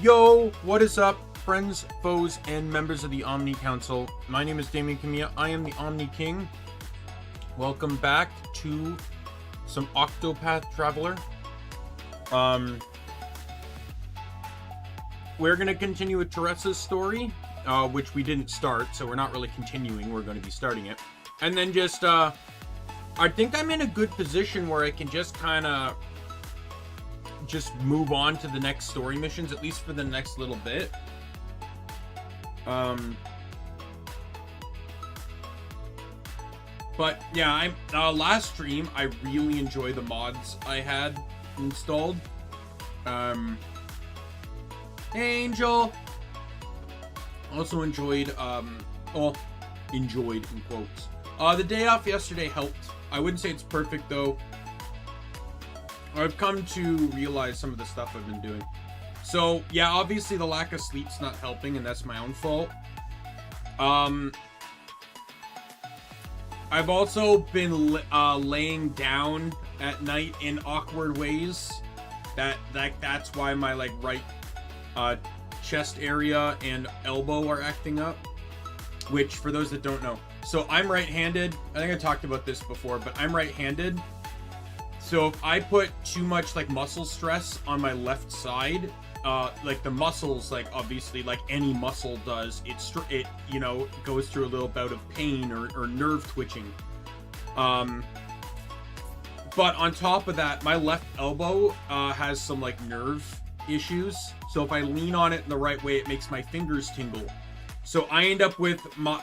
Yo, what is up, friends, foes, and members of the Omni Council? My name is Daimien Kamiya. I am the Omni King. Welcome back to some Octopath Traveler. We're going to continue with Teresa's story, which we didn't start, so we're not really continuing. We're going to be starting it. And then just, I think I'm in a good position where I can just kind of just move on to the next story missions, at least for the next little bit. But yeah, last stream I really enjoyed the mods I had installed. Angel also enjoyed enjoyed in quotes. The day off yesterday helped. I wouldn't say it's perfect though. I've come to realize some of the stuff I've been doing. So, yeah, obviously the lack of sleep's not helping, and that's my own fault. I've also been laying down at night in awkward ways. That's why my, right chest area and elbow are acting up. Which, for those that don't know. So, I'm right-handed. I think I talked about this before, but I'm right-handed. So if I put too much muscle stress on my left side, the muscles, obviously like any muscle does, it goes through a little bout of pain or nerve twitching. But on top of that, my left elbow has some nerve issues. So if I lean on it in the right way, it makes my fingers tingle. So I end up with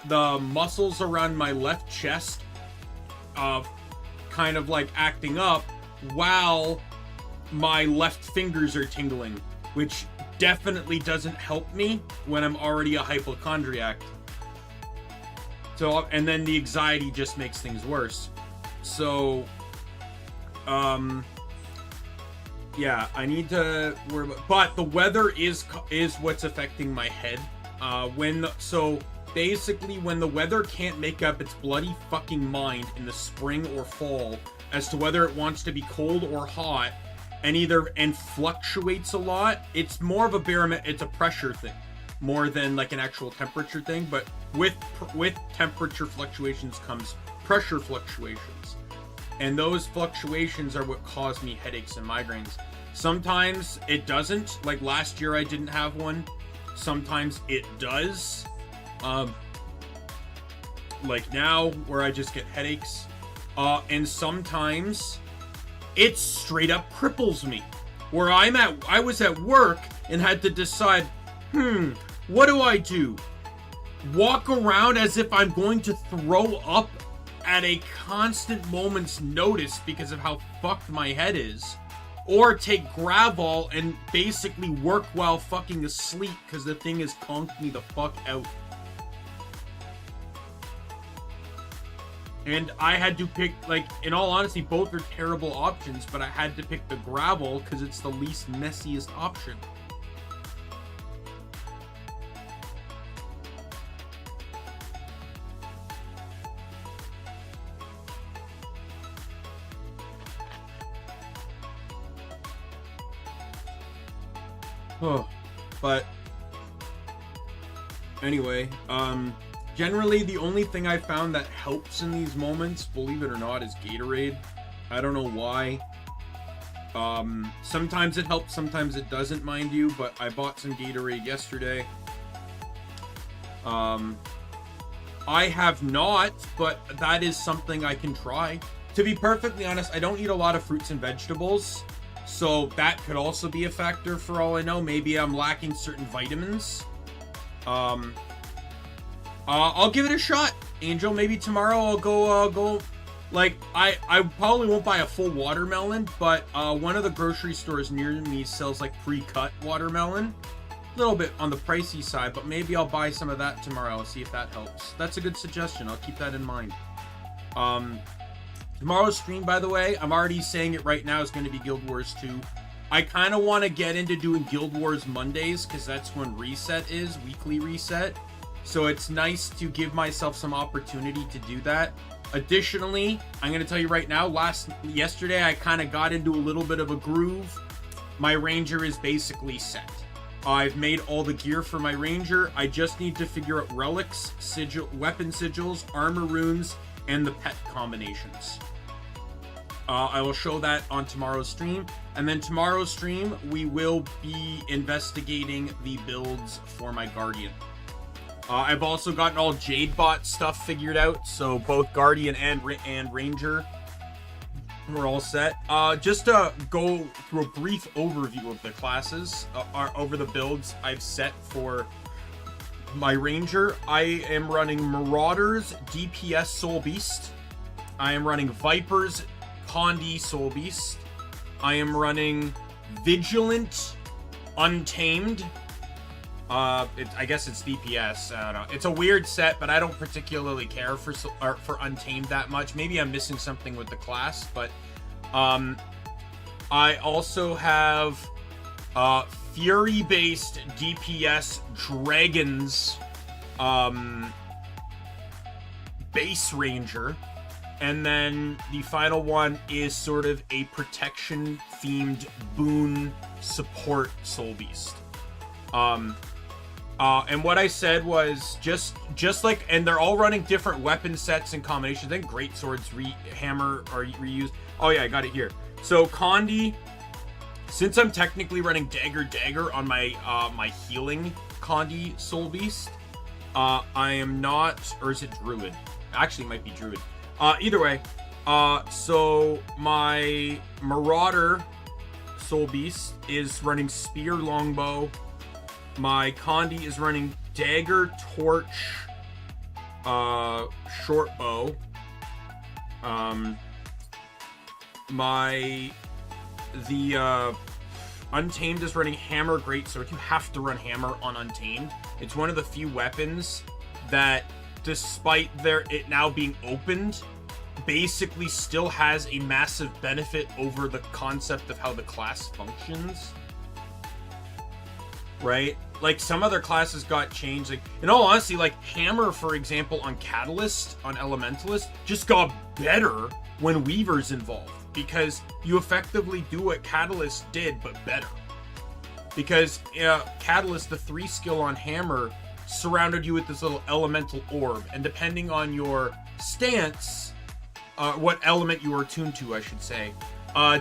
the muscles around my left chest kind of acting up while my left fingers are tingling, which definitely doesn't help me when I'm already a hypochondriac. So, and then the anxiety just makes things worse. So, yeah, I need to worry about, but the weather is what's affecting my head. So basically when the weather can't make up its bloody fucking mind in the spring or fall as to whether it wants to be cold or hot and fluctuates a lot, it's more of a barometer, it's a pressure thing more than an actual temperature thing. But with temperature fluctuations comes pressure fluctuations, and those fluctuations are what cause me headaches and migraines. Sometimes it doesn't, like last year I didn't have one. Sometimes it does, like now where I just get headaches. And sometimes it straight up cripples me. Where I was at work and had to decide, what do I do? Walk around as if I'm going to throw up at a constant moment's notice because of how fucked my head is. Or take Gravol and basically work while fucking asleep because the thing has conked me the fuck out. And I had to pick, in all honesty, both are terrible options, but I had to pick the Gravol because it's the least messiest option. But anyway, generally, the only thing I found that helps in these moments, believe it or not, is Gatorade. I don't know why. Sometimes it helps, sometimes it doesn't, mind you, but I bought some Gatorade yesterday. I have not, but that is something I can try. To be perfectly honest, I don't eat a lot of fruits and vegetables, so that could also be a factor for all I know. Maybe I'm lacking certain vitamins. I'll give it a shot, Angel. Maybe tomorrow I'll go, I probably won't buy a full watermelon, but, one of the grocery stores near me sells, pre-cut watermelon. A little bit on the pricey side, but maybe I'll buy some of that tomorrow, see if that helps. That's a good suggestion. I'll keep that in mind. Tomorrow's stream, by the way, I'm already saying it right now, is going to be Guild Wars 2. I kind of want to get into doing Guild Wars Mondays, because that's when reset is, weekly reset. So it's nice to give myself some opportunity to do that. Additionally, I'm going to tell you right now, yesterday I kind of got into a little bit of a groove. My ranger is basically set. I've made all the gear for my ranger. I just need to figure out relics, weapon sigils, armor runes, and the pet combinations. I will show that on tomorrow's stream. And then tomorrow's stream, we will be investigating the builds for my Guardian. I've also gotten all Jadebot stuff figured out, so both Guardian and Ranger we're all set. Just to go through a brief overview of the classes, over the builds I've set for my Ranger. I am running Marauders, DPS Soul Beast. I am running Vipers, Condi Soul Beast. I am running Vigilant, Untamed. I guess it's DPS. I don't know. It's a weird set, but I don't particularly care for Untamed that much. Maybe I'm missing something with the class, but I also have Fury-based DPS Dragons base Ranger. And then the final one is sort of a protection-themed boon support Soul Beast. And what I said was just like, and they're all running different weapon sets and combinations. I think great swords, hammer are reused. Oh yeah, I got it here. So Condi, since I'm technically running dagger on my my healing Condi Soul Beast, I am not, or is it Druid? Actually, it might be Druid. Either way, so my Marauder Soul Beast is running Spear Longbow. My Condi is running Dagger, Torch, Short Bow. The Untamed is running Hammer, Greatsword. You have to run Hammer on Untamed. It's one of the few weapons that, despite it now being opened, basically still has a massive benefit over the concept of how the class functions. Right? Like, some other classes got changed. Like, in all honesty, like, Hammer, for example, on Catalyst, on Elementalist, just got better when Weaver's involved. Because you effectively do what Catalyst did, but better. Because Catalyst, the 3 skill on Hammer, surrounded you with this little elemental orb. And depending on your stance, what element you were tuned to, I should say,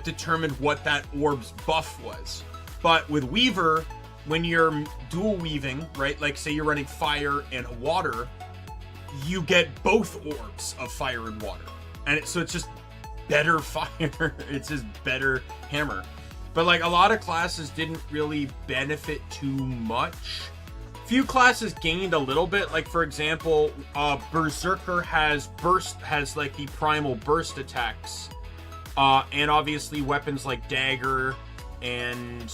determined what that orb's buff was. But with Weaver, when you're dual weaving, right, like say you're running fire and water, you get both orbs of fire and water. And so it's just better fire. It's just better hammer. But like a lot of classes didn't really benefit too much. Few classes gained a little bit. Like for example, Berserker has like the primal burst attacks. And obviously weapons like Dagger and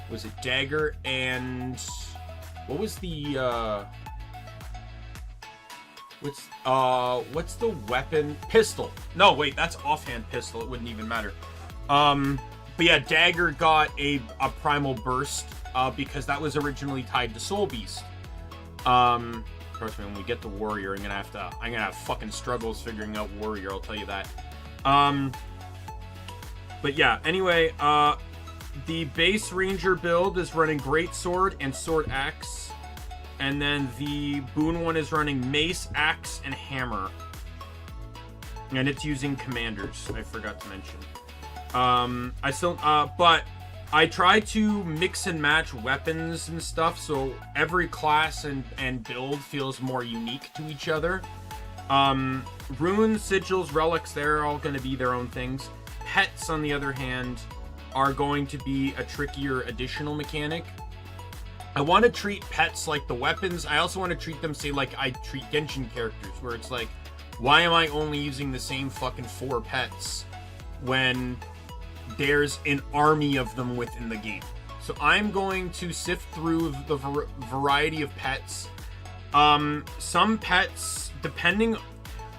was it Dagger and what was the what's the weapon? Pistol. No, wait, that's offhand pistol. It wouldn't even matter. But yeah, Dagger got a primal burst because that was originally tied to Soul Beast. Trust me, when we get to Warrior, I'm gonna have fucking struggles figuring out Warrior, I'll tell you that. But yeah, anyway, the base Ranger build is running Greatsword and Sword Axe. And then the boon one is running Mace, Axe, and Hammer. And it's using Commanders, I forgot to mention. But I try to mix and match weapons and stuff, so every class and build feels more unique to each other. Runes, sigils, relics, they're all going to be their own things. Pets, on the other hand, are going to be a trickier additional mechanic. I want to treat pets like the weapons. I also want to treat them, say, like I treat Genshin characters, where it's like, why am I only using the same fucking 4 pets when there's an army of them within the game? So I'm going to sift through the variety of pets. Some pets,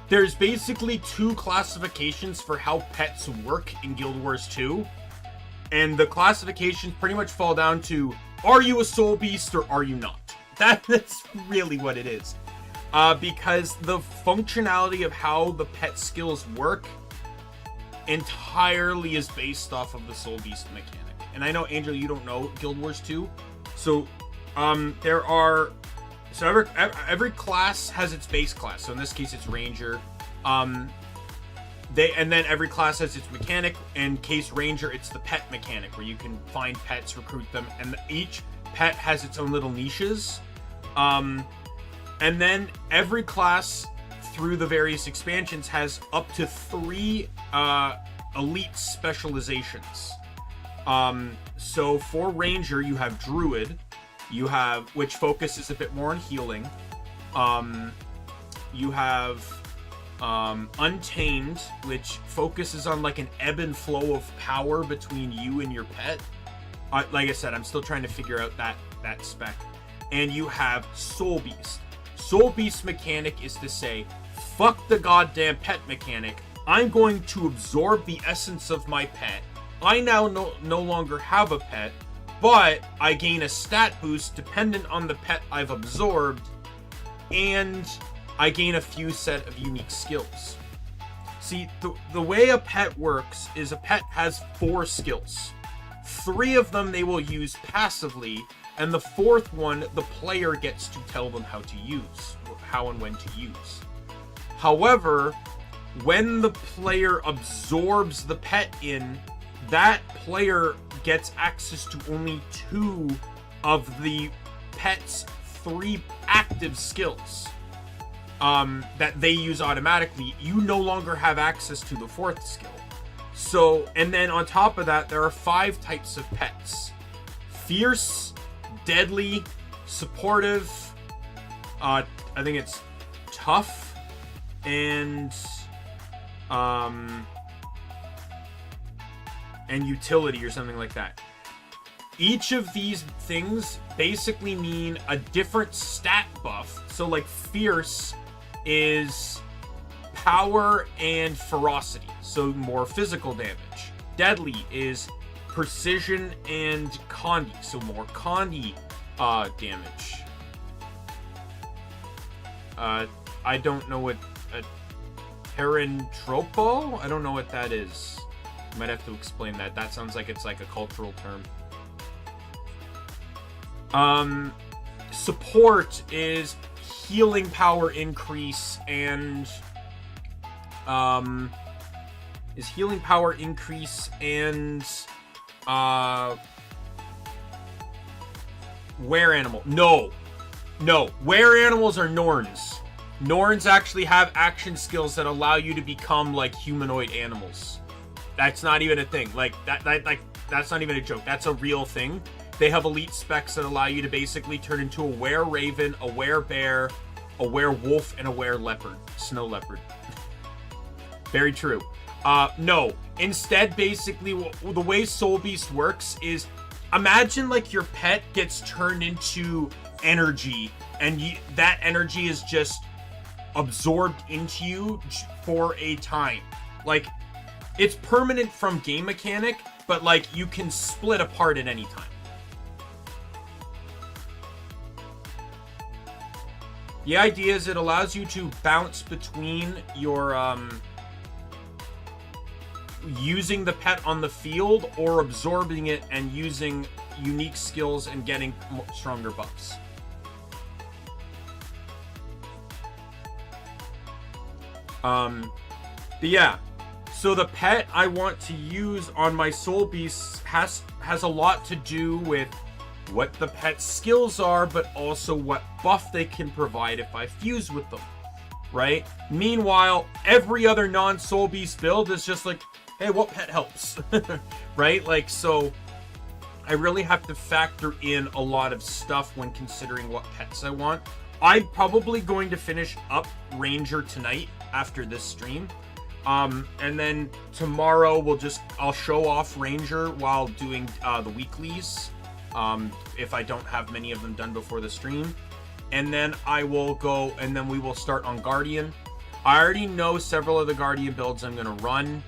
there's basically 2 classifications for how pets work in Guild Wars 2. And the classifications pretty much fall down to, are you a soul beast or are you not? That's really what it is. Because the functionality of how the pet skills work entirely is based off of the soul beast mechanic. and I know, Angel, you don't know Guild Wars 2. So, there are... So every class has its base class. So in this case, it's Ranger. And then every class has its mechanic. In case Ranger, it's the pet mechanic, where you can find pets, recruit them, and each pet has its own little niches. And then every class through the various expansions has up to 3 elite specializations. So for Ranger, you have Druid, which focuses a bit more on healing. You have Untamed, which focuses on like an ebb and flow of power between you and your pet. Like I said, I'm still trying to figure out that spec. And you have Soul Beast. Soul Beast mechanic is to say, fuck the goddamn pet mechanic. I'm going to absorb the essence of my pet. I now no longer have a pet, but I gain a stat boost dependent on the pet I've absorbed, and I gain a few set of unique skills. See, the way a pet works is a pet has 4 skills. 3 of them they will use passively, and the 4th one the player gets to tell them how and when to use. However, when the player absorbs the pet in, that player gets access to only 2 of the pet's 3 active skills that they use automatically. You no longer have access to the 4th skill. So, and then on top of that, there are 5 types of pets: fierce, deadly, supportive, I think it's tough, and utility or something like that. Each of these things basically mean a different stat buff. So like fierce is power and ferocity, so more physical damage. Deadly is precision and condi, so more condi damage. I don't know what a Parantropo? I don't know what that is. Might have to explain that. That sounds like it's like a cultural term. Support is healing power increase and were animal. No. Were animals are Norns. Norns actually have action skills that allow you to become like humanoid animals. That's not even a thing. Like that's not even a joke. That's a real thing. They have elite specs that allow you to basically turn into a were raven, a were bear, a were wolf, and a were leopard. Snow leopard. Very true. No. Instead, basically, the way Soul Beast works is, imagine like your pet gets turned into energy, and that energy is just absorbed into you for a time. Like, it's permanent from game mechanic, but like you can split apart at any time. The idea is it allows you to bounce between your using the pet on the field or absorbing it and using unique skills and getting stronger buffs. But yeah, so the pet I want to use on my Soul Beasts has a lot to do with what the pet's skills are, but also what buff they can provide if I fuse with them, right? Meanwhile, every other non-Soul Beast build is just like, hey, what pet helps? Right? Like, so I really have to factor in a lot of stuff when considering what pets I want. I'm probably going to finish up Ranger tonight after this stream. And then tomorrow I'll show off Ranger while doing the weeklies. If I don't have many of them done before the stream. And then I will go, and then we will start on Guardian. I already know several of the Guardian builds I'm going to run.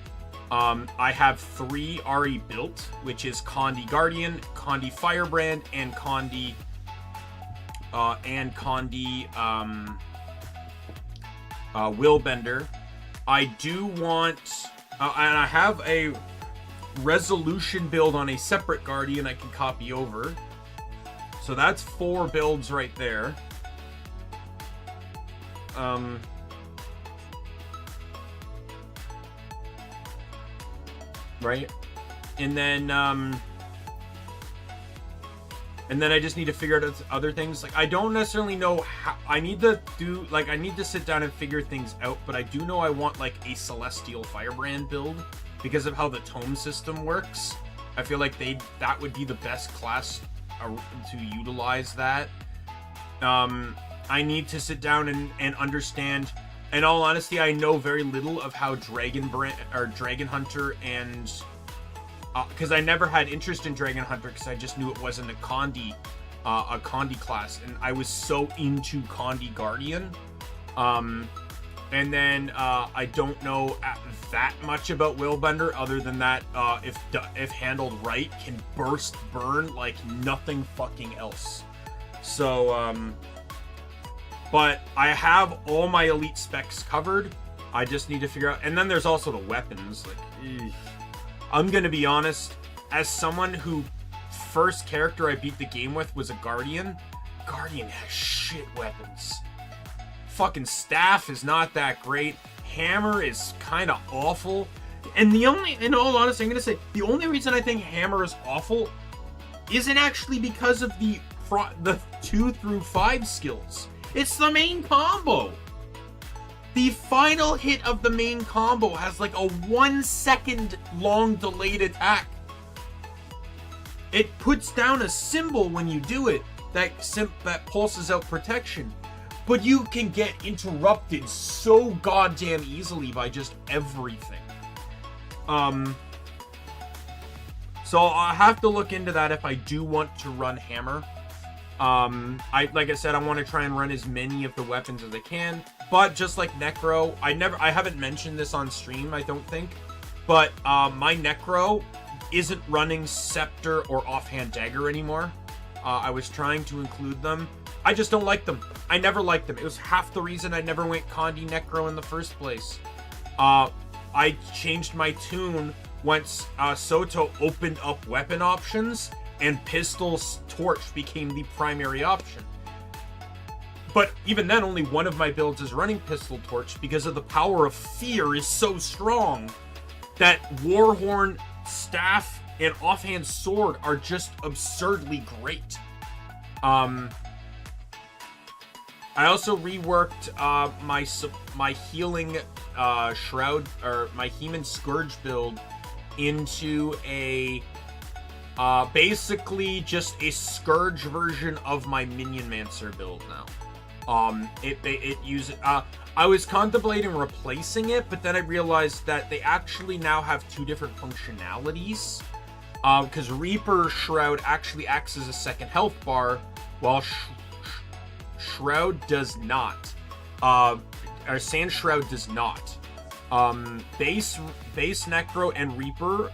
I have 3 already built, which is Condi Guardian, Condi Firebrand, and Condi Willbender. I do want, and I have resolution build on a separate Guardian I can copy over. So that's 4 builds right there. Right? And then I just need to figure out other things. Like, I don't necessarily know how... I need to sit down and figure things out, but I do know I want, like, a Celestial Firebrand build because of how the tome system works. I feel like that would be the best class to utilize that. I need to sit down and understand... In all honesty, I know very little of how Dragon Hunter and... because I never had interest in Dragon Hunter because I just knew it wasn't a Condi class, and I was so into Condi Guardian. And then I don't know that much about Willbender other than that if handled right can burn like nothing fucking else. So but I have all my elite specs covered. I just need to figure out, and then there's also the weapons. Like, I'm gonna be honest, as someone who first character I beat the game with was a Guardian. Guardian has shit weapons. Fucking staff is not that great. Hammer is kind of awful. And in all honesty, I'm gonna say the only reason I think Hammer is awful isn't actually because of the 2 through 5 skills. It's the main combo. The final hit of the main combo has like a 1 second long delayed attack. It puts down a symbol when you do it that pulses out protection. But you can get interrupted so goddamn easily by just everything. So I'll have to look into that if I do want to run Hammer. Like I said, I want to try and run as many of the weapons as I can. But just like Necro, I haven't mentioned this on stream, I don't think. But my Necro isn't running Scepter or Offhand Dagger anymore. I was trying to include them. I just don't like them. I never liked them. It was half the reason I never went Condi Necro in the first place. I changed my tune once Soto opened up weapon options and Pistol's Torch became the primary option. But even then, only one of my builds is running Pistol Torch because of the power of fear is so strong that Warhorn, Staff, and Offhand Sword are just absurdly great. I also reworked my healing Shroud, or my Heman Scourge build into a basically just a Scourge version of my Minion Mancer build now. It uses I was contemplating replacing it, but then I realized that they actually now have 2 different functionalities. Because Reaper Shroud actually acts as a second health bar, while Shroud does not. Or Sand Shroud does not. Base Necro and Reaper,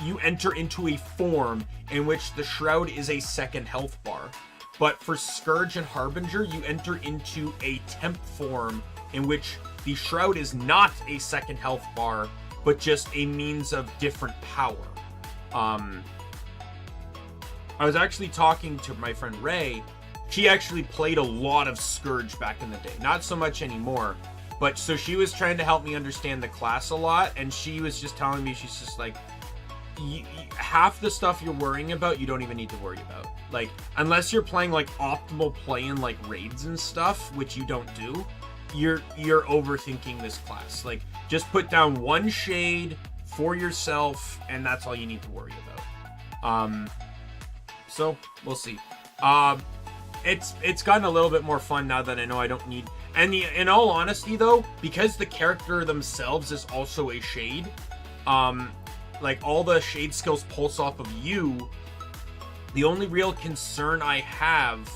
you enter into a form in which the Shroud is a second health bar. But for Scourge and Harbinger, you enter into a temp form in which the Shroud is not a second health bar, but just a means of different power. I was actually talking to my friend Ray. She actually played a lot of Scourge back in the day. Not so much anymore. But so she was trying to help me understand the class a lot, and she was just telling me, she's just like, half the stuff you're worrying about, you don't even need to worry about. Like, unless you're playing like optimal play in like raids and stuff, which you don't do, you're overthinking this class. Like, just put down 1 shade for yourself, and that's all you need to worry about. So we'll see. It's gotten a little bit more fun now that I know I don't need. And in all honesty, though, because the character themselves is also a shade, like all the shade skills pulse off of you. The only real concern I have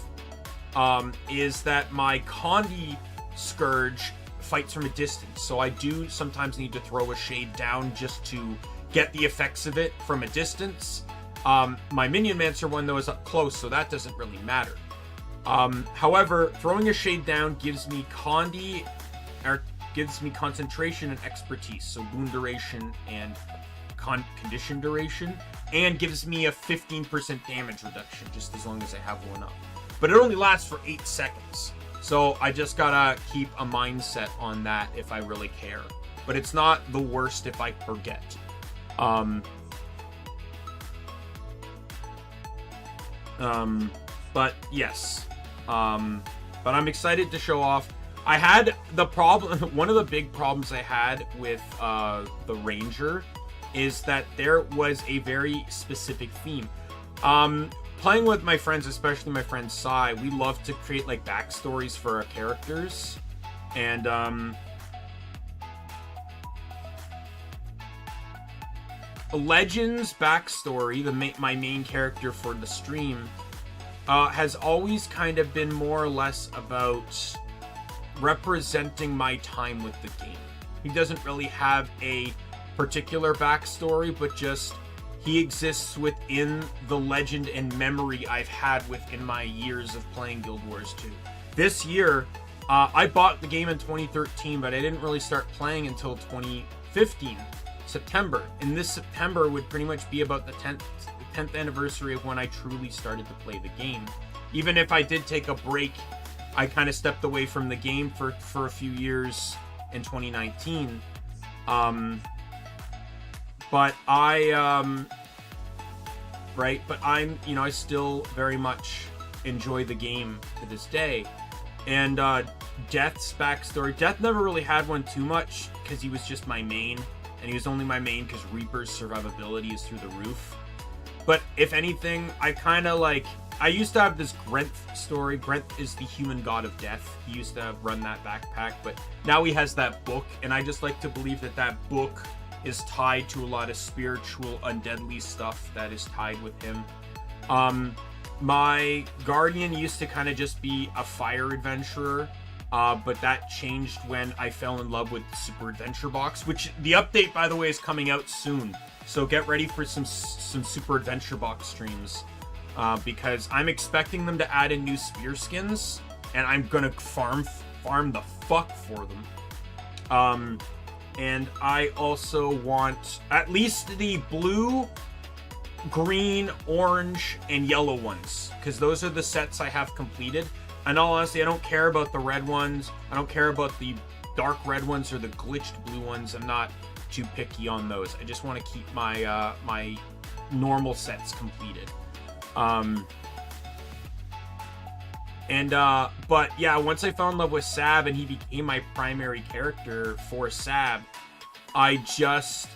is that my Condi Scourge fights from a distance, so I do sometimes need to throw a shade down just to get the effects of it from a distance. My Minion Mancer one, though, is up close, so that doesn't really matter. However, throwing a shade down gives me gives me concentration and expertise, so boon duration and condition duration, and gives me a 15% damage reduction just as long as I have one up. But it only lasts for 8 seconds. So I just gotta keep a mindset on that if I really care. But it's not the worst if I forget. But yes. But I'm excited to show off. I had the problem, one of the big problems I had with the Ranger is that there was a very specific theme. Playing with my friends, especially my friend Sai, we love to create like backstories for our characters. And Legend's backstory, my main character for the stream, has always kind of been more or less about representing my time with the game. He doesn't really have a particular backstory, but just he exists within the legend and memory I've had within my years of playing Guild Wars 2. This year, I bought the game in 2013, but I didn't really start playing until 2015, September. And this September would pretty much be about the 10th anniversary of when I truly started to play the game. Even if I did take a break, I kind of stepped away from the game for a few years in 2019. But I'm, I still very much enjoy the game to this day. And Death's backstory, Death never really had one too much because he was just my main, and he was only my main because Reaper's survivability is through the roof. But if anything, I kind of like, I used to have this Grenth story. Grenth is the human god of death. He used to run that backpack, but now he has that book, and I just like to believe that that book is tied to a lot of spiritual, undeadly stuff that is tied with him. My Guardian used to kind of just be a fire adventurer, but that changed when I fell in love with Super Adventure Box, which the update, by the way, is coming out soon. So get ready for some Super Adventure Box streams, because I'm expecting them to add in new spear skins, and I'm gonna farm the fuck for them. And I also want at least the blue, green, orange, and yellow ones, because those are the sets I have completed. And all honesty, I don't care about the red ones. I don't care about the dark red ones or the glitched blue ones. I'm not too picky on those. I just want to keep my my normal sets completed. But yeah, once I fell in love with Sab and he became my primary character for Sab, I just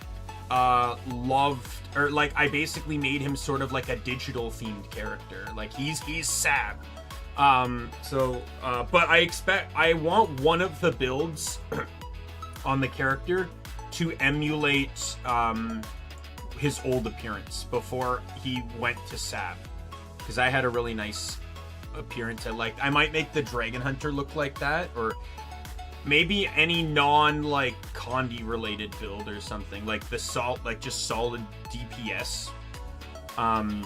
loved, or like I basically made him sort of like a digital themed character. Like he's Sab. But I want one of the builds on the character to emulate his old appearance before he went to Sab, because I had a really nice appearance I liked. I might make the Dragon Hunter look like that, or maybe any non like Condi related build or something, like the just solid DPS. And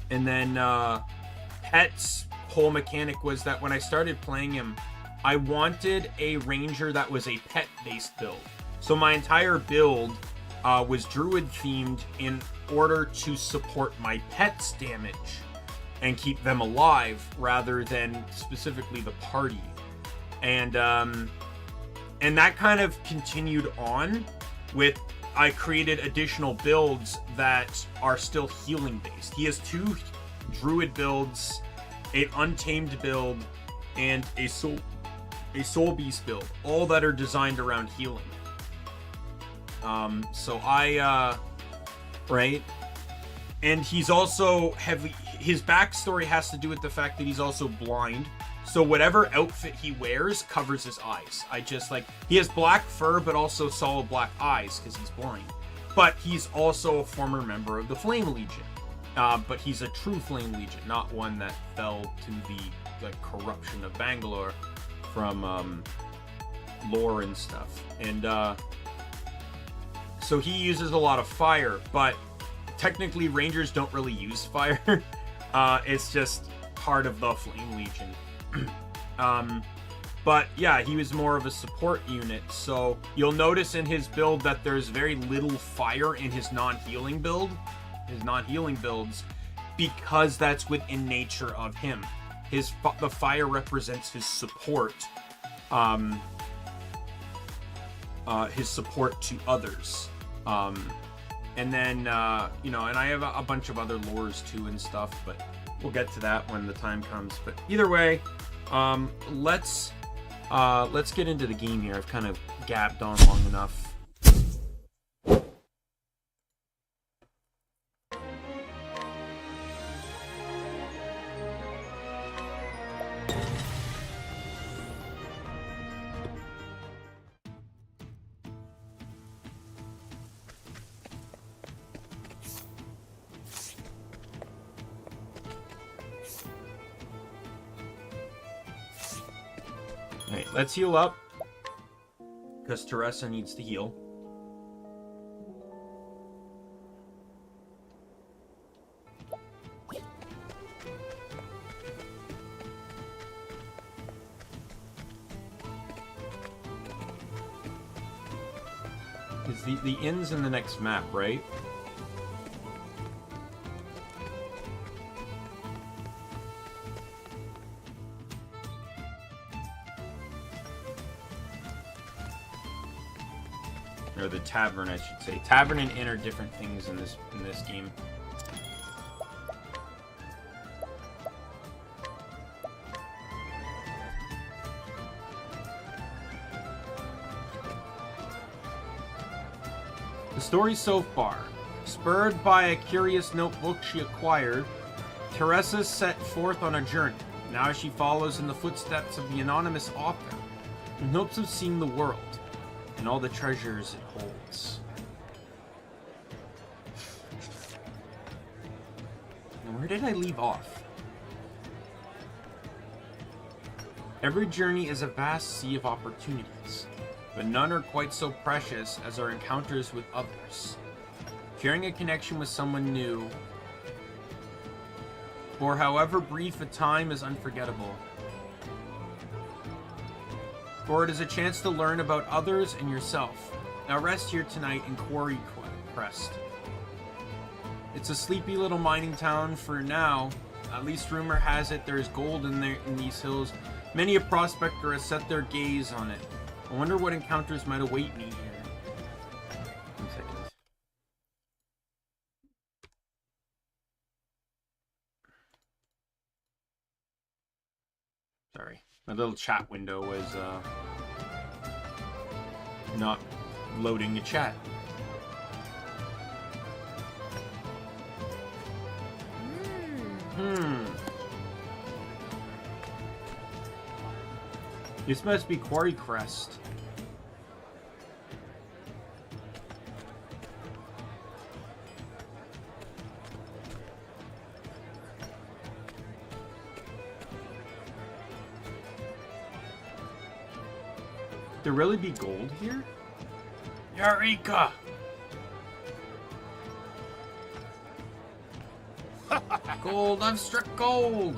then Pet's whole mechanic was that when I started playing him, I wanted a ranger that was a pet based build. So my entire build was druid themed in order to support my pets' damage and keep them alive rather than specifically the party. And that kind of continued on with, I created additional builds that are still healing based. He has 2 druid builds, an untamed build, and a soul beast build, all that are designed around healing. Right? And he's also heavy, his backstory has to do with the fact that he's also blind. So whatever outfit he wears covers his eyes. He has black fur, but also solid black eyes because he's blind. But he's also a former member of the Flame Legion. But he's a true Flame Legion, not one that fell to the corruption of Bangalore from lore and stuff. And so he uses a lot of fire, but technically Rangers don't really use fire. It's just part of the Flame Legion. But yeah, he was more of a support unit. So you'll notice in his build that there's very little fire in his non-healing build. His non-healing builds, because that's within nature of him. The fire represents his support. His support to others. And then, you know, and I have a bunch of other lores too and stuff, but we'll get to that when the time comes. But either way, let's get into the game here. I've kind of gabbed on long enough. Alright, let's heal up. Because Teresa needs to heal. Is the inn's in the next map, right? Or the tavern, I should say. Tavern and inn are different things in this game. The story so far. Spurred by a curious notebook she acquired, Teresa set forth on a journey. Now she follows in the footsteps of the anonymous author in hopes of seeing the world and all the treasures it holds. Now, where did I leave off? Every journey is a vast sea of opportunities, but none are quite so precious as our encounters with others. Sharing a connection with someone new, for however brief a time, is unforgettable. For it is a chance to learn about others and yourself. Now rest here tonight in Quarry Crest. It's a sleepy little mining town for now. At least rumor has it there is gold in these hills. Many a prospector has set their gaze on it. I wonder what encounters might await me here. 1 second. Sorry. My little chat window was not loading a chat. This must be Quarry Crest. There really be gold here? Eureka! Gold, I've struck gold!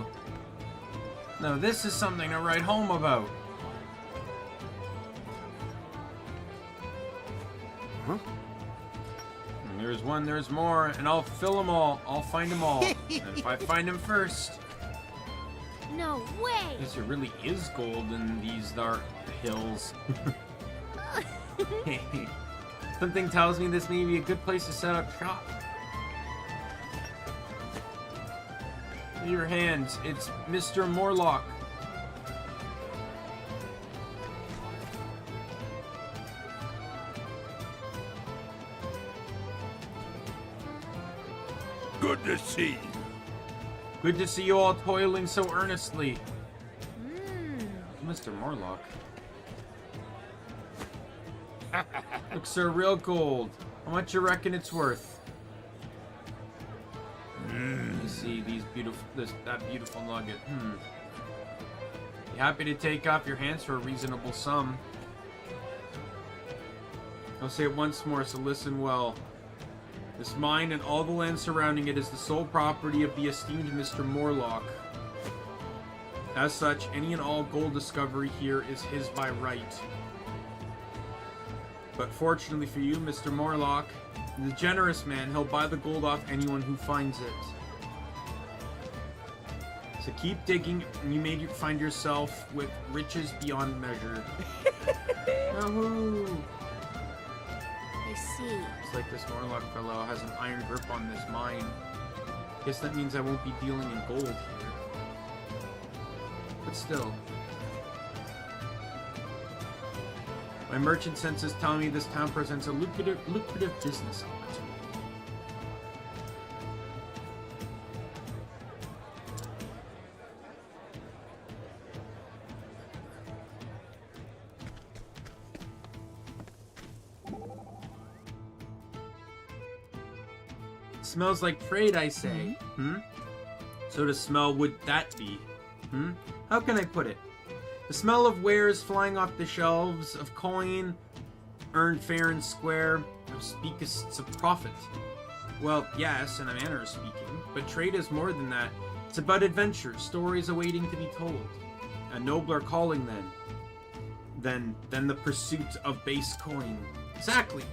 Now this is something to write home about. Huh? And there's one, there's more, and I'll fill them all. I'll find them all. And if I find them first. No way! Yes, there really is gold in these dark hills. Something tells me this may be a good place to set up shop. In your hands, it's Mr. Morlock. Good to see you. Good to see you all toiling so earnestly. Mr. Morlock. Look, sir, real gold. How much you reckon it's worth? You see these that beautiful nugget. You happy to take off your hands for a reasonable sum? I'll say it once more, so listen well. This mine and all the land surrounding it is the sole property of the esteemed Mr. Morlock. As such, any and all gold discovery here is his by right. But fortunately for you, Mr. Morlock, the generous man, he'll buy the gold off anyone who finds it. So keep digging, and you may find yourself with riches beyond measure. Yahoo! I see. Looks like this Morlock fellow has an iron grip on this mine. Guess that means I won't be dealing in gold here. But still. My merchant senses tell me this town presents a lucrative business opportunity. Smells like trade, I say. So the smell would that be? How can I put it? The smell of wares flying off the shelves, of coin earned fair and square, of speakest of profit. Well, yes, in a manner of speaking, but trade is more than that. It's about adventure, stories awaiting to be told. A nobler calling, than the pursuit of base coin. Exactly.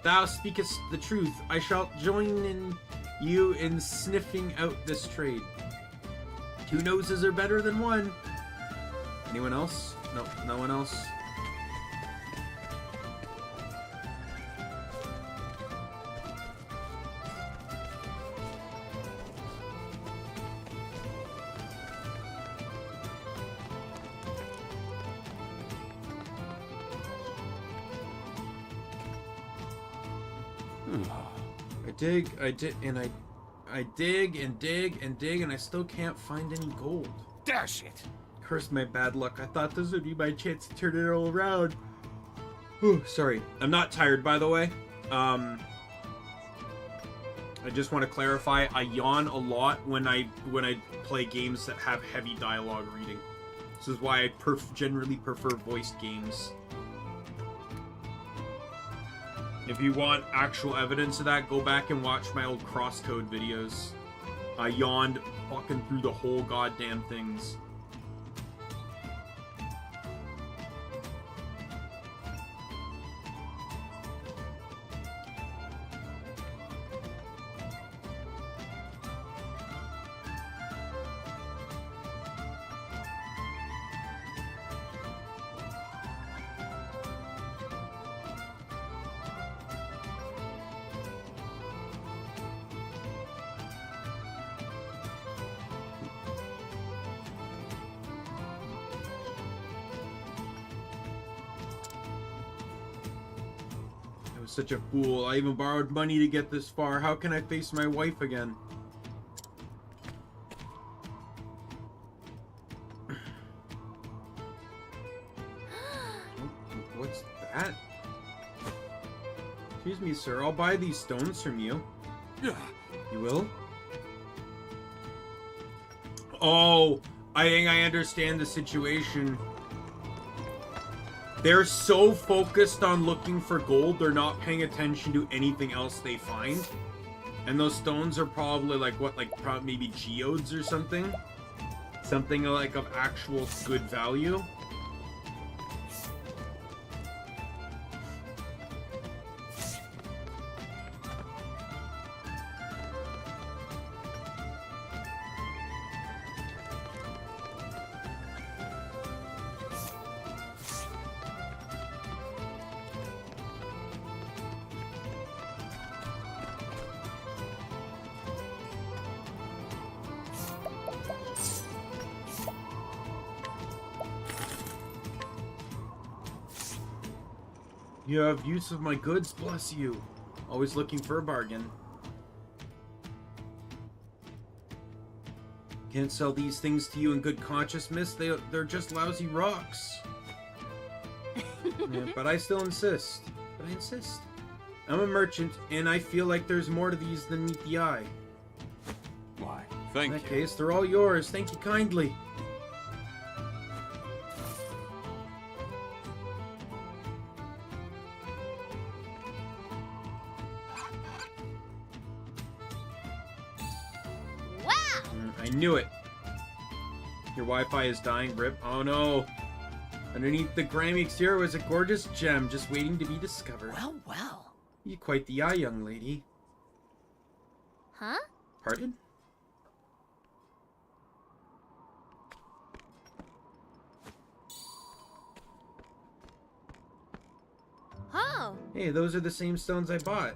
Thou speakest the truth. I shall join in you in sniffing out this trade. Two noses are better than one. Anyone else? No, no one else. I dig and dig and dig, and I still can't find any gold. Dash it! Curse my bad luck. I thought this would be my chance to turn it all around. Whew, sorry. I'm not tired, by the way. I just want to clarify, I yawn a lot when I play games that have heavy dialogue reading. This is why I generally prefer voiced games. If you want actual evidence of that, go back and watch my old crosscode videos. I yawned fucking through the whole goddamn things. Such a fool. I even borrowed money to get this far. How can I face my wife again? What's that? Excuse me, sir. I'll buy these stones from you. Yeah. You will? Oh, I think I understand the situation. They're so focused on looking for gold, they're not paying attention to anything else they find. And those stones are probably like, what, like maybe geodes or something? Something like of actual good value. You have use of my goods, bless you. Always looking for a bargain. Can't sell these things to you in good conscience, miss. They're just lousy rocks. Yeah, but I still insist. I'm a merchant, and I feel like there's more to these than meet the eye. Why, thank you. In that case, they're all yours. Thank you kindly. Wow! I knew it. Your Wi-Fi is dying, Rip. Oh no. Underneath the grimy exterior was a gorgeous gem just waiting to be discovered. Well, well. You quite the eye, young lady. Huh? Pardon? Oh. Hey, those are the same stones I bought.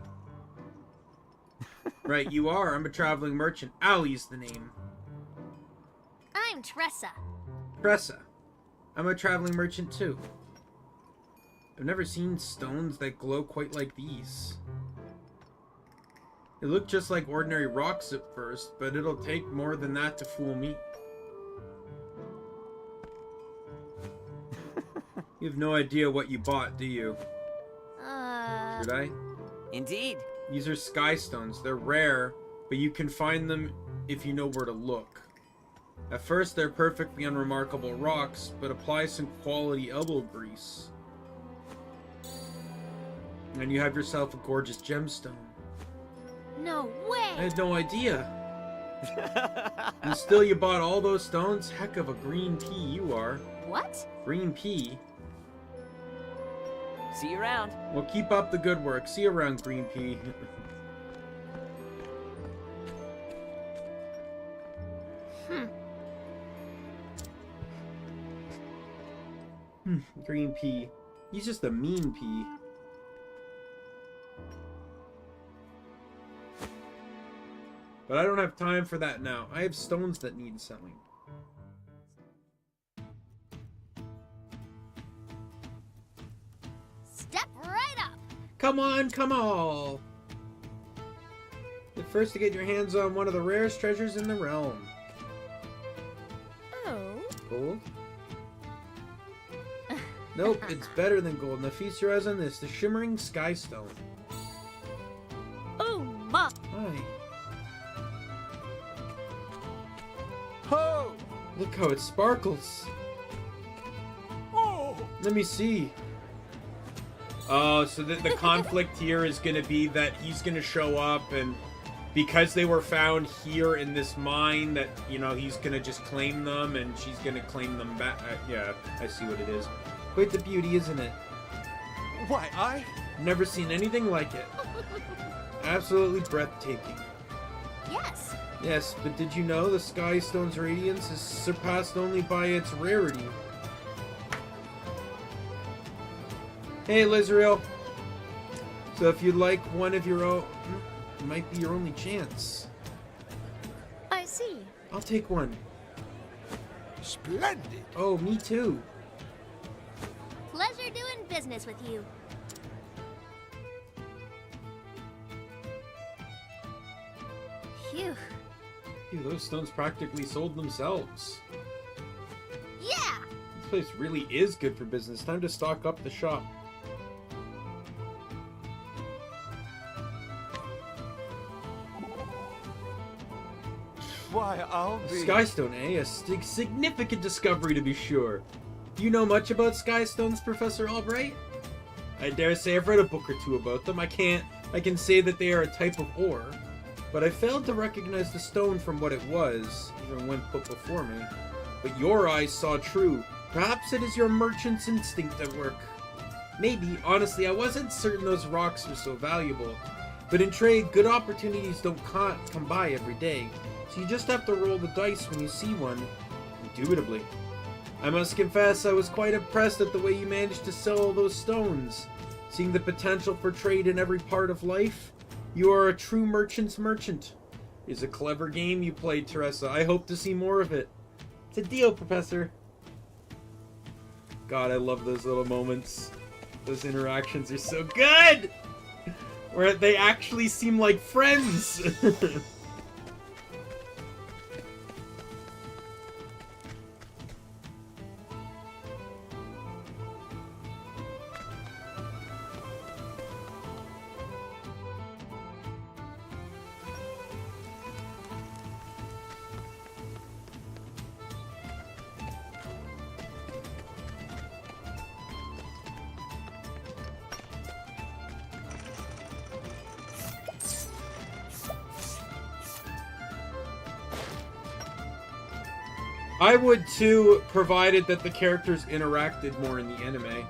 Right, you are. I'm a traveling merchant. Allie's the name. I'm Tressa. Tressa. I'm a traveling merchant too. I've never seen stones that glow quite like these. They look just like ordinary rocks at first, but it'll take more than that to fool me. You have no idea what you bought, do you? Should I? Indeed. These are sky stones. They're rare, but you can find them if you know where to look. At first, they're perfectly unremarkable rocks, but apply some quality elbow grease, and you have yourself a gorgeous gemstone. No way. I had no idea. And still you bought all those stones? Heck of a green pea you are. What? Green pea? See you around. Well, keep up the good work. See you around, green pea. Green pea. He's just a mean pea. But I don't have time for that now. I have stones that need selling. Step right up. Come on, come all. But first to get your hands on one of the rarest treasures in the realm. Oh. Gold? Nope, it's better than gold. Now feast your eyes on this, the shimmering sky stone. Oh, ma. Hi. Ho! Look how it sparkles. Oh! Let me see. Oh, so the conflict here is going to be that he's going to show up, and because they were found here in this mine, that, you know, he's going to just claim them, and she's going to claim them back. Yeah, I see what it is. Quite the beauty, isn't it? Why, Never seen anything like it. Absolutely breathtaking. Yes. Yes, but did you know the Sky Stone's radiance is surpassed only by its rarity? Hey, Lizrael. So if you'd like one of your own, it might be your only chance. I see. I'll take one. Splendid. Oh, me too. Pleasure doing business with you. Phew. Phew, those stones practically sold themselves. Yeah. This place really is good for business. Time to stock up the shop. Why, I'll be... Skystone, eh? A significant discovery, to be sure. Do you know much about Skystones, Professor Albright? I dare say I've read a book or two about them. I can say that they are a type of ore, but I failed to recognize the stone from what it was, even when put before me. But your eyes saw true. Perhaps it is your merchant's instinct at work. Maybe. Honestly, I wasn't certain those rocks were so valuable. But in trade, good opportunities don't come by every day. So you just have to roll the dice when you see one. Indubitably. I must confess, I was quite impressed at the way you managed to sell all those stones. Seeing the potential for trade in every part of life, you are a true merchant's merchant. It's a clever game you played, Teresa. I hope to see more of it. It's a deal, Professor. God, I love those little moments. Those interactions are so good! Where they actually seem like friends! I would too, provided that the characters interacted more in the anime.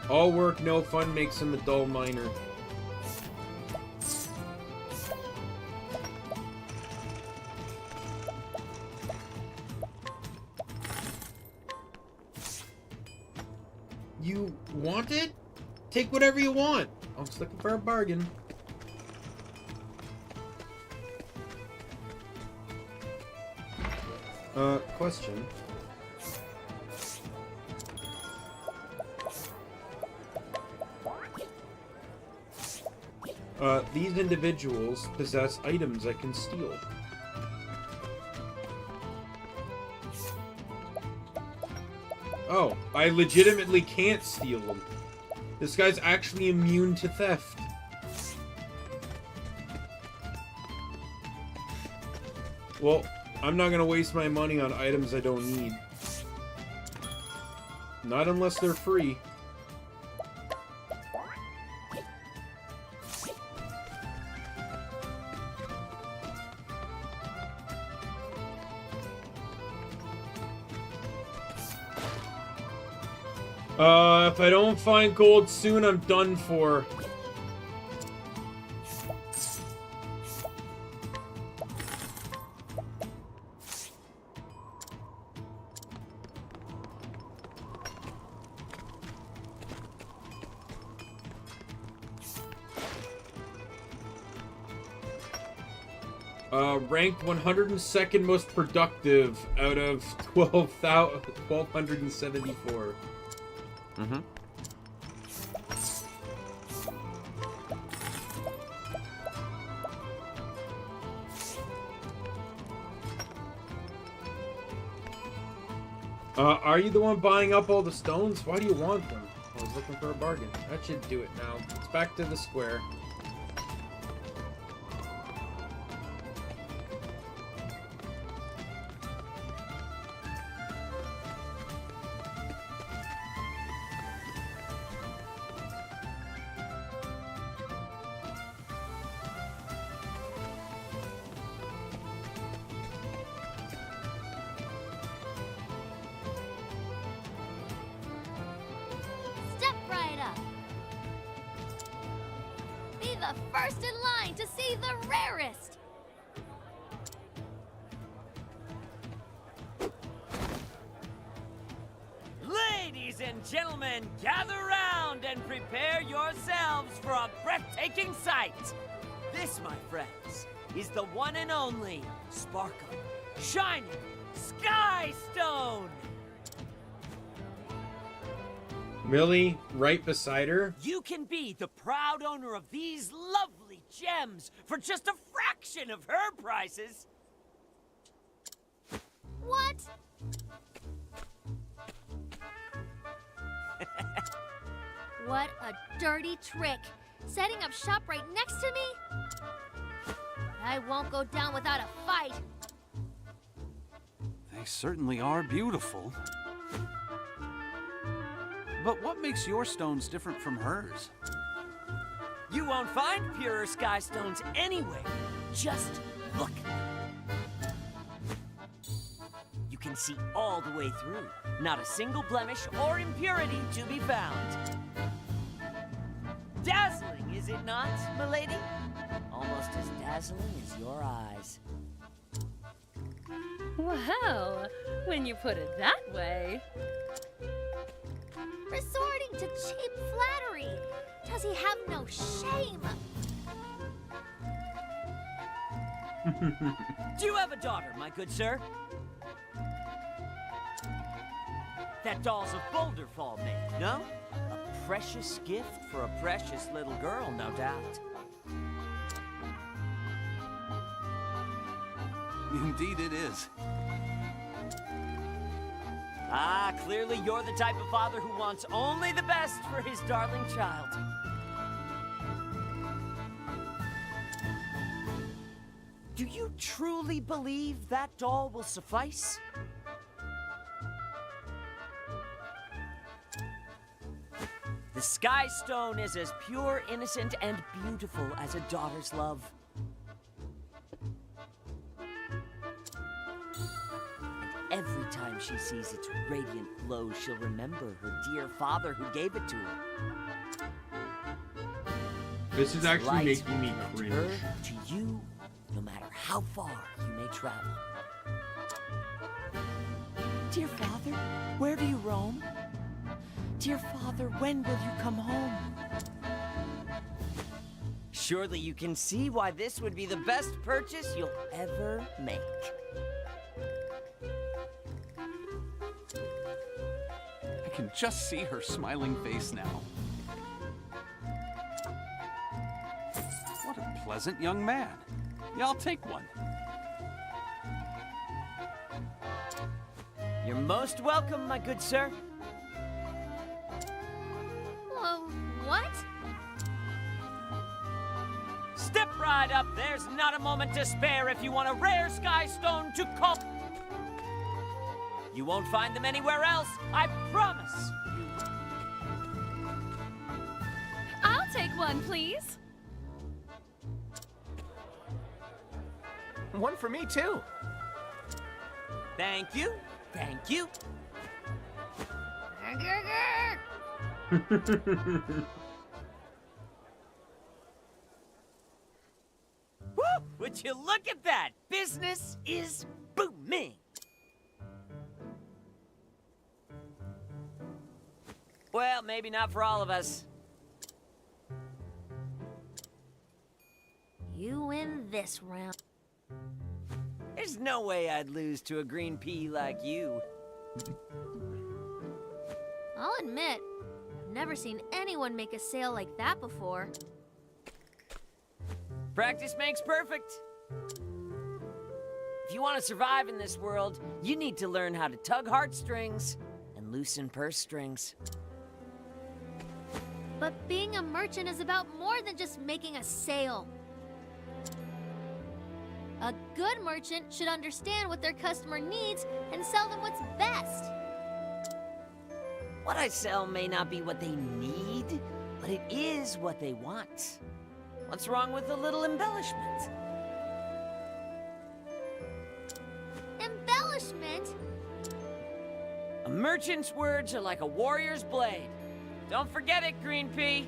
All work, no fun makes him a dull miner. You want it? Take whatever you want. I was looking for a bargain. Question. These individuals possess items I can steal. Oh, I legitimately can't steal them. This guy's actually immune to theft. Well, I'm not gonna waste my money on items I don't need. Not unless they're free. If I don't find gold soon, I'm done for. Ranked 102nd most productive out of 1,274. Mm-hmm. Are you the one buying up all the stones? Why do you want them? I was looking for a bargain. That should do it now. It's back to the square. Step right up. Be the first in line to see the rarest. Ladies and gentlemen, gather round and prepare yourselves for a breathtaking sight. This, my friends, is the one and only sparkling, shining Sky Stone. Really? Right beside her? You can be the proud owner of these lovely gems for just a fraction of her prices. What? What a dirty trick. Setting up shop right next to me? I won't go down without a fight. They certainly are beautiful. But what makes your stones different from hers? You won't find purer sky stones anywhere. Just look. You can see all the way through. Not a single blemish or impurity to be found. Dazzling, is it not, milady? Almost as dazzling as your eyes. Well, when you put it that way. Resorting to cheap flattery. Does he have no shame? Do you have a daughter, my good sir? That doll's of Boulder Fall made, no? A precious gift for a precious little girl, no doubt. Indeed it is. Ah, clearly you're the type of father who wants only the best for his darling child. Do you truly believe that doll will suffice? The Sky Stone is as pure, innocent, and beautiful as a daughter's love. she sees its radiant glow, she'll remember her dear father who gave it to her. This is actually Light making me connect cringe. her to you, no matter how far you may travel. Dear father, where do you roam? Dear father, when will you come home? Surely you can see why this would be the best purchase you'll ever make. I can just see her smiling face now. What a pleasant young man. Yeah, I'll take one. You're most welcome, my good sir. What? Step right up. There's not a moment to spare if you want a rare sky stone to call. You won't find them anywhere else, I promise. I'll take one, please. One for me, too. Thank you. Thank you. Woo! Would you look at that? Business is booming. Well, maybe not for all of us. You win this round. There's no way I'd lose to a green pea like you. I'll admit, I've never seen anyone make a sale like that before. Practice makes perfect. If you want to survive in this world, you need to learn how to tug heartstrings and loosen purse strings. But being a merchant is about more than just making a sale. A good merchant should understand what their customer needs and sell them what's best. What I sell may not be what they need, but it is what they want. What's wrong with a little embellishment? Embellishment? A merchant's words are like a warrior's blade. Don't forget it, Green Pea.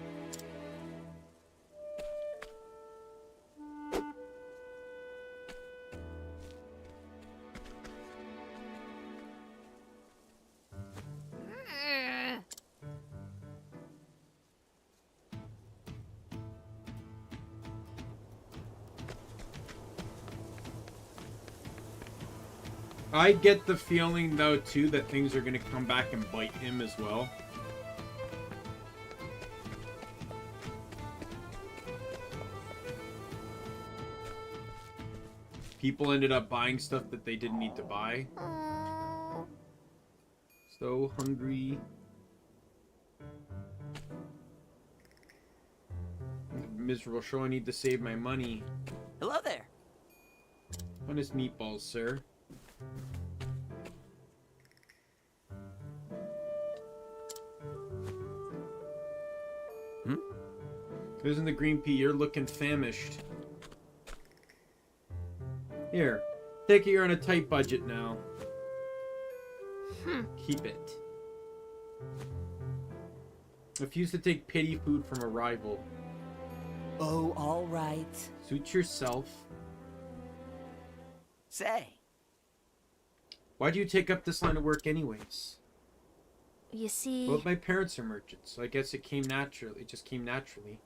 I get the feeling, though, too, that things are going to come back and bite him as well. People ended up buying stuff that they didn't need to buy. So hungry. Miserable show, I need to save my money. Hello there. Honest meatballs, sir. Isn't the green pea? You're looking famished. Here, take it. You're on a tight budget now. Keep it. Refuse to take pity food from a rival. Oh, all right. Suit yourself. Say. Why do you take up this line of work anyways? You see... Well, my parents are merchants, so I guess it came naturally. It just came naturally.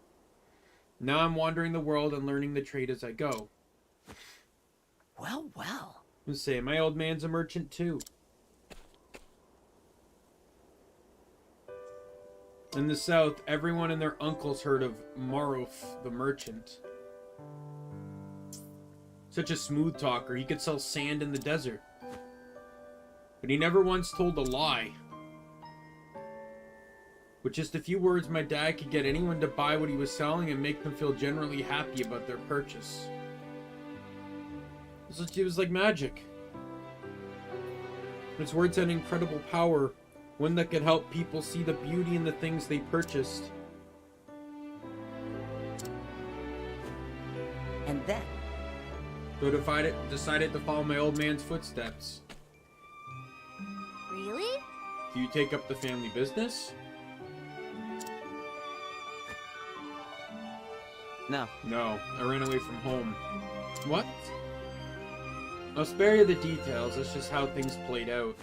Now I'm wandering the world and learning the trade as I go. Well, well. I'm say, my old man's a merchant too. In the south, everyone and their uncles heard of Maruf, the merchant. Such a smooth talker, he could sell sand in the desert. But he never once told a lie. With just a few words, my dad could get anyone to buy what he was selling and make them feel generally happy about their purchase. It was like magic. His words had incredible power, one that could help people see the beauty in the things they purchased. And then? So I decided to follow my old man's footsteps. Do you take up the family business? No. No, I ran away from home. What? I'll spare you the details, that's just how things played out.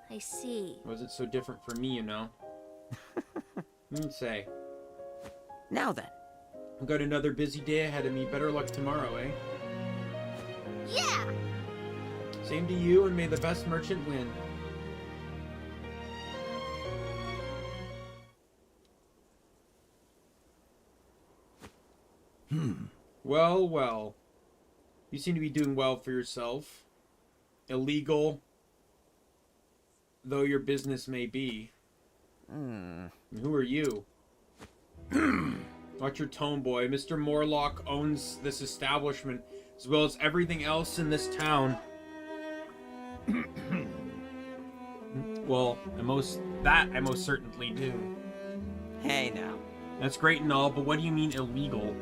I see. Was it so different for me, you know? Say. Now then. I've got another busy day ahead of me. Better luck tomorrow, eh? Yeah! Same to you, and may the best merchant win. Well, well. You seem to be doing well for yourself. Illegal, though your business may be. And who are you? Watch your tone, boy. Mr. Morlock owns this establishment, as well as everything else in this town. Well, I most certainly do. Hey now. That's great and all, but what do you mean illegal?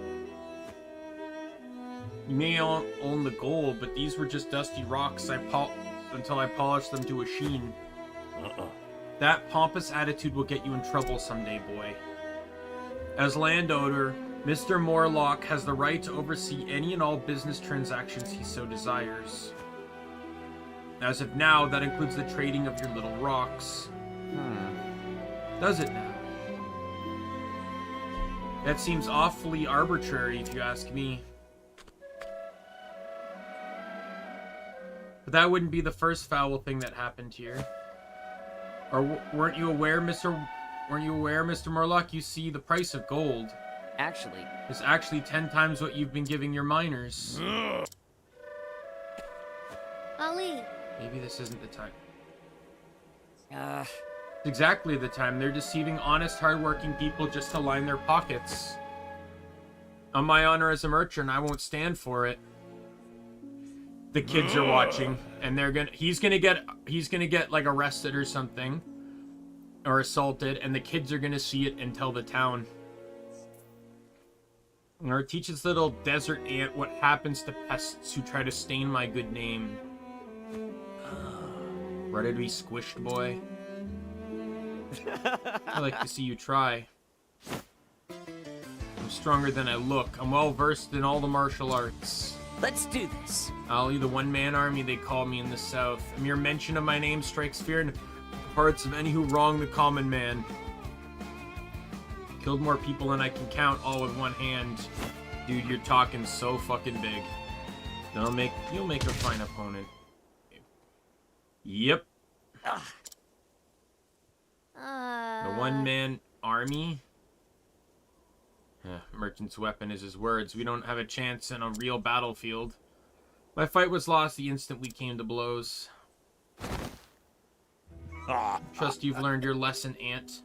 You may own the gold, but these were just dusty rocks until I polished them to a sheen. That pompous attitude will get you in trouble someday, boy. As landowner, Mr. Morlock has the right to oversee any and all business transactions he so desires. As of now, that includes the trading of your little rocks. Does it now? That seems awfully arbitrary, if you ask me. But that wouldn't be the first foul thing that happened here. Or weren't you aware, Mr. Morlock? You see, the price of gold is actually 10 times what you've been giving your miners. Ali. Maybe this isn't the time. Ugh. It's exactly the time. They're deceiving honest, hardworking people just to line their pockets. On my honor as a merchant, I won't stand for it. The kids are watching, and he's gonna get like arrested or something, or assaulted, and the kids are gonna see it and tell the town. Or teach this little desert ant what happens to pests who try to stain my good name. Ready to be squished, boy? I like to see you try. I'm stronger than I look. I'm well versed in all the martial arts. Let's do this. Ali, the one-man army they call me in the south. A mere mention of my name strikes fear in the hearts of any who wrong the common man. Killed more people than I can count, all with one hand. Dude, you're talking so fucking big. You'll make a fine opponent. Yep. The one-man army? Merchant's weapon is his words. We don't have a chance in a real battlefield. My fight was lost the instant we came to blows. Trust you've learned your lesson, Ant.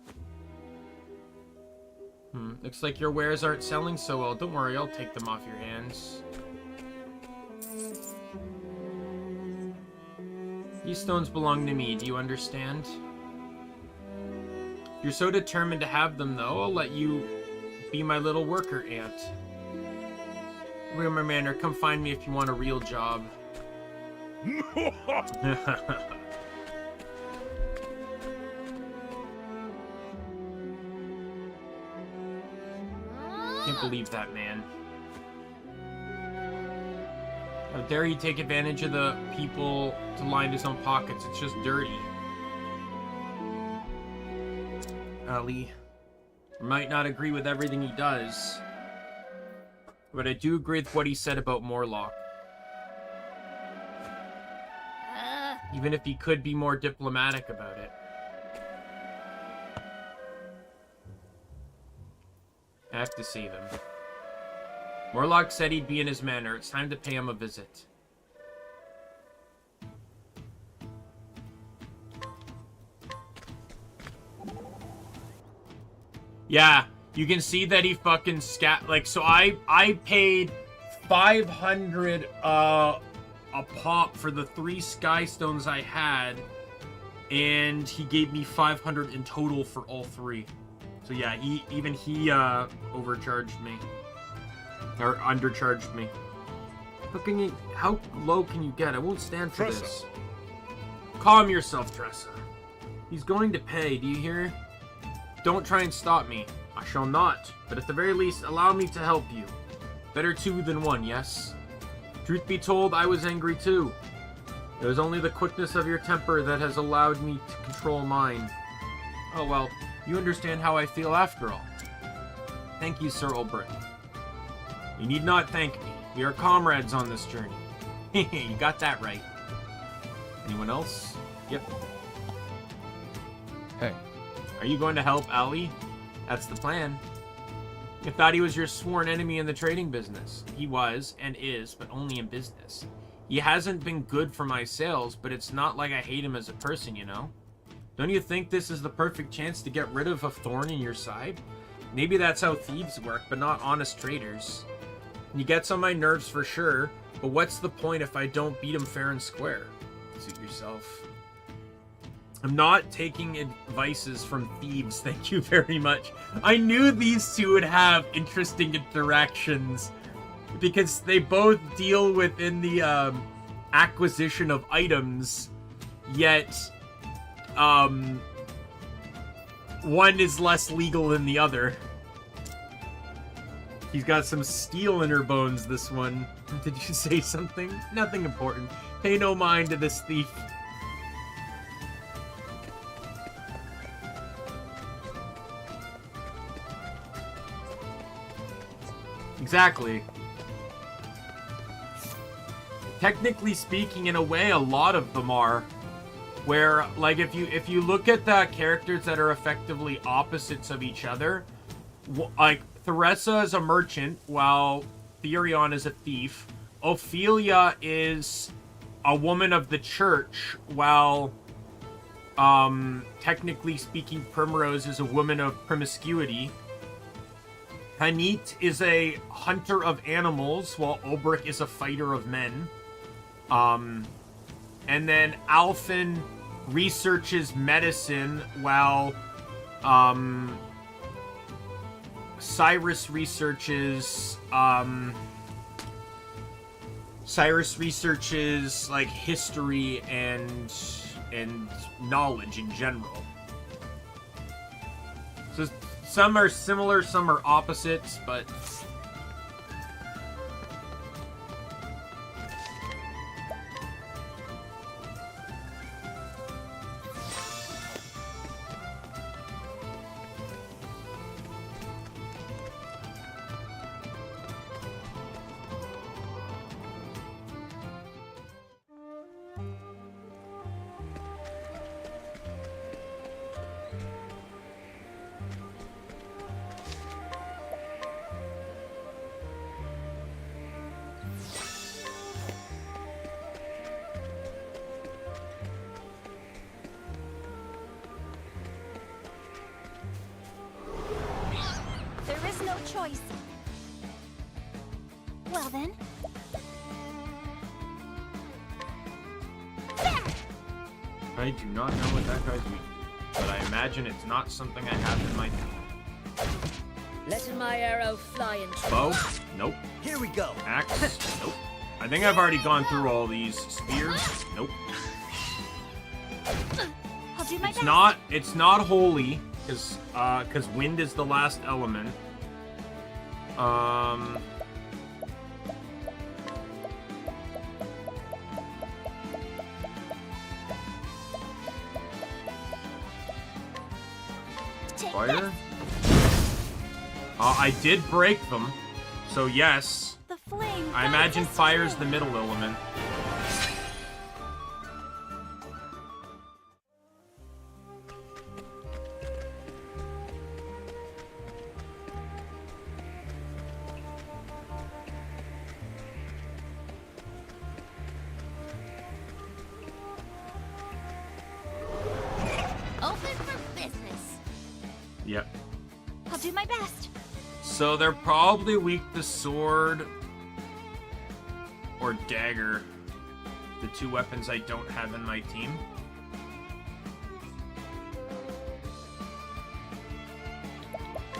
Looks like your wares aren't selling so well. Don't worry, I'll take them off your hands. These stones belong to me, do you understand? If you're so determined to have them, though, I'll let you be my little worker ant. Rumor Manor, come find me if you want a real job. Can't believe that, man. How dare he take advantage of the people to line his own pockets? It's just dirty. Ali, I might not agree with everything he does, but I do agree with what he said about Morlock. Even if he could be more diplomatic about it. I have to save him. Morlock said he'd be in his manor. It's time to pay him a visit. Yeah, you can see that he fucking so I paid 500 a pop for the 3 sky stones I had, and he gave me 500 in total for all 3. So yeah, he overcharged me. Or undercharged me. How low can you get? I won't stand for this. Calm yourself, Tressa. He's going to pay, do you hear? Don't try and stop me. I shall not, but at the very least, allow me to help you. Better two than one, yes? Truth be told, I was angry too. It was only the quickness of your temper that has allowed me to control mine. Oh well, you understand how I feel after all. Thank you, Sir Ulbrich. You need not thank me. We are comrades on this journey. You got that right. Anyone else? Yep. Hey. Are you going to help Ali? That's the plan. I thought he was your sworn enemy in the trading business. He was, and is, but only in business. He hasn't been good for my sales, but it's not like I hate him as a person, you know? Don't you think this is the perfect chance to get rid of a thorn in your side? Maybe that's how thieves work, but not honest traders. He gets on my nerves for sure, but what's the point if I don't beat him fair and square? Suit yourself. I'm not taking advices from thieves, thank you very much. I knew these two would have interesting interactions because they both deal within the acquisition of items, yet one is less legal than the other. He's got some steel in her bones, this one. Did you say something? Nothing important. Pay no mind to this thief. Exactly. Technically speaking, in a way, a lot of them are. Where, like, if you look at the characters that are effectively opposites of each other, like, Theresa is a merchant, while Therion is a thief. Ophelia is a woman of the church, while, technically speaking, Primrose is a woman of promiscuity. Hanit is a hunter of animals, while Ulbrich is a fighter of men. And then Alphen researches medicine, while, Cyrus researches, like, history and knowledge in general. So some are similar, some are opposites, but... choice. Well then. I do not know what that guy's weak, but I imagine it's not something I have in my team. Letting my arrow fly and Bow? Nope. Here we go. Axe? Nope. I think I've already gone through all these. Spears? Nope. I'll do my best. It's not holy, because wind is the last element. Fire? I did break them, so yes. The flame. I imagine fire's the middle element. Yep. I'll do my best. So they're probably weak to sword or dagger. The two weapons I don't have in my team.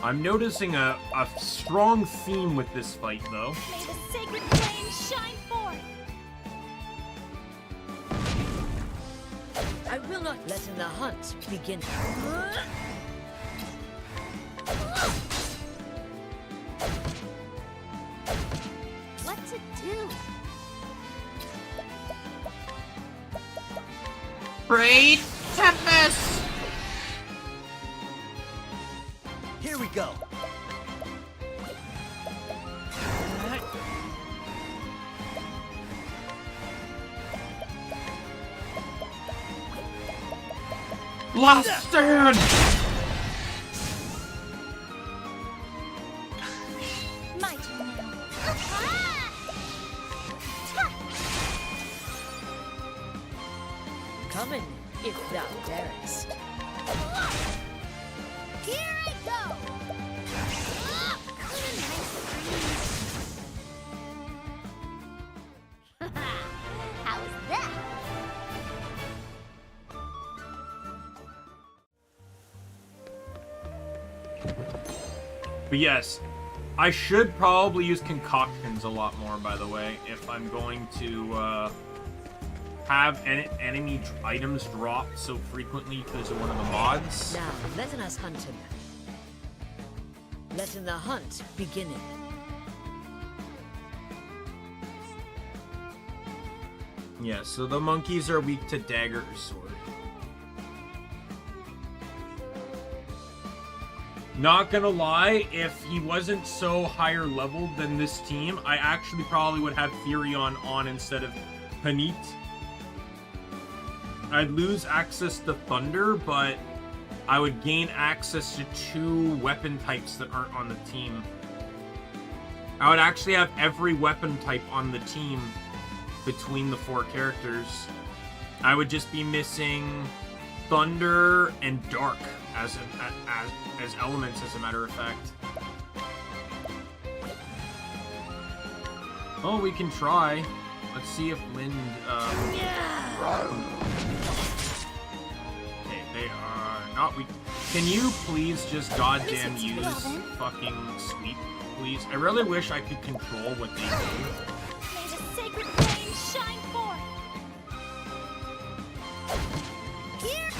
I'm noticing a strong theme with this fight, though. May the sacred flame shine forth. out will not letting the hunt begin. What to do? Great Tempest! Here we go. Last stand! My turn now. Coming, if thou darest. Here I go! How was that? But yes, I should probably use concoctions a lot more, by the way, if I'm going to have enemy items drop so frequently because of one of the mods. Now, letting us hunt him. Letting the hunt begin. Yeah, so the monkeys are weak to dagger or sword. Not gonna lie, if he wasn't so higher leveled than this team, I actually probably would have Furion on instead of Panit. I'd lose access to Thunder, but I would gain access to 2 weapon types that aren't on the team. I would actually have every weapon type on the team between the 4 characters. I would just be missing Thunder and Dark as elements, as a matter of fact. Oh, we can try. Let's see if Lind, okay, they are not weak. Can you please just goddamn use fucking sweep, please? I really wish I could control what they do. May the sacred flame shine forth! Here!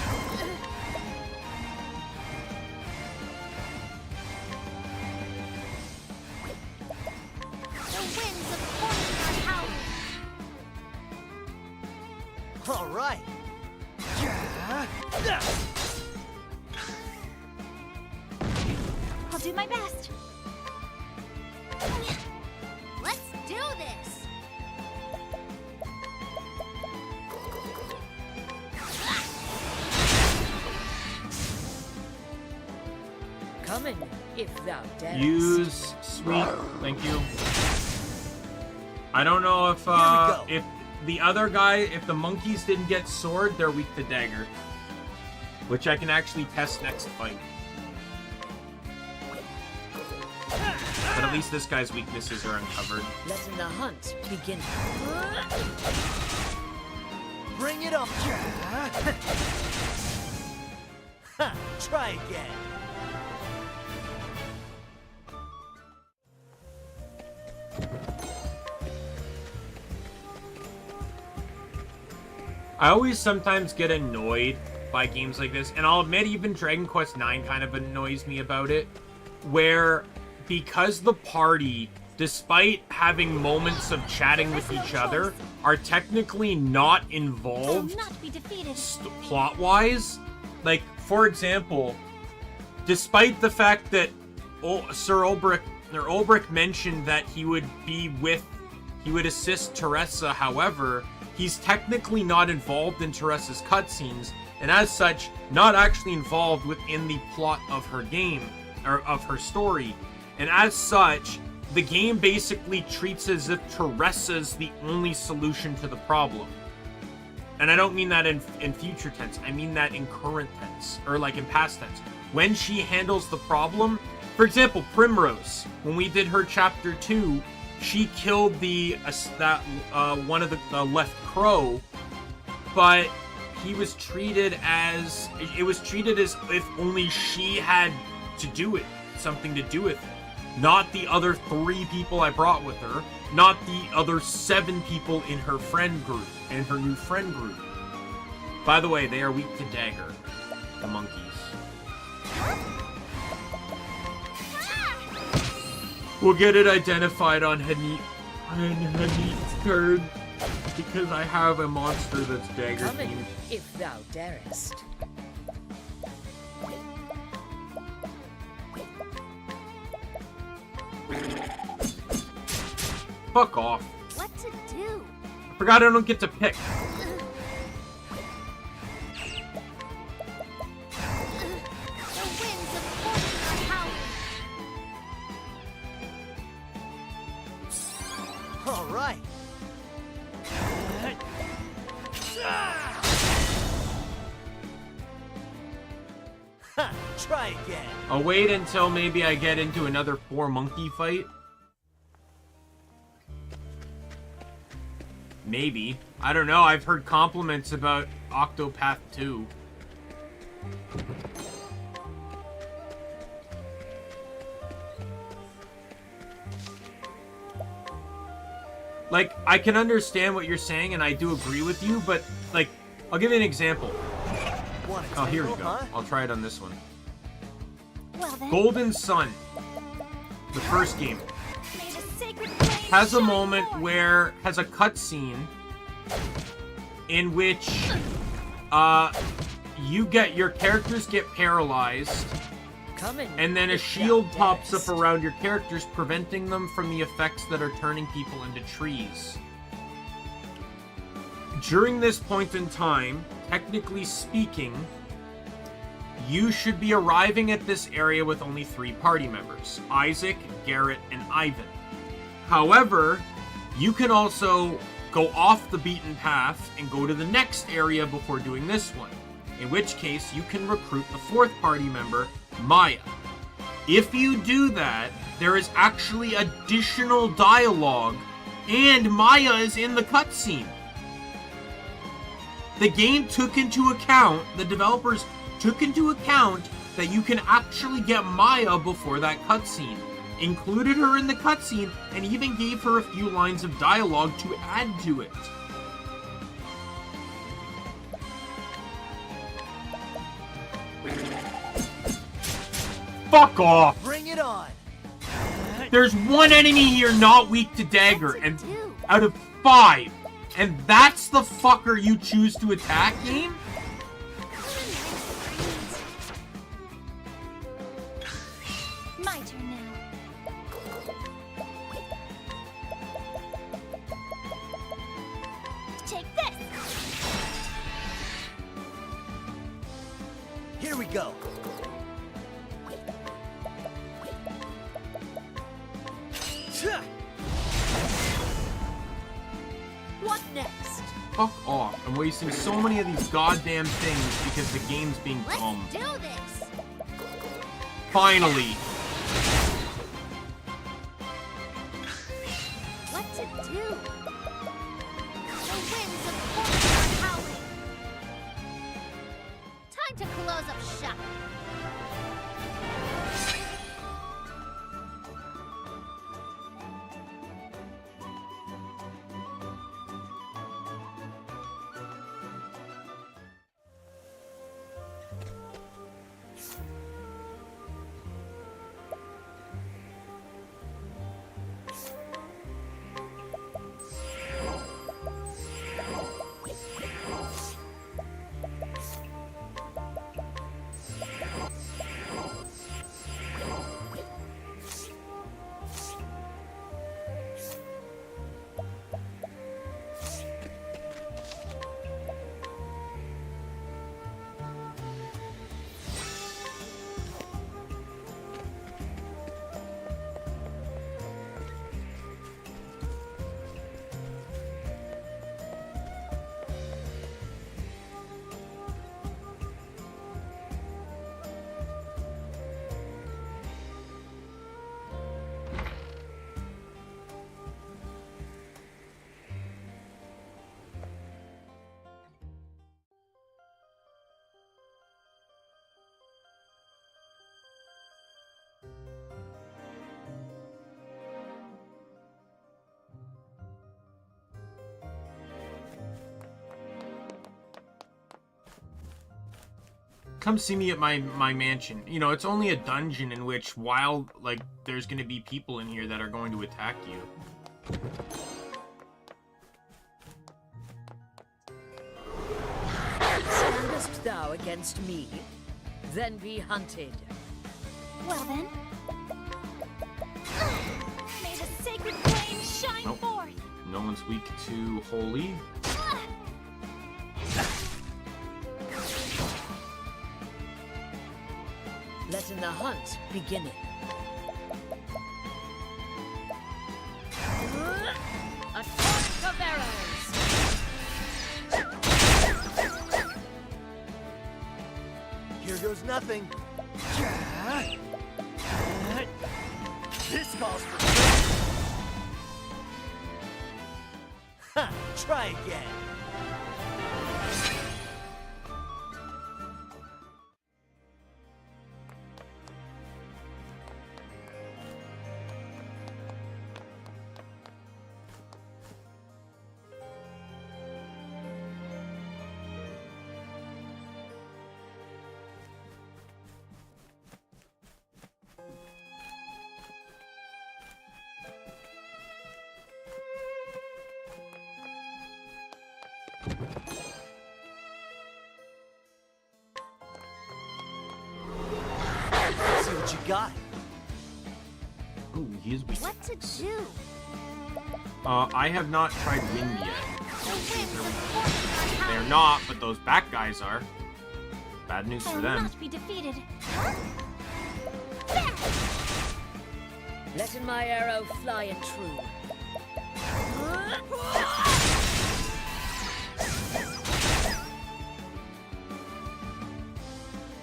The winds of fortune are howling! All right. I'll do my best. Let's do this! Coming, if thou darest. Use sweep, thank you. I don't know if the other guy, if the monkeys didn't get sword, they're weak to dagger, which I can actually test next fight. But at least this guy's weaknesses are uncovered. Letting the hunt begin. Bring it up. Ha, try again. I always sometimes get annoyed by games like this, and I'll admit even Dragon Quest IX kind of annoys me about it, where because the party, despite having moments of chatting with each other, are technically not involved Not be defeated. plot-wise. Like, for example, despite the fact that Sir Ulbrich mentioned that he would assist Teresa, however, he's technically not involved in Teresa's cutscenes, and as such, not actually involved within the plot of her game, or of her story. And as such, the game basically treats as if Teresa's the only solution to the problem. And I don't mean that in future tense, I mean that in current tense, or like in past tense. When she handles the problem, for example, Primrose, when we did her chapter 2, she killed one of the left crow, but it was treated as if only she had to do it, something to do with it. Not the other 3 people I brought with her, not the other 7 people in her friend group, in her new friend group. By the way, they are weak to dagger. The monkeys. We'll get it identified on Hanit's turn. Because I have a monster that's dagger Come in, themed. if thou darest. Fuck off. What to do? I forgot I don't get to pick. The winds of fortune are howling. All right. Ha, try again. I'll wait until maybe I get into another 4-monkey fight. Maybe. I don't know. I've heard compliments about Octopath 2. Like, I can understand what you're saying, and I do agree with you, but, like, I'll give you an example. Oh, here we go. Huh? I'll try it on this one. Well then, Golden Sun, the first game, may the sacred flame has a shine moment forth. where has a cutscene in which your characters get paralyzed, Come in, and then a if thou shield pops darest. up around your characters, preventing them from the effects that are turning people into trees. During this point in time, technically speaking, you should be arriving at this area with only 3 party members: Isaac, Garrett, and Ivan. However, you can also go off the beaten path and go to the next area before doing this one, in which case you can recruit the 4th party member, Maya. If you do that, there is actually additional dialogue, and Maya is in the cutscene. The game took into account, the developers took into account that you can actually get Maya before that cutscene, included her in the cutscene, and even gave her a few lines of dialogue to add to it. Fuck off! Bring it on. There's one enemy here not weak to dagger, What to and do? out of 5, and that's the fucker you choose to attack, game? My turn now. Take this. Here we go. What next? Fuck off. I'm wasting so many of these goddamn things because the game's being Let's dumb. do this. Finally. What to do? The winds of fortune are howling. Time to close up shop. come see me at my mansion. You know, it's only a dungeon in which, while, like, there's gonna be people in here that are going to attack you. Standest thou against me? Then be hunted. Well then. May the sacred flame shine Nope. forth. No one's weak to holy. Letting the hunt begin. A torrent of arrows. Here goes nothing. This calls for... Ha! Try again. See what you got. Ooh, he is weak. What to do? I have not tried wind yet. The winds of fortune are They're howling. not, but those back guys are. Bad news I for will them. not be defeated. Letting my arrow fly and true.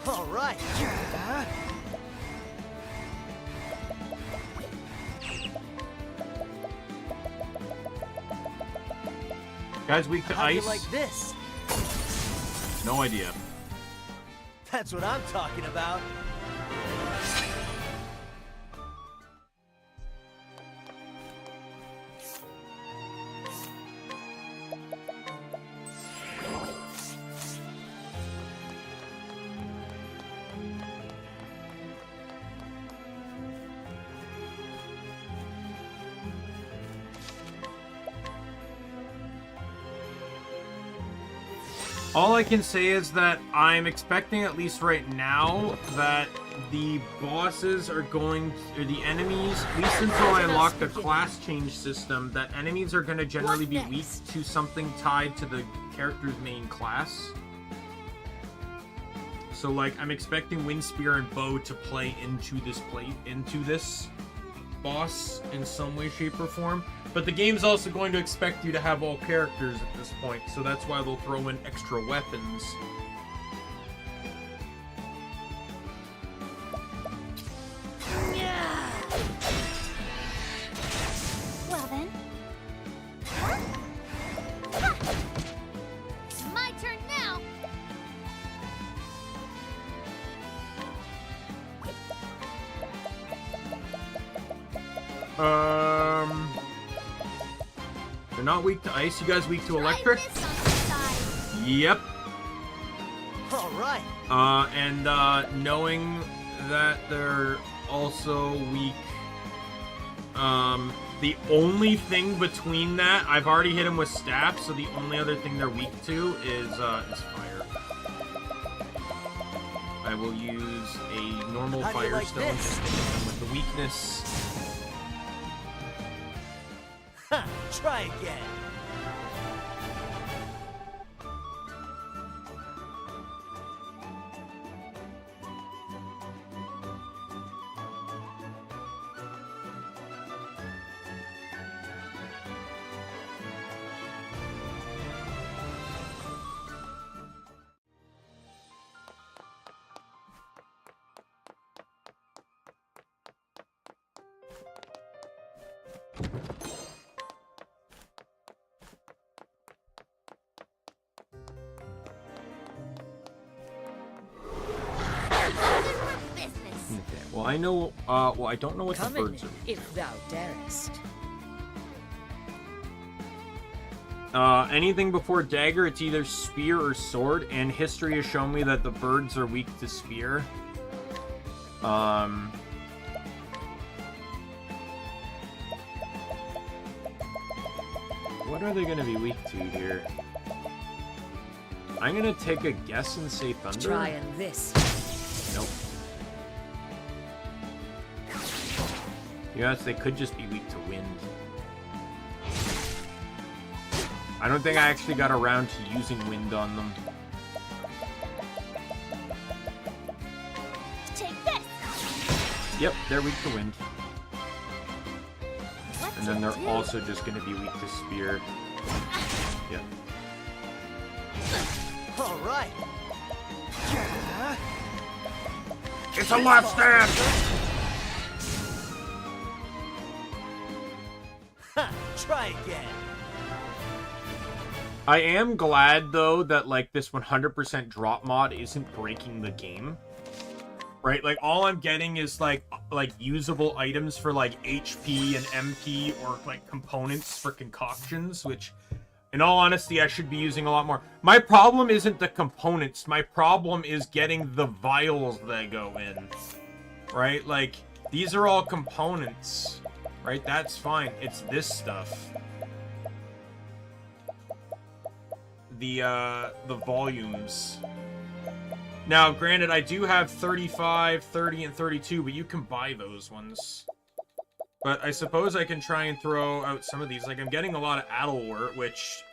All right. Guys weak to How do you ice? like this? No idea. That's what I'm talking about. All I can say is that I'm expecting, at least right now, that the bosses are going, or the enemies, at least until I unlock the class change system, that enemies are going to generally be weak to something tied to the character's main class. So, like, I'm expecting Wind Spear and Bow to play into this boss in some way, shape, or form. But the game's also going to expect you to have all characters at this point, so that's why they'll throw in extra weapons. Well then. It's my turn now. They're not weak to ice. You guys weak to Try electric? this on the side. Yep. All right. And knowing that they're also weak, the only thing between that, I've already hit them with staff, so the only other thing they're weak to is fire. I will use a normal How do you like firestone this? just to hit them with the weakness. Ha! Try again. Business. Okay, well I know, well I don't know what Come the in, birds are. if thou darest. Anything before dagger, it's either spear or sword, and history has shown me that the birds are weak to spear. What are they going to be weak to here? I'm going to take a guess and say thunder. Trying this. Nope. Yes, they could just be weak to wind. I don't think I actually got around to using wind on them. Take this. Yep, they're weak to wind. What's And then it they're do? also just going to be weak to spear. Yep. All right. It's a left stand! Ha! Try again. I am glad, though, that, like, this 100% drop mod isn't breaking the game. Right? Like, all I'm getting is, like usable items for, like, HP and MP or, like, components for concoctions, which, in all honesty, I should be using a lot more. My problem isn't the components. My problem is getting the vials that go in. Right? Like, these are all components. Right? That's fine. It's this stuff. The volumes. Now, granted, I do have 35, 30, and 32, but you can buy those ones. But I suppose I can try and throw out some of these. Like, I'm getting a lot of Adelwort, which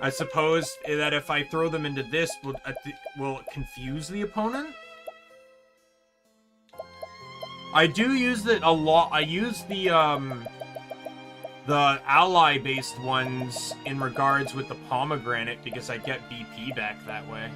I suppose that if I throw them into this, will confuse the opponent? I do use it a lot. I use the ally-based ones in regards with the pomegranate because I get BP back that way.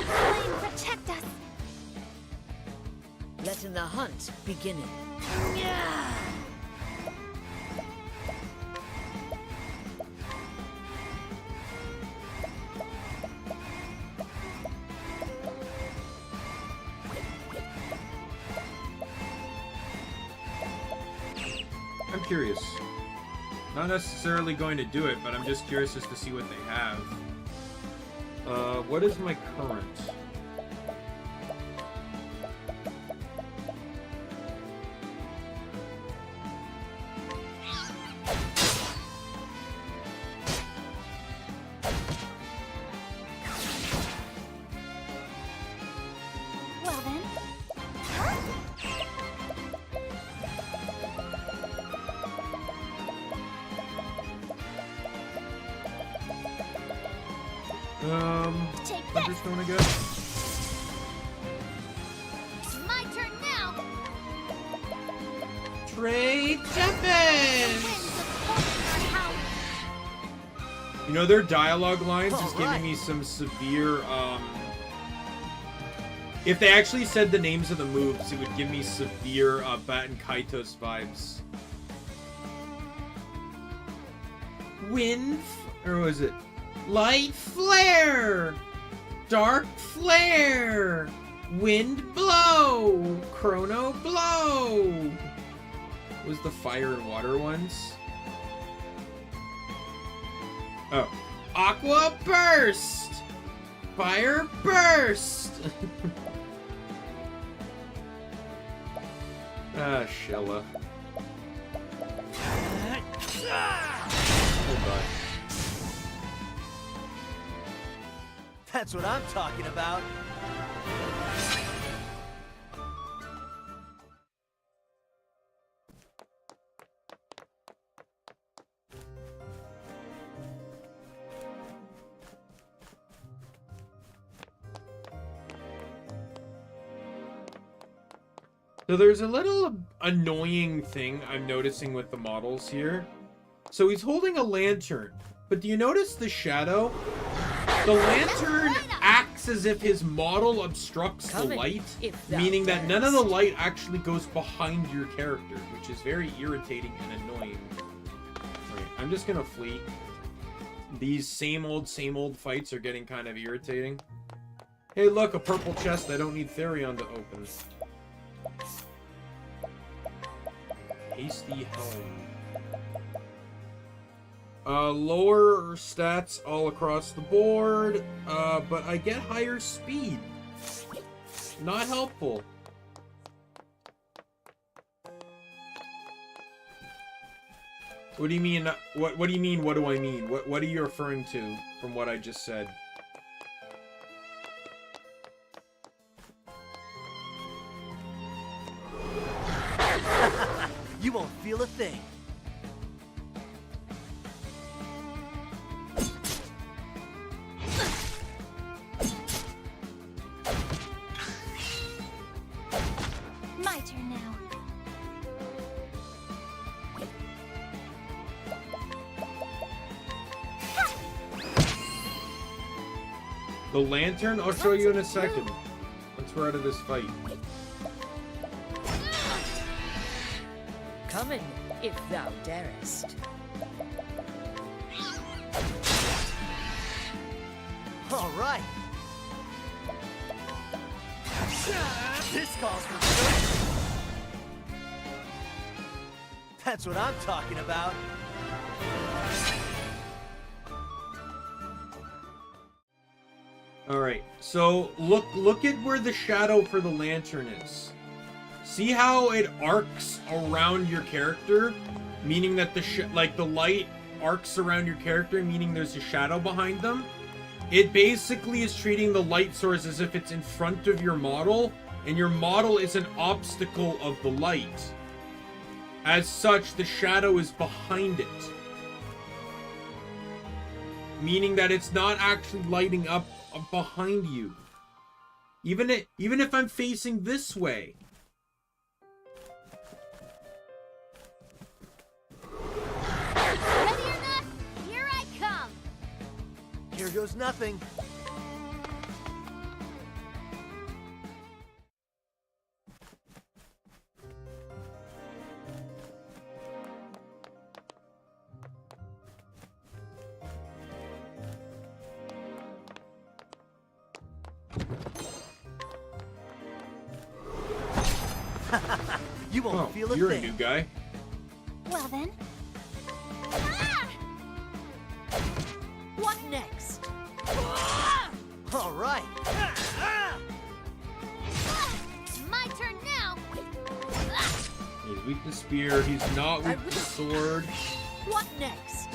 Flame, protect us. Letting the hunt begin. I'm curious. Not necessarily going to do it, but I'm just curious as to see what they have. What is my current? Well then. Take this. Thunderstone, I guess. It's my turn now. Trey Winds Tempest! of Octopath are howling. You know, their dialogue lines is Alright. giving me some severe, if they actually said the names of the moves, it would give me severe, Batten Kaitos vibes. Wind, or was it? Light Flare! Dark Flare! Wind Blow! Chrono Blow! Was the fire and water ones? Oh. Aqua Burst! Fire Burst! Ah, Shella. Goodbye. That's what I'm talking about. So there's a little annoying thing I'm noticing with the models here. So he's holding a lantern, But do you notice the shadow? The lantern acts as if his model obstructs the light, meaning that none of the light actually goes behind your character, which is very irritating and annoying. Right, I'm just gonna flee. These same old fights are getting kind of irritating. Hey, look, a purple chest I don't need Therion to open. Hasty helm. Lower stats all across the board, but I get higher speed. Not helpful. What do you mean? What do you mean? What do I mean? What are you referring to from what I just said? You won't feel a thing. My turn now. The lantern? I'll show you in a second. Once we're out of this fight. Come in, if thou darest. All right. This calls for good. That's what I'm talking about. All right. So look at where the shadow for the lantern is. See how it arcs around your character, meaning that the light arcs around your character, meaning there's a shadow behind them. It basically is treating the light source as if it's in front of your model, and your model is an obstacle of the light. As such, the shadow is behind it. Meaning that it's not actually lighting up behind you. Even if I'm facing this way. Ready or not, here I come. Here goes nothing. You won't feel a you're thing. a new guy. Well then. What next? All right. My turn now. He's weak to spear. He's not weak to sword. What next?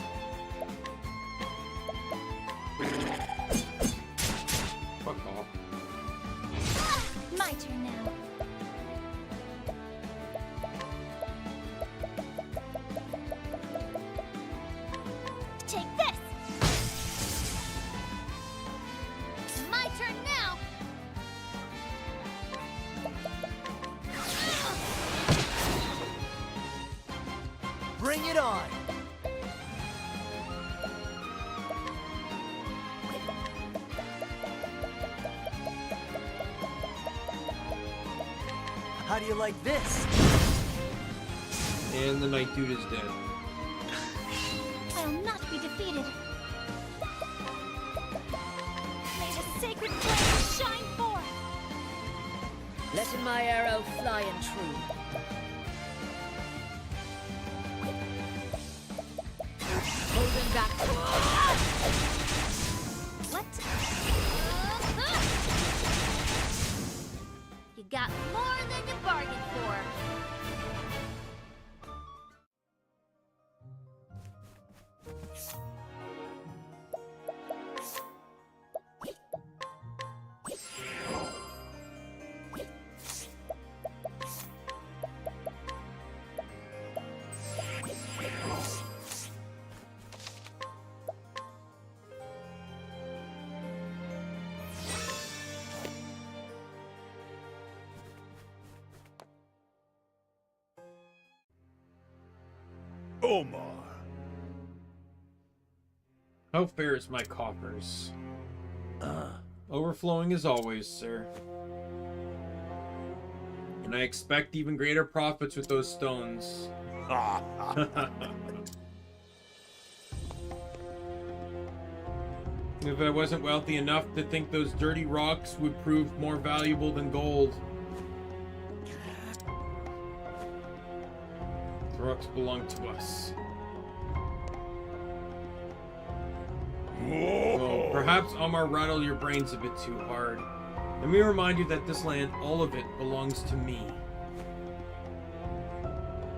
Fuck off. My turn now. Take this. My turn now. Bring it on. How do you like this? And the night dude is dead. I'll not be defeated. May the sacred flame shine forth. Letting my arrow fly and true. Holding back. What? You got more than you bargained for. Omar. How fair is my coffers? Overflowing as always, sir. And I expect even greater profits with those stones. If I wasn't wealthy enough to think those dirty rocks would prove more valuable than gold. The rocks belong to us. Well, perhaps Omar rattled your brains a bit too hard. Let me remind you that this land, all of it, belongs to me.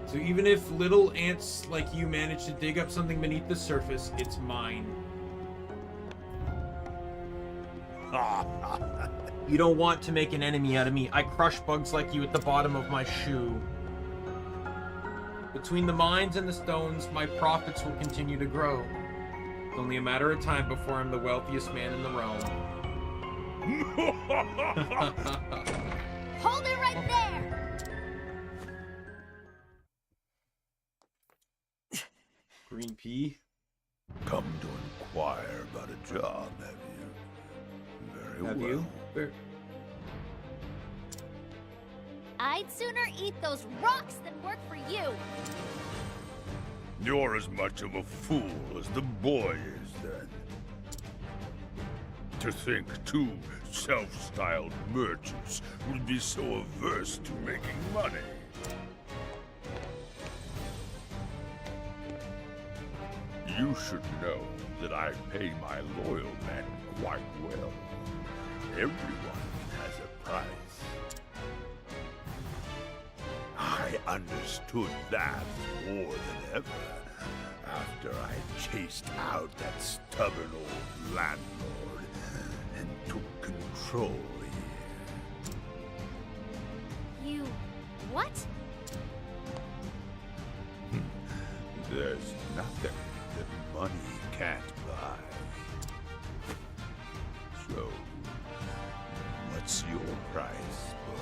So even if little ants like you manage to dig up something beneath the surface, it's mine. You don't want to make an enemy out of me. I crush bugs like you at the bottom of my shoe. Between the mines and the stones, my profits will continue to grow. It's only a matter of time before I'm the wealthiest man in the realm. Hold it right there! Green pea? Come to inquire about a job, have you? Very Have well. you? Where? I'd sooner eat those rocks than work for you. You're as much of a fool as the boy is, then. To think two self-styled merchants would be so averse to making money. You should know that I pay my loyal men quite well. Everyone has a price. I understood that more than ever after I chased out that stubborn old landlord and took control here. You... what? There's nothing that money can't buy. So, what's your price, boy?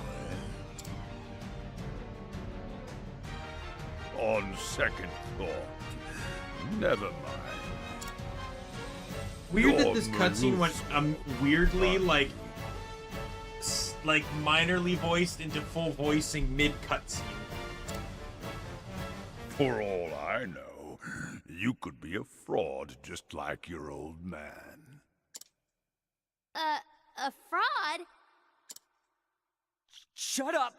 On second thought, never mind. Weird that Your this cutscene went weirdly like minorly voiced into full voicing mid cutscene. For all I know, you could be a fraud just like your old man. A fraud? Shut up!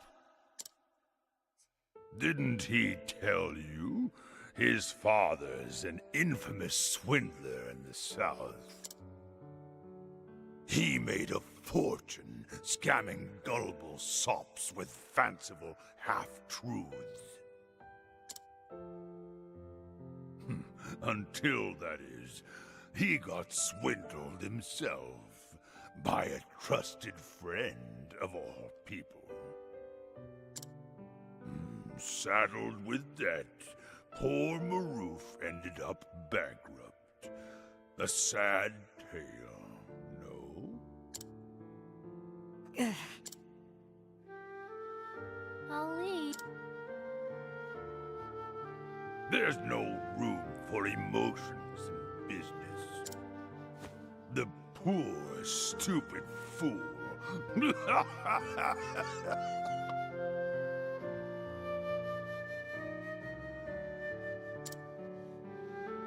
Didn't he tell you? His father's an infamous swindler in the South. He made a fortune scamming gullible sops with fanciful half-truths. Until, that is, he got swindled himself by a trusted friend of all people. Saddled with debt, poor Maroof ended up bankrupt. A sad tale, no? I'll leave. There's no room for emotions in business. The poor, stupid fool.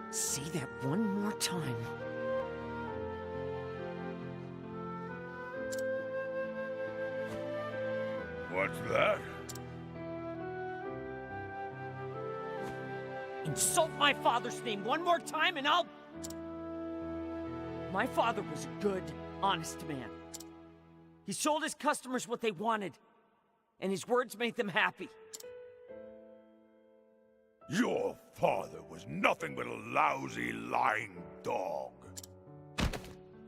Say that one more time. What's that? Insult my father's name one more time and I'll... My father was a good, honest man. He sold his customers what they wanted, and his words made them happy. Your father was nothing but a lousy, lying dog.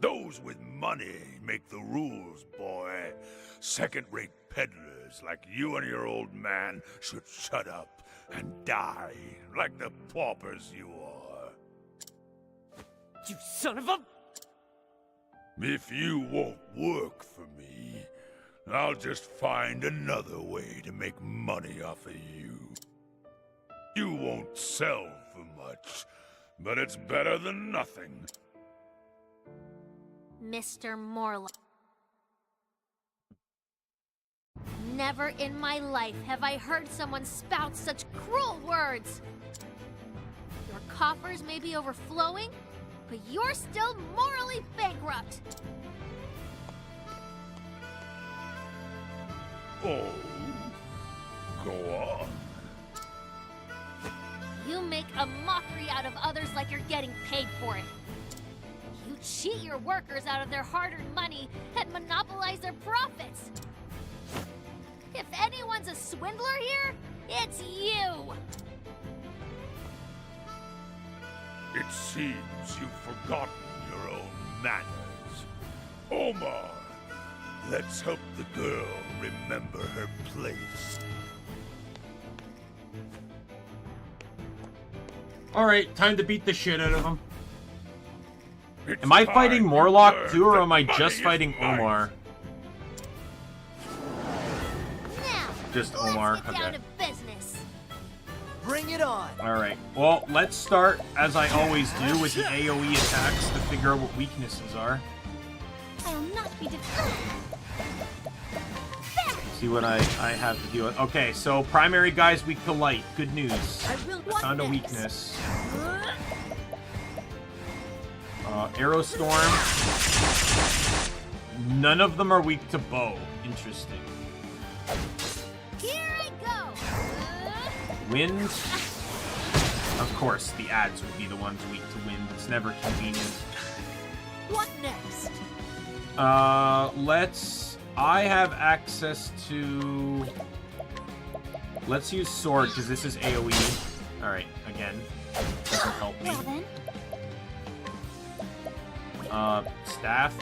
Those with money make the rules, boy. Second-rate peddlers like you and your old man should shut up and die like the paupers you are. You son of a... If you won't work for me, I'll just find another way to make money off of you. You won't sell for much, but it's better than nothing. Mr. Morlock. Never in my life have I heard someone spout such cruel words. Your coffers may be overflowing, but you're still morally bankrupt. Oh, go on. You make a mockery out of others like you're getting paid for it. You cheat your workers out of their hard-earned money and monopolize their profits. If anyone's a swindler here, it's you! It seems you've forgotten your own manners. Omar, let's help the girl remember her place. Alright, time to beat the shit out of him. It's Am I time fighting you Morlock learn too, or that am I money just is fighting right. Omar? Now, Just let's Omar, get down okay. to business. Bring it on. Alright, well, let's start, as I always do, with the AoE attacks to figure out what weaknesses are. I'll not be defeated. See what I have to deal with. Okay, so primary guy's weak to light. Good news. I will I found a next? weakness. Arrow Storm. None of them are weak to bow. Interesting. Here I go. Wind. Of course, the ads would be the ones weak to wind. It's never convenient. What next? I have access to... Let's use sword, because this is AoE. Alright, again. Doesn't help me. Well then. Staff.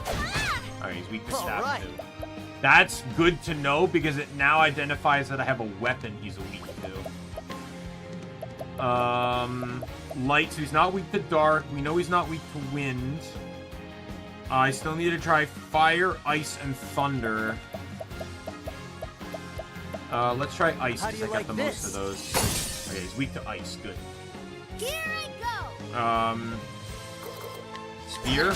Alright, he's weak to staff Alright. too. That's good to know, because it now identifies that I have a weapon he's weak to. Light, so he's not weak to dark. We know he's not weak to wind. I still need to try fire, ice, and thunder. Let's try ice, How do because you I got like the this? most of those. Okay, he's weak to ice. Good. Here I go. Spear.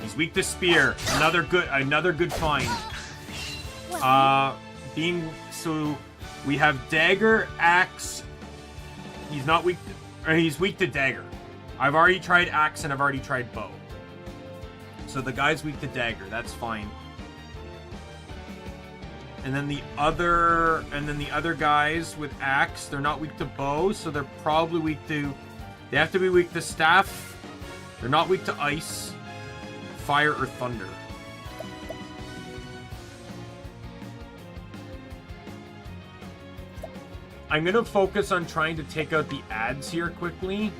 He's weak to spear. Another good find. So we have dagger, axe. He's not weak to, or he's weak to dagger. I've already tried axe and I've already tried bow. So the guy's weak to dagger. That's fine. And then the other guys with axe, they're not weak to bow, so they're probably weak to. They have to be weak to staff. They're not weak to ice, fire, or thunder. I'm gonna focus on trying to take out the ads here quickly.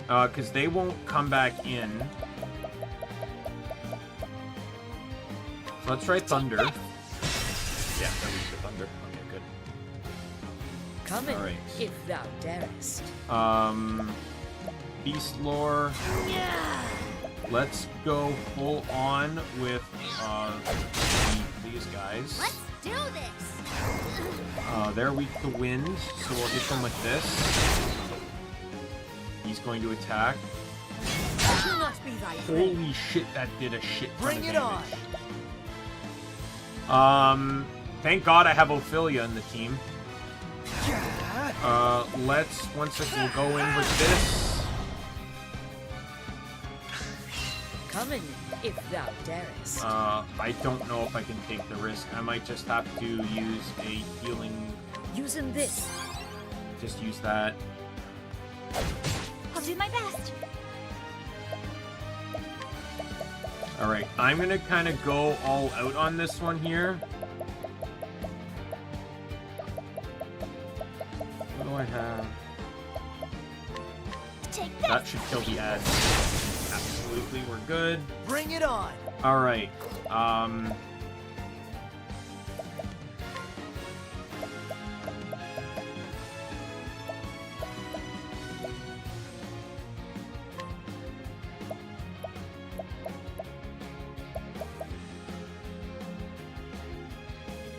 Because they won't come back in. So let's try thunder. Yeah, they're weak to thunder. Okay, good. Come in, Alright. if thou darest. Beast lore. Let's go full on with these guys. Let's do this. They're weak to wind, so we'll hit them with this. He's going to attack. Do not be thy friend. Holy shit, that did a shit ton Bring of it damage. on. Thank God I have Ophelia in the team. We'll go in with this. Come in, if thou darest. I don't know if I can take the risk. I might just have to use a healing. Using this. Just use that. I'll do my best. Alright, I'm gonna kind of go all out on this one here. What do I have? Take That should kill the ads. Absolutely, we're good. Bring it on. Alright,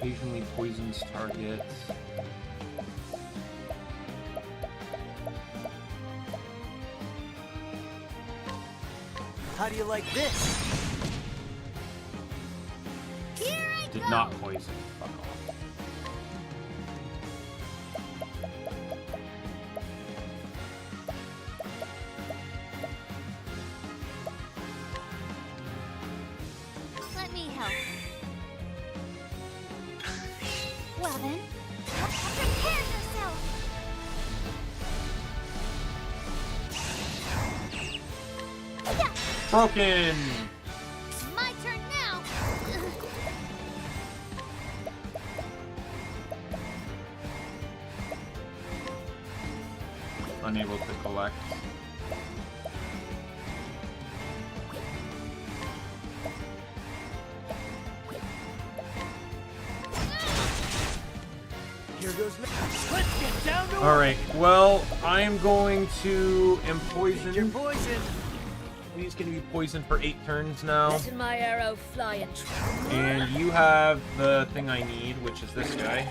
occasionally poisons targets. How do you like this? Here I Did go. not poison. Fuck off. Let me help. Well then, prepare yourself. Yeah, Broken! my turn now. Unable to collect. Here goes. Let's get down to Alright, well, I'm going to your poison. poison. He's going to be poisoned for 8 turns now. Letting my arrow fly and And you have the thing I need, which is this guy.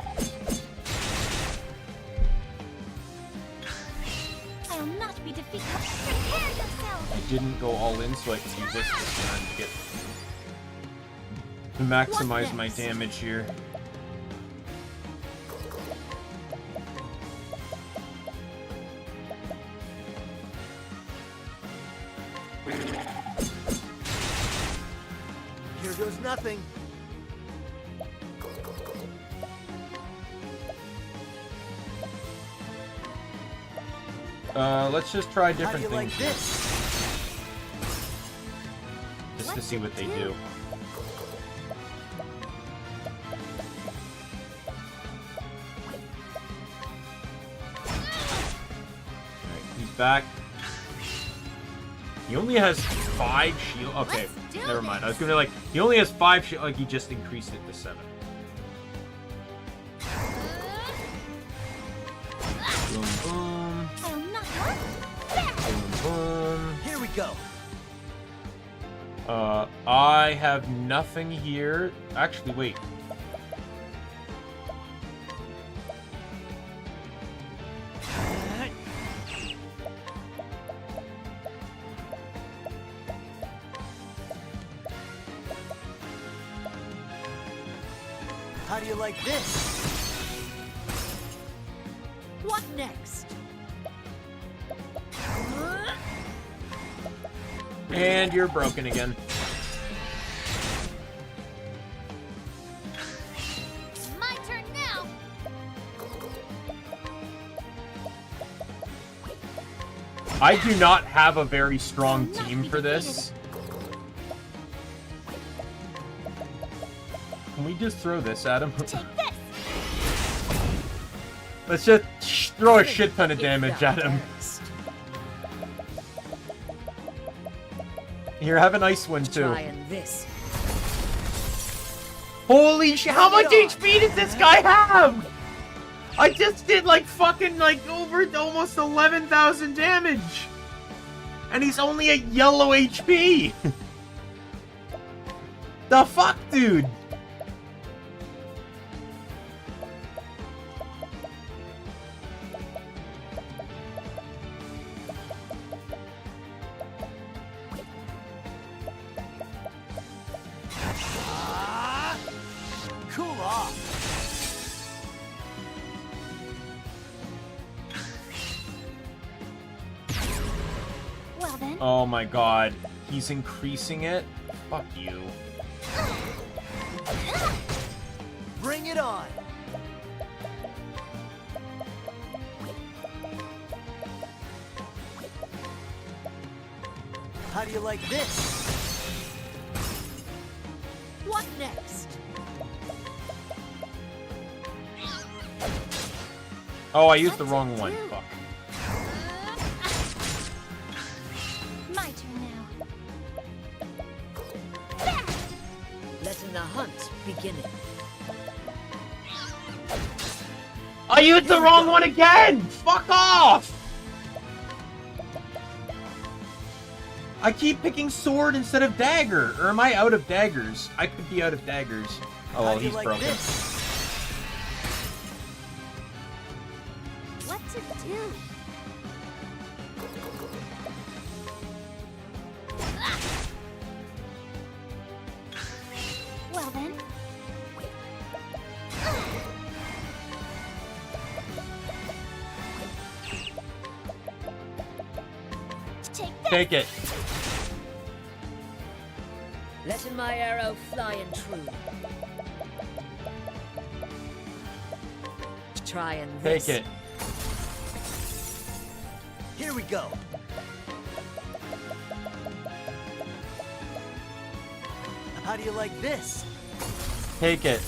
I'll not be defeated. Prepare yourself. I didn't go all in, so I could use this time to get to maximize my damage here. Here goes nothing. Let's just try How do different you like things here, this? just to see what they do. Alright, he's back. He only has 5 shield. Okay, Let's do never mind. I was this. gonna be like, he only has 5 shield. Like, he just increased it to 7. Boom, boom. I'll not there. Boom, boom. Here we go. I have nothing here. Actually, wait. How do you like this? what next? And you're broken again. My turn now. I do not have a very strong team for this. Can we just throw this at him? Take this. Let's just throw a shit ton of damage at him. Here, have a nice one too. Trying this. Holy shit, how much Bring it on. HP does this guy have? I just did like fucking like over almost 11,000 damage. And he's only a yellow HP. The fuck, dude? Cool off. Well then. Oh my god. He's increasing it? Fuck you. Bring it on. How do you like this? What next? Oh, I used the wrong one. Fuck. My turn now. Letting the hunt begin. I used the wrong one again! Fuck off! I keep picking sword instead of dagger. Or am I out of daggers? I could be out of daggers. Oh, How well, do you he's like broken. this? What to do? Take it. Letting my arrow fly and true. Trying this. Take it. Here we go. How do you like this? Take it.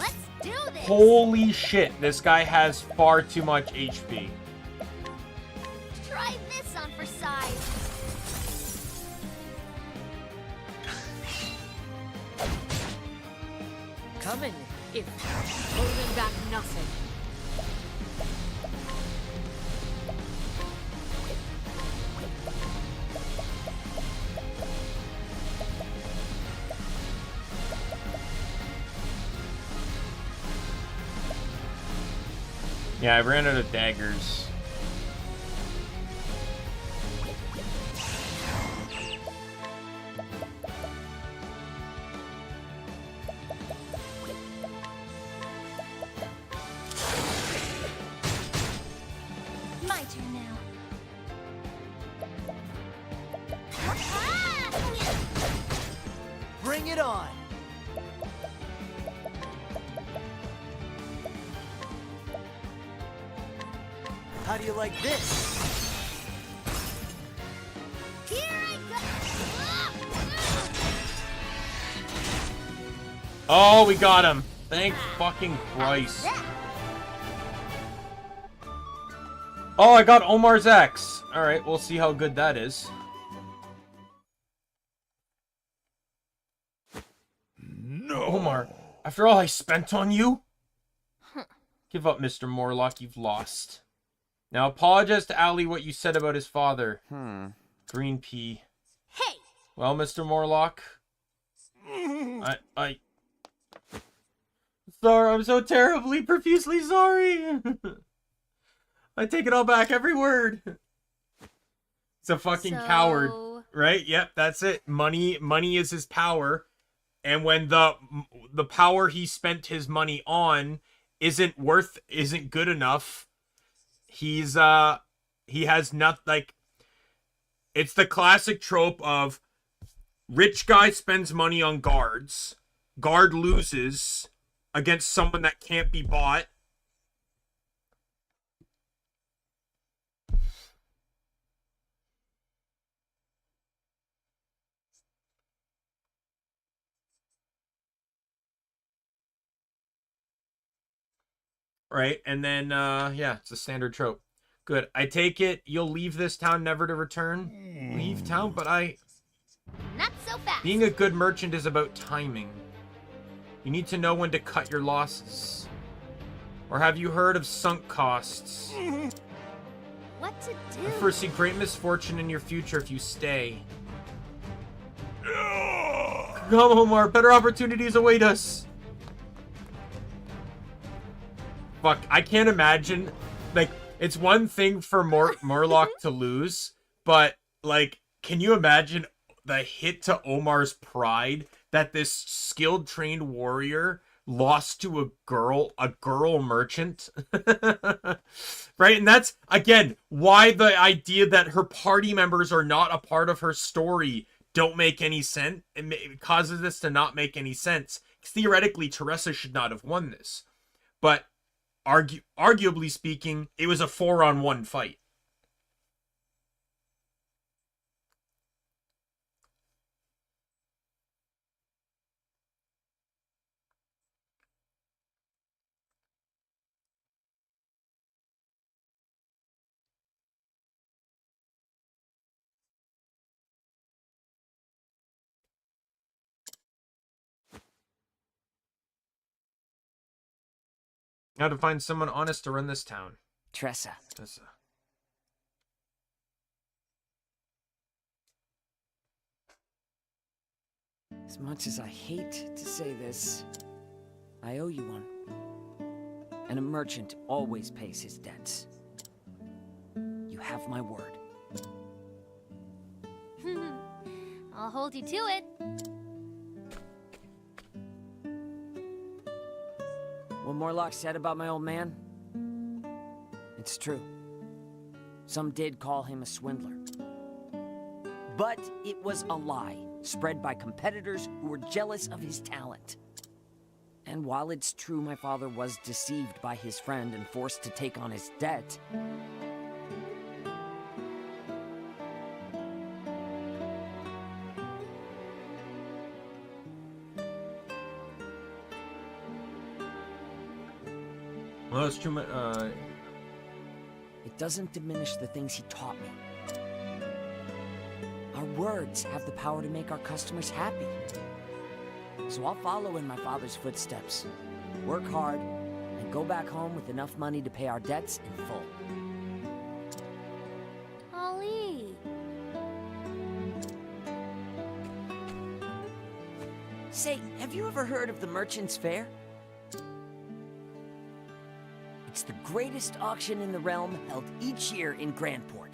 Let's do this. Holy shit, this guy has far too much HP. Try this on for size. Coming, if holding back nothing. Yeah, I ran out of daggers. My turn now. Bring it on. How do you like this? Here I go. Oh, we got him. Thank fucking Christ. Oh, I got Omar's X. Alright, we'll see how good that is. No. Omar, after all I spent on you? Give up, Mr. Morlock, you've lost. Now apologize to Ali what you said about his father. Green pea. Hey. Well, Mr. Morlock. Sorry, I'm so terribly, profusely sorry. I take it all back, every word. It's a fucking coward, right? Yep, that's it. Money is his power. And when the power he spent his money on isn't good enough, he has not, like, it's the classic trope of rich guy spends money on guards, guard loses against someone that can't be bought. Right, and then, yeah, it's a standard trope. Good. I take it you'll leave this town never to return? Leave town? But Not so fast. being a good merchant is about timing. You need to know when to cut your losses. Or have you heard of sunk costs? What to do? I foresee great misfortune in your future if you stay. Come, Omar, better opportunities await us. Fuck, I can't imagine, like, it's one thing for Morlock to lose, but, like, can you imagine the hit to Omar's pride that this skilled, trained warrior lost to a girl merchant? Right? And that's, again, why the idea that her party members are not a part of her story don't make any sense. It causes this to not make any sense. Theoretically, Teresa should not have won this. But arguably speaking, it was a 4-on-1 fight. Now to find someone honest to run this town. Tressa. As much as I hate to say this, I owe you one. And a merchant always pays his debts. You have my word. I'll hold you to it. What Morlock said about my old man? It's true. Some did call him a swindler. But it was a lie, spread by competitors who were jealous of his talent. And while it's true my father was deceived by his friend and forced to take on his debt, Well, that's too much. it doesn't diminish the things he taught me. Our words have the power to make our customers happy. So I'll follow in my father's footsteps, work hard, and go back home with enough money to pay our debts in full. Ali. Say, have you ever heard of the Merchant's Fair? It's the greatest auction in the realm, held each year in Grandport.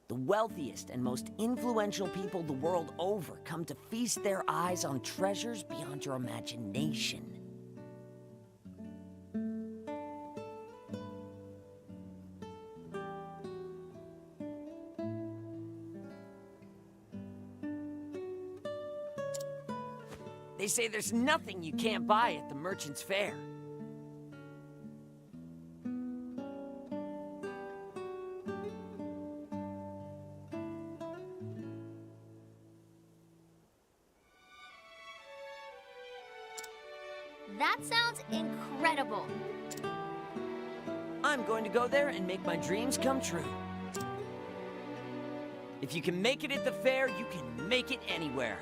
The wealthiest and most influential people the world over come to feast their eyes on treasures beyond your imagination. They say there's nothing you can't buy at the Merchant's Fair. That sounds incredible. I'm going to go there and make my dreams come true. If you can make it at the fair, you can make it anywhere.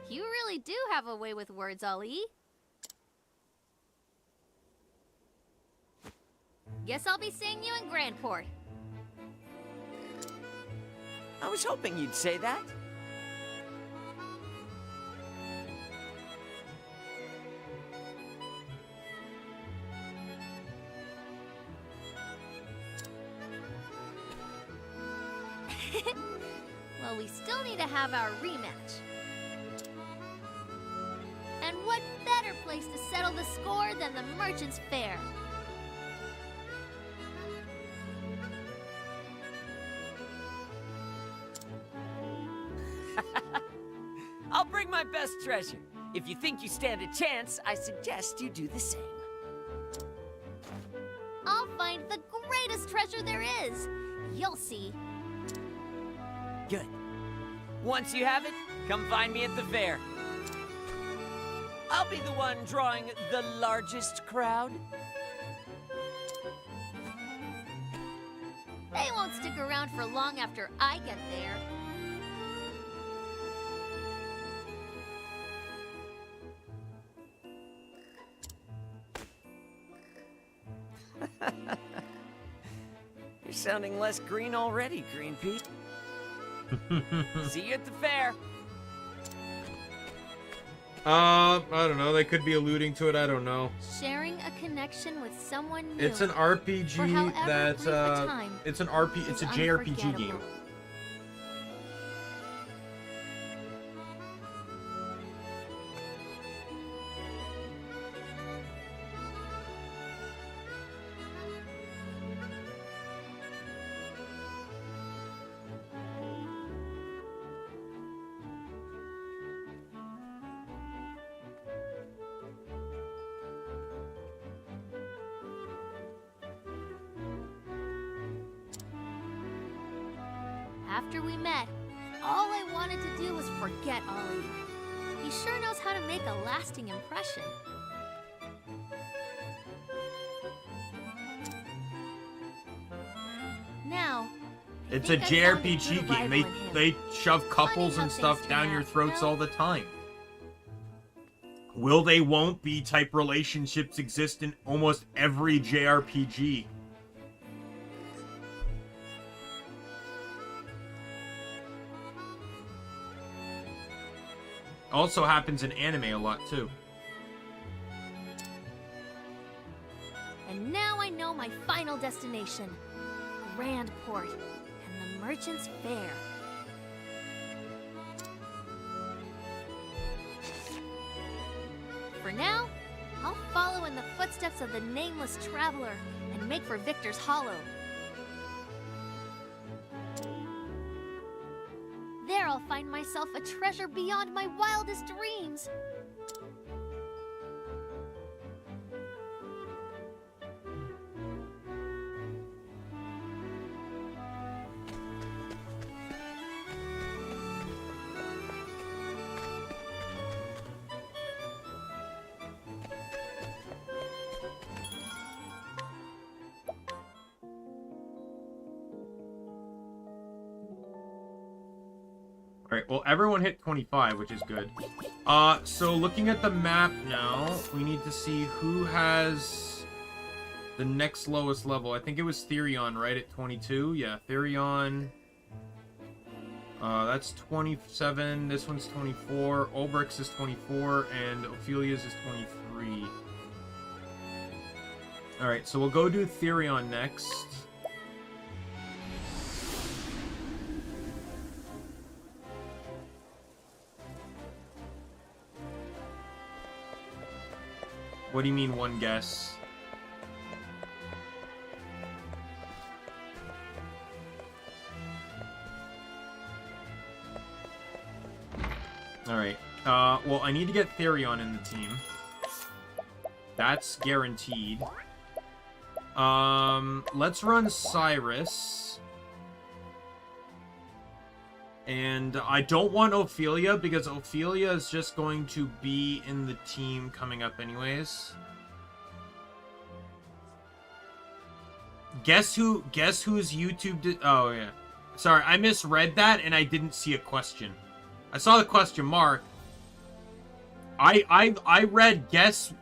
You really do have a way with words, Ali. Guess I'll be seeing you in Grandport. I was hoping you'd say that. Well, we still need to have our rematch. And what better place to settle the score than the Merchant's Fair? I'll bring my best treasure. If you think you stand a chance, I suggest you do the same. I'll find the greatest treasure there is. You'll see. Good. Once you have it, come find me at the fair. I'll be the one drawing the largest crowd. They won't stick around for long after I get there. You're sounding less green already, Green Pete. See you at the fair. I don't know. They could be alluding to it. I don't know. Sharing a connection with someone new. It's an RPG for however that brief a time it's an RP. It's a is JRPG game. unforgettable. After we met, all I wanted to do was forget Ali. He sure knows how to make a lasting impression. Now, I It's a think I found a JRPG good game. rival in him. They shove couples how and things stuff turn down your out, throats no? all the time. Will they won't be type relationships exist in almost every JRPG. Also happens in anime a lot too. And now I know my final destination, Grandport and the Merchant's Fair. for now, I'll follow in the footsteps of the nameless traveler and make for Victor's Hollow. There I'll find myself a treasure beyond my wildest dreams. Alright, well, everyone hit 25, which is good. So looking at the map now, we need to see who has the next lowest level. I think it was Therion, right, at 22? Yeah, Therion. That's 27, this one's 24, Ulbrich's is 24, and Ophelia's is 23. Alright, so we'll go do Therion next. What do you mean, one guess? Alright. Well, I need to get Therion in the team. That's guaranteed. Let's run Cyrus. And I don't want Ophelia, because Ophelia is just going to be in the team coming up anyways. Guess whose YouTube did... Oh, yeah. Sorry, I misread that, and I didn't see a question. I saw the question mark. I read guess...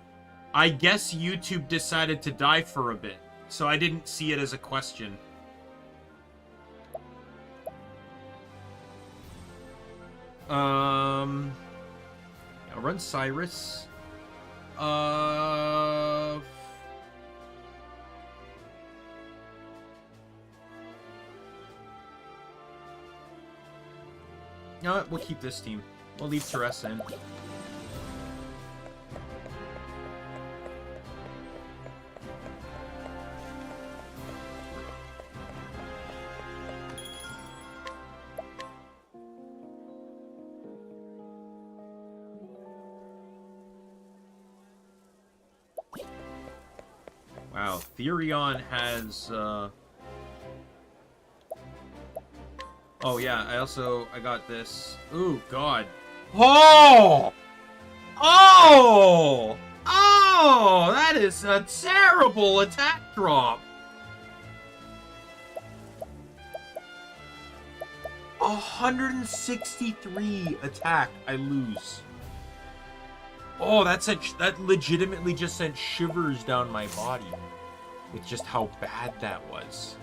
I guess YouTube decided to die for a bit, so I didn't see it as a question. I'll run Cyrus. You know what? We'll keep this team. We'll leave Teresa in. Wow, Therion has, Oh, yeah, I got this. Ooh, God. Oh! Oh! Oh! That is a terrible attack drop! 163 attack, I lose. Oh, that legitimately just sent shivers down my body with just how bad that was.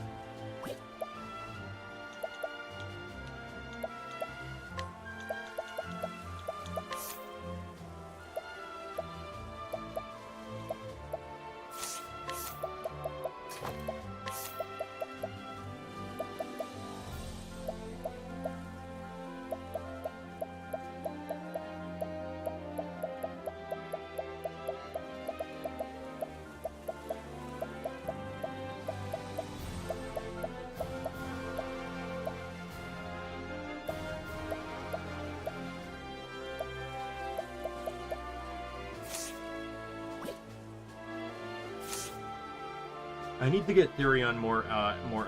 I need to get Therion more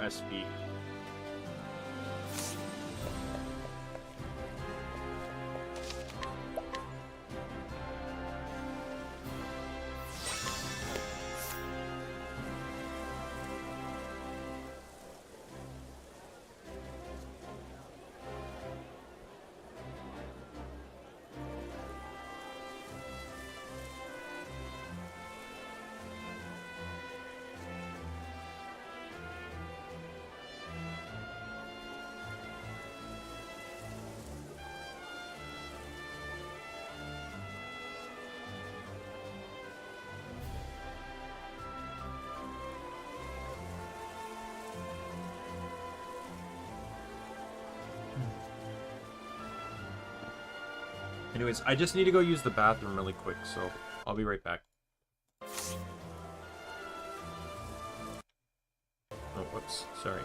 SP. Anyways, I just need to go use the bathroom really quick, so I'll be right back. Oh, whoops. Sorry.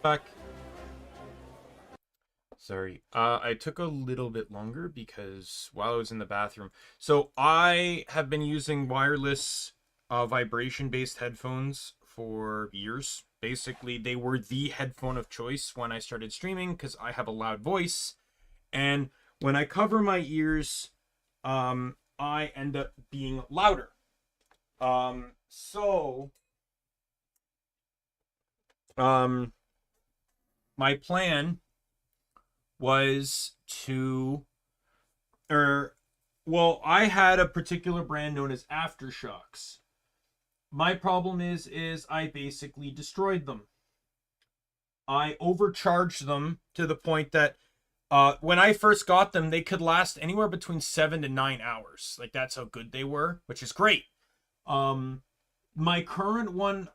back. Sorry. I took a little bit longer because while I was in the bathroom. So I have been using wireless vibration-based headphones for years. Basically, they were the headphone of choice when I started streaming because I have a loud voice. And when I cover my ears, I end up being louder. My plan was to, I had a particular brand known as Aftershocks. My problem is I basically destroyed them. I overcharged them to the point that when I first got them, they could last anywhere between 7 to 9 hours. Like, that's how good they were, which is great. My current one,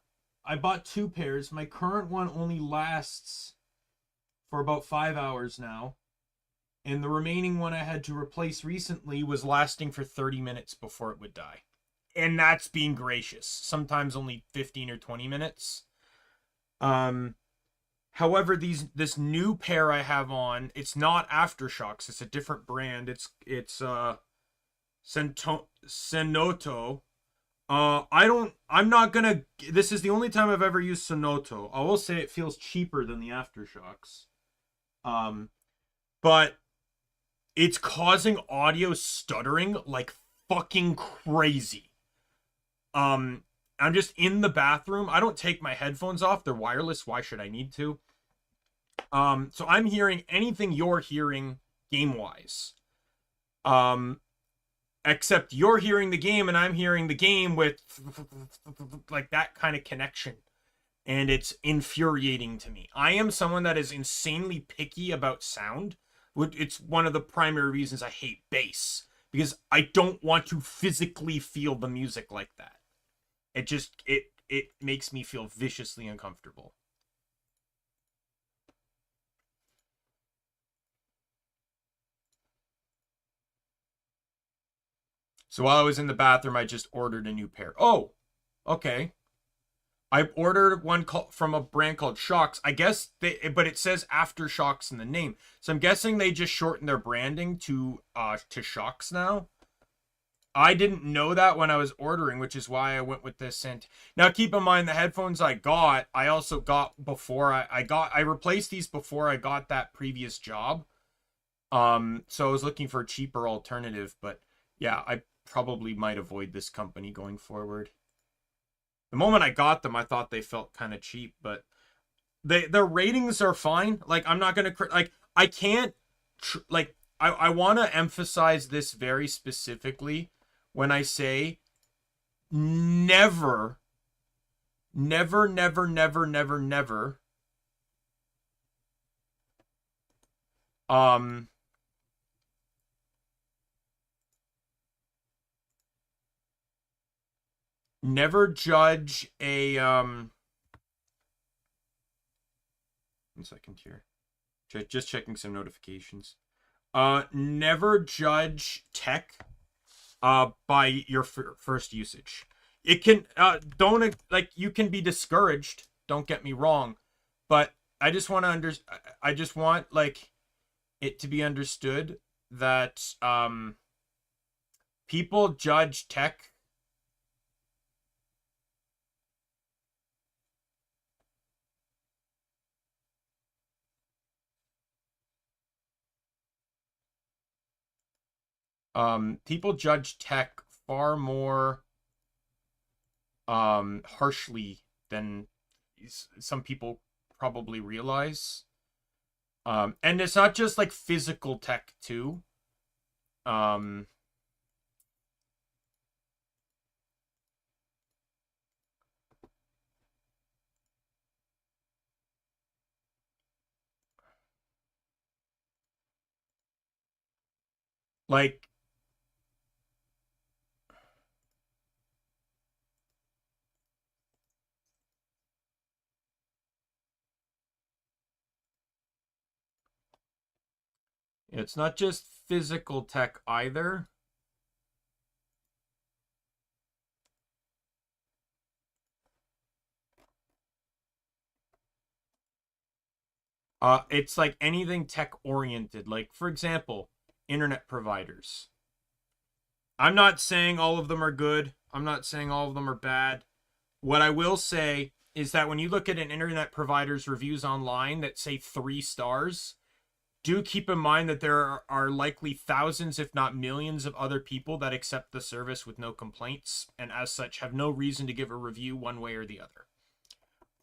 I bought 2 pairs. My current one only lasts for about 5 hours now. And the remaining one I had to replace recently was lasting for 30 minutes before it would die. And that's being gracious. Sometimes only 15 or 20 minutes. However, this new pair I have on, it's not Aftershocks. It's a different brand. It's Senoto. This is the only time I've ever used Sonoto. I will say it feels cheaper than the Aftershocks. But it's causing audio stuttering like fucking crazy. I'm just in the bathroom. I don't take my headphones off. They're wireless. Why should I need to? So I'm hearing anything you're hearing game-wise. Except you're hearing the game and I'm hearing the game with like that kind of connection. And it's infuriating to me. I am someone that is insanely picky about sound. It's one of the primary reasons I hate bass. Because I don't want to physically feel the music like that. It makes me feel viciously uncomfortable. So while I was in the bathroom, I just ordered a new pair. Oh, okay. I ordered one from a brand called Shocks. I guess but it says Aftershocks in the name. So I'm guessing they just shortened their branding to Shocks now. I didn't know that when I was ordering, which is why I went with this. And now keep in mind the headphones I got, I also got before I replaced these before I got that previous job. So I was looking for a cheaper alternative, but yeah, I probably might avoid this company going forward. The moment I got them, I thought they felt kind of cheap, but their ratings are fine. Like, I'm not going to, like, I can't, I want to emphasize this very specifically when I say never, never, never, never, never, never, never judge a, 1 second here. Just checking some notifications. Never judge tech by your first usage. It can don't, like, you can be discouraged, don't get me wrong, but I just want like it to be understood that people judge tech far more harshly than some people probably realize. And it's not just like physical tech too. Like, it's not just physical tech either. It's like anything tech-oriented. Like, for example, internet providers. I'm not saying all of them are good. I'm not saying all of them are bad. What I will say is that when you look at an internet provider's reviews online that say 3 stars, do keep in mind that there are likely thousands, if not millions, of other people that accept the service with no complaints, and as such have no reason to give a review one way or the other.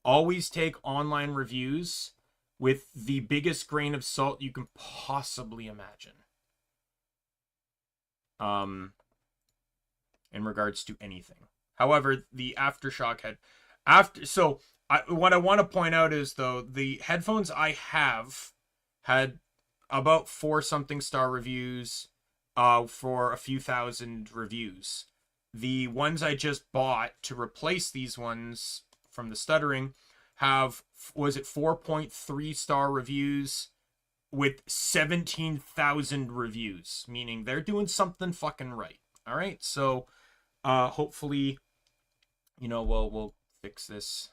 Always take online reviews with the biggest grain of salt you can possibly imagine. In regards to anything. However, the Aftershock what I want to point out is, though, the headphones I have had about 4-something star reviews for a few thousand reviews. The ones I just bought to replace these ones from the stuttering have, was it 4.3 star reviews with 17,000 reviews, meaning they're doing something fucking right. All right, so hopefully, you know, we'll fix this.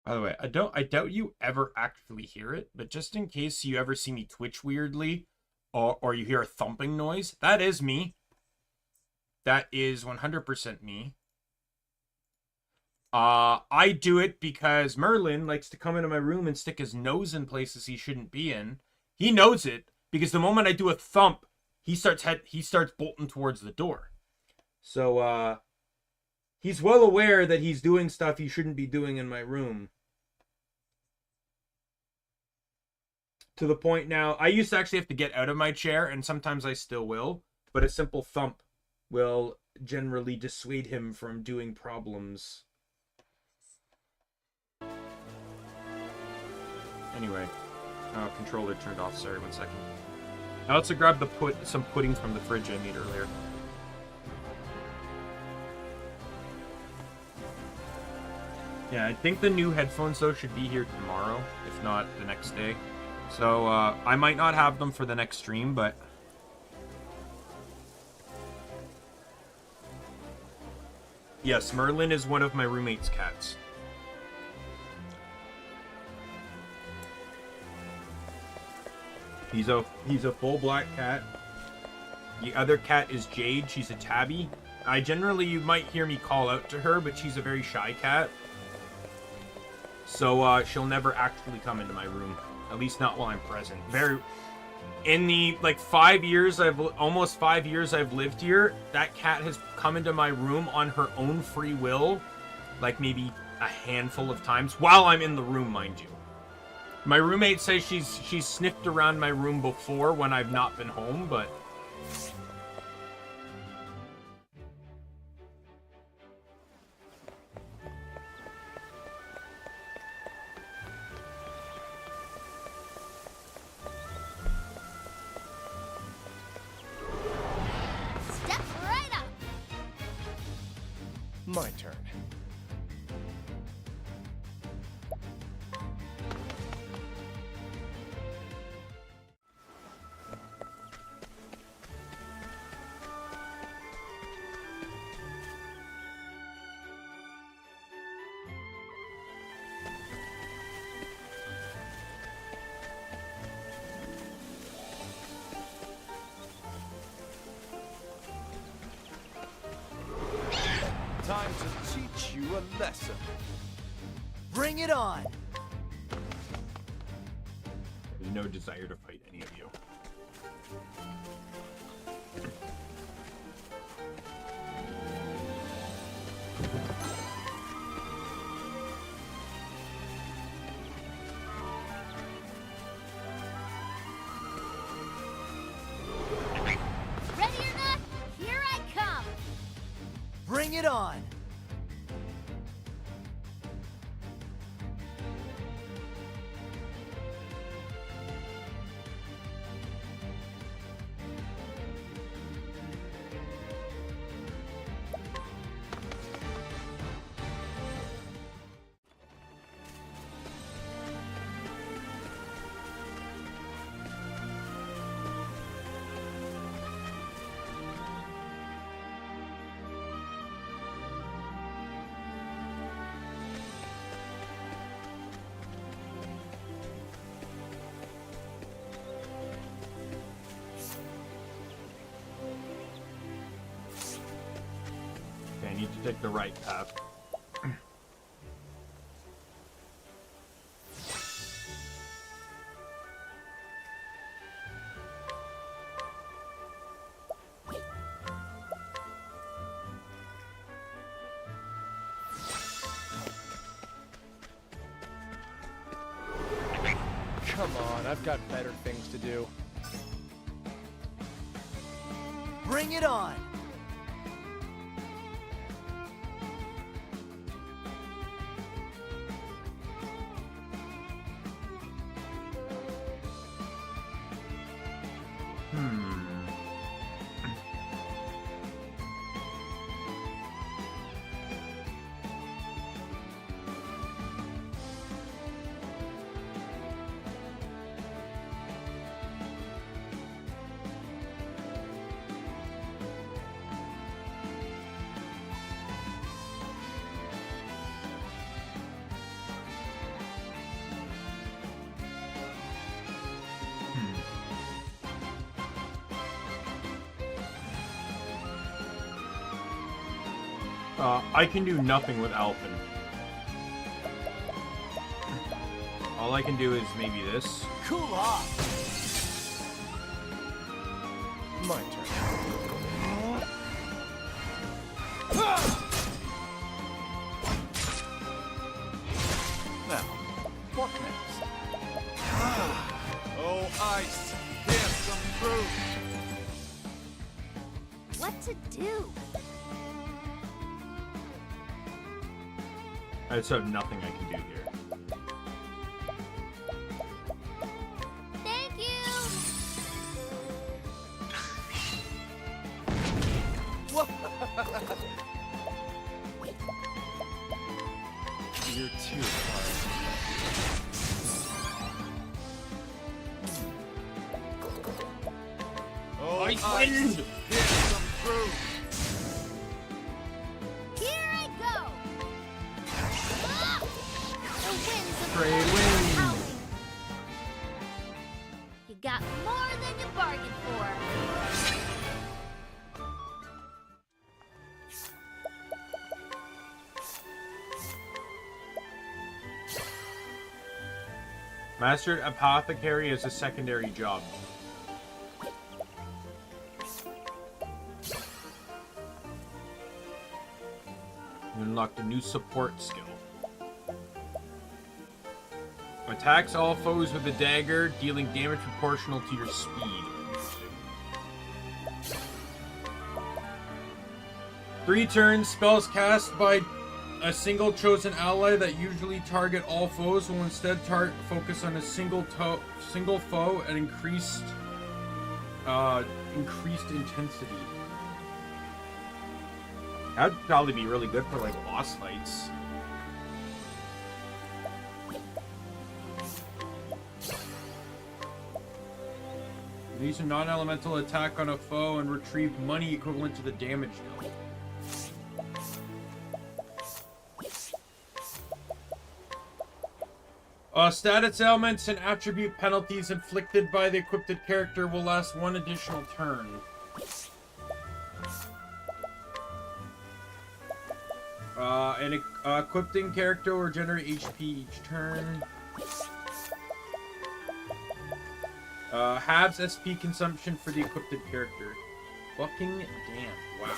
By the way, I doubt you ever actually hear it, but just in case you ever see me twitch weirdly, or you hear a thumping noise, that is me. That is 100% me. I do it because Merlin likes to come into my room and stick his nose in places he shouldn't be in. He knows it because the moment I do a thump, he starts bolting towards the door. So he's well aware that he's doing stuff he shouldn't be doing in my room. To the point now, I used to actually have to get out of my chair, and sometimes I still will, but a simple thump will generally dissuade him from doing problems. Anyway, controller turned off, sorry, 1 second. I also grabbed some pudding from the fridge I made earlier. Yeah, I think the new headphones, though, should be here tomorrow, if not the next day. So, I might not have them for the next stream, but... Yes, Merlin is one of my roommate's cats. He's a full black cat. The other cat is Jade. She's a tabby. You might hear me call out to her, but she's a very shy cat. So, she'll never actually come into my room. At least not while I'm present. In the, like, almost 5 years I've lived here, that cat has come into my room on her own free will, like, maybe a handful of times, while I'm in the room, mind you. My roommate says she's sniffed around my room before when I've not been home, but... My turn. Time to teach you a lesson. Bring it on! There's no desire to fight any of you. Ready or not, here I come! Bring it on! take the right path. Come on, I've got better things to do. Bring it on! I can do nothing with Alphen. All I can do is maybe this. Cool off! My turn. Now, what next? Oh, ice! Here's some fruit! What to do? I just have nothing I can do here. Thank you! You're too hard. Oh, Ice ice! wind! Here's some fruit! Here I go! Ah! The winds of Trade fortune are wind. howling. You got more than you bargained for. Mastered Apothecary is a secondary job. You unlocked a new support skill. Attacks all foes with a dagger, dealing damage proportional to your speed. 3 turns, spells cast by a single chosen ally that usually target all foes will instead focus on a single foe at increased intensity. That'd probably be really good for like boss fights. These are non-elemental attack on a foe and retrieve money equivalent to the damage dealt. Status ailments and attribute penalties inflicted by the equipped character will last 1 additional turn. An equipping character will regenerate HP each turn. Halves SP consumption for the equipped character. Fucking damn. Wow.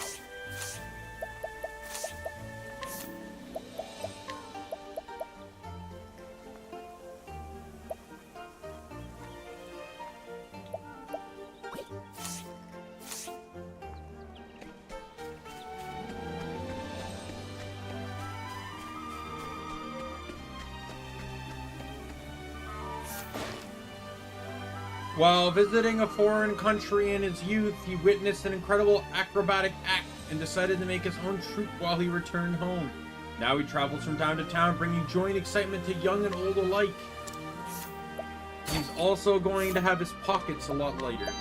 While visiting a foreign country in his youth, he witnessed an incredible acrobatic act and decided to make his own troupe while he returned home. Now he travels from town to town, bringing joy and excitement to young and old alike. He's also going to have his pockets a lot lighter.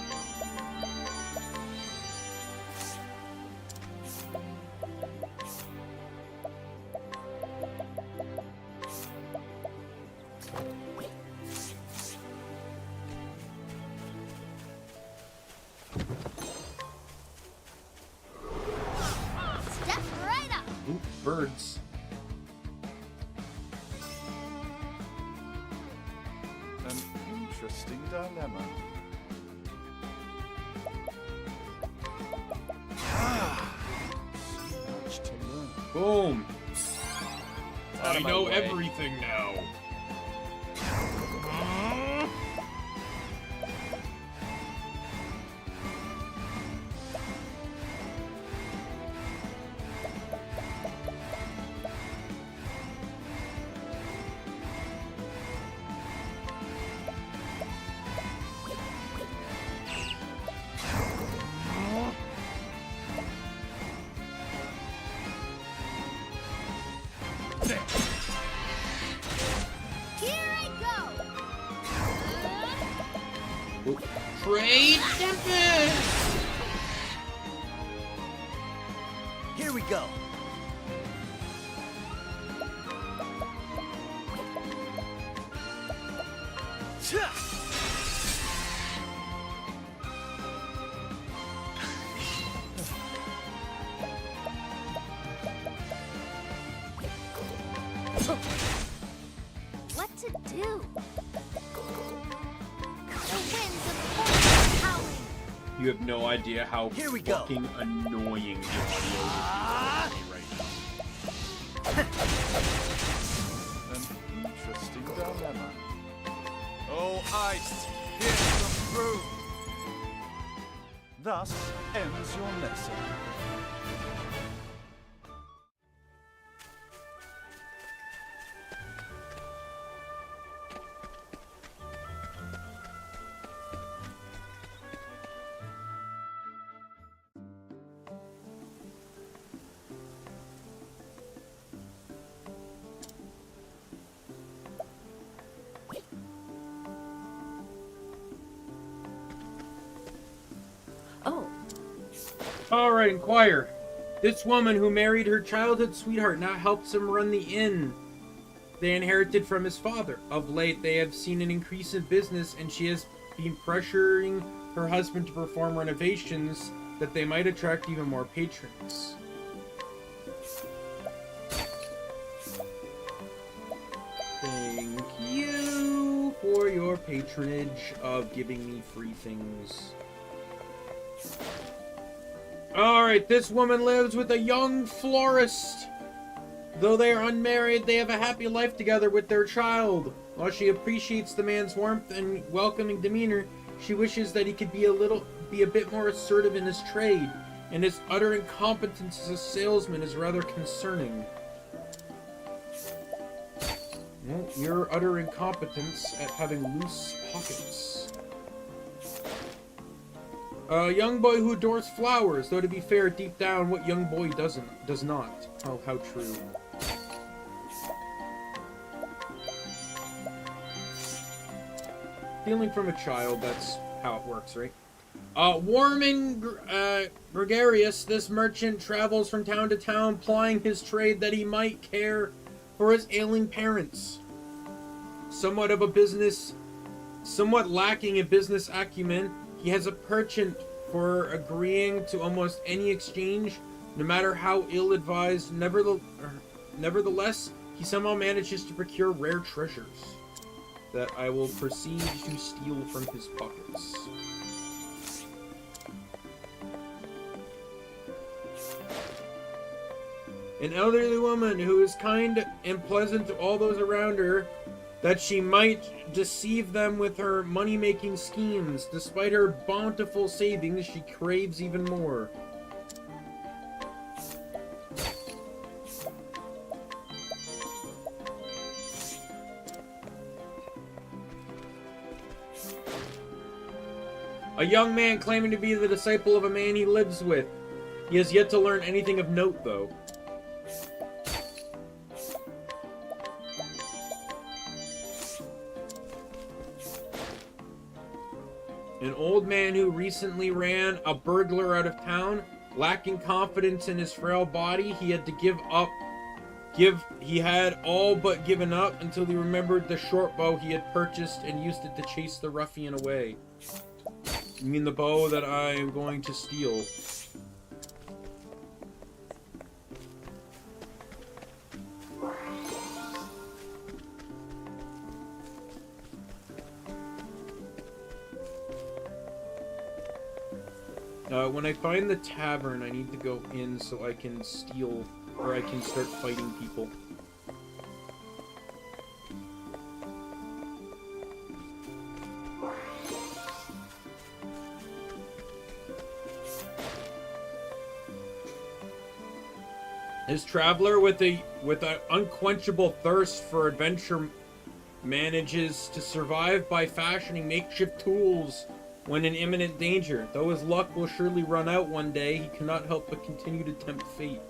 Step right up! interesting dilemma. Much to learn. Boom. Out I of my know way. everything now. Here I go! Trade Tempest! Here we go. What to do? The winds of force are howling. You have no idea how Here we go. fucking annoying the audio is right now. An interesting dilemma. Oh, ice, here's some proof. Thus ends your lesson. Oh, Alright, inquire. This woman who married her childhood sweetheart now helps him run the inn they inherited from his father. Of late, they have seen an increase in business, and she has been pressuring her husband to perform renovations that they might attract even more patrons. Thank you for your patronage of giving me free things. Alright, this woman lives with a young florist. Though they are unmarried, they have a happy life together with their child. While she appreciates the man's warmth and welcoming demeanor, she wishes that he could be a bit more assertive in his trade, and his utter incompetence as a salesman is rather concerning. Well, your utter incompetence at having loose pockets. A young boy who adores flowers, though to be fair, deep down, what young boy does not? Oh, how true. Stealing from a child, that's how it works, right? Warm and gregarious, this merchant travels from town to town, plying his trade that he might care for his ailing parents. Somewhat lacking in business acumen, he has a penchant for agreeing to almost any exchange, no matter how ill-advised. Nevertheless, he somehow manages to procure rare treasures that I will proceed to steal from his pockets. An elderly woman who is kind and pleasant to all those around her, that she might deceive them with her money-making schemes. Despite her bountiful savings, she craves even more. A young man claiming to be the disciple of a man he lives with. He has yet to learn anything of note, though. An old man who recently ran a burglar out of town, lacking confidence in his frail body, he had to give up. He had all but given up until he remembered the short bow he had purchased and used it to chase the ruffian away. You mean the bow that I am going to steal? When I find the tavern, I need to go in so I can steal, or I can start fighting people. This traveler with an unquenchable thirst for adventure manages to survive by fashioning makeshift tools when in imminent danger. Though his luck will surely run out one day, he cannot help but continue to tempt fate.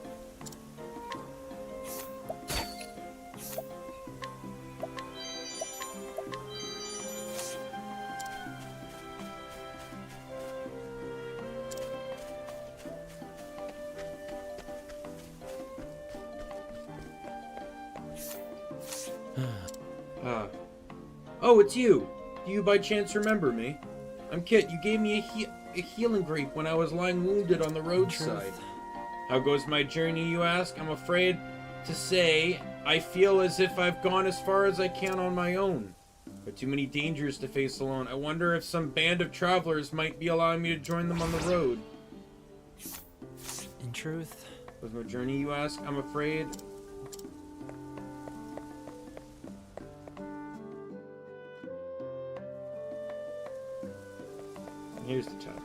Oh, it's you! Do you by chance remember me? I'm Kit. You gave me a healing grape when I was lying wounded on the roadside. How goes my journey, you ask? I'm afraid to say I feel as if I've gone as far as I can on my own. There are too many dangers to face alone. I wonder if some band of travelers might be allowing me to join them on the road. In truth... Was my journey, you ask? I'm afraid... Here's the tavern.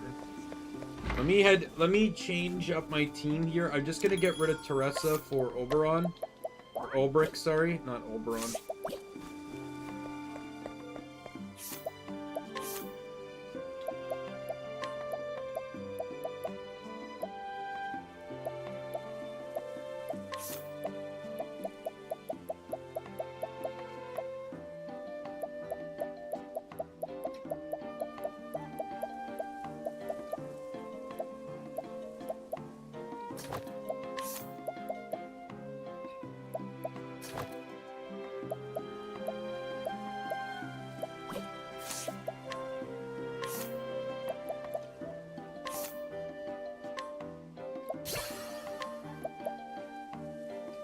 Let me change up my team here. I'm just gonna get rid of Teresa for Oberon. Or Olbrich, sorry. Not Oberon.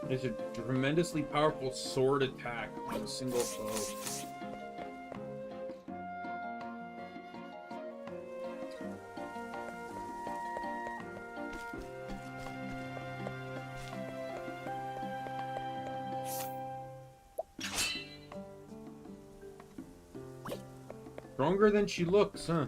It's a tremendously powerful sword attack on a single foe. Stronger than she looks, huh?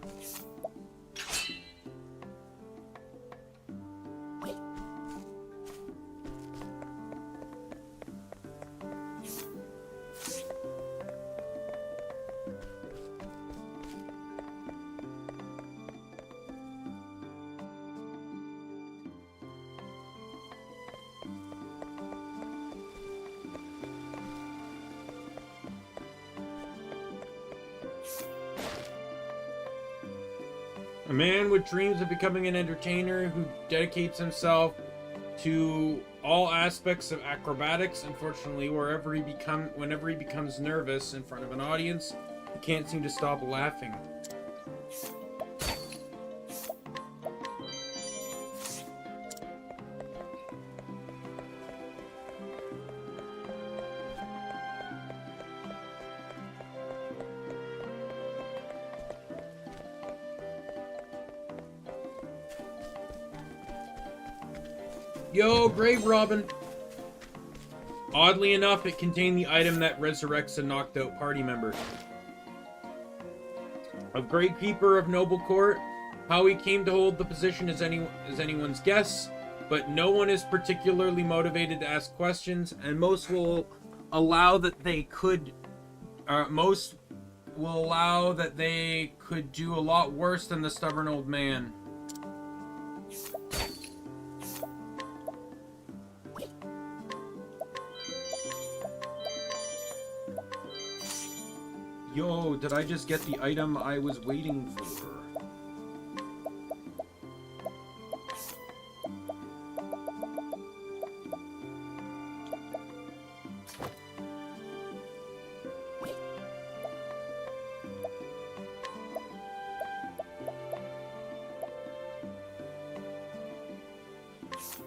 A man with dreams of becoming an entertainer who dedicates himself to all aspects of acrobatics. Unfortunately, whenever he becomes nervous in front of an audience, he can't seem to stop laughing. Yo, Grave Robin! Oddly enough, it contained the item that resurrects a knocked out party member. A great keeper of noble court, how he came to hold the position is anyone's guess, but no one is particularly motivated to ask questions, and most will allow that they could do a lot worse than the stubborn old man. Yo, did I just get the item I was waiting for?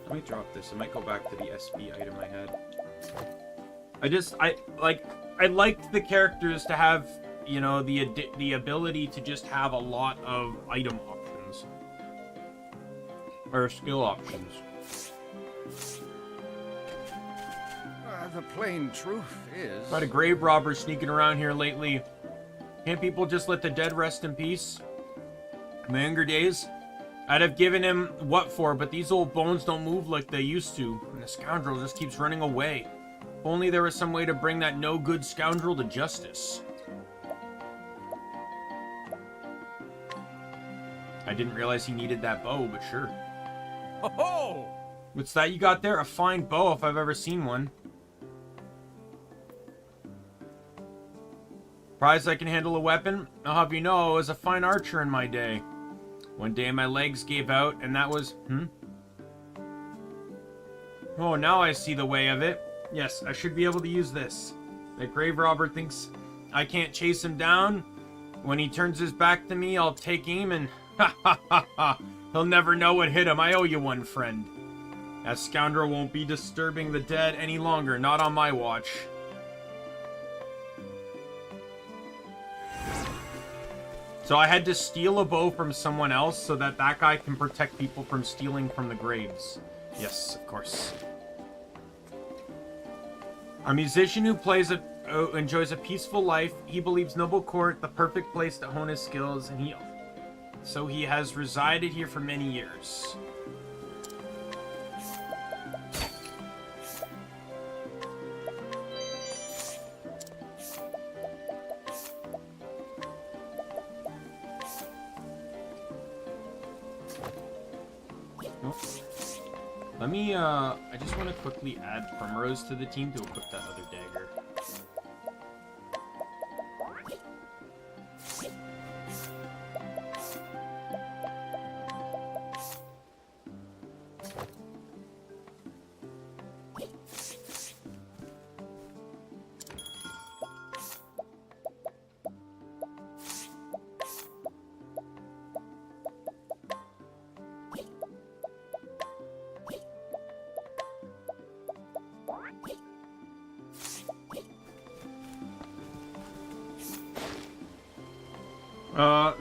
Let me drop this. I might go back to the SB item I had. I liked the characters to have, you know, the ability to just have a lot of item options. Or skill options. The plain truth is... Got a grave robber sneaking around here lately. Can't people just let the dead rest in peace? In my younger days, I'd have given him what for, but these old bones don't move like they used to, and the scoundrel just keeps running away. If only there was some way to bring that no-good scoundrel to justice. I didn't realize he needed that bow, but sure. Oh! What's that you got there? A fine bow, if I've ever seen one. Surprised I can handle a weapon? I'll have you know I was a fine archer in my day. One day my legs gave out, and that was... Oh, now I see the way of it. Yes, I should be able to use this. That grave robber thinks I can't chase him down. When he turns his back to me, I'll take aim and... Ha ha ha ha! He'll never know what hit him. I owe you one, friend. That scoundrel won't be disturbing the dead any longer, not on my watch. So I had to steal a bow from someone else so that that guy can protect people from stealing from the graves. Yes, of course. A musician who enjoys a peaceful life. He believes Noble Court the perfect place to hone his skills, and so he has resided here for many years. Let me, I just want to quickly add Primrose to the team to equip that other dagger.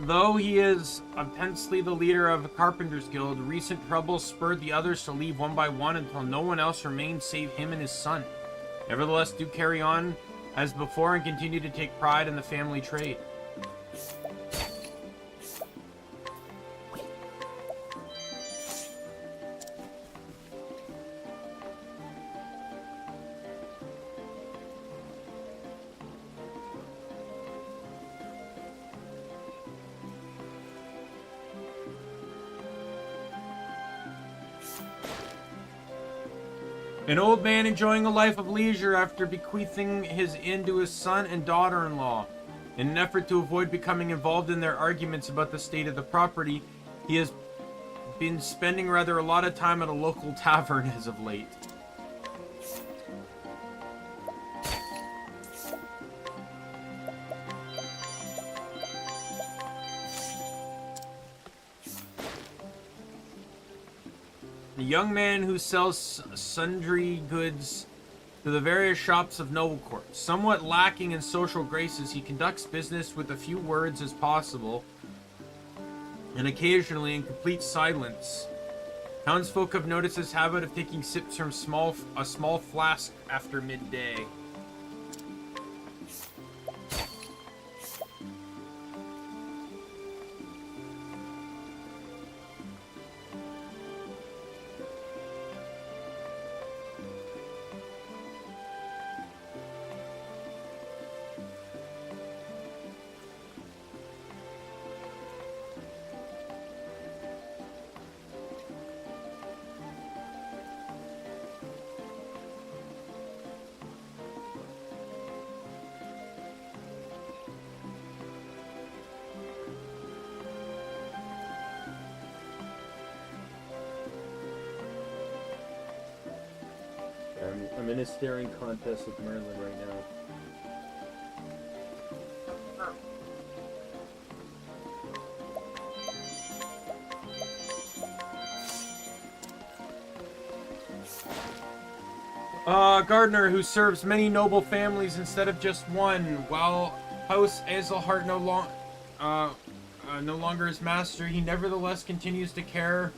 Though he is intensely the leader of a Carpenter's Guild, recent troubles spurred the others to leave one by one until no one else remained save him and his son. Nevertheless, do carry on as before and continue to take pride in the family trade. An old man enjoying a life of leisure after bequeathing his inn to his son and daughter-in-law. In an effort to avoid becoming involved in their arguments about the state of the property, he has been spending rather a lot of time at a local tavern as of late. A young man who sells sundry goods to the various shops of Noble Court. Somewhat lacking in social graces, he conducts business with a few words as possible, and occasionally in complete silence. Townsfolk have noticed his habit of taking sips from a small flask after midday. I'm in a staring contest with Merlin right now. Gardener who serves many noble families instead of just one. While House Azelhart no longer is master, he nevertheless continues to care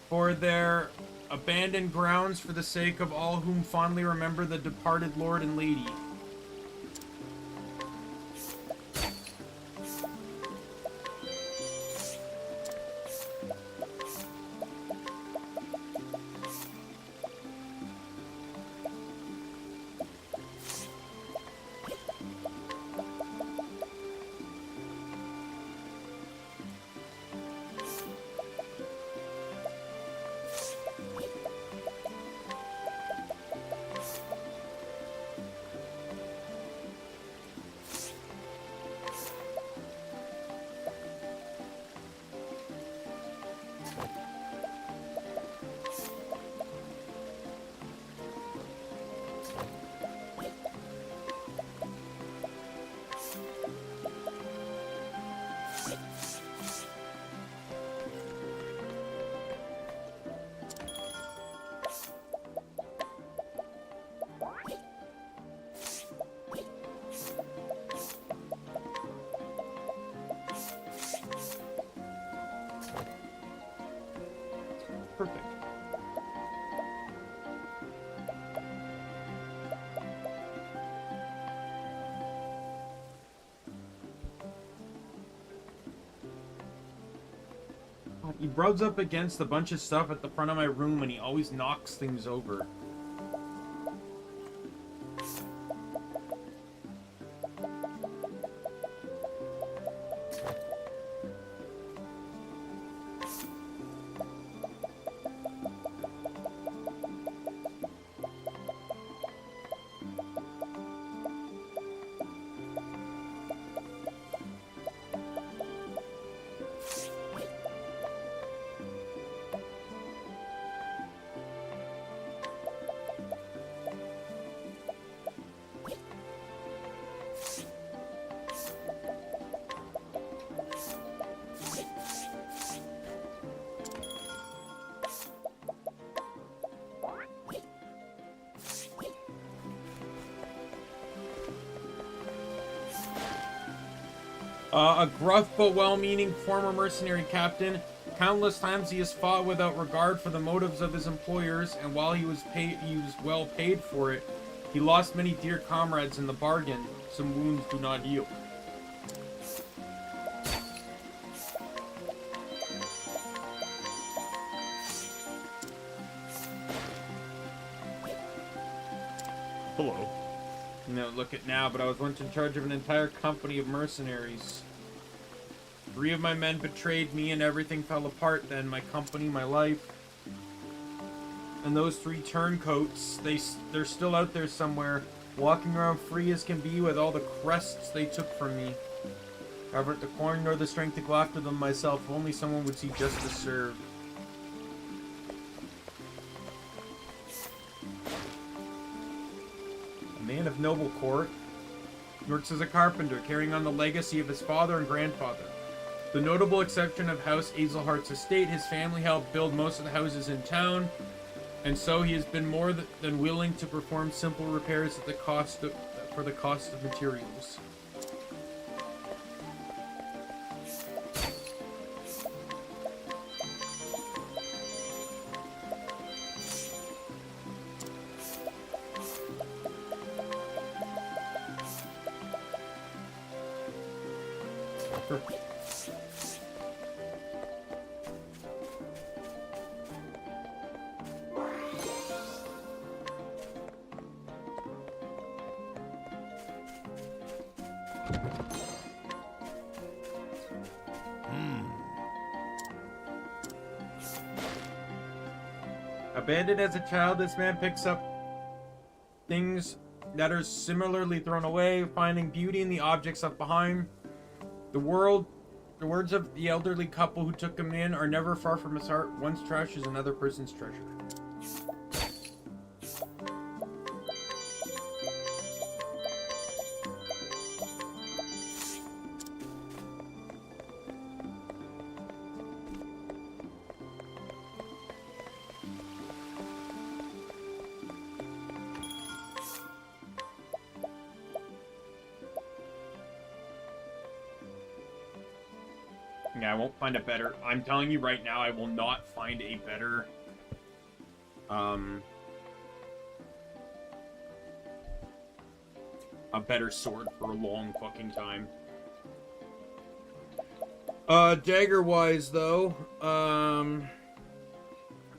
For their abandoned grounds, for the sake of all whom fondly remember the departed lord and lady. Perfect. He rubs up against a bunch of stuff at the front of my room and he always knocks things over. A gruff but well-meaning former mercenary captain. Countless times he has fought without regard for the motives of his employers, and while he was well paid for it, he lost many dear comrades in the bargain. Some wounds do not heal. Hello. No, look at now, but I was once in charge of an entire company of mercenaries. 3 of my men betrayed me and everything fell apart then. My company, my life. And those 3 turncoats, they're still out there somewhere, walking around free as can be with all the crests they took from me. I haven't the coin nor the strength to go after them myself. If only someone would see justice served. A man of noble court. He works as a carpenter, carrying on the legacy of his father and grandfather. The notable exception of House Azelhart's estate, his family helped build most of the houses in town, and so he has been more than willing to perform simple repairs at the cost of, for the cost of materials. Abandoned as a child, this man picks up things that are similarly thrown away, finding beauty in the objects left behind. The words of the elderly couple who took him in are never far from his heart. One's trash is another person's treasure. Yeah, I won't find a better... I'm telling you right now, I will not find a better... a better sword for a long fucking time. Dagger-wise, though,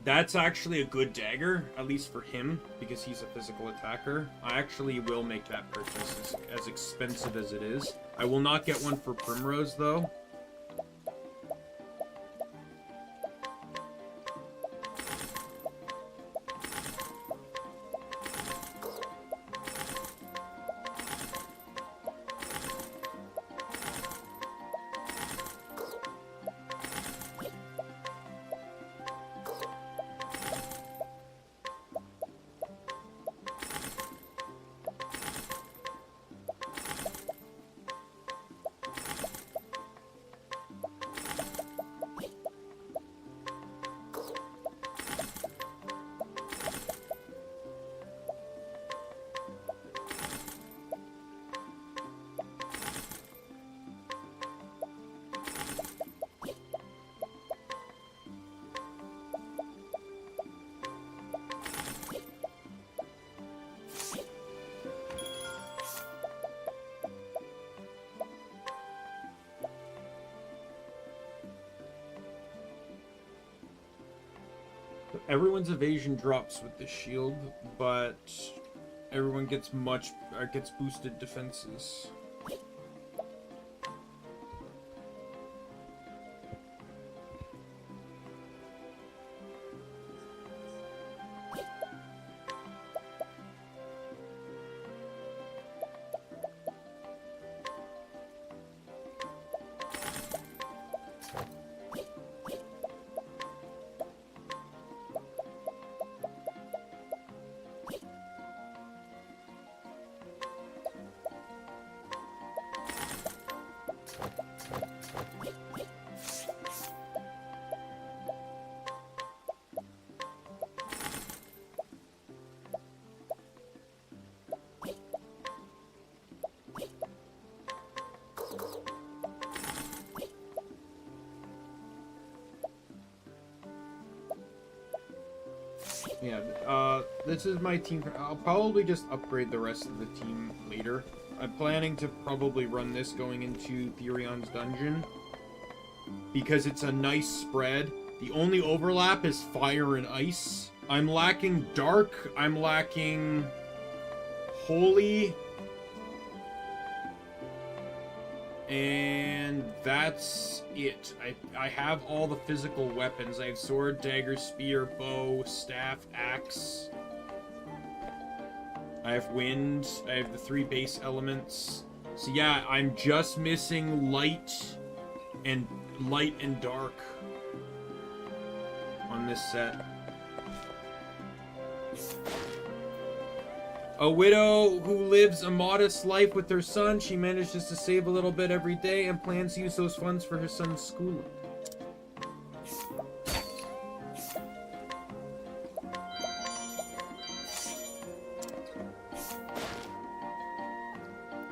that's actually a good dagger, at least for him, because he's a physical attacker. I actually will make that purchase as expensive as it is. I will not get one for Primrose, though. Everyone's evasion drops with the shield, but everyone gets gets boosted defenses. Yeah, this is my team. I'll probably just upgrade the rest of the team later. I'm planning to probably run this going into Therion's dungeon, because it's a nice spread. The only overlap is fire and ice. I'm lacking dark, I'm lacking holy, and that's it. I have all the physical weapons. I have sword, dagger, spear, bow, staff, axe. I have wind. I have the 3 base elements. So yeah, I'm just missing light and dark on this set. A widow who lives a modest life with her son. She manages to save a little bit every day and plans to use those funds for her son's schooling.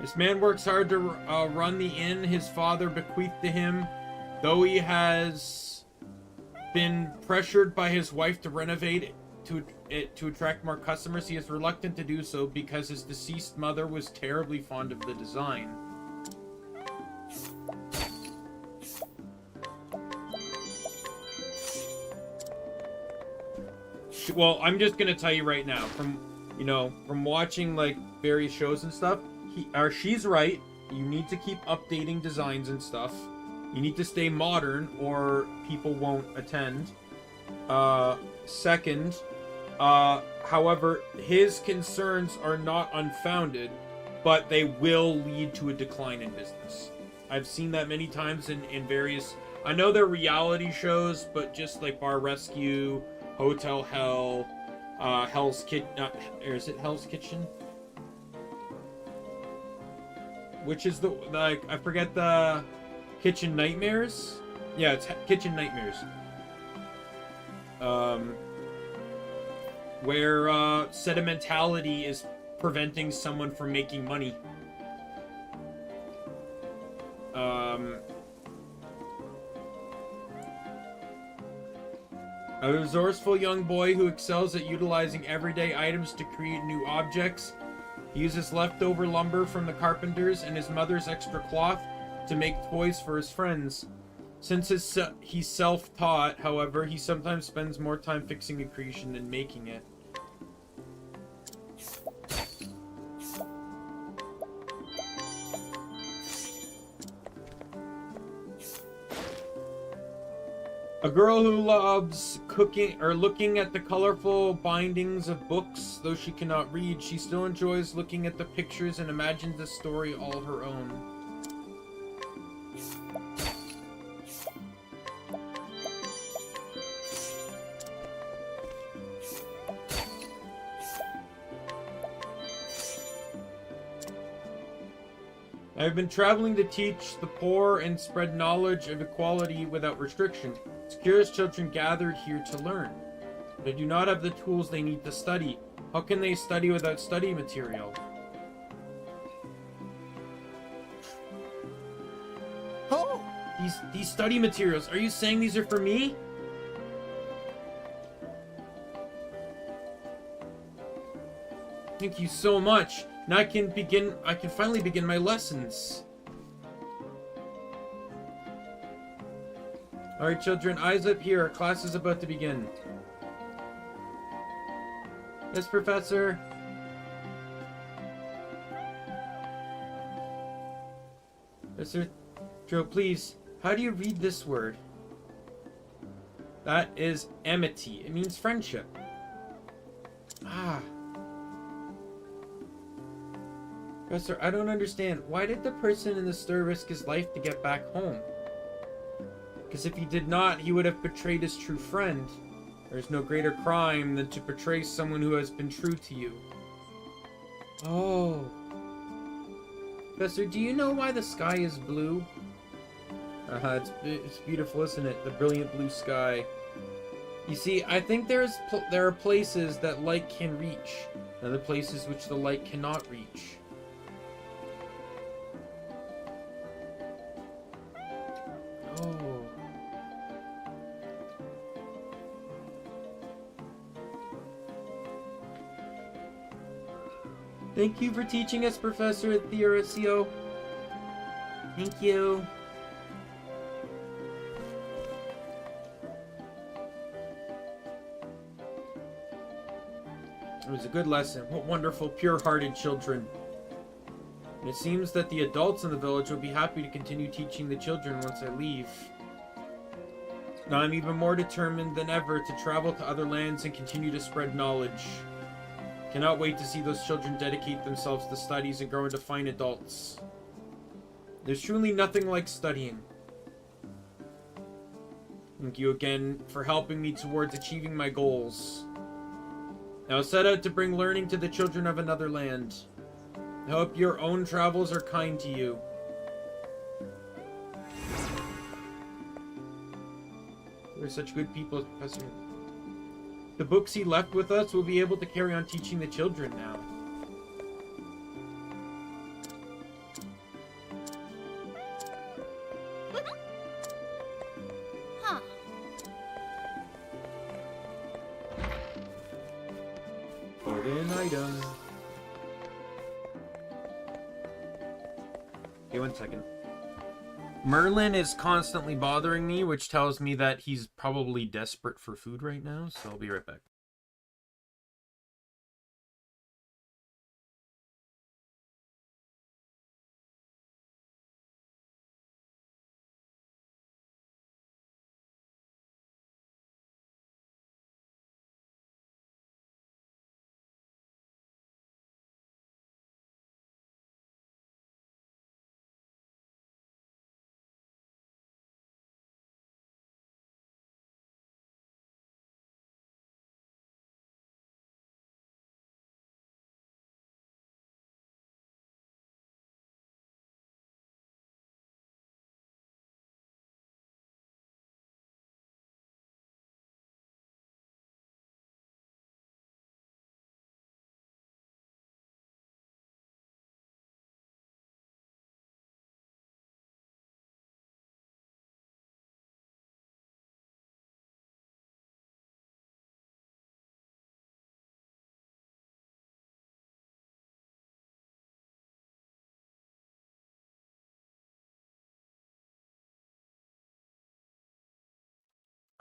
This man works hard to run the inn his father bequeathed to him. Though he has been pressured by his wife to renovate it to attract more customers, he is reluctant to do so because his deceased mother was terribly fond of the design. Well, I'm just gonna tell you right now, from watching like various shows and stuff, she's right. You need to keep updating designs and stuff. You need to stay modern or people won't attend. Second, however, his concerns are not unfounded, but they will lead to a decline in business. I've seen that many times in various... I know they're reality shows, but just like Bar Rescue, Hotel Hell, Hell's Kitchen... or is it Hell's Kitchen? Which is the... like, I forget the... Kitchen Nightmares? Yeah, it's Kitchen Nightmares. Where sentimentality is preventing someone from making money. A resourceful young boy who excels at utilizing everyday items to create new objects. He uses leftover lumber from the carpenters and his mother's extra cloth to make toys for his friends. Since he's self-taught, however, he sometimes spends more time fixing a creation than making it. A girl who loves cooking or looking at the colorful bindings of books. Though she cannot read, she still enjoys looking at the pictures and imagines the story all her own. I have been traveling to teach the poor and spread knowledge of equality without restriction. Curious children gathered here to learn. They do not have the tools they need to study. How can they study without study material? Oh! These study materials, are you saying these are for me? Thank you so much. Now I can finally begin my lessons. Alright, children, eyes up here. Our class is about to begin. Yes, Professor? Professor Joe, please, how do you read this word? That is amity. It means friendship. Ah. Professor, I don't understand. Why did the person in the stir risk his life to get back home? Because if he did not, he would have betrayed his true friend. There is no greater crime than to betray someone who has been true to you. Oh. Professor, do you know why the sky is blue? It's beautiful, isn't it? The brilliant blue sky. You see, I think there are places that light can reach, and other places which the light cannot reach. Oh. Thank you for teaching us, Professor Theorisio. Thank you. It was a good lesson. What wonderful, pure-hearted children. And it seems that the adults in the village will be happy to continue teaching the children once I leave. Now I'm even more determined than ever to travel to other lands and continue to spread knowledge. Cannot wait to see those children dedicate themselves to studies and grow into fine adults. There's truly nothing like studying. Thank you again for helping me towards achieving my goals. Now set out to bring learning to the children of another land. I hope your own travels are kind to you. We're such good people, Professor. The books he left with us will be able to carry on teaching the children now. Huh. Forbidden item. Okay, 1 second. Merlin is constantly bothering me, which tells me that he's probably desperate for food right now, so I'll be right back.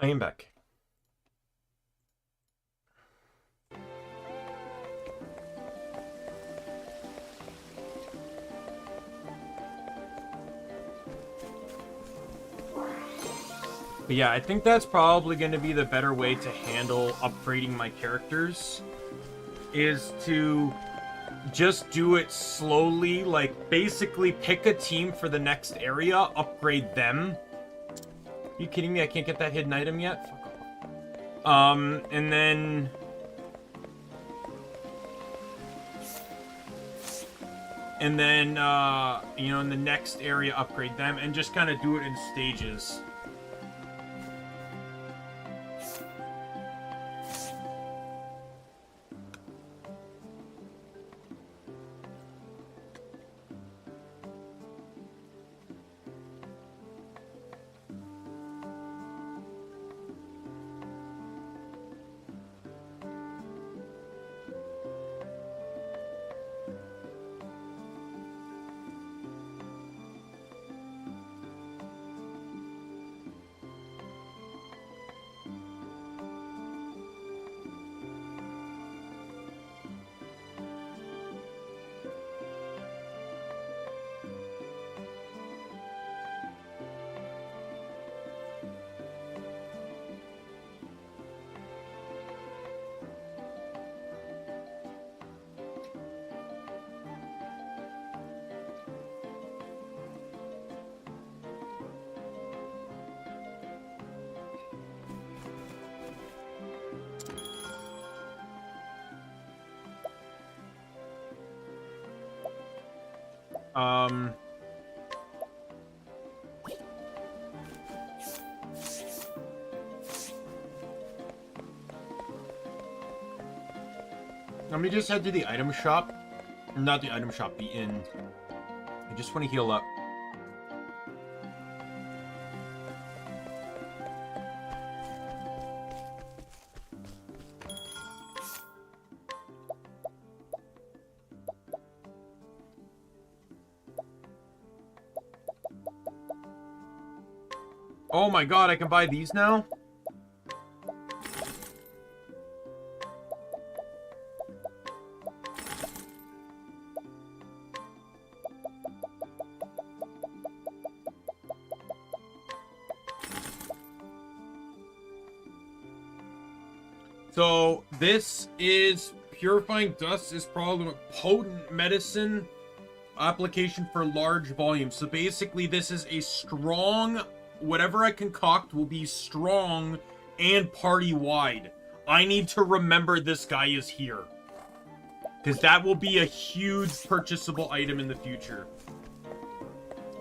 I am back. But yeah, I think that's probably going to be the better way to handle upgrading my characters, is to just do it slowly, like basically pick a team for the next area, upgrade them. Are you kidding me? I can't get that hidden item yet? Fuck off. And then... you know, in the next area, upgrade them, and just kind of do it in stages. Let me just head to the item shop. Not the item shop, the inn. I just want to heal up. Oh my god, I can buy these now? So, this is purifying dust is probably a potent medicine application for large volumes. So basically this is a strong, whatever I concoct will be strong and party wide. I need to remember this guy is here, because that will be a huge purchasable item in the future.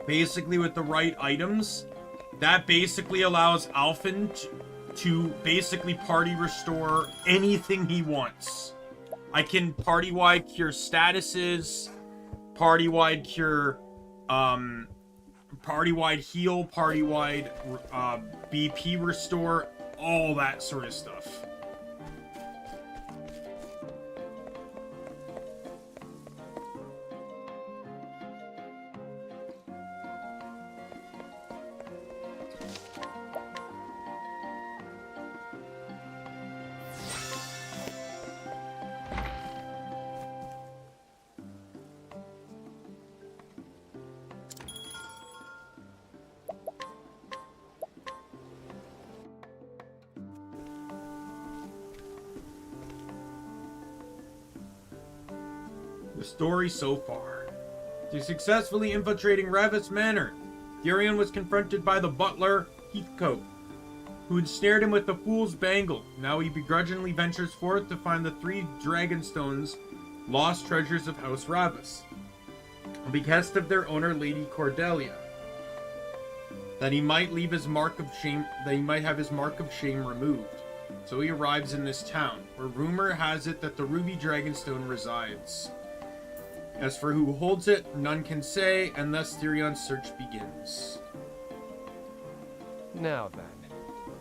Basically with the right items, that basically allows Alphen to basically party restore anything he wants. I can party-wide cure statuses, party-wide cure, party-wide heal, party-wide BP restore, all that sort of stuff. The story so far. To successfully infiltrating Ravis Manor, Tyrion was confronted by the butler, Heathcote, who had snared him with the Fool's Bangle. Now he begrudgingly ventures forth to find the 3 Dragonstones, lost treasures of House Ravis, on behest of their owner, Lady Cordelia, that he might leave his mark of shame, that he might have his mark of shame removed. So he arrives in this town, where rumor has it that the Ruby Dragonstone resides. As for who holds it, none can say, and thus Tyrion's search begins. Now then.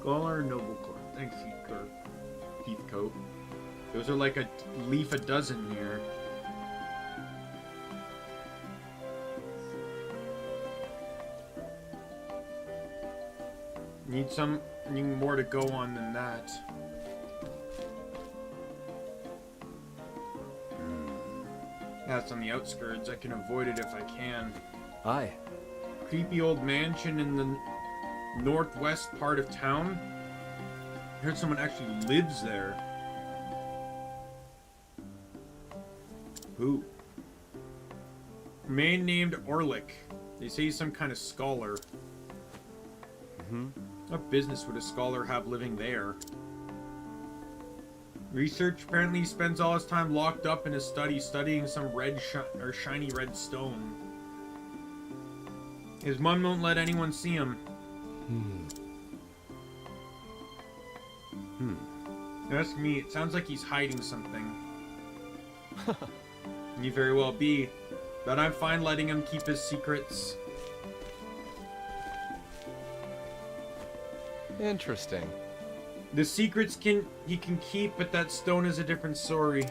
Scholar Noblecourt. Thanks, Heathcote. Those are like a leaf a dozen here. Need something more to go on than that. That's on the outskirts. I can avoid it if I can. Aye. Creepy old mansion in the northwest part of town. I heard someone actually lives there. Who? Man named Orlick. They say he's some kind of scholar. What business would a scholar have living there? Research. Apparently he spends all his time locked up in his study studying some shiny red stone. His mom won't let anyone see him. Ask me. It sounds like he's hiding something. He very well be. But I'm fine letting him keep his secrets. Interesting. The secrets he can keep, but that stone is a different story.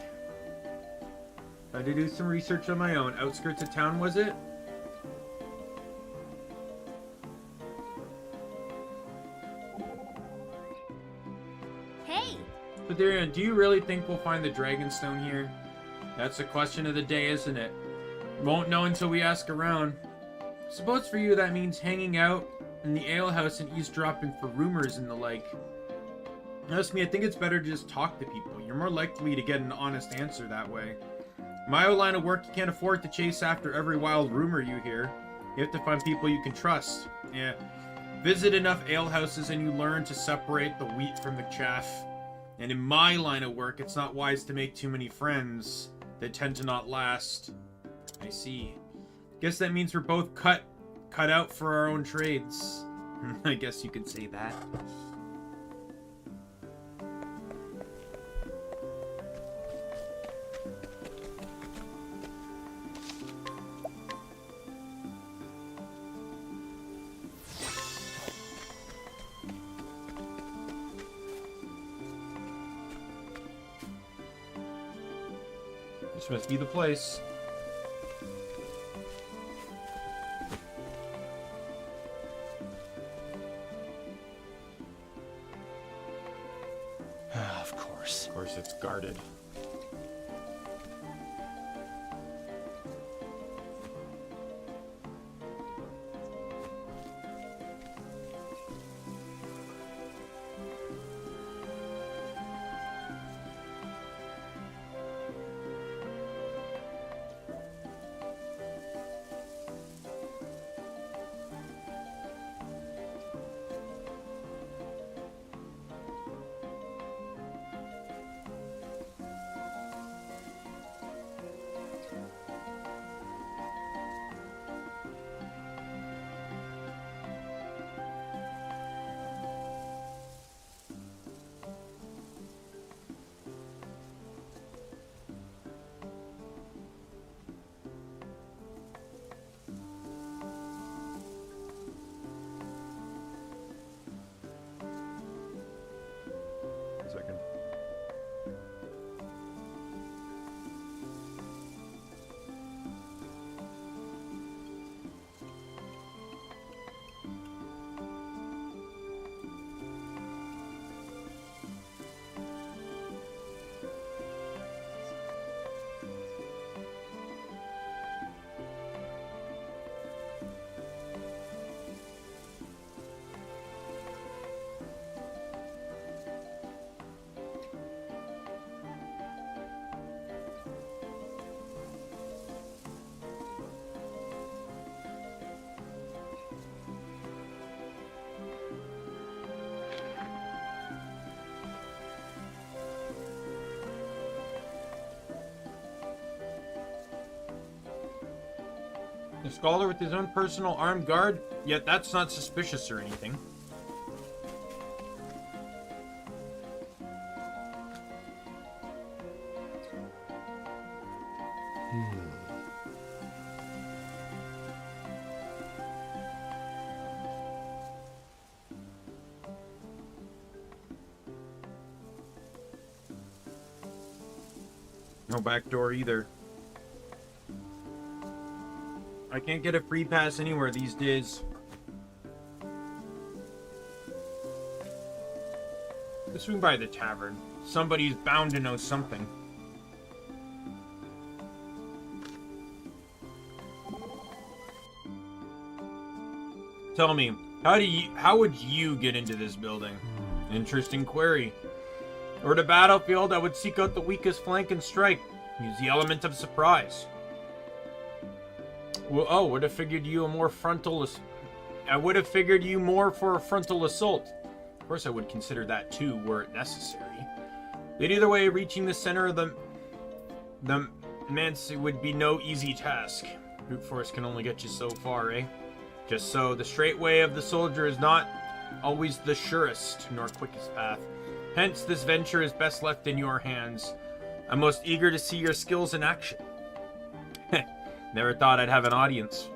I had to do some research on my own. Outskirts of town, was it? Hey! But Darian, do you really think we'll find the Dragonstone here? That's the question of the day, isn't it? Won't know until we ask around. Suppose for you that means hanging out in the alehouse and eavesdropping for rumors and the like. Ask me, I think it's better to just talk to people. You're more likely to get an honest answer that way. My line of work, you can't afford to chase after every wild rumor you hear. You have to find people you can trust. Yeah. Visit enough alehouses and you learn to separate the wheat from the chaff. And in my line of work, it's not wise to make too many friends. They tend to not last. I see. Guess that means we're both cut out for our own trades. I guess you could say that. This must be the place. Of course. Of course, it's guarded. Second. A scholar with his own personal armed guard? Yet that's not suspicious or anything. No back door either. I can't get a free pass anywhere these days. Swing by the tavern. Somebody's bound to know something. Tell me, how would you get into this building? Interesting query. Or the battlefield, I would seek out the weakest flank and strike. Use the element of surprise. Well, oh, would have figured you I would have figured you more for a frontal assault. Of course, I would consider that too, were it necessary. But either way, reaching the center of the manse would be no easy task. Brute force can only get you so far, eh? Just so, the straight way of the soldier is not always the surest nor quickest path. Hence, this venture is best left in your hands. I'm most eager to see your skills in action. Never thought I'd have an audience.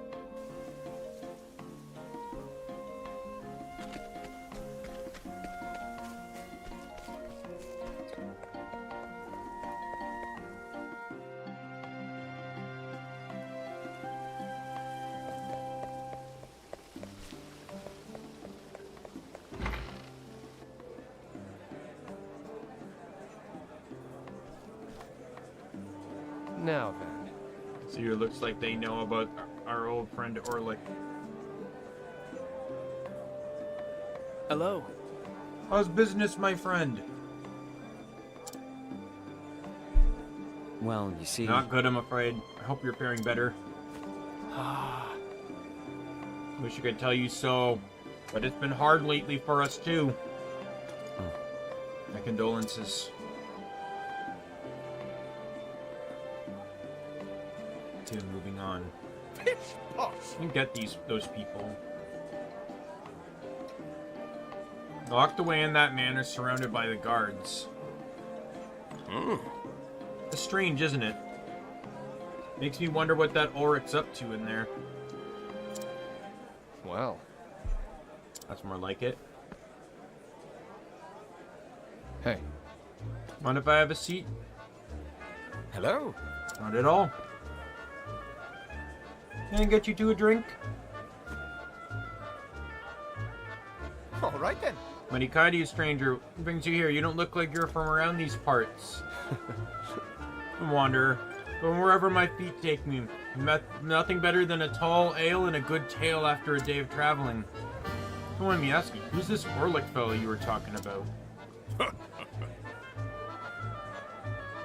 Now then. So it looks like they know about our old friend Orlick. Hello. How's business, my friend? Well, you see... Not good, I'm afraid. I hope you're faring better. Wish I could tell you so, but it's been hard lately for us too. My condolences. Moving on. You get those people. Locked away in that manner, surrounded by the guards. It's strange, isn't it? Makes me wonder what that Ulrich's up to in there. Well. That's more like it. Hey. Mind if I have a seat? Hello. Not at all. Can I get you two a drink? All right then. Mighty kind of you, stranger. What brings you here? You don't look like you're from around these parts. Wanderer. From wherever my feet take me. Nothing better than a tall ale and a good tale after a day of traveling. Don't mind me asking, who's this Orlick fellow you were talking about?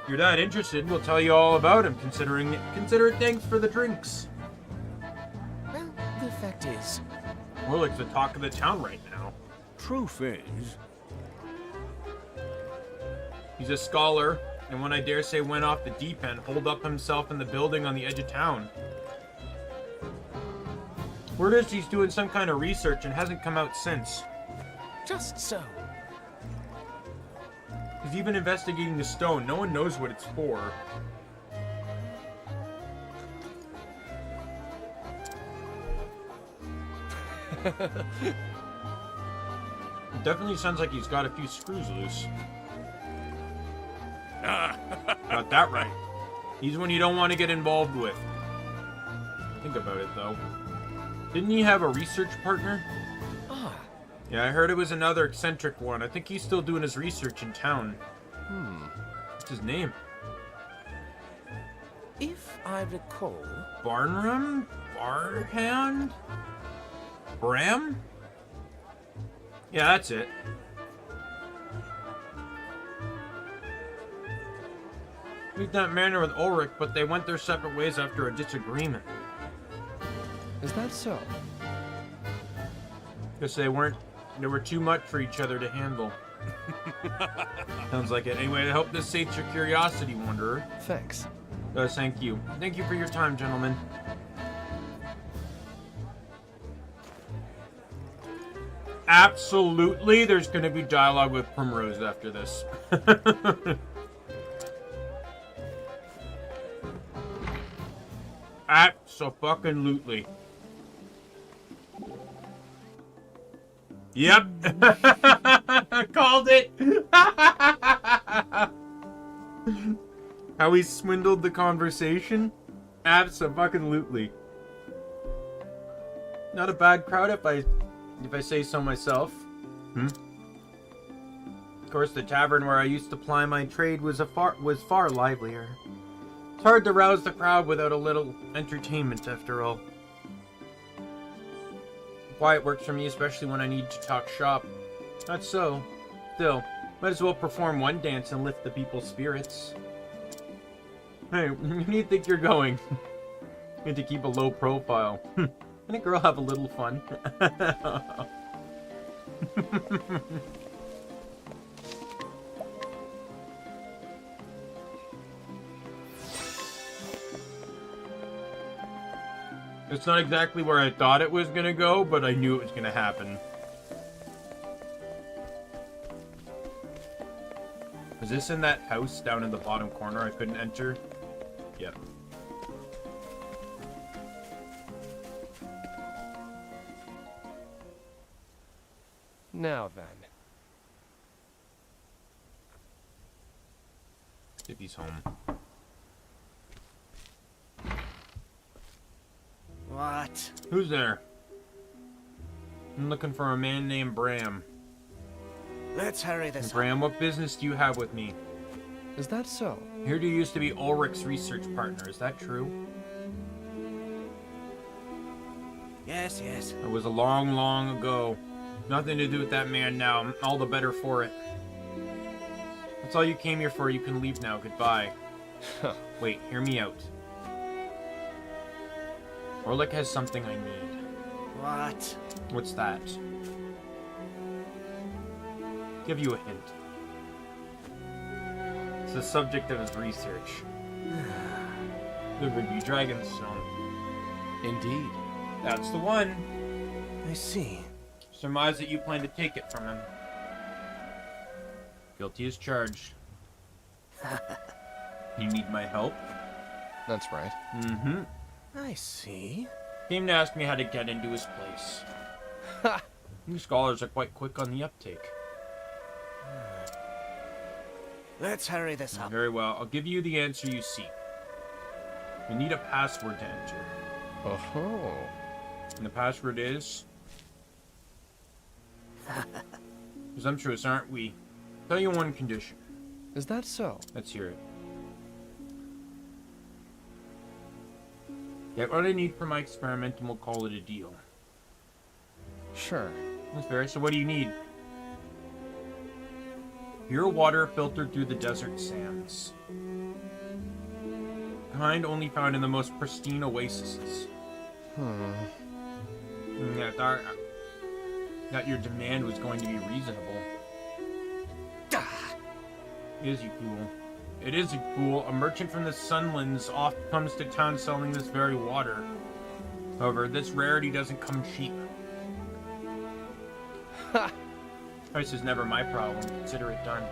If you're that interested, we'll tell you all about him. Consider it thanks for the drinks. Well, the fact is... Orlick's the talk of the town right now. Truth is... He's a scholar, and one I dare say went off the deep end, holed up himself in the building on the edge of town. Word is he's doing some kind of research and hasn't come out since. Just so. He's even investigating the stone. No one knows what it's for. It definitely sounds like he's got a few screws loose. Got that right. He's one you don't want to get involved with. Think about it, though. Didn't he have a research partner? Ah. Yeah, I heard it was another eccentric one. I think he's still doing his research in town. What's his name? If I recall... Barnram? Barhand? Bram? Yeah, that's it. Meet that manner with Ulrich, but they went their separate ways after a disagreement. Is that so? Guess they were too much for each other to handle. Sounds like it. Anyway, I hope this sates your curiosity, Wanderer. Thanks. Thank you. Thank you for your time, gentlemen. Absolutely, there's going to be dialogue with Primrose after this. Abso-fucking-lutely. Yep. Called it. How he swindled the conversation? Abso-fucking-lutely. Not a bad crowd if I say so myself. course, the tavern where I used to ply my trade was far livelier. It's hard to rouse the crowd without a little entertainment, after all. Quiet works for me, especially when I need to talk shop. That's so. Still, might as well perform one dance and lift the people's spirits. Hey, where do you think you're going? Need to keep a low profile. Can a girl have a little fun? It's not exactly where I thought it was gonna go, but I knew it was gonna happen. Is this in that house down in the bottom corner I couldn't enter? Yep. Now then. If he's home. What? Who's there? I'm looking for a man named Bram. Let's hurry this up. Bram, what business do you have with me? Is that so? Here you used to be Ulrich's research partner. Is that true? Yes, yes. It was a long, long ago. Nothing to do with that man now. I'm all the better for it. That's all you came here for. You can leave now. Goodbye. Wait, hear me out. Orlick has something I need. What? What's that? Give you a hint. It's the subject of his research. The Ruby Dragonstone. Indeed. That's the one. I see. Surmise that you plan to take it from him. Guilty as charged. You need my help? That's right. Mm-hmm. I see. Came to ask me how to get into his place. Ha! You scholars are quite quick on the uptake. Let's hurry this up. Very well. I'll give you the answer you seek. You need a password to enter. Oh-ho. And the password is... Presumptuous, aren't we? Tell you one condition. Is that so? Let's hear it. Get what I need for my experiment and we'll call it a deal. Sure. That's fair. So what do you need? Pure water filtered through the desert sands. Kind only found in the most pristine oases. Yeah, thought your demand was going to be reasonable. Is you fool. It is a fool. A merchant from the Sunlands oft comes to town selling this very water. However, this rarity doesn't come cheap. Ha! Price is never my problem. Consider it done.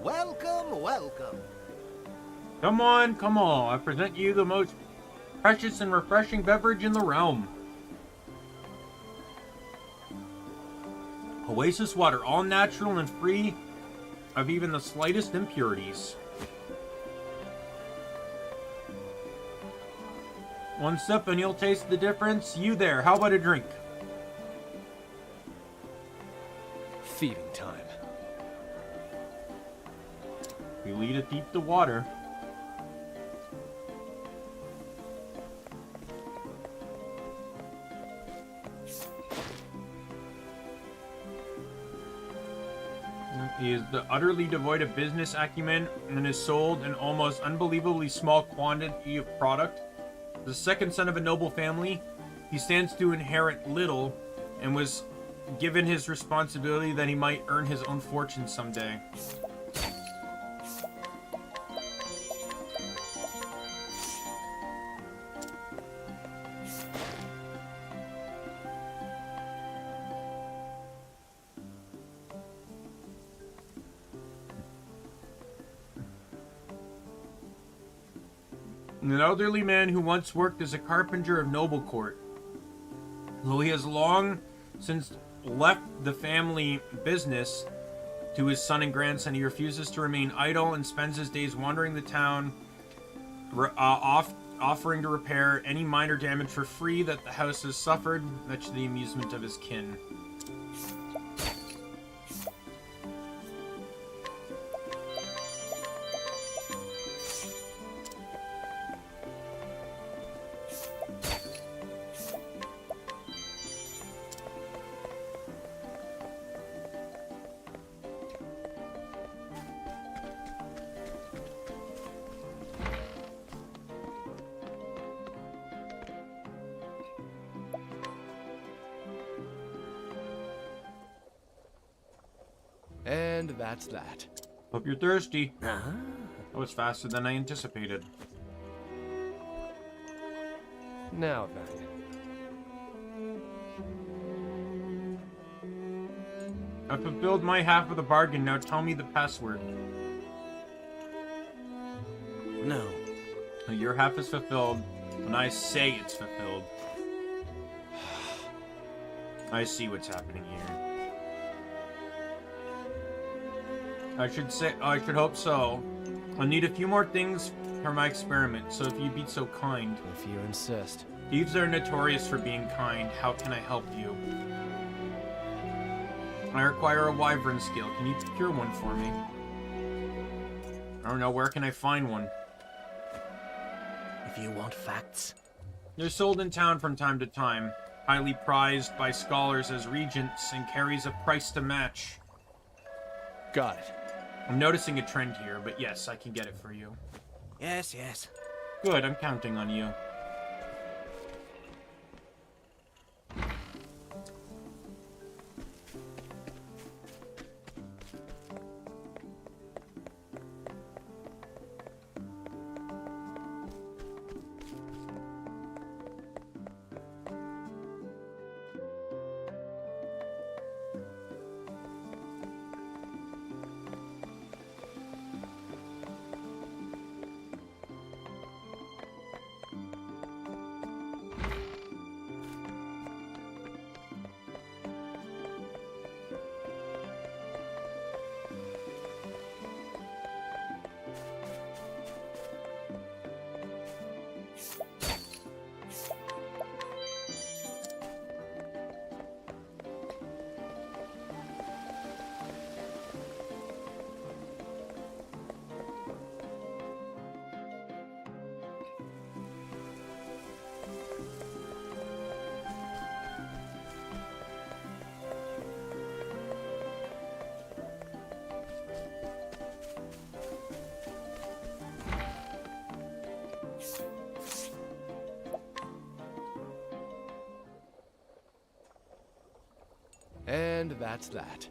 Welcome, welcome. Come on, come on. I present you the most precious and refreshing beverage in the realm. Oasis water, all natural and free of even the slightest impurities. One sip and you'll taste the difference. You there, how about a drink? Thieving time. We lead it deep to water. He is utterly devoid of business acumen and is sold an almost unbelievably small quantity of product. The second son of a noble family, he stands to inherit little and was given his responsibility that he might earn his own fortune someday. An elderly man who once worked as a carpenter of noble court. Though he has long since left the family business to his son and grandson. He refuses to remain idle and spends his days wandering the town, offering to repair any minor damage for free that the house has suffered, much to the amusement of his kin. And that's that. Hope you're thirsty. That was faster than I anticipated. Now then. I fulfilled my half of the bargain. Now tell me the password. No. Your half is fulfilled when I say it's fulfilled. I see what's happening here. I should hope so. I'll need a few more things for my experiment, so if you'd be so kind. If you insist. Thieves are notorious for being kind. How can I help you? I require a wyvern scale. Can you procure one for me? I don't know. Where can I find one? If you want facts. They're sold in town from time to time. Highly prized by scholars as regents and carries a price to match. Got it. I'm noticing a trend here, but yes, I can get it for you. Yes, yes. Good, I'm counting on you. And that's that.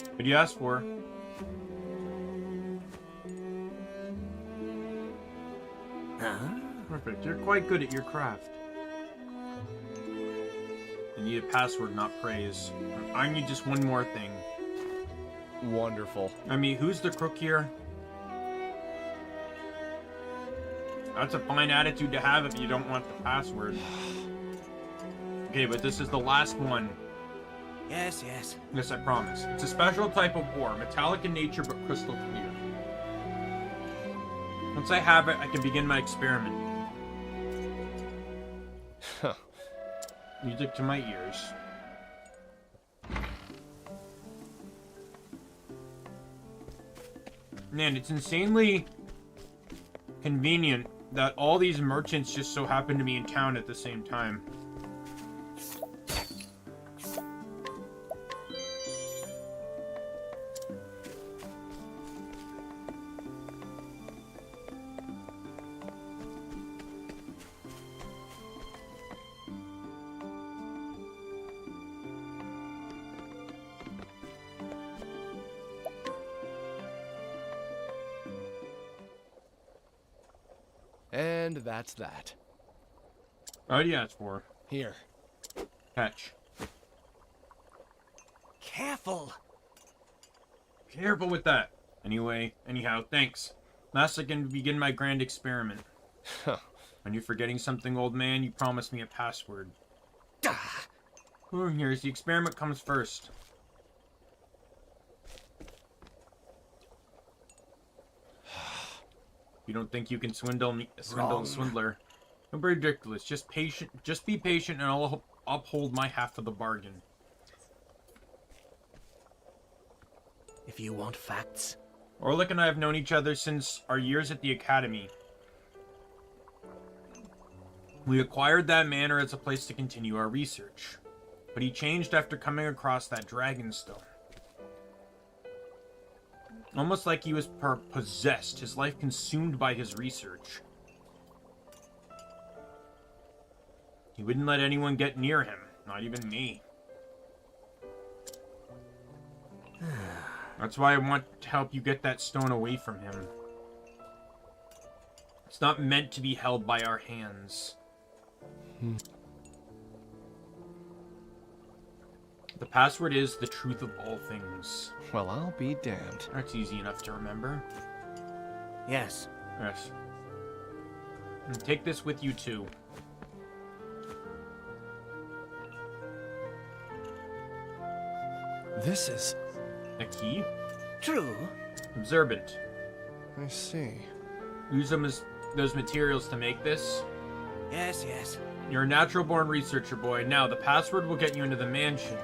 What do you ask for? Perfect. You're quite good at your craft. I need a password, not praise. I need just one more thing. Wonderful. I mean, who's the crook here? That's a fine attitude to have if you don't want the password. Okay, but this is the last one. Yes, yes. Yes, I promise. It's a special type of ore, metallic in nature but crystal clear. Once I have it, I can begin my experiment. Huh. Music to my ears. Man, it's insanely convenient that all these merchants just so happen to be in town at the same time. And that's that. What do you ask for? Here. Catch. Careful. Careful with that. Anyhow, thanks. Last I can begin my grand experiment. When you're forgetting something, old man, you promised me a password. Here's the experiment comes first. You don't think you can swindle a swindler? Don't be ridiculous. Just be patient, and I'll uphold my half of the bargain. If you want facts. Orlick and I have known each other since our years at the academy. We acquired that manor as a place to continue our research. But he changed after coming across that dragonstone. Almost like he was possessed, his life consumed by his research. He wouldn't let anyone get near him, not even me. That's why I want to help you get that stone away from him. It's not meant to be held by our hands. The password is the truth of all things. Well, I'll be damned. That's easy enough to remember. Yes. Yes. And take this with you, too. This is... A key? True. Observant. I see. Use those materials to make this. Yes, yes. You're a natural-born researcher, boy. Now, the password will get you into the mansion.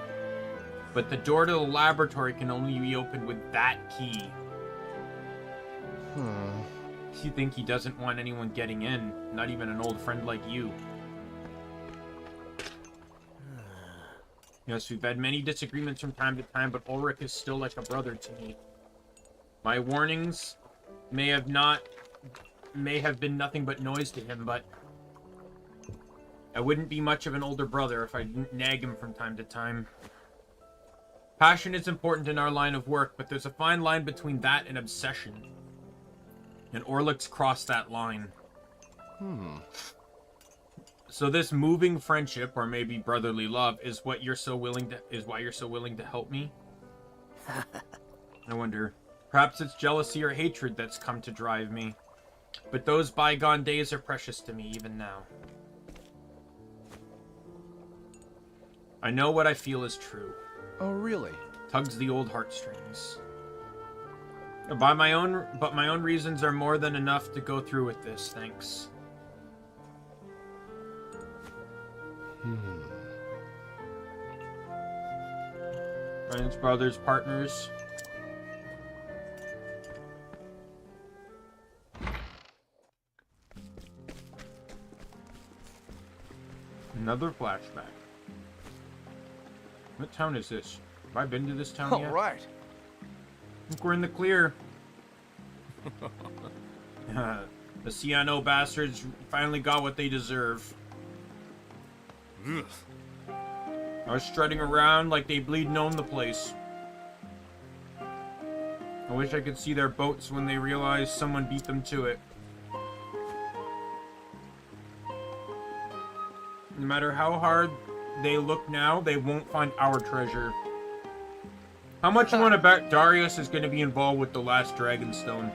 But the door to the laboratory can only be opened with that key. You think he doesn't want anyone getting in? Not even an old friend like you. Yes, we've had many disagreements from time to time, but Ulrich is still like a brother to me. My warnings may have been nothing but noise to him, but I wouldn't be much of an older brother if I didn't nag him from time to time. Passion is important in our line of work, but there's a fine line between that and obsession. And Orlick's crossed that line. So this moving friendship, or maybe brotherly love, is why you're so willing to help me? I wonder. Perhaps it's jealousy or hatred that's come to drive me. But those bygone days are precious to me, even now. I know what I feel is true. Oh, really? Tugs the old heartstrings. But my own reasons are more than enough to go through with this, thanks. Friends, brothers, partners. Another flashback. What town is this? Have I been to this town yet? All right. I think we're in the clear. The Ciano bastards finally got what they deserve. Ugh. I was strutting around like they bleeding owned the place. I wish I could see their boats when they realized someone beat them to it. No matter how hard they look now, they won't find our treasure. How much you want to bet Darius is going to be involved with the last Dragonstone?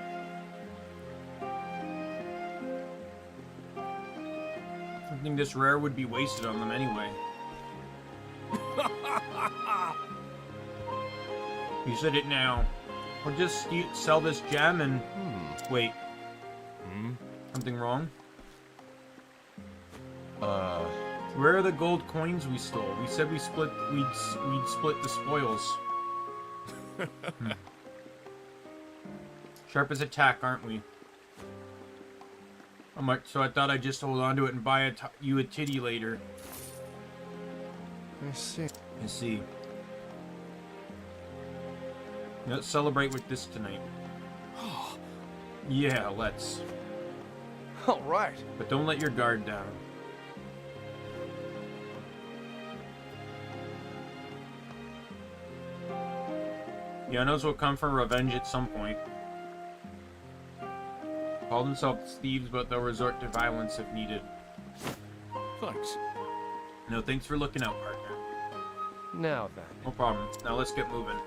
Something this rare would be wasted on them anyway. You said it now. We'll just sell this gem and... Wait. Something wrong? Where are the gold coins we stole? We said we'd split the spoils. Sharp as a tack, aren't we? So I thought I'd just hold on to it and buy you a titty later. I see. I see. Let's celebrate with this tonight. Yeah, let's. All right. But don't let your guard down. Yanos will come for revenge at some point. Call themselves thieves, but they'll resort to violence if needed. Thanks. No, thanks for looking out, partner. Now then. No problem. Now let's get moving.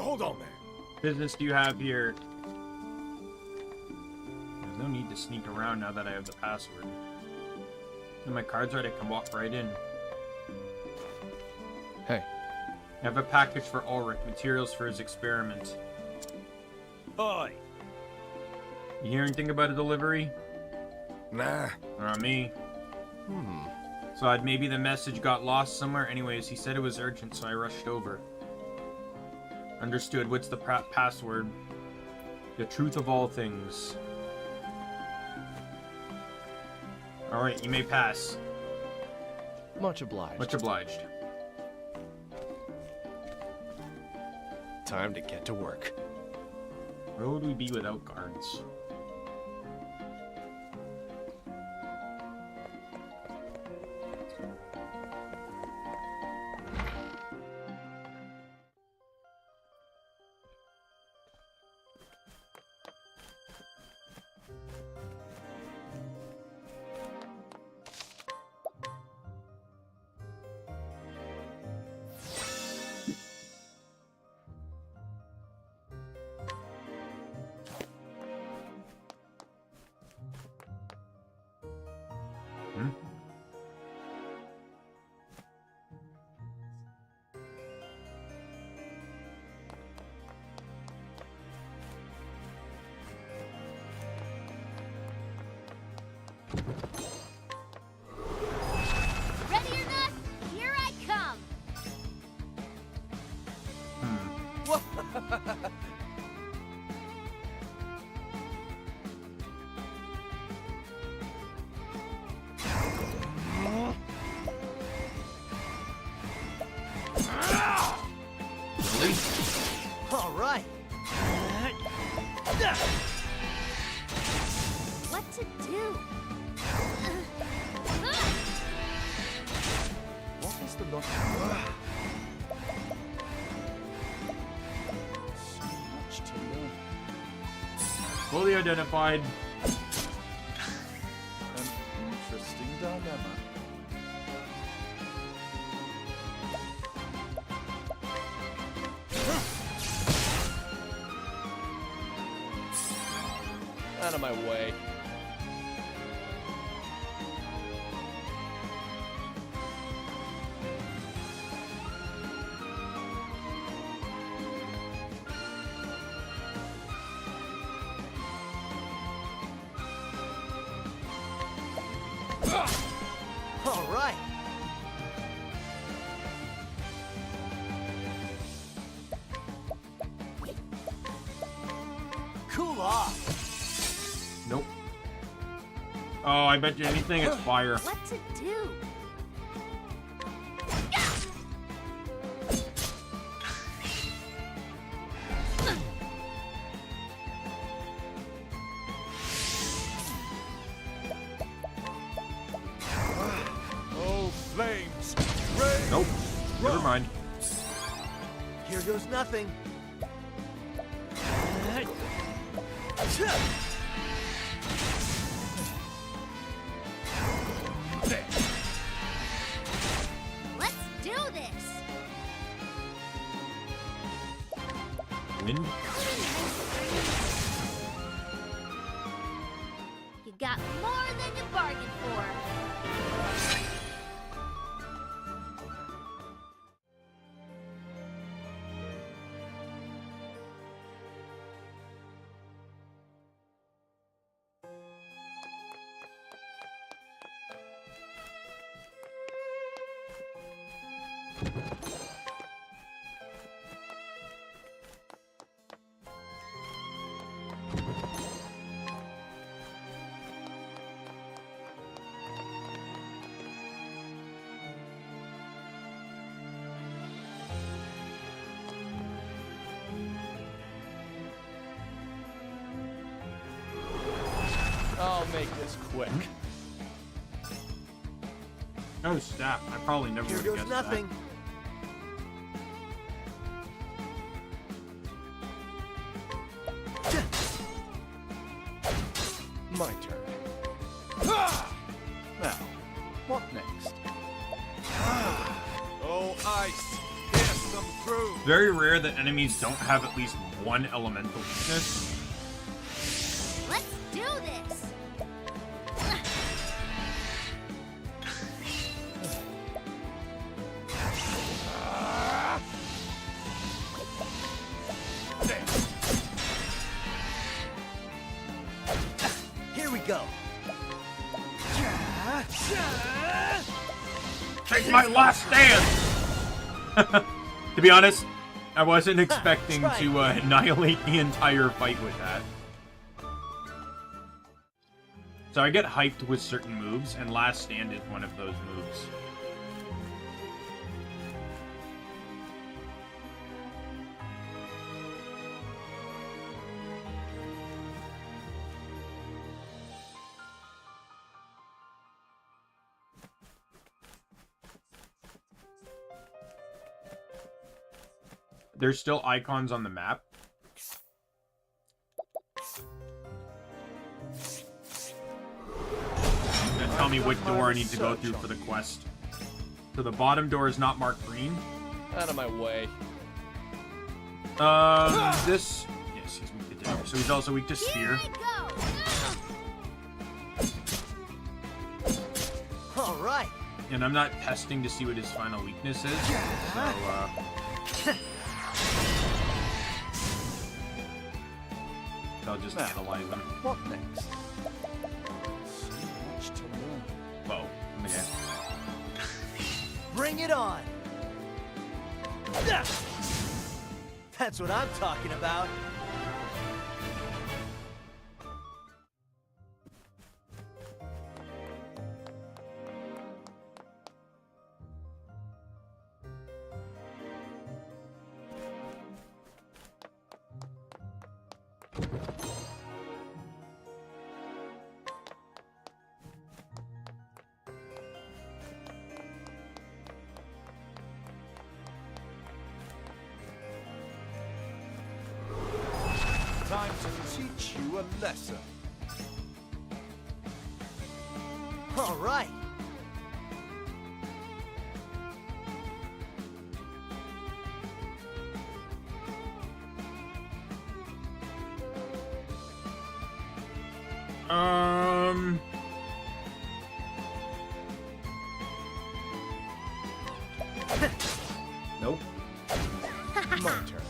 hold on there. Business do you have here? There's no need to sneak around now that I have the password. And my card's right, I can walk right in. Hey. I have a package for Ulrich, materials for his experiment. Oi! You hear anything about a delivery? Nah. Not me. So maybe the message got lost somewhere. Anyways, he said it was urgent, so I rushed over. Understood. What's the password? The truth of all things. Alright, you may pass. Much obliged. Much obliged. Time to get to work. Where would we be without guards? Ready or not, here I come! All right. What to do? What is the look? So much to learn. Fully identified. An interesting dilemma. Out of my way. All right. Cool off. Nope. Oh, I bet you anything it's fire. What to do? Oh, flames! Rain! Nope. Never mind. Here goes nothing. Let's do this! Wind. You got more than you bargained for. I'll make this quick. Oh, snap. I probably never Here would have goes guessed nothing. My turn. Now, what next? Oh, ice! Yes! them through. Very rare that enemies don't have at least one elemental weakness. Let's do this. Here we go. Take my last stand! To be honest, I wasn't expecting to annihilate the entire fight with that. So I get hyped with certain moves, and last stand is one of those moves. There's still icons on the map. And tell me what door I need to go through for the quest. So the bottom door is not marked green. Out of my way. This... Yes, he's weak to dagger. So he's also weak to spear. All right. And I'm not testing to see what his final weakness is. So, I'll just analyze them. What next? So much to learn. Whoa. Okay. Bring it on. That's what I'm talking about. Time to teach you a lesson. All right. Nope. My turn.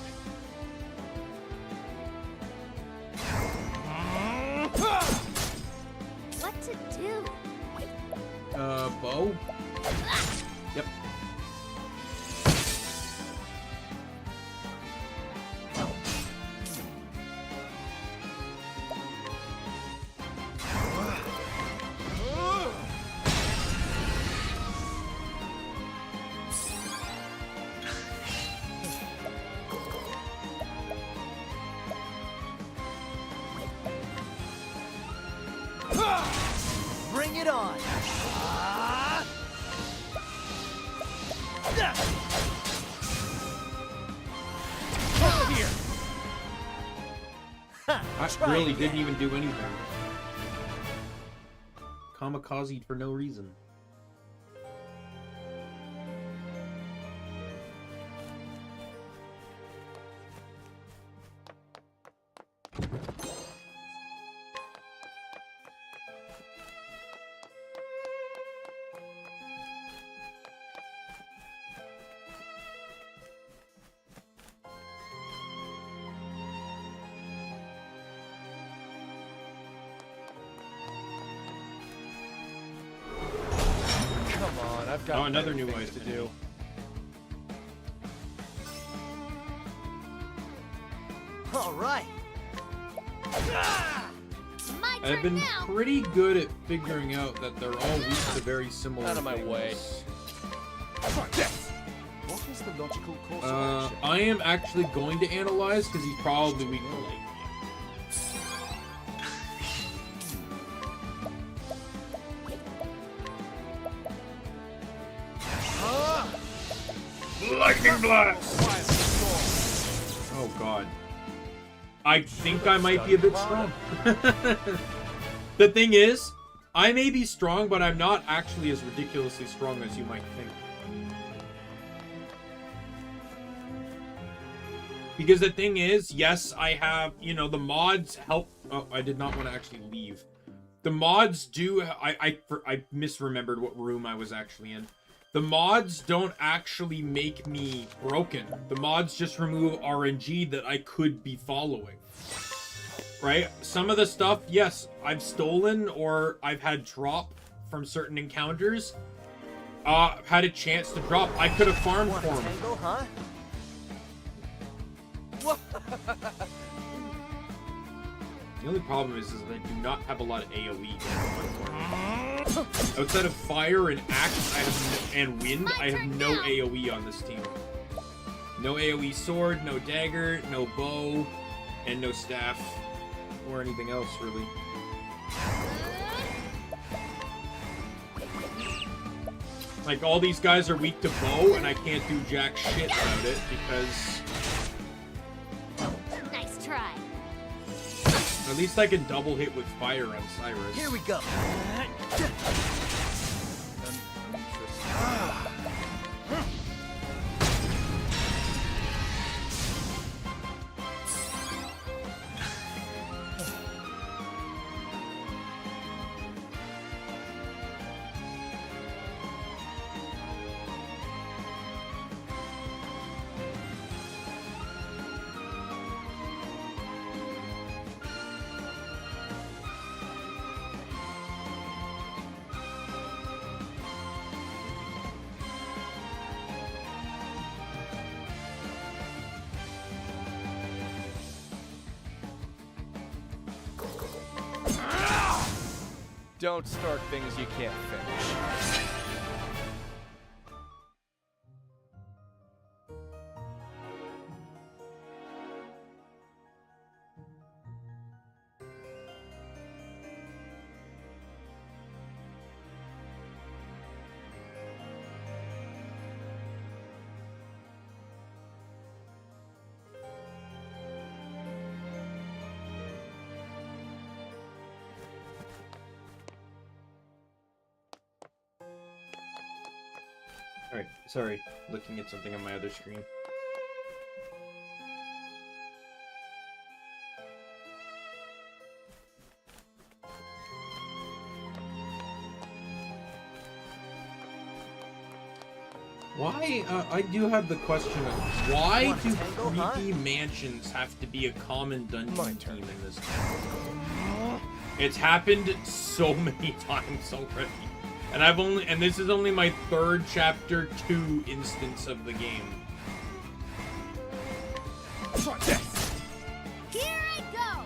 What to do? Bow? Yep. Bring it on. Over here. I really didn't even do anything. Kamikaze for no reason. Come on, I've got another better new things way to do. All right. My turn I've been now. pretty good at figuring out that they're all weak to very similar Out of my things. way. What is the logical course of action? I am actually going to analyze because he's probably weak to lightning. Lightning blast! Oh god. I think I might be a bit strong. The thing is, I may be strong, but I'm not actually as ridiculously strong as you might think. Because the thing is, yes, I have, you know, the mods help. Oh, I did not want to actually leave. The mods do. I misremembered what room I was actually in. The mods don't actually make me broken. The mods just remove RNG that I could be following. Right? Some of the stuff, yes, I've stolen or I've had drop from certain encounters. Had a chance to drop. I could have farmed for them. Tangle, huh? The only problem is that I do not have a lot of AoE going on. Outside of fire and axe, and wind, I have no AoE on this team. No AoE sword, no dagger, no bow, and no staff, or anything else really. Like, all these guys are weak to bow, and I can't do jack shit about it because... Nice try. At least I can double hit with fire on Cyrus. Here we go. Don't start things you can't finish. Alright, sorry, looking at something on my other screen. Why, I do have the question of, why do creepy mansions have to be a common dungeon team in this game? It's happened so many times already. And this is only my third chapter 2 instance of the game. Here I go.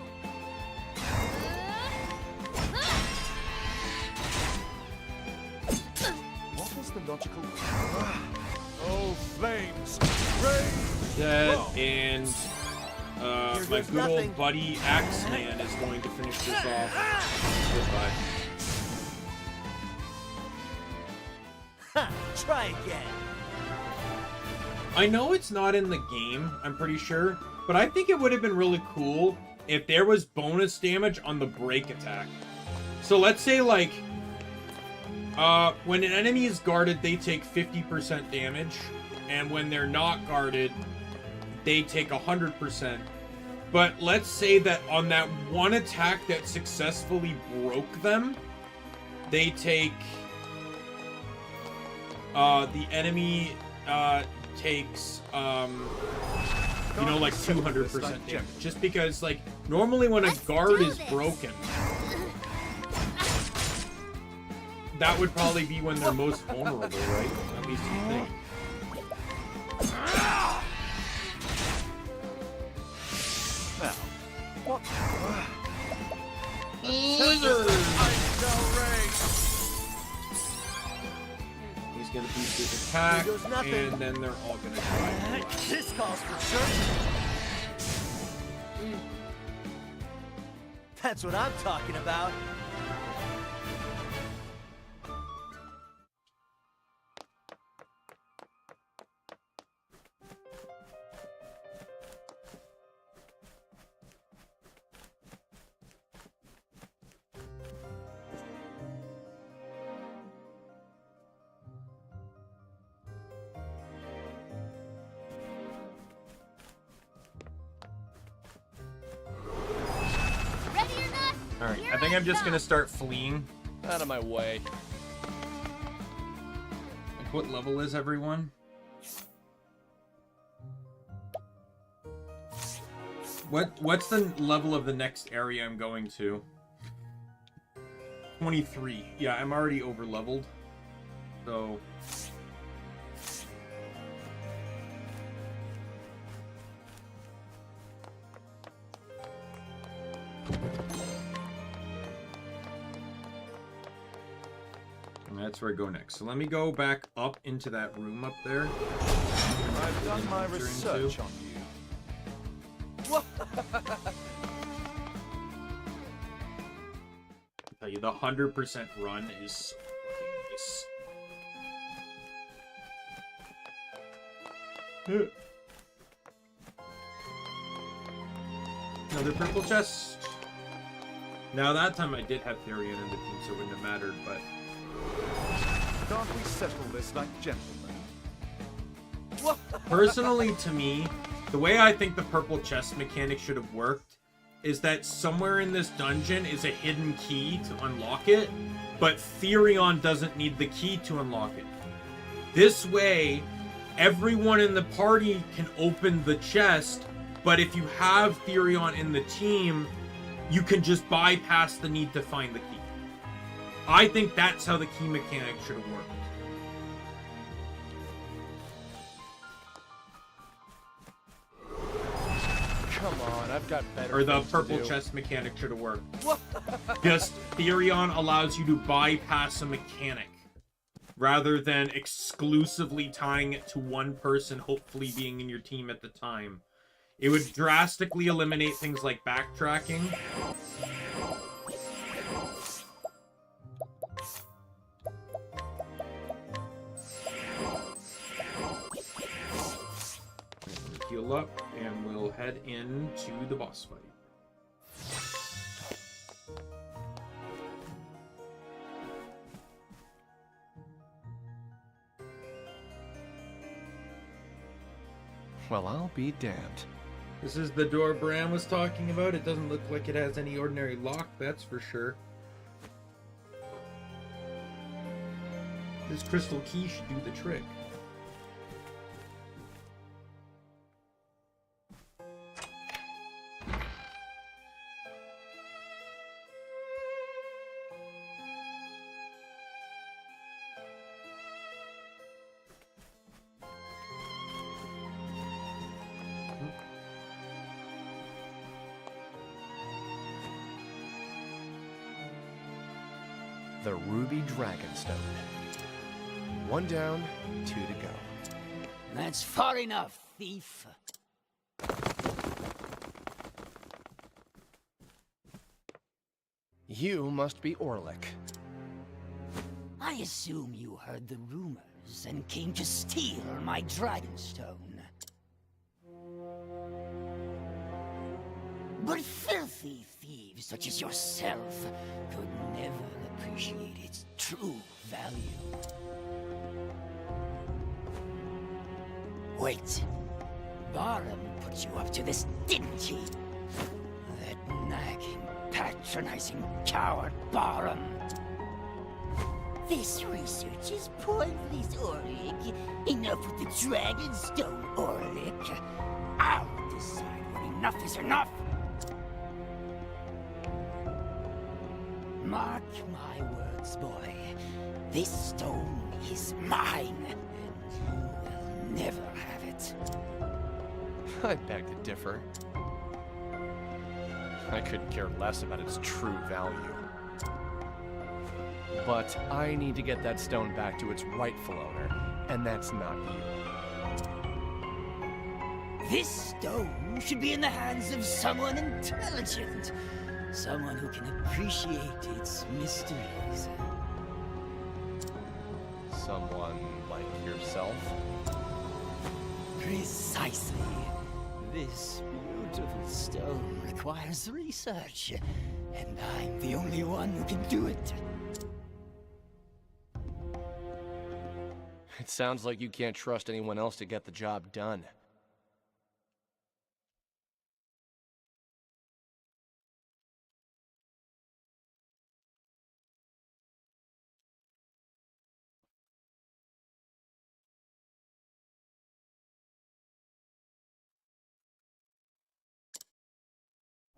What was the logical... Oh, flames! Rage! That and my good old buddy Axeman is going to finish this off. Goodbye. Try again. I know it's not in the game, I'm pretty sure, but I think it would have been really cool if there was bonus damage on the break attack. So let's say, like, when an enemy is guarded, they take 50% damage, and when they're not guarded, they take 100%. But let's say that on that one attack that successfully broke them, they take... the enemy takes, you know, like 200% damage. Just because, like, normally when a guard is broken, that would probably be when they're most vulnerable, right? At least you think. Now, what? He's gonna beat this attack, and then they're all gonna die. This calls for searching. That's what I'm talking about. I think I'm just gonna start fleeing. Out of my way. Like, what level is everyone? What's the level of the next area I'm going to? 23. Yeah, I'm already over leveled. So and that's where I go next. So let me go back up into that room up there. I've done my research on you. I tell you, the 100% run is so fucking nice. Another purple chest. Now that time I did have Therion in the team, so it wouldn't have mattered, but Can't we settle this like gentlemen? personally to me, the way I think the purple chest mechanic should have worked is that somewhere in this dungeon is a hidden key to unlock it, but Therion doesn't need the key to unlock it. This way, everyone in the party can open the chest, but if you have Therion in the team, you can just bypass the need to find the key. I think that's how the key mechanic should have worked. Come on, I've got better Or the things to purple do. chest mechanic should have worked. Just Therion allows you to bypass a mechanic rather than exclusively tying it to one person, hopefully being in your team at the time. It would drastically eliminate things like backtracking. Heal up, and we'll head into the boss fight. Well, I'll be damned. This is the door Bram was talking about. It doesn't look like it has any ordinary lock, that's for sure. This crystal key should do the trick. The Ruby Dragonstone. One down, two to go. That's far enough, thief. You must be Orlick. I assume you heard the rumors and came to steal my Dragonstone. But filthy thieves such as yourself could never appreciate its true value. Wait. Barham put you up to this, didn't he? That nagging, patronizing coward Barham. This research is pointless, Orlick. Enough with the Dragonstone, Orlick. I'll decide when enough is enough. Mark my words, boy. This stone is mine, and you will never have it. I beg to differ. I couldn't care less about its true value. But I need to get that stone back to its rightful owner, and that's not you. This stone should be in the hands of someone intelligent. Someone who can appreciate its mysteries. Someone like yourself? Precisely. This beautiful stone requires research, and I'm the only one who can do it. It sounds like you can't trust anyone else to get the job done.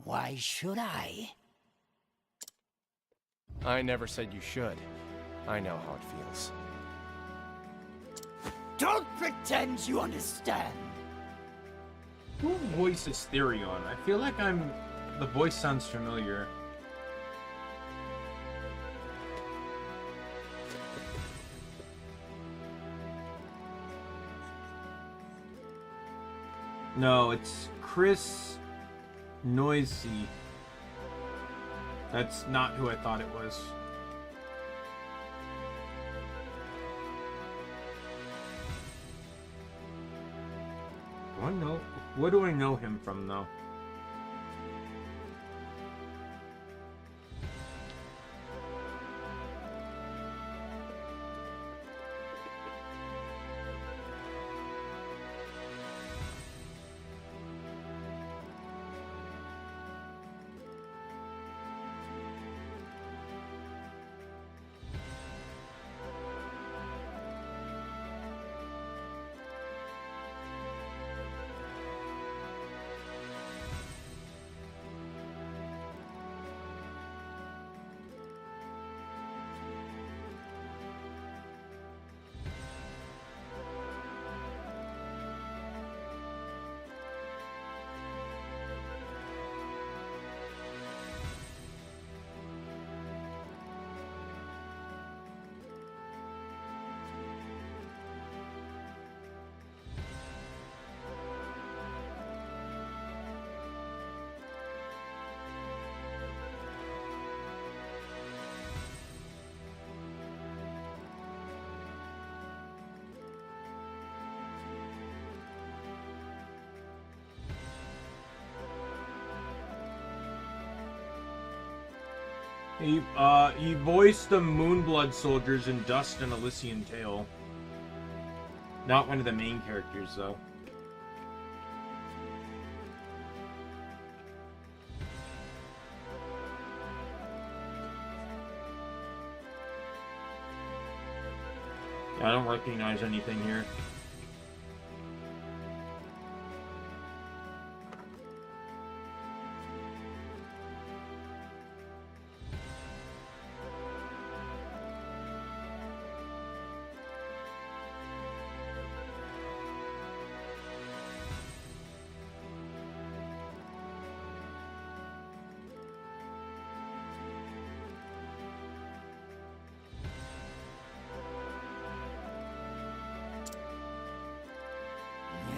Why should I? I never said you should. I know how it feels. Don't pretend you understand. Who voices Therion? I feel like the voice sounds familiar. No, it's Chris Noisy. That's not who I thought it was. Do I know? What do I know him from, though? He voiced the Moonblood soldiers in Dust and Elysian Tale. Not one of the main characters, though. Yeah, I don't recognize anything here.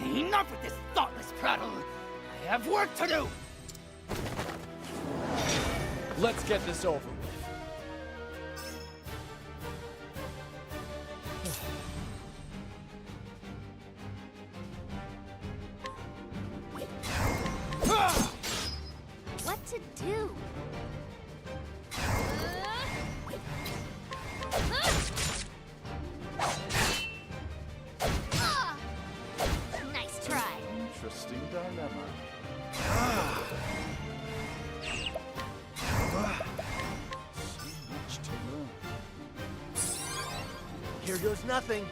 Enough with this thoughtless prattle! I have work to do! Let's get this over with. What to do? Nice try. Interesting dilemma. So much to learn. Here goes nothing.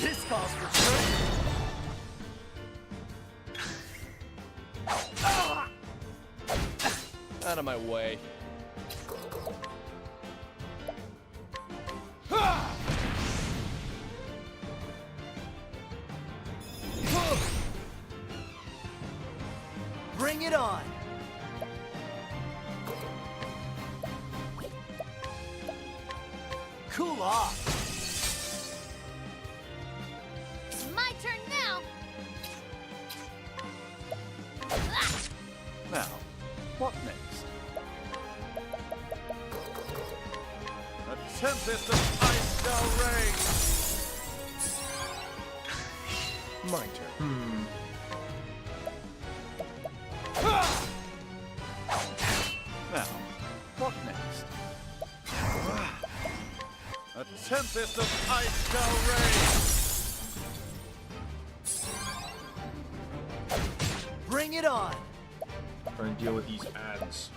This calls for sure. Out of my way. Bring it on. Cool off. It's my turn now. Now, what next? A tempest of ice shall reign. My turn. Now, what next? A tempest of ice shall reign. Bring it on. Trying to deal with these ads.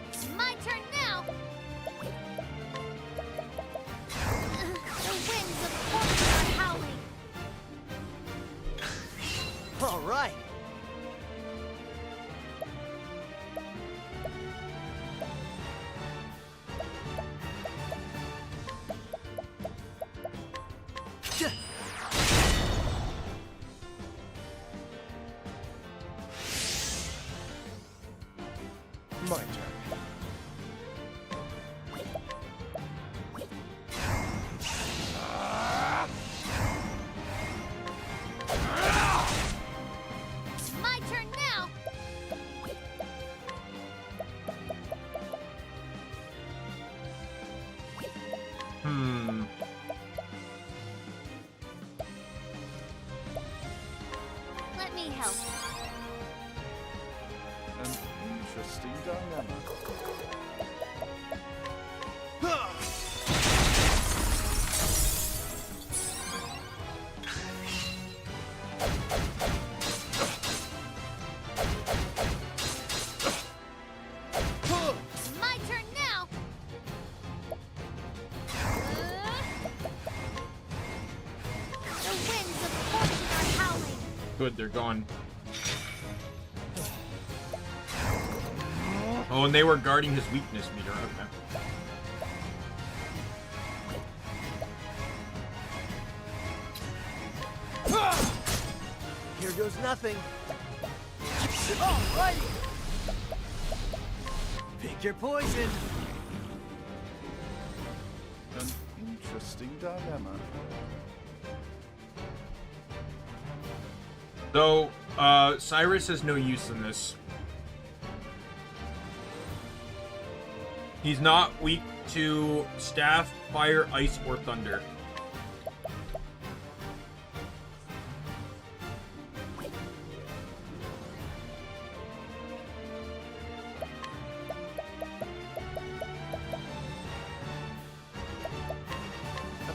It's my turn now. My turn. My turn now. Let me help. An interesting dilemma. My turn now. The winds of fortune are howling. Good, they're gone. Oh, and they were guarding his weakness meter. Okay. Here goes nothing. Alrighty! Pick your poison. An interesting dilemma. So, Cyrus has no use in this. He's not weak to staff, fire, ice, or thunder.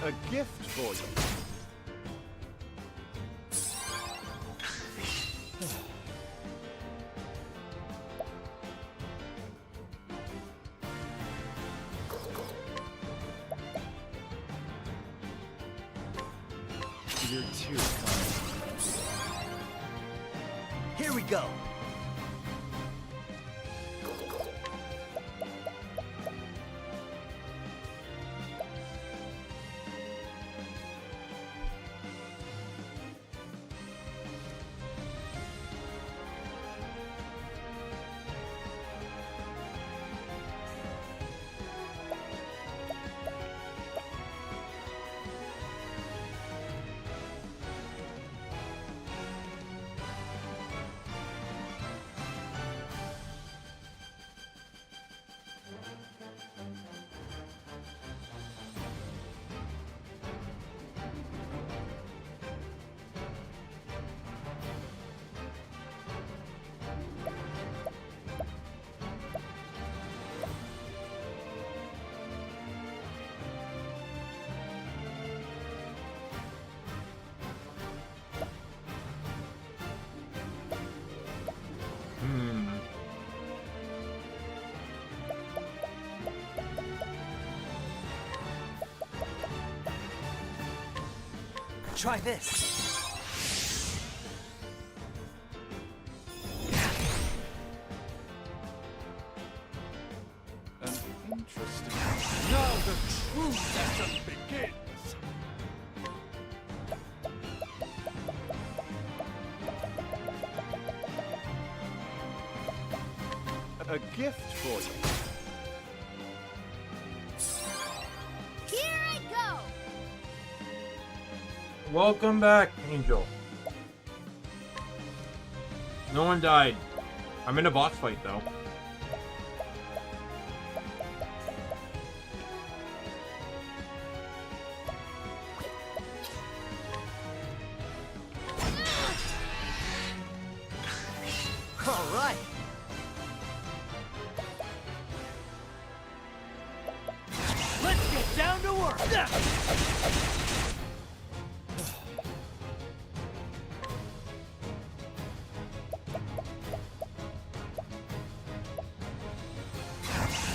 A gift for you. You're too kind. Here we go. Try this. An interesting. Now the true lesson begins. A gift for you. Here I go. Welcome back, Angel. No one died. I'm in a boss fight, though. All right. Let's get down to work.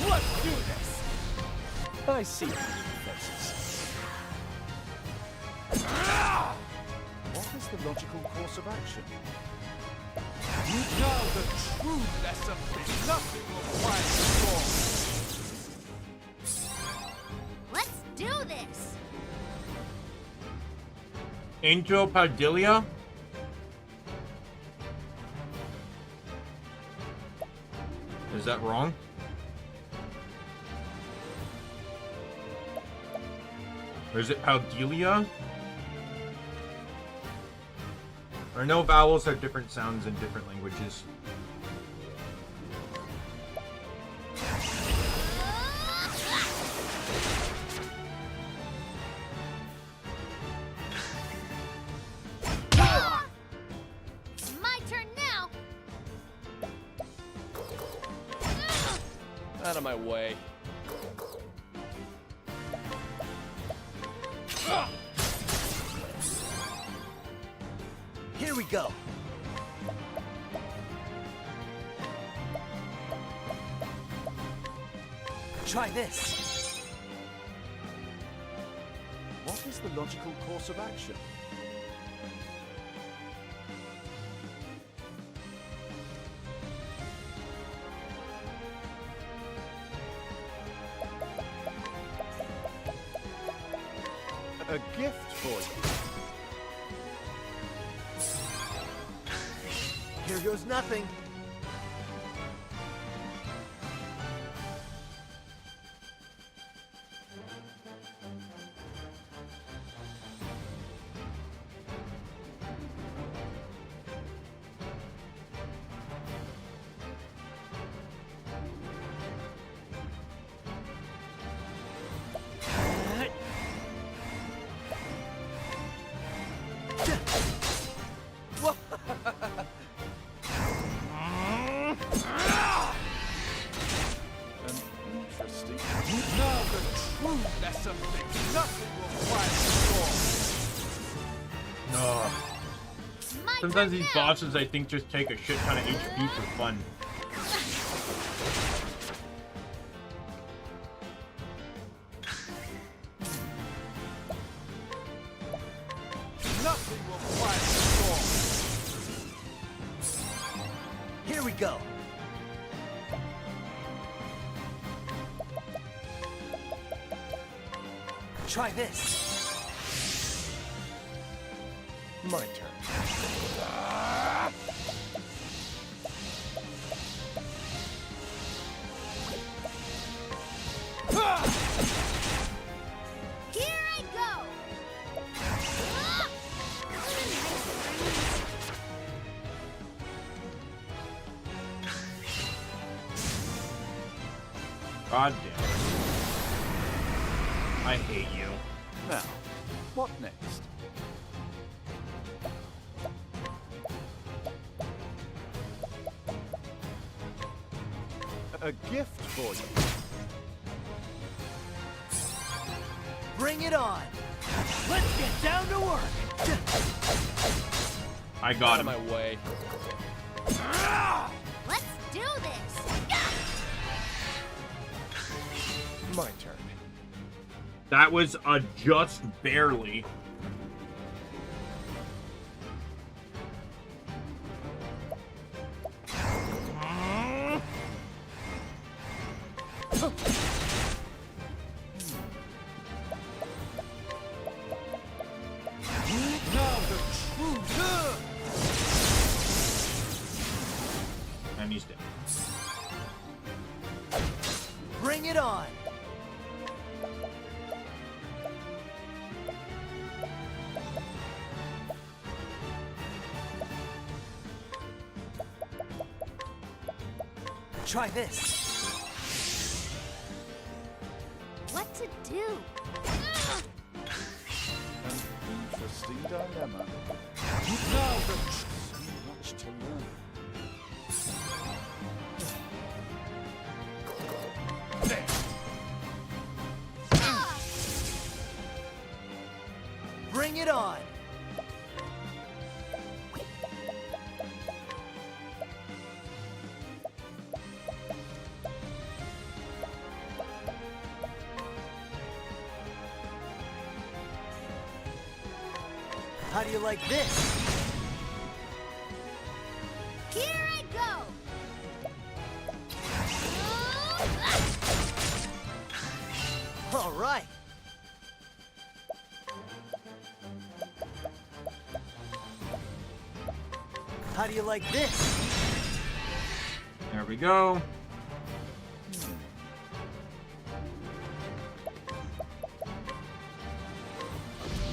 Let's do this. I see your faces. What is the logical course of action? You know the true lesson is nothing will quiet the storm. Let's do this. Angel Padilla? Is that wrong? Or is it Paudilia? I know vowels have different sounds in different languages. My turn now. Out of my way. Here we go. Try this. What is the logical course of action? A gift for you. Here goes nothing. Interesting. Now the true lesson that nothing will quiet the storm. Ugh. My Sometimes turn these now. bosses, I think, just take a shit ton of HP for fun. Nothing will quiet the storm. Here we go. Try this. My turn. Here I go. Ah! God damn it. I hate you. Now, what next? A gift for you. Bring it on. Let's get down to work. I got Out of him. my way. Let's do this. My turn. That was a just barely. Now the true And he's dead. Bring it on. Try this. What to do? interesting dilemma. Now the so much to learn. There. Bring it on. How do you like this? Here I go. All right. How do you like this? There we go.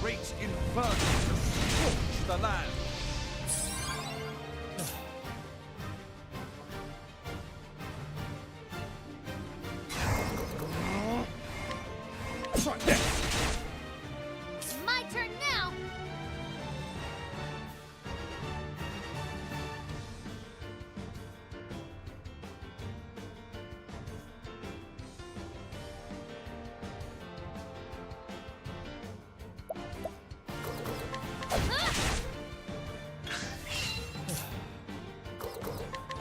Great inferno to scorch the land. Try this. My turn now!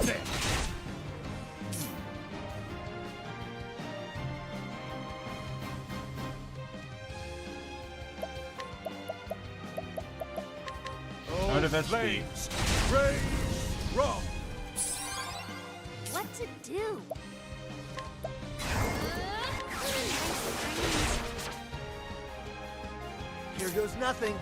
There. Out of SP. Flames, raise strong. What to do? Here goes nothing.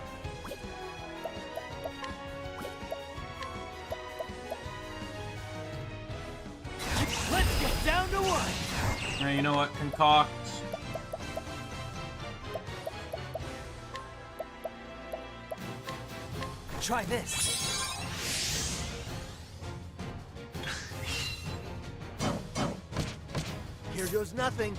Let's get down to one. Now, you know what? Concoct. Try this. Here goes nothing.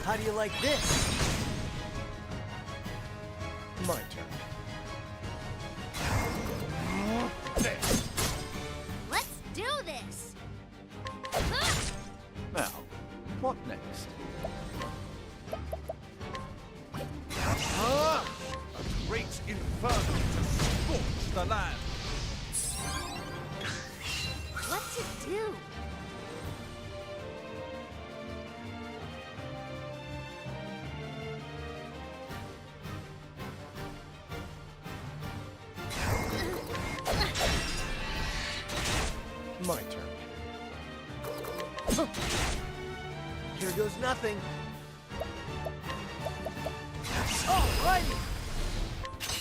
How do you like this? My turn. There. Let's do this! Now, what next? A great inferno to scorch the land. What to do? My turn. Here goes nothing. Alrighty.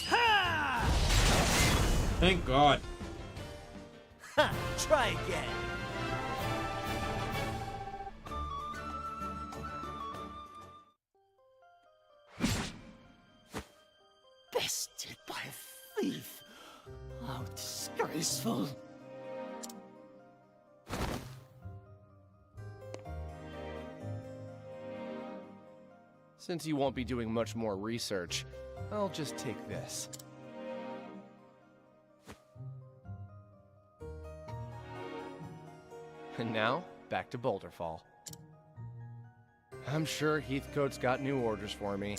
Ha! Thank God. Ha! Try again. Bested by a thief. How disgraceful. Since you won't be doing much more research, I'll just take this. And now, back to Boulderfall. I'm sure Heathcote's got new orders for me.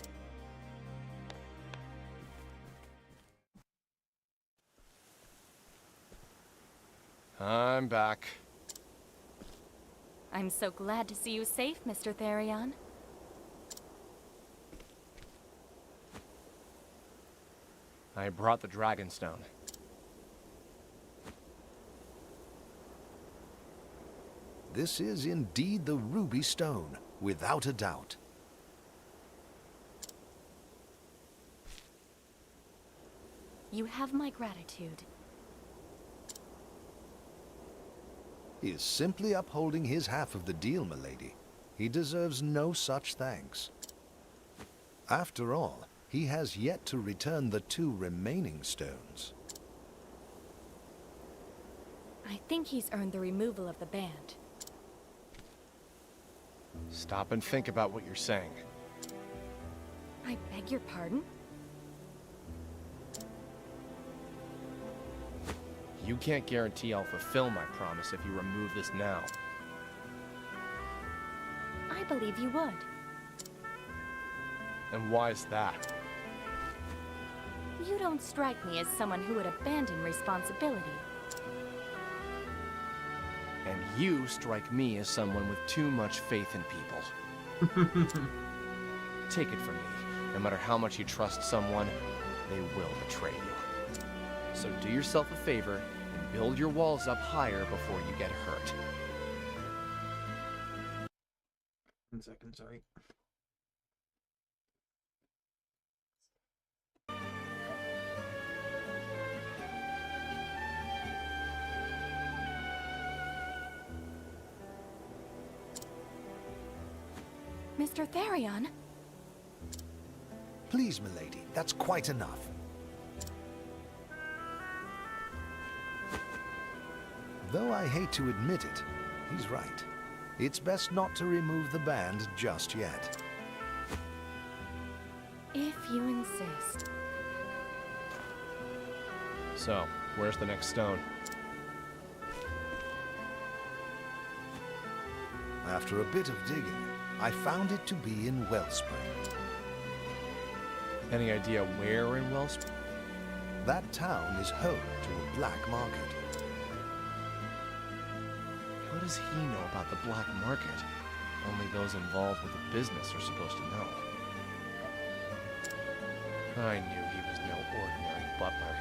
I'm back. I'm so glad to see you safe, Mr. Therion. I brought the Dragonstone. This is indeed the Ruby Stone, without a doubt. You have my gratitude. He is simply upholding his half of the deal, milady. He deserves no such thanks. After all, he has yet to return the 2 remaining stones. I think he's earned the removal of the band. Stop and think about what you're saying. I beg your pardon? You can't guarantee I'll fulfill my promise if you remove this now. I believe you would. And why is that? You don't strike me as someone who would abandon responsibility. And you strike me as someone with too much faith in people. Take it from me, no matter how much you trust someone, they will betray you. So do yourself a favor and build your walls up higher before you get hurt. 1 second, sorry. Mr. Therion? Please, milady, that's quite enough. Though I hate to admit it, he's right. It's best not to remove the band just yet. If you insist. So, where's the next stone? After a bit of digging, I found it to be in Wellspring. Any idea where in Wellspring? That town is home to a black market. What does he know about the black market? Only those involved with the business are supposed to know. I knew he was no ordinary butler.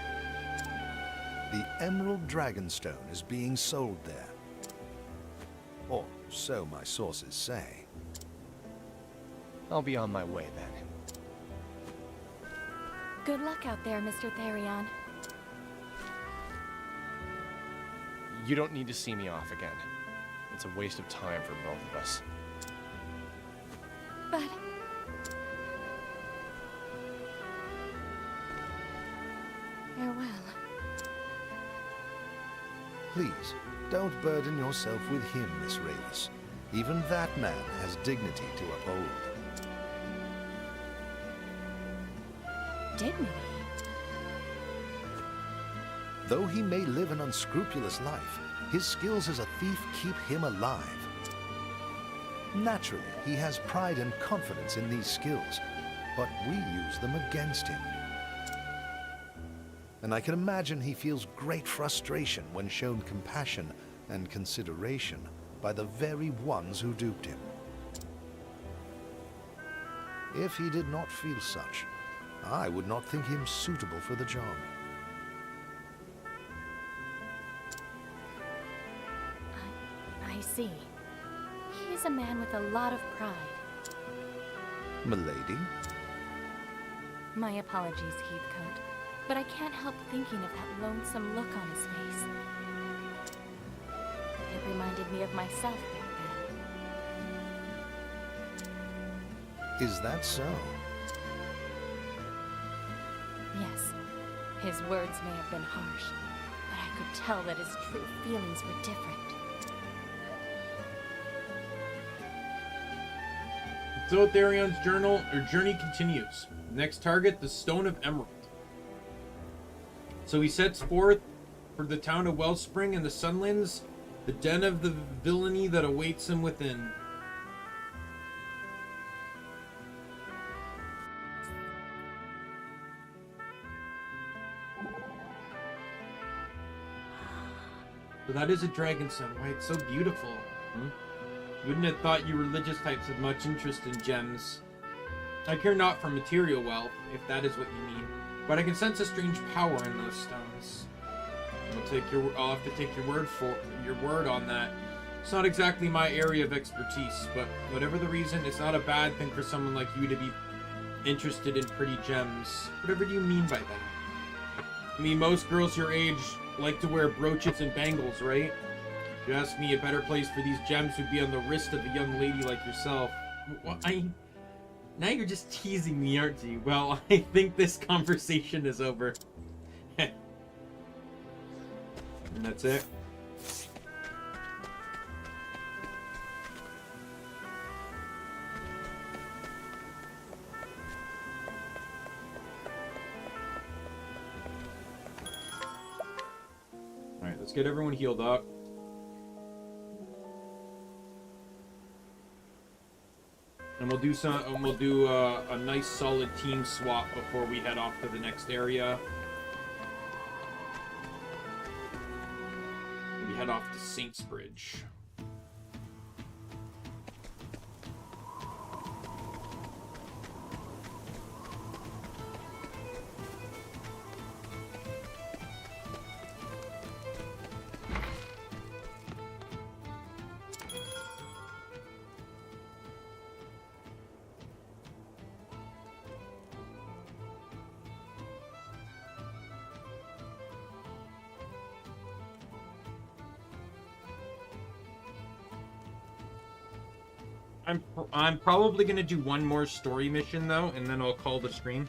The Emerald Dragonstone is being sold there. Or so my sources say. I'll be on my way then. Good luck out there, Mr. Therion. You don't need to see me off again. It's a waste of time for both of us. But... farewell. Please, don't burden yourself with him, Miss Ravis. Even that man has dignity to uphold. Dignity? Though he may live an unscrupulous life, his skills as a thief keep him alive. Naturally, he has pride and confidence in these skills, but we use them against him. And I can imagine he feels great frustration when shown compassion and consideration by the very ones who duped him. If he did not feel such, I would not think him suitable for the job. I see. He is a man with a lot of pride. Milady? My apologies, Heathcote, but I can't help thinking of that lonesome look on his face. It reminded me of myself back then. Is that so? Yes, his words may have been harsh, but I could tell that his true feelings were different. So Therion's journey continues. Next target, the Stone of Emerald. So he sets forth for the town of Wellspring and the Sunlands, the den of the villainy that awaits him within. So that is a dragon sun. Why, it's so beautiful. Wouldn't have thought you religious types had much interest in gems. I care not for material wealth, if that is what you mean, but I can sense a strange power in those stones. I'll have to take your word on that. It's not exactly my area of expertise, but whatever the reason, it's not a bad thing for someone like you to be interested in pretty gems. Whatever do you mean by that? I mean, most girls your age like to wear brooches and bangles, right? If you ask me, a better place for these gems would be on the wrist of a young lady like yourself. Well, now you're just teasing me, aren't you? Well, I think this conversation is over. And that's it. Alright, let's get everyone healed up. And we'll do a nice solid team swap before we head off to the next area. We head off to Saints Bridge. I'm probably gonna do one more story mission though, and then I'll call the stream.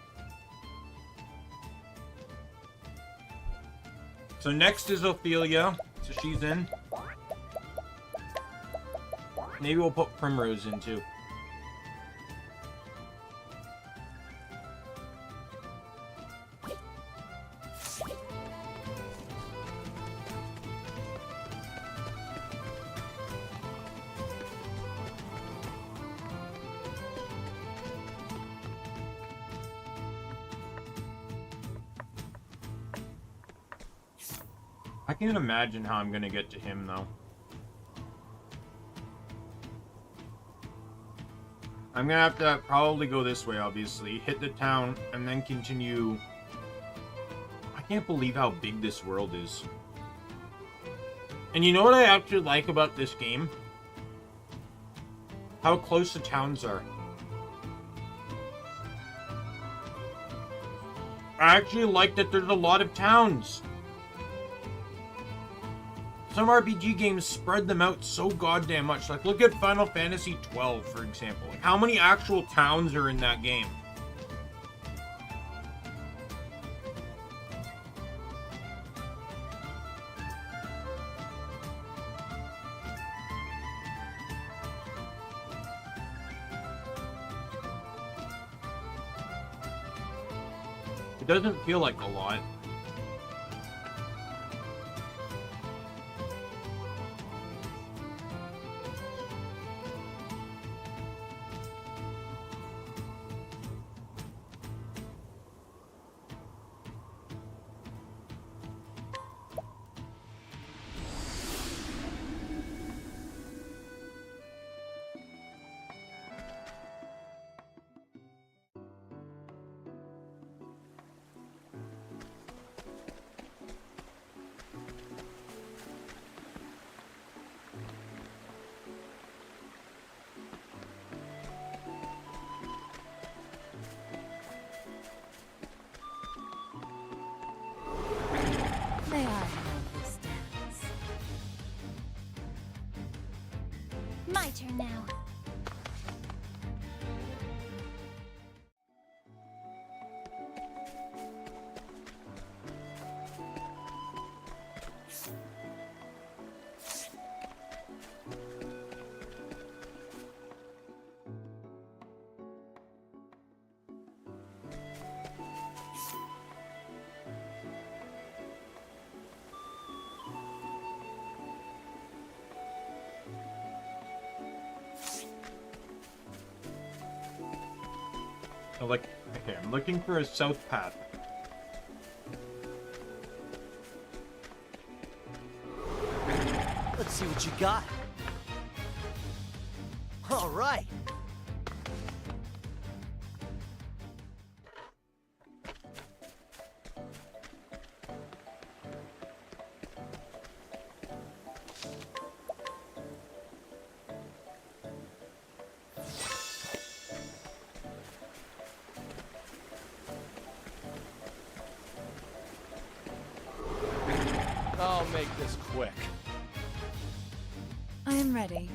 So next is Ophelia, so she's in. Maybe we'll put Primrose in too. I can't imagine how I'm gonna get to him though. I'm gonna have to probably go this way, obviously. Hit the town, and then continue... I can't believe how big this world is. And you know what I actually like about this game? How close the towns are. I actually like that there's a lot of towns. Some RPG games spread them out so goddamn much. Like, look at Final Fantasy XII, for example. Like, how many actual towns are in that game? It doesn't feel like a lot. May I have this dance? My turn now. Okay, I'm looking for a south path. Let's see what you got. All right. I'll make this quick. I am ready.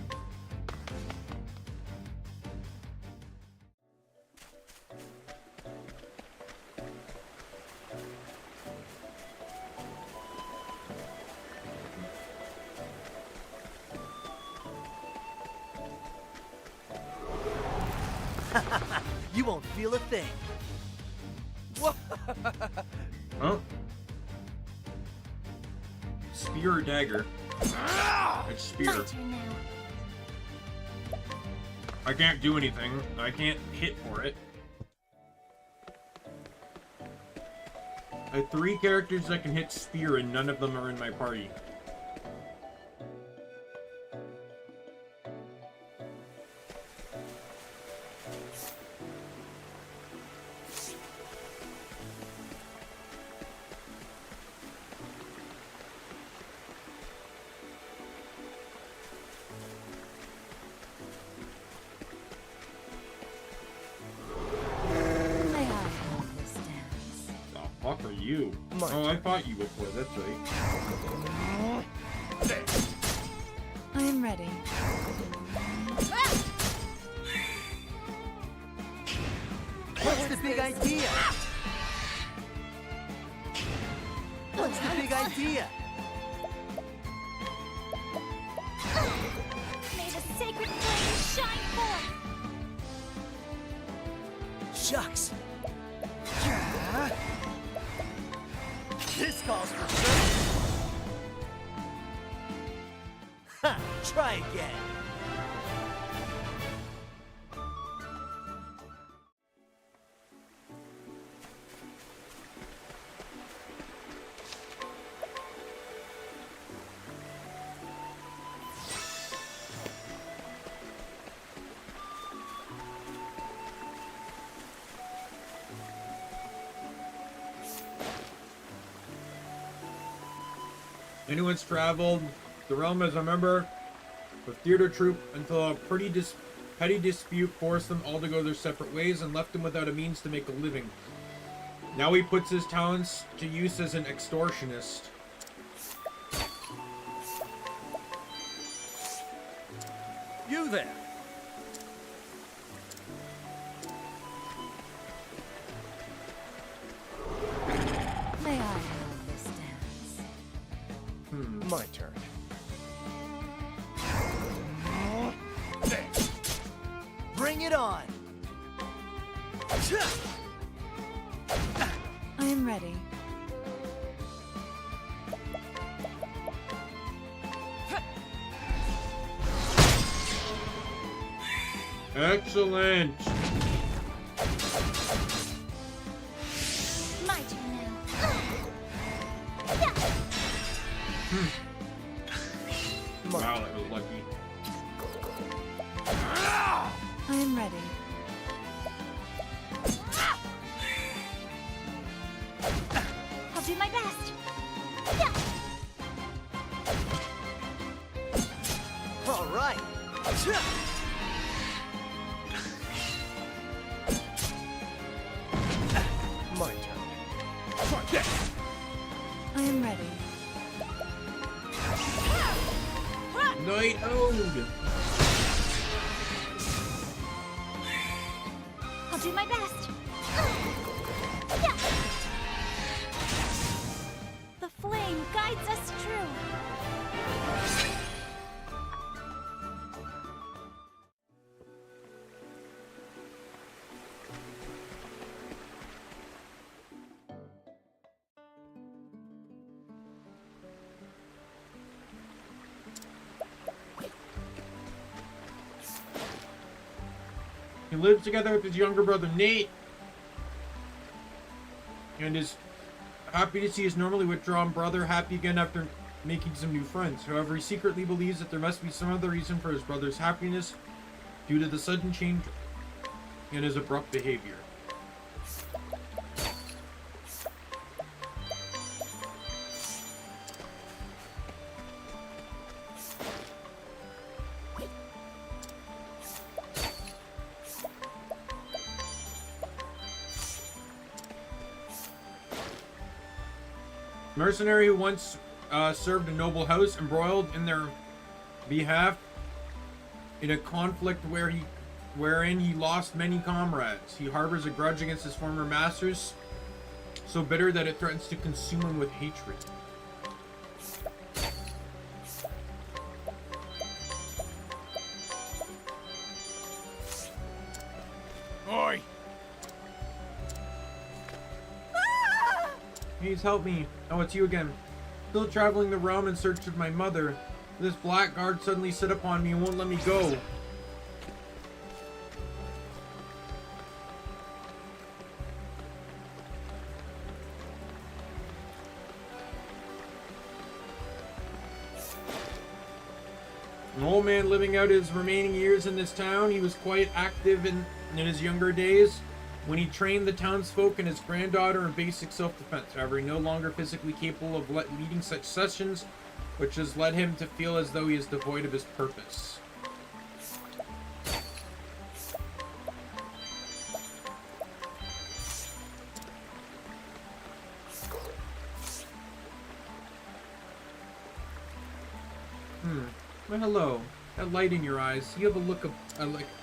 You won't feel a thing. Huh? Spear or dagger? It's spear. My turn now. I can't do anything. I can't hit for it. I have 3 characters that can hit spear and none of them are in my party. May I have this dance? The fuck are you? Oh, I fought you before, that's right. I am ready. big idea? What's the big idea? May the sacred flame shine forth! Shucks. This calls for service. Ha! Try again. Anyone's traveled the realm as a member of theater troupe until a petty dispute forced them all to go their separate ways and left him without a means to make a living. Now he puts his talents to use as an extortionist. You there! May I help this dance? My turn. Bring it on. I am ready. Excellent. My turn now. Yeah. Wow, that was lucky. I am ready. I'll do my best. Yeah. All right. My turn. I am ready. Night Ode. I'll do my best. Yeah. The flame guides us true. He lives together with his younger brother Nate and is happy to see his normally withdrawn brother happy again after making some new friends. However, he secretly believes that there must be some other reason for his brother's happiness due to the sudden change in his abrupt behavior. Mercenary who once served a noble house, embroiled in their behalf in a conflict wherein he lost many comrades. He harbors a grudge against his former masters, so bitter that it threatens to consume him with hatred. Oi! Please help me. Oh, it's you again. Still traveling the realm in search of my mother. This blackguard suddenly set upon me and won't let me go. An old man living out his remaining years in this town, he was quite active in his younger days when he trained the townsfolk and his granddaughter in basic self-defense. However, he no longer physically capable of leading such sessions, which has led him to feel as though he is devoid of his purpose. Well, hello. That light in your eyes. You have a look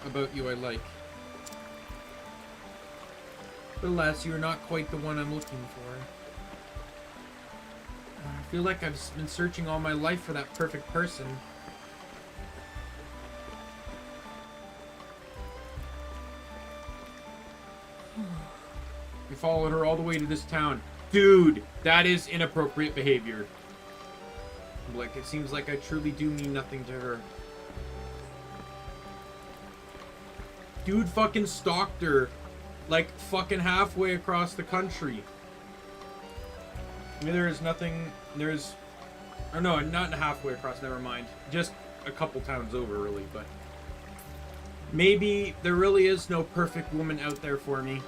about you I like. But alas, you are not quite the one I'm looking for. I feel like I've been searching all my life for that perfect person. We followed her all the way to this town. Dude, that is inappropriate behavior. Like, it seems like I truly do mean nothing to her. Dude fucking stalked her, like, fucking halfway across the country. I mean, there is nothing, there's... Or no, not halfway across, never mind. Just a couple towns over, really, but... Maybe there really is no perfect woman out there for me.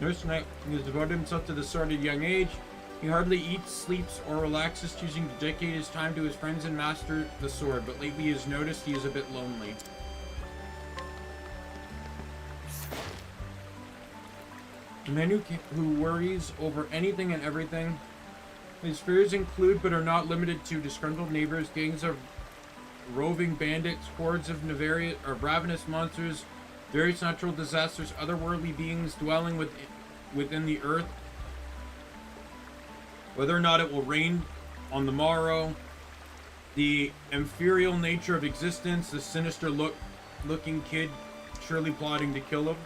Nurse Knight has devoted himself to the sword at a young age. He hardly eats, sleeps, or relaxes, choosing to dedicate his time to his friends and master the sword, but lately he has noticed he is a bit lonely. A man who worries over anything and everything. His fears include, but are not limited to, disgruntled neighbors, gangs of roving bandits, hordes of ravenous monsters, various natural disasters, otherworldly beings dwelling within the earth. Whether or not it will rain on the morrow, the ethereal nature of existence, the sinister looking kid surely plotting to kill him.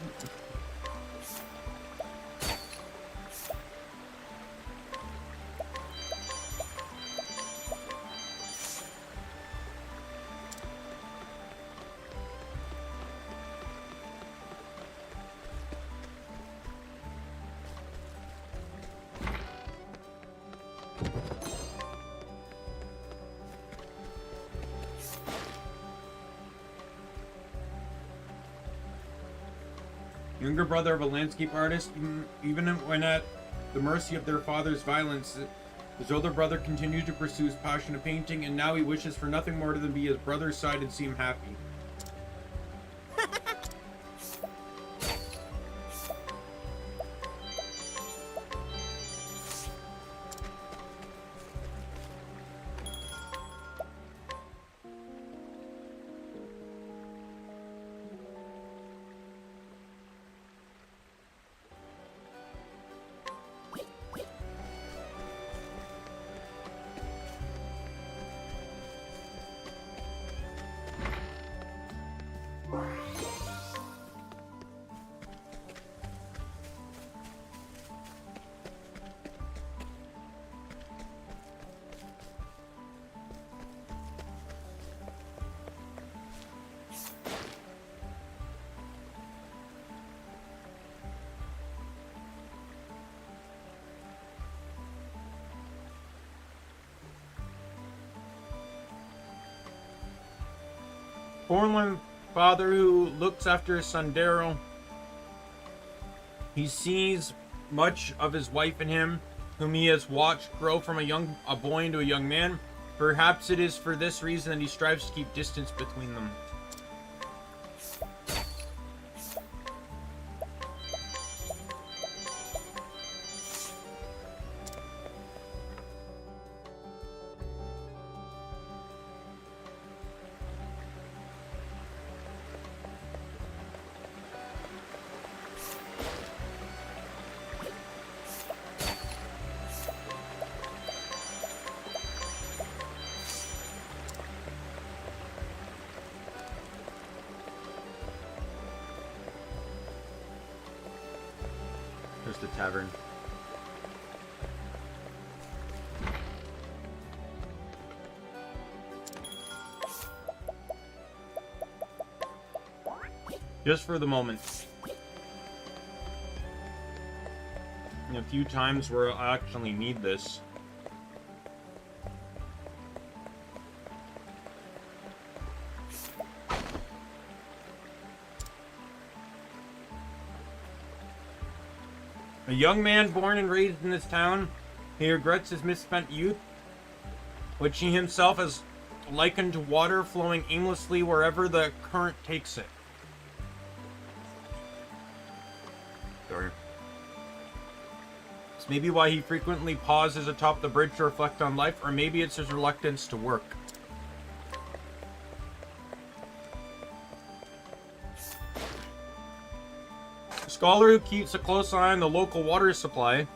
Younger brother of a landscape artist, even when at the mercy of their father's violence, his older brother continued to pursue his passion of painting, and now he wishes for nothing more than be his brother's side and see him happy. Forlorn father who looks after his son Daryl. He sees much of his wife in him, whom he has watched grow from a boy into a young man. Perhaps it is for this reason that he strives to keep distance between them. There's the tavern. Just for the moment. A few times where I actually need this. A young man born and raised in this town, he regrets his misspent youth, which he himself has likened to water flowing aimlessly wherever the current takes it. Sorry. This may be why he frequently pauses atop the bridge to reflect on life, or maybe it's his reluctance to work. A scholar who keeps a close eye on the local water supply.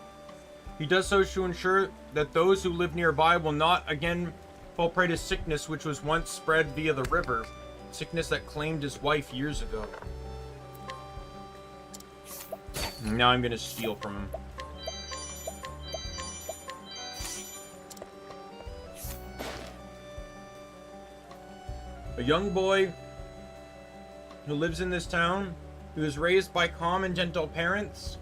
He does so to ensure that those who live nearby will not again fall prey to sickness which was once spread via the river. Sickness that claimed his wife years ago. Now I'm gonna steal from him. A young boy who lives in this town, who is raised by calm and gentle parents.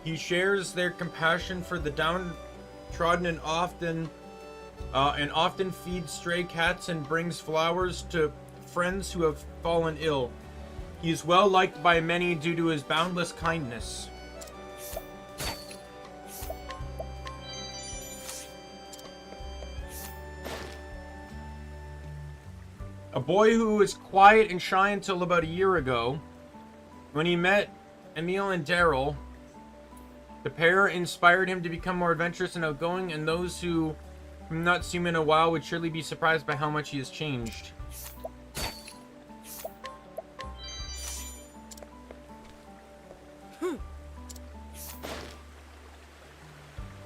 He shares their compassion for the downtrodden and often feeds stray cats and brings flowers to friends who have fallen ill. He is well liked by many due to his boundless kindness. A boy who was quiet and shy until about a year ago, when he met Emil and Daryl. The pair inspired him to become more adventurous and outgoing, and those who have not seen him in a while would surely be surprised by how much he has changed.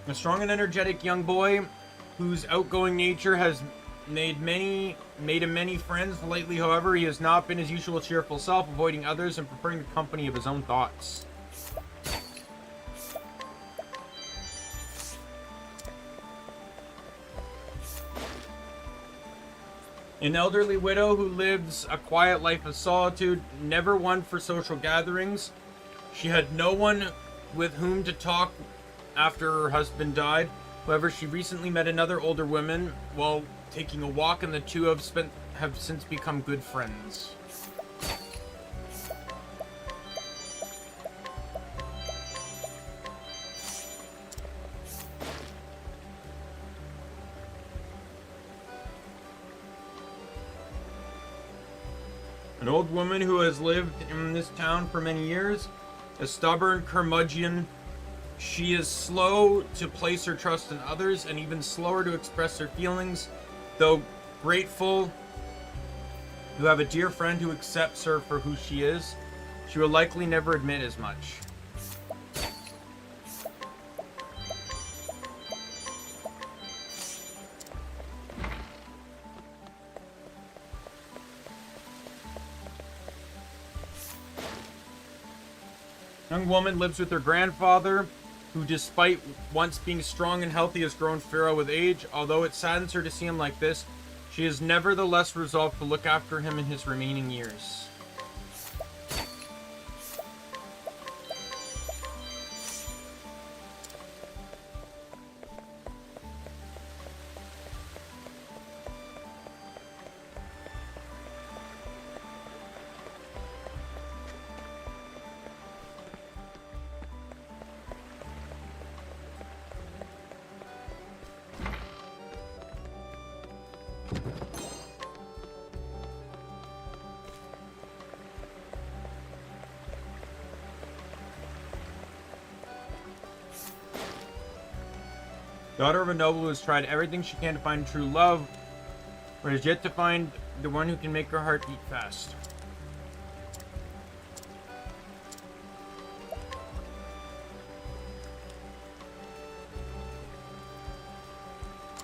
A strong and energetic young boy whose outgoing nature has made him many friends. Lately, however, he has not been his usual cheerful self, avoiding others and preferring the company of his own thoughts. An elderly widow who lives a quiet life of solitude, never one for social gatherings. She had no one with whom to talk after her husband died. However, she recently met another older woman while taking a walk, and the two have since become good friends. An old woman who has lived in this town for many years, a stubborn curmudgeon. She is slow to place her trust in others and even slower to express her feelings, though grateful to have a dear friend who accepts her for who she is. She will likely never admit as much. Young woman lives with her grandfather, who despite once being strong and healthy has grown feral with age. Although it saddens her to see him like this, she is nevertheless resolved to look after him in his remaining years. Daughter of a noble who has tried everything she can to find true love, but has yet to find the one who can make her heart beat fast.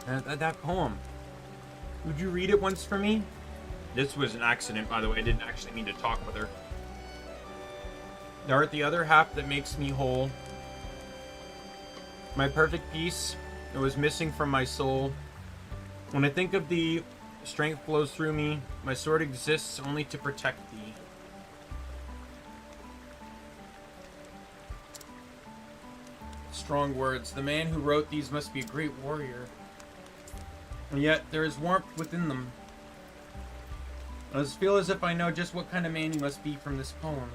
That poem. Would you read it once for me? This was an accident, by the way. I didn't actually mean to talk with her. Thou art the other half that makes me whole. My perfect peace. It was missing from my soul. When I think of thee, strength flows through me. My sword exists only to protect thee. Strong words. The man who wrote these must be a great warrior. And yet, there is warmth within them. I feel as if I know just what kind of man you must be from this poem.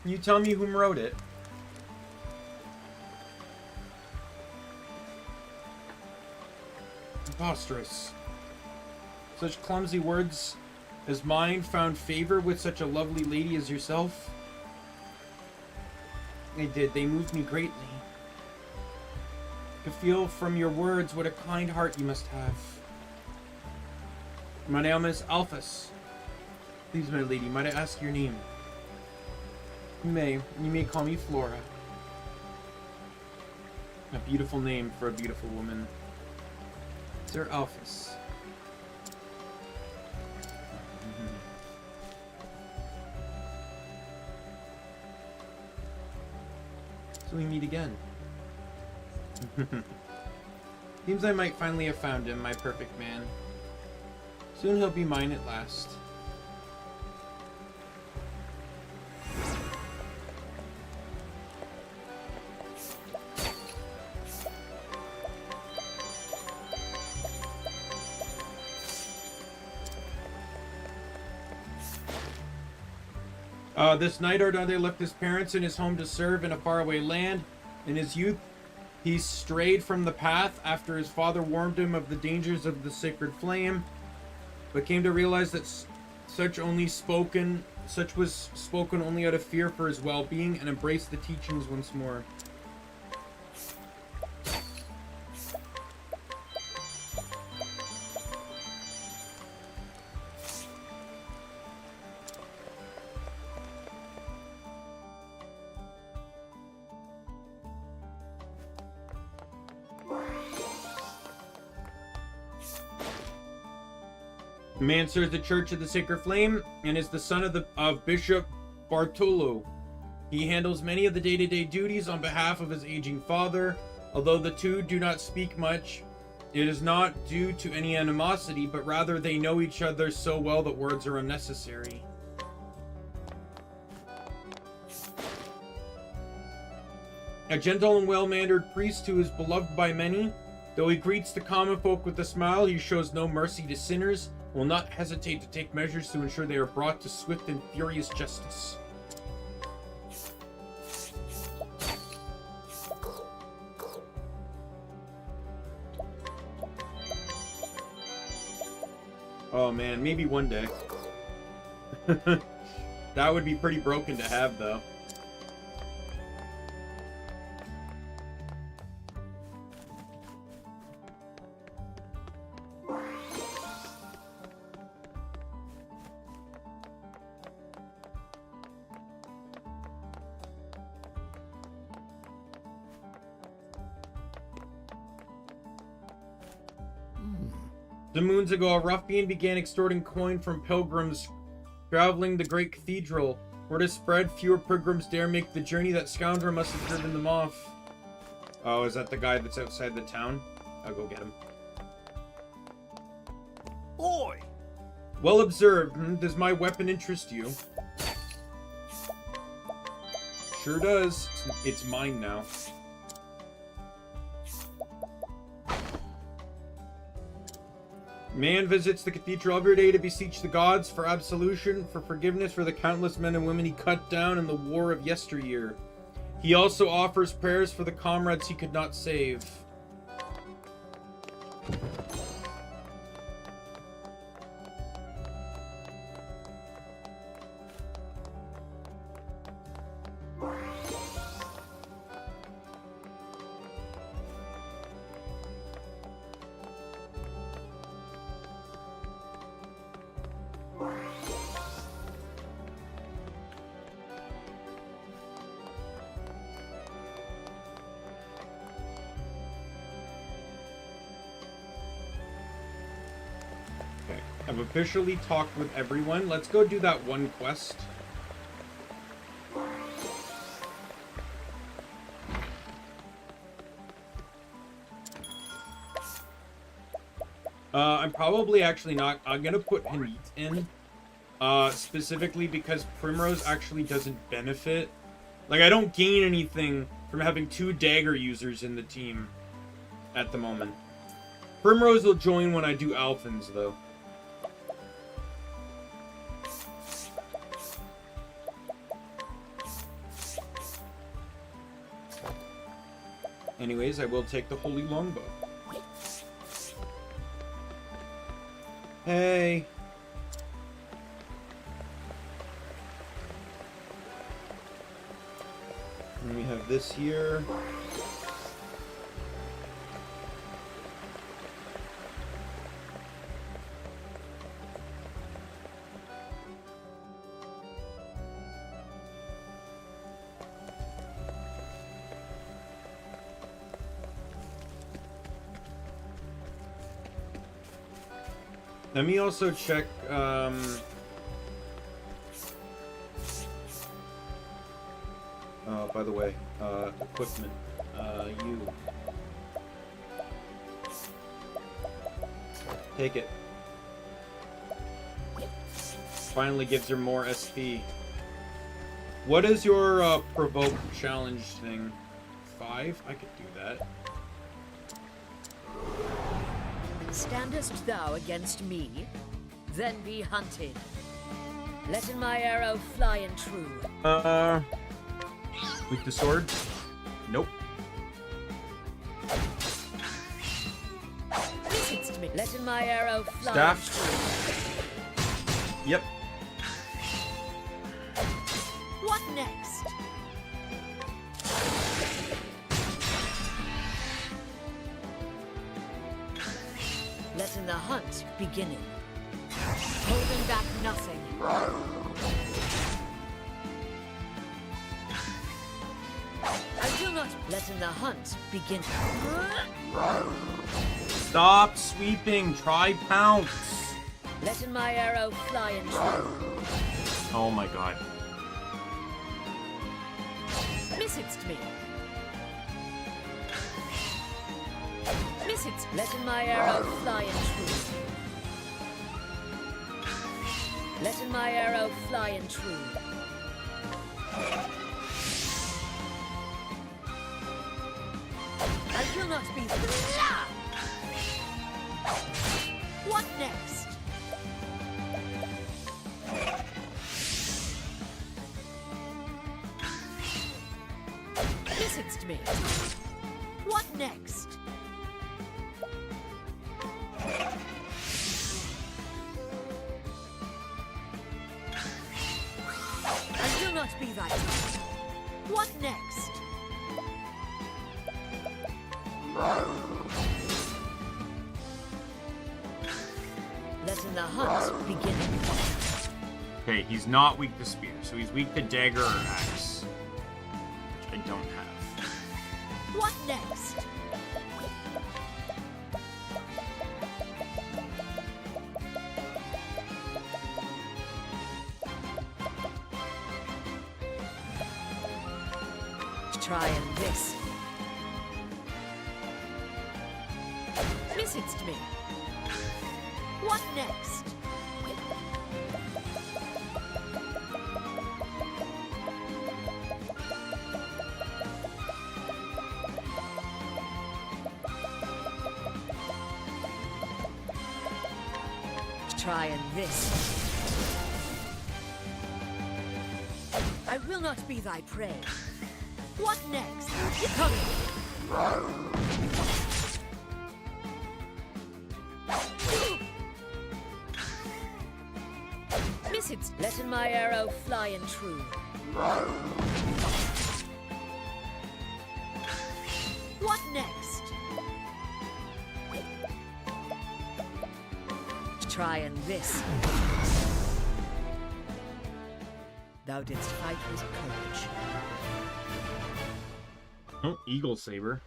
Can you tell me whom wrote it? Preposterous. Such clumsy words as mine found favor with such a lovely lady as yourself? They did. They moved me greatly. To feel from your words what a kind heart you must have. My name is Alphys. Please, my lady, might I ask your name? You may call me Flora. A beautiful name for a beautiful woman. Sir Alphys. So we meet again. Seems I might finally have found him, my perfect man. Soon he'll be mine at last. This night Ardante left his parents and his home to serve in a faraway land. In his youth, he strayed from the path after his father warned him of the dangers of the sacred flame, but came to realize that such was spoken only out of fear for his well-being, and embraced the teachings once more. The man serves the Church of the Sacred Flame and is the son of Bishop Bartolo. He handles many of the day-to-day duties on behalf of his aging father. Although the two do not speak much, it is not due to any animosity, but rather they know each other so well that words are unnecessary. A gentle and well-mannered priest who is beloved by many. Though he greets the common folk with a smile, he shows no mercy to sinners, will not hesitate to take measures to ensure they are brought to swift and furious justice. Oh man, maybe one day. That would be pretty broken to have, though. Some moons ago, a ruffian began extorting coin from pilgrims traveling the great cathedral. Word has spread, fewer pilgrims dare make the journey. That scoundrel must have driven them off. Oh, is that the guy that's outside the town? I'll go get him. Oi! Well observed. Does my weapon interest you? Sure does. It's mine now. Man visits the cathedral every day to beseech the gods for absolution, for forgiveness for the countless men and women he cut down in the war of yesteryear. He also offers prayers for the comrades he could not save. I've officially talked with everyone. Let's go do that one quest. I'm probably actually not. I'm gonna put Hanit in, specifically because Primrose actually doesn't benefit. Like, I don't gain anything from having 2 dagger users in the team at the moment. Primrose will join when I do Alphins, though. Anyways, I will take the holy longbow. Hey. And we have this here. Let me also check, by the way, equipment, you. Take it. Finally gives her more SP. What is your, provoke challenge thing? 5? I could do that. Standest thou against me? Then be hunted. Let my arrow fly and true. Weak to sword? Nope. Visit'st me. Let my arrow fly Staff? and true. Yep. What next? Letting the hunt beginning. Holding back nothing. I will not letting the hunt begin. Stop sweeping. Try pounce. Letting my arrow fly and true. Oh my god. Visit'st me. Visit'st. Letting my arrow fly and true. Letting my arrow fly and true. I will not be. What next? Visit'st me. What next? I will not be thy time. What next? Letting the hunt begin. Okay, he's not weak to spear, so he's weak to dagger or axe. Which I don't have. What next? Trying this. Visit'st me. What next? Trying this. I will not be thy prey. What next? Coming. Visit'st. Letting my arrow fly and true. What next? Trying this. Thou didst fight with courage. Oh, Eagle Saber.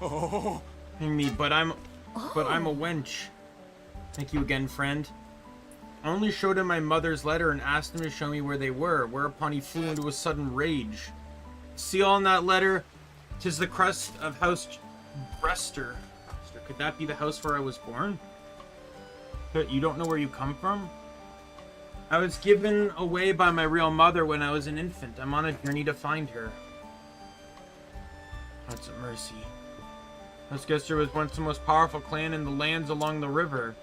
Oh. Me, but I'm a wench. Thank you again, friend. I only showed him my mother's letter and asked him to show me where they were, whereupon he flew into a sudden rage. See all in that letter? 'Tis the crest of House Brester. Could that be the house where I was born? You don't know where you come from? I was given away by my real mother when I was an infant. I'm on a journey to find her. That's a mercy. House Gester was once the most powerful clan in the lands along the river.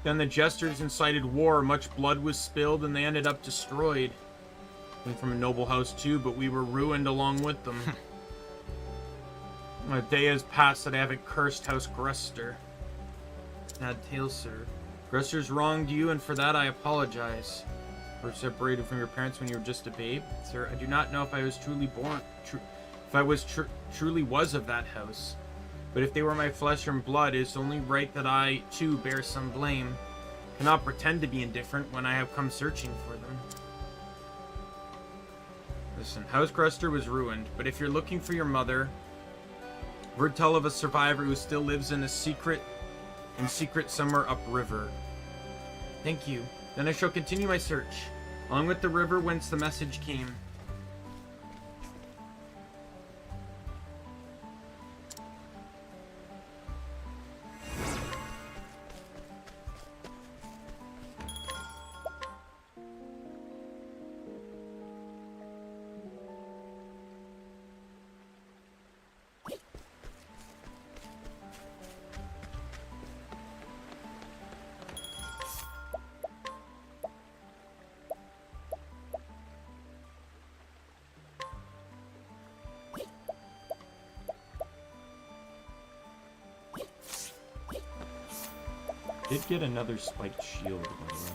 Then the Jesters incited war, much blood was spilled, and they ended up destroyed. Came from a noble house too, but we were ruined along with them. A day has passed that I haven't cursed House Grester. Sad tale, sir. Grester's wronged you, and for that I apologize. You were separated from your parents when you were just a babe. Sir, I do not know if I was truly born, if I was truly was of that house. But if they were my flesh and blood, it is only right that I, too, bear some blame. I cannot pretend to be indifferent when I have come searching for them. Listen, House Grester was ruined, but if you're looking for your mother, Word tell of a survivor who still lives in secret somewhere upriver. Thank you. Then I shall continue my search, along with the river whence the message came. Did get another spiked shield, by the way.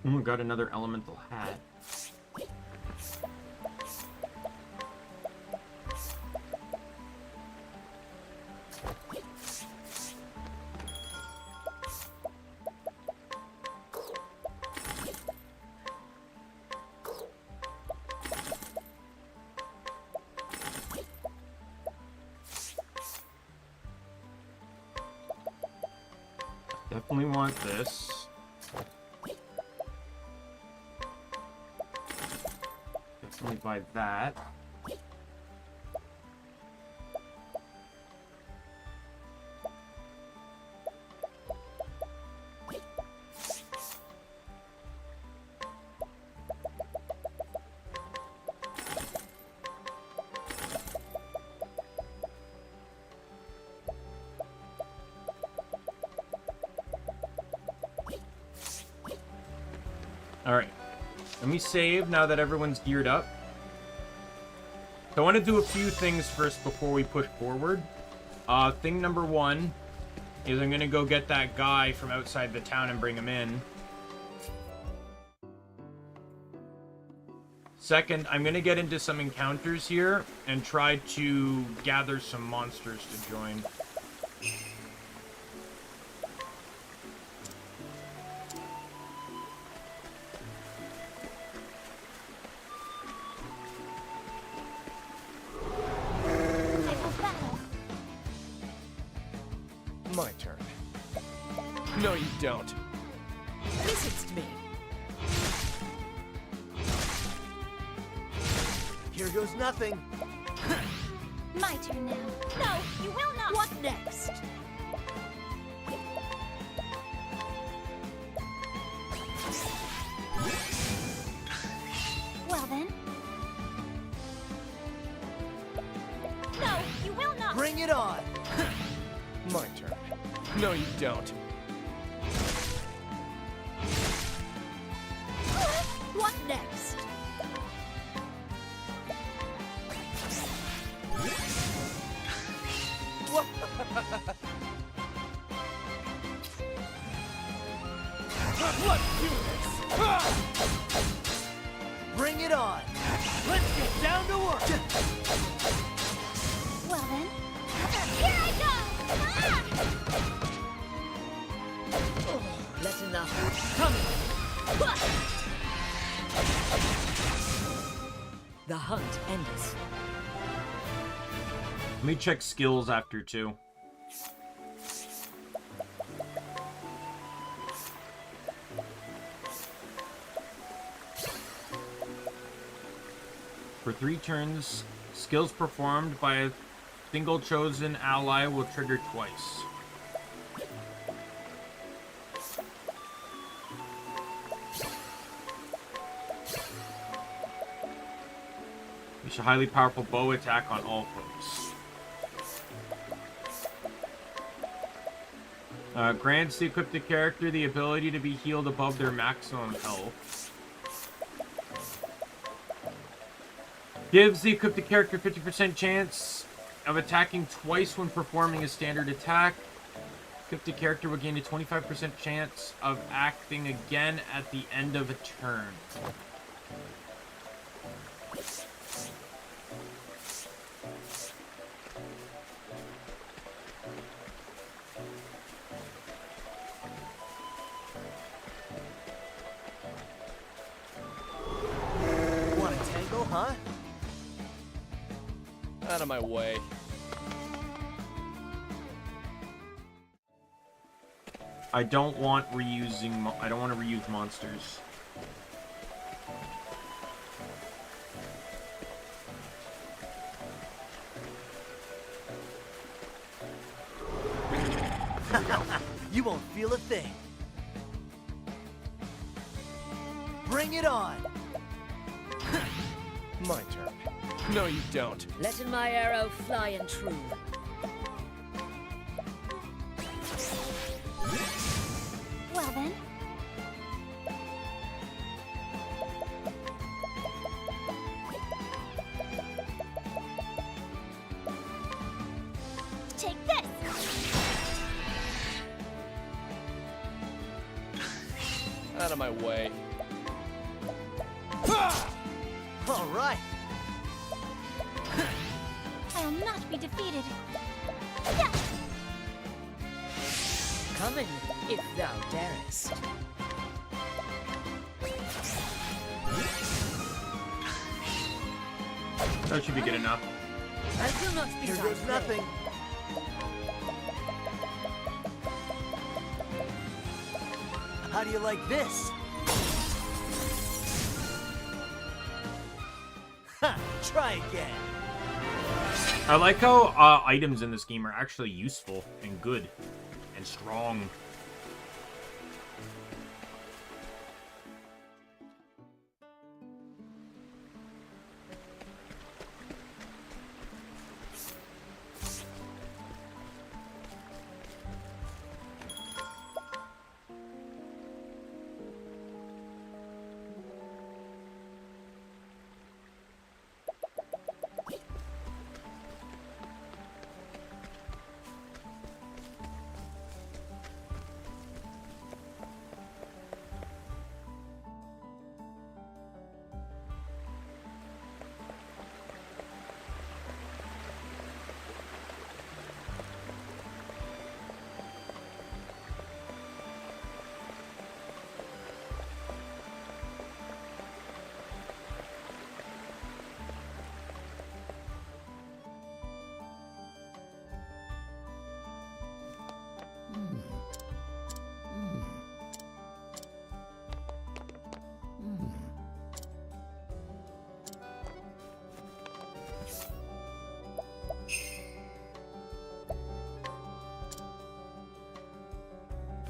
Oh, got another elemental hat. Definitely want this. Definitely buy that. Alright, let me save now that everyone's geared up. So I want to do a few things first before we push forward. Thing number one is I'm going to go get that guy from outside the town and bring him in. Second, I'm going to get into some encounters here and try to gather some monsters to join. My turn. No, you don't. Listen to me. Here goes nothing. My turn now. No, you will not. What next? Well then. No, you will not. Bring it on. My turn. No, you don't. What next? Let's do this. Bring it on. Let's get down to work. Well then. Here I go! Ah! Let enough come. The hunt ends. Let me check skills after too. For 3 turns, Skills performed by a single chosen ally will trigger twice. Unleash a highly powerful bow attack on all foes. Grants the equipped character the ability to be healed above their maximum health. Gives the equipped character 50% chance of attacking twice when performing a standard attack. Equipped character will gain a 25% chance of acting again at the end of a turn. Huh? Out of my way. I don't want reusing. I don't want to reuse monsters. You won't feel a thing. Bring it on. My turn. No, you don't. Letting my arrow fly and true. Well then. Take this! Out of my way. All right. I'll not be defeated. Come in, if thou darest. That should be good enough. I will not be Here goes nothing. How do you like this? Ha! Try again. I like how items in this game are actually useful and good and strong.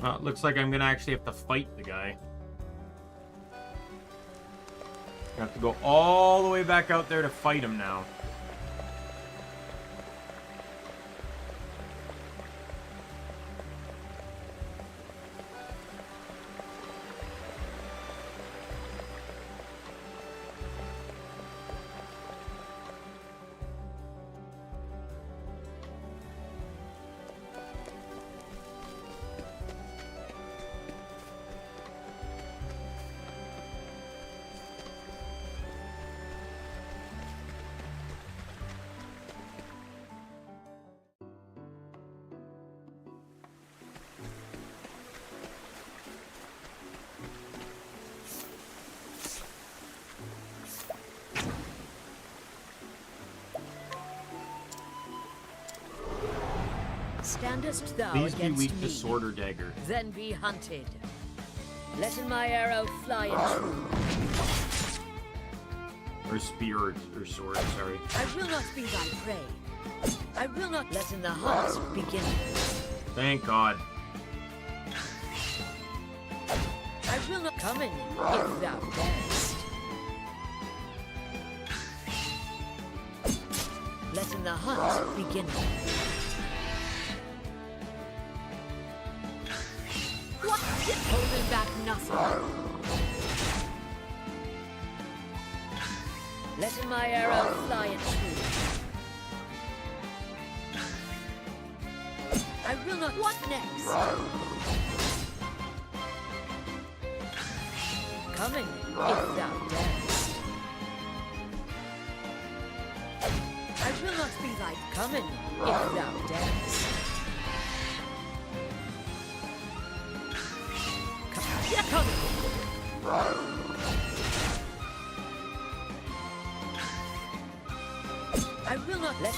It looks like I'm gonna actually have to fight the guy. I have to go all the way back out there to fight him now. Standest thou Please be against weak me, to sword or dagger. then be hunted. Letting my arrow fly and true. Or spear or sword, sorry. I will not be thy prey. I will not let in the hunt begin. Thank God. I will not come in if thou darest. Letting the hunt begin. What? Holding back nothing. Letting my arrow fly and true. I will not. What next? Coming if thou darest. I will not be thy coming if thou darest. Coming. I will not let.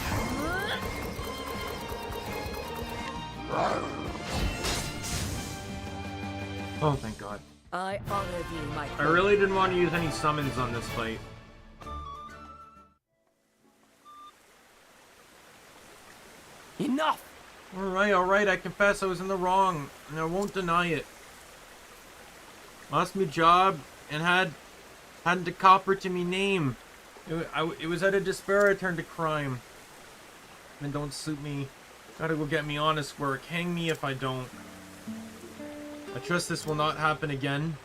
Oh, thank God. I honor thee, my I really didn't want to use any summons on this fight. Enough! Alright, I confess I was in the wrong, and I won't deny it. Lost me job, and hadn't a copper to me name. It was out of despair I turned to crime. And don't suit me. Gotta go get me honest work. Hang me if I don't. I trust this will not happen again.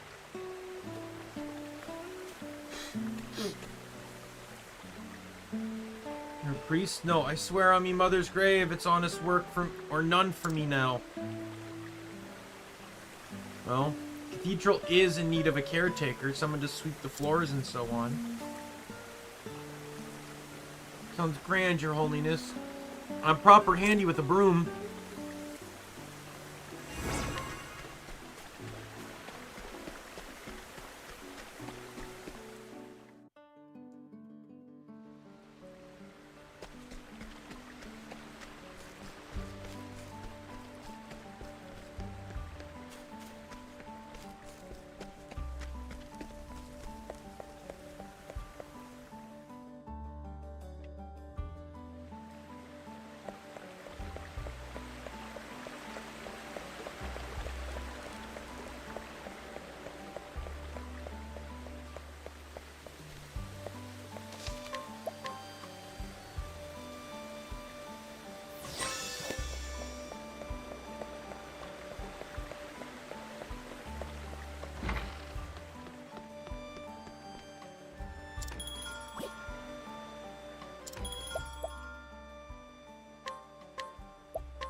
You're a priest? No, I swear on me mother's grave, it's honest work or none for me now. Well, cathedral is in need of a caretaker, someone to sweep the floors and so on. Sounds grand, your holiness. I'm proper handy with a broom.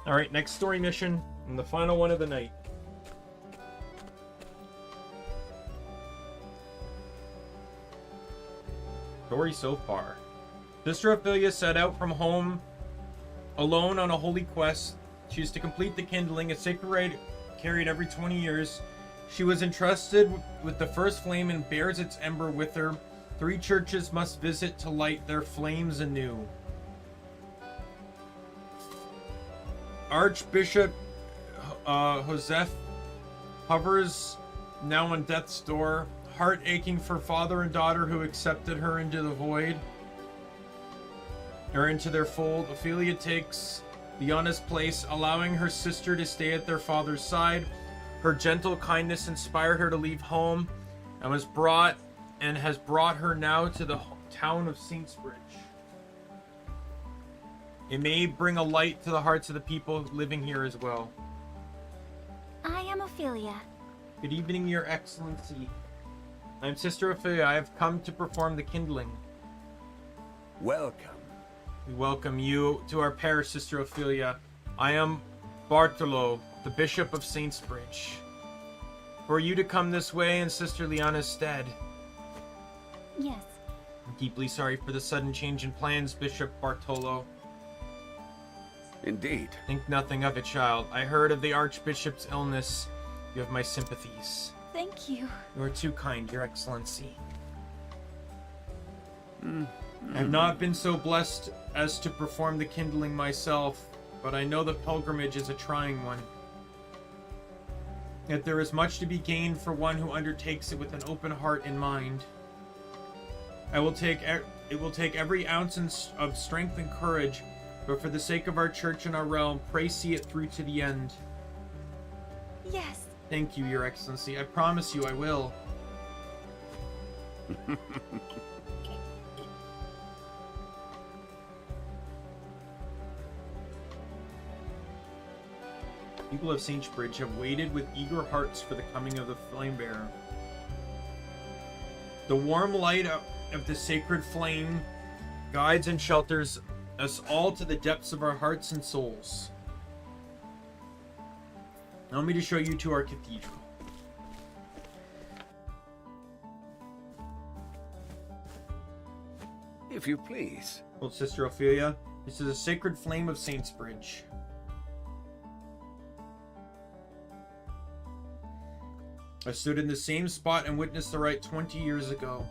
Alright, next story mission, and the final one of the night. Story so far. Sister Ophelia set out from home alone on a holy quest. She is to complete the kindling, a sacred rite carried every 20 years. She was entrusted with the first flame and bears its ember with her. 3 churches must visit to light their flames anew. Archbishop Joseph hovers now on death's door, heart aching for father and daughter who accepted her into the void, or into their fold. Ophelia takes the honest place, allowing her sister to stay at their father's side. Her gentle kindness inspired her to leave home, and has brought her now to the town of Saintsbridge. It may bring a light to the hearts of the people living here as well. I am Ophelia. Good evening, Your Excellency. I am Sister Ophelia. I have come to perform the kindling. Welcome. We welcome you to our parish, Sister Ophelia. I am Bartolo, the Bishop of Saintsbridge. For you to come this way in Sister Liana's stead. Yes. I'm deeply sorry for the sudden change in plans, Bishop Bartolo. Indeed. Think nothing of it, child. I heard of the Archbishop's illness. You have my sympathies. Thank you. You are too kind, Your Excellency. I have not been so blessed as to perform the kindling myself, but I know the pilgrimage is a trying one. Yet there is much to be gained for one who undertakes it with an open heart and mind. It will take every ounce of strength and courage, but for the sake of our church and our realm, pray see it through to the end. Yes. Thank you, Your Excellency. I promise you I will. People of Saintbridge have waited with eager hearts for the coming of the flame bearer. The warm light of the sacred flame guides and shelters us all to the depths of our hearts and souls. Allow me to show you to our cathedral. If you please. Old Sister Ophelia, this is a sacred flame of Saintsbridge. I stood in the same spot and witnessed the rite 20 years ago.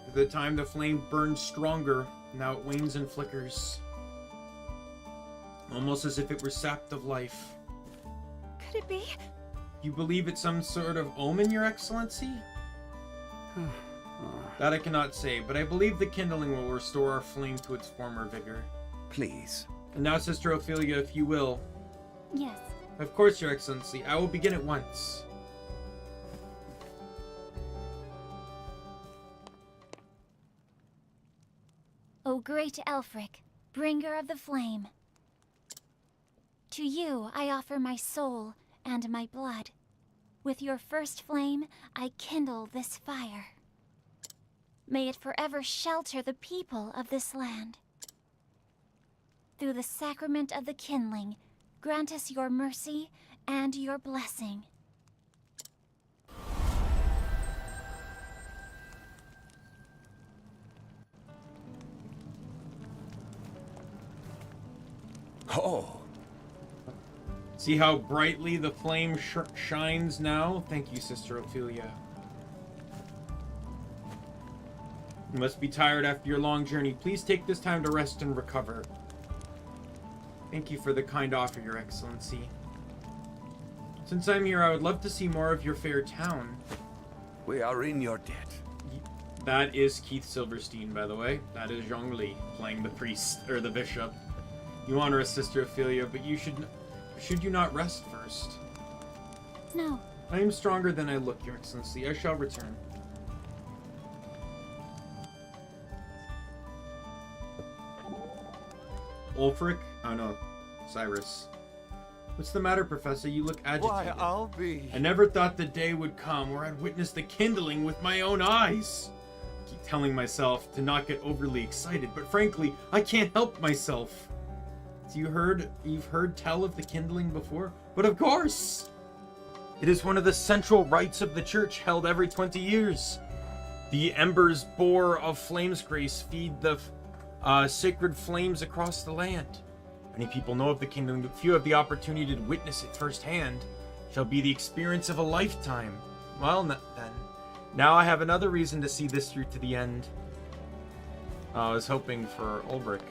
At the time, the flame burned stronger. Now it wanes and flickers. Almost as if it were sapped of life. Could it be? You believe it's some sort of omen, Your Excellency? That I cannot say, but I believe the kindling will restore our flame to its former vigor. Please. And now, Sister Ophelia, if you will. Yes. Of course, Your Excellency. I will begin at once. O great Elfric, bringer of the flame. To you I offer my soul and my blood. With your first flame, I kindle this fire. May it forever shelter the people of this land. Through the sacrament of the kindling, grant us your mercy and your blessing. Oh. See how brightly the flame shines now? Thank you, Sister Ophelia. You must be tired after your long journey. Please take this time to rest and recover. Thank you for the kind offer, Your Excellency. Since I'm here, I would love to see more of your fair town. We are in your debt. That is Keith Silverstein, by the way. That is Zhongli playing the priest, or the bishop. You honor us, Sister Ophelia, but you should you not rest first? No. I am stronger than I look, Your Excellency. I shall return. Ulfric? Oh no, Cyrus. What's the matter, Professor? You look agitated. Why, I'll be... I never thought the day would come where I'd witness the kindling with my own eyes. I keep telling myself to not get overly excited, but frankly, I can't help myself. You've heard tell of the kindling before? But of course! It is one of the central rites of the church held every 20 years. The embers bore of flame's grace feed the sacred flames across the land. Many people know of the kindling, but few have the opportunity to witness it firsthand. It shall be the experience of a lifetime. Well, then. Now I have another reason to see this through to the end. I was hoping for Ulrich.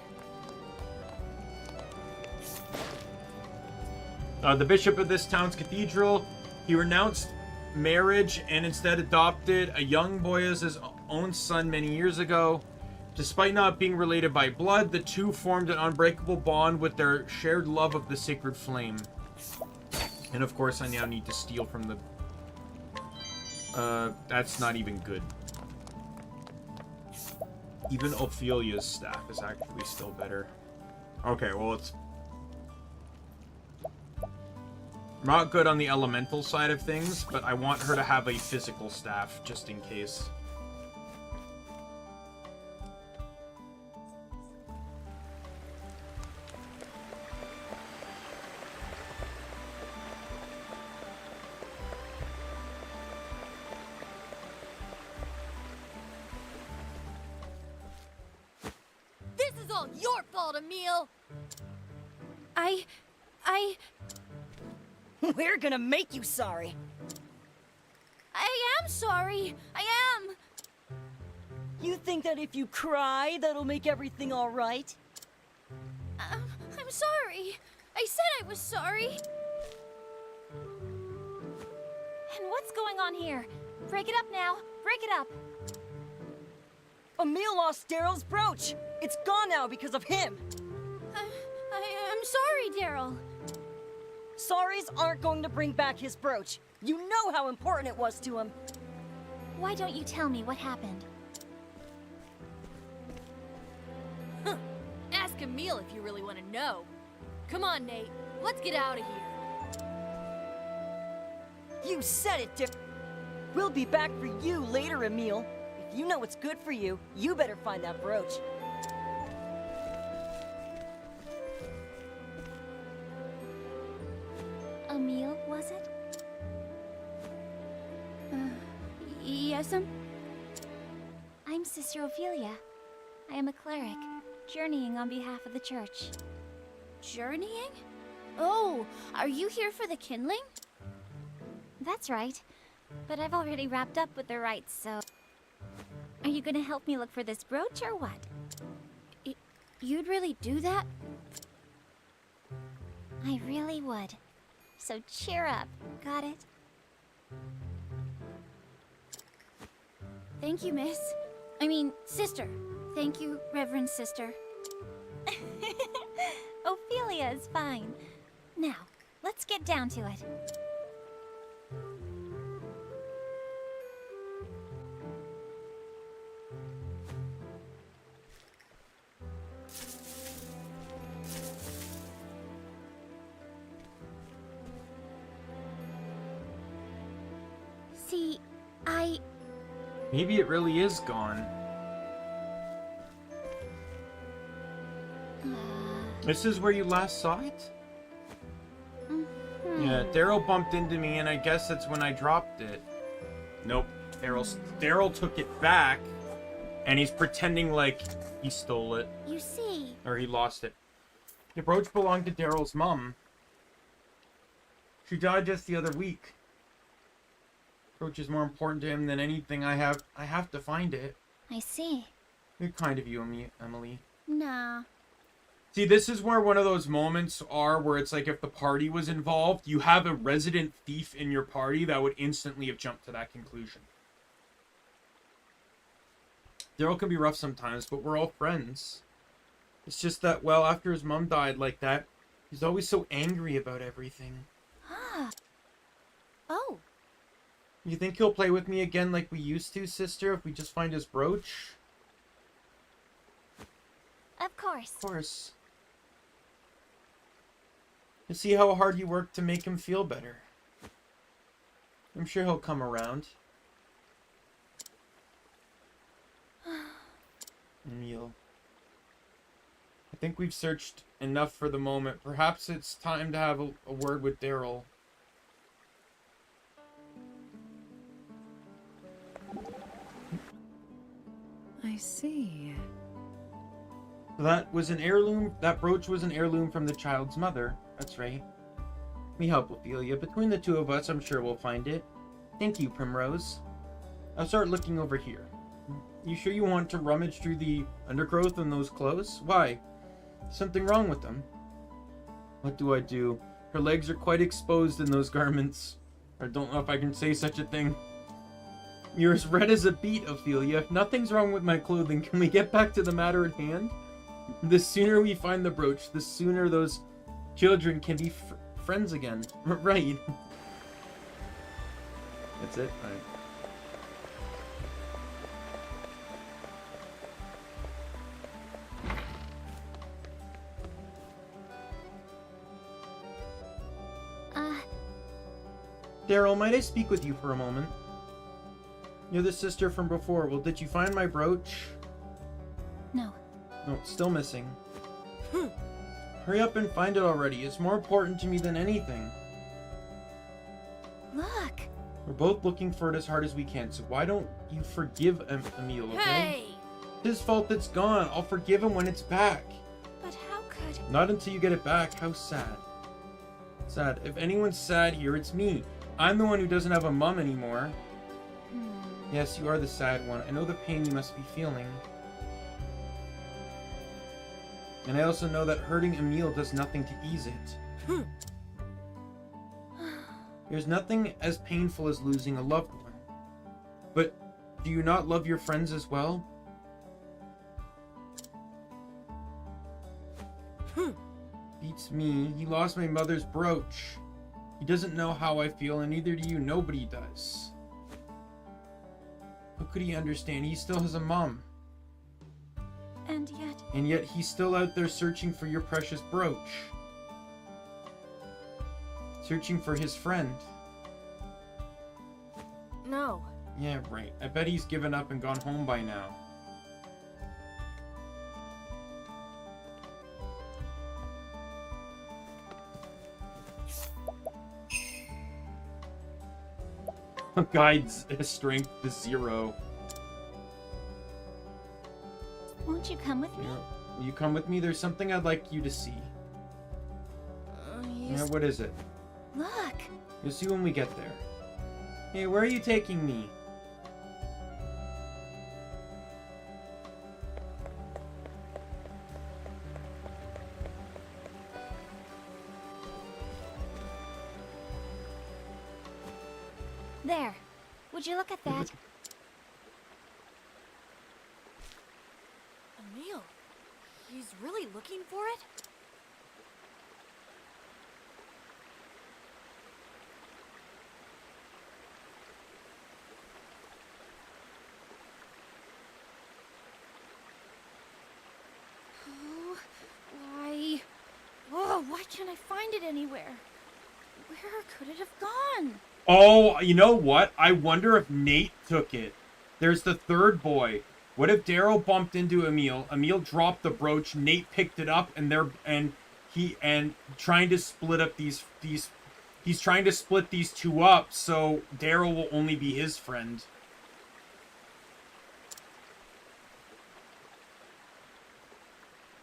The bishop of this town's cathedral, he renounced marriage and instead adopted a young boy as his own son many years ago. Despite not being related by blood, the two formed an unbreakable bond with their shared love of the sacred flame. And of course, I now need to steal from the... that's not even good. Even Ophelia's staff is actually still better. Okay, well, it's... not good on the elemental side of things, but I want her to have a physical staff, just in case. This is all your fault, Emil! We're gonna make you sorry. I am sorry. I am. You think that if you cry, that'll make everything all right? I'm sorry. I said I was sorry. And what's going on here? Break it up now. Break it up. Emil lost Daryl's brooch! It's gone now because of him! I'm sorry, Daryl. Sorries aren't going to bring back his brooch. You know how important it was to him. Why don't you tell me what happened? Ask Emil if you really want to know. Come on, Nate. Let's get out of here. You said it, Dick. We'll be back for you later, Emil. If you know what's good for you, you better find that brooch. Emil, was it? Yes'm? I'm Sister Ophelia. I am a cleric, journeying on behalf of the church. Journeying? Oh, are you here for the kindling? That's right. But I've already wrapped up with the rites, so... Are you gonna help me look for this brooch, or what? You'd really do that? I really would. So cheer up, got it? Thank you, miss. I mean, sister. Thank you, Reverend Sister. Ophelia is fine. Now, let's get down to it. See, Maybe it really is gone. This is where you last saw it? Yeah, Daryl bumped into me, and I guess that's when I dropped it. Nope. Daryl took it back, and he's pretending like he stole it. You see... Or he lost it. The brooch belonged to Daryl's mom. She died just the other week. Brooch is more important to him than anything I have. I have to find it. I see. You're kind of you, Emily. Nah. See, this is where one of those moments are where it's like if the party was involved, you have a resident thief in your party that would instantly have jumped to that conclusion. Daryl can be rough sometimes, but we're all friends. It's just that, well, after his mom died like that, he's always so angry about everything. Oh. You think he'll play with me again like we used to, sister, if we just find his brooch? Of course. Of course. You see how hard you work to make him feel better. I'm sure he'll come around. Emil. I think we've searched enough for the moment. Perhaps it's time to have a word with Daryl. I see. That was an heirloom. That brooch was an heirloom from the child's mother. That's right. We help Ophelia. Between the two of us, I'm sure we'll find it. Thank you, Primrose. I'll start looking over here. You sure you want to rummage through the undergrowth in those clothes? Why? Something wrong with them? What do I do? Her legs are quite exposed in those garments. I don't know if I can say such a thing. You're as red as a beet, Ophelia. If nothing's wrong with my clothing, can we get back to the matter at hand? The sooner we find the brooch, the sooner those children can be friends again. Right. That's it? All right. Daryl, might I speak with you for a moment? You're the sister from before. Well, did you find my brooch? No. No, it's still missing. Hurry up and find it already. It's more important to me than anything. Look. We're both looking for it as hard as we can, so why don't you forgive Emil, okay? Hey! It's his fault it's gone. I'll forgive him when it's back. But how could... Not until you get it back. How sad. Sad. If anyone's sad here, it's me. I'm the one who doesn't have a mom anymore. Yes, you are the sad one. I know the pain you must be feeling. And I also know that hurting Emil does nothing to ease it. There's nothing as painful as losing a loved one. But do you not love your friends as well? Beats me. He lost my mother's brooch. He doesn't know how I feel, and neither do you. Nobody does. How could he understand? He still has a mom. And yet he's still out there searching for your precious brooch. Searching for his friend. No. Yeah, right. I bet he's given up and gone home by now. Guides his strength to 0. Won't you come with me? Yeah. Will you come with me? There's something I'd like you to see. Yeah, what is it? Look. You'll see when we get there. Hey, where are you taking me? There. Would you look at that? Emil, he's really looking for it? Why can't I find it anywhere? Where could it have gone? Oh, you know what? I wonder if Nate took it. There's the third boy. What if Daryl bumped into Emil? Emil dropped the brooch. Nate picked it up, and trying to split up these. He's trying to split these two up, so Daryl will only be his friend.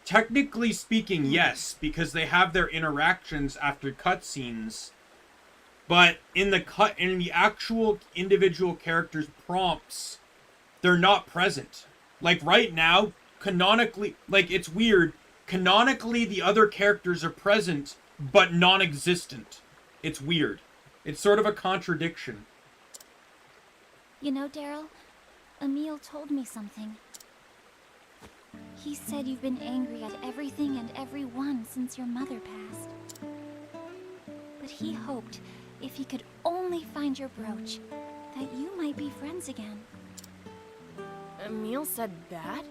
Technically speaking, yes, because they have their interactions after cutscenes. But in the actual individual characters' prompts, they're not present. Like right now, canonically, like it's weird. Canonically, the other characters are present, but non-existent. It's weird. It's sort of a contradiction. You know, Daryl, Emil told me something. He said you've been angry at everything and everyone since your mother passed. But he hoped, if he could only find your brooch, that you might be friends again. Emil said that?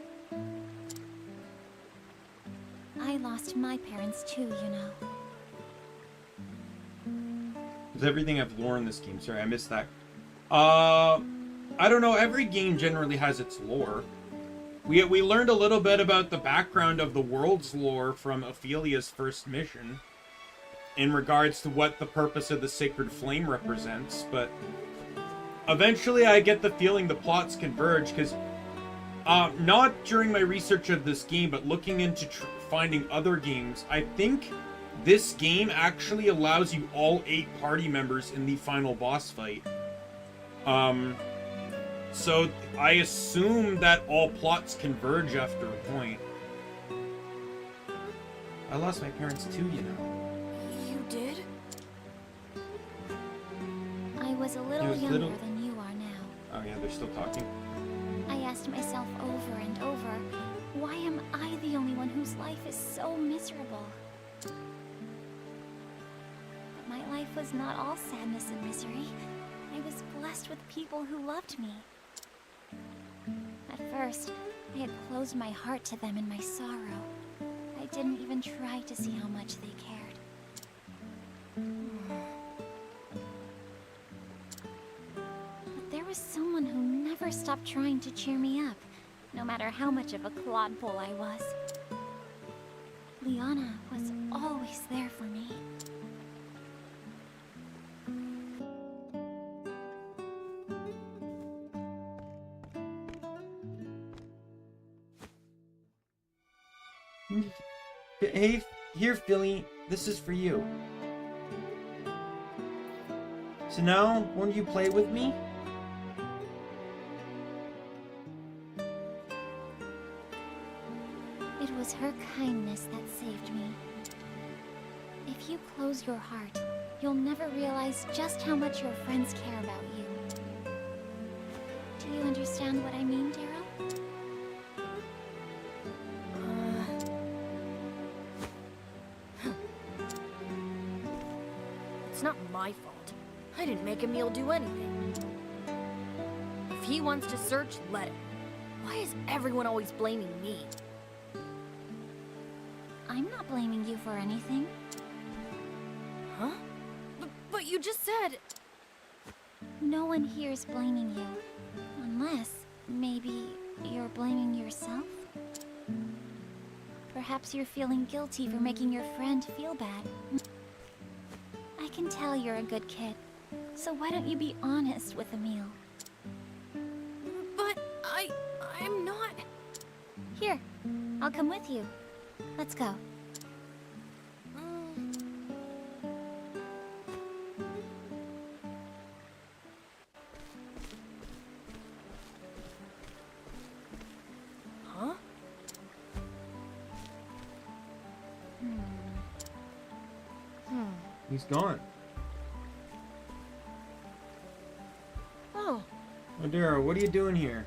I lost my parents too, you know. Does everything have lore in this game? Sorry, I missed that. I don't know. Every game generally has its lore. We learned a little bit about the background of the world's lore from Ophelia's first mission in regards to what the purpose of the Sacred Flame represents, but eventually I get the feeling the plots converge, because not during my research of this game, but looking into finding other games, I think this game actually allows you all 8 party members in the final boss fight. So I assume that all plots converge after a point. I lost my parents too, you know. You did? I was a little younger than you are now. Oh yeah, they're still talking. I asked myself over and over, why am I the only one whose life is so miserable? But my life was not all sadness and misery. I was blessed with people who loved me. At first, I had closed my heart to them in my sorrow. I didn't even try to see how much they cared. But there was someone who never stopped trying to cheer me up, no matter how much of a clodpole I was. Liana was always there for me. Hey, here, Philly. This is for you. So now, won't you play with me? It was her kindness that saved me. If you close your heart, you'll never realize just how much your friends care about you. Do you understand what I mean, Daryl? my fault. I didn't make Emil do anything. If he wants to search, let him. Why is everyone always blaming me? I'm not blaming you for anything. Huh? But you just said... No one here is blaming you. Unless, maybe, you're blaming yourself? Perhaps you're feeling guilty for making your friend feel bad. I can tell you're a good kid. So why don't you be honest with Emil? But I'm not... Here, I'll come with you. Let's go. Huh? He's gone. Oh. Adira, what are you doing here?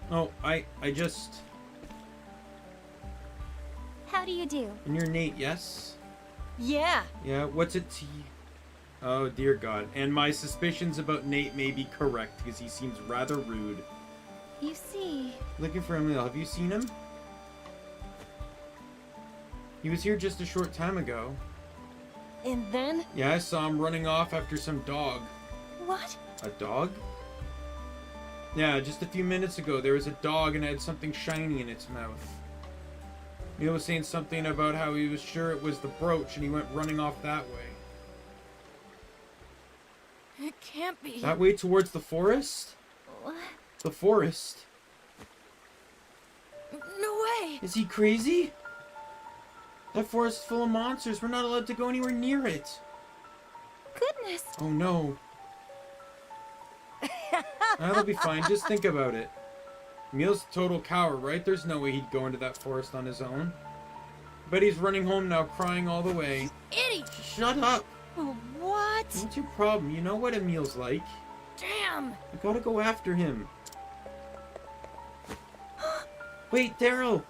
Oh, I just... How do you do? And you're Nate, yes? Yeah. Yeah, what's it to you? Oh, dear God. And my suspicions about Nate may be correct, because he seems rather rude. You see... Looking for Emil. Have you seen him? He was here just a short time ago. And then? Yeah, I saw him running off after some dog. What? A dog? Yeah, just a few minutes ago, there was a dog and it had something shiny in its mouth. Neil was saying something about how he was sure it was the brooch, and he went running off that way. It can't be. That way towards the forest? What? The forest? No way! Is he crazy? That forest is full of monsters. We're not allowed to go anywhere near it. Goodness! Oh no. That'll be fine. Just think about it. Emil's a total coward, right? There's no way he'd go into that forest on his own. But he's running home now, crying all the way. Idiot! Shut up! Oh, what? What's your problem? You know what Emil's like. Damn! I gotta go after him. Wait, Daryl!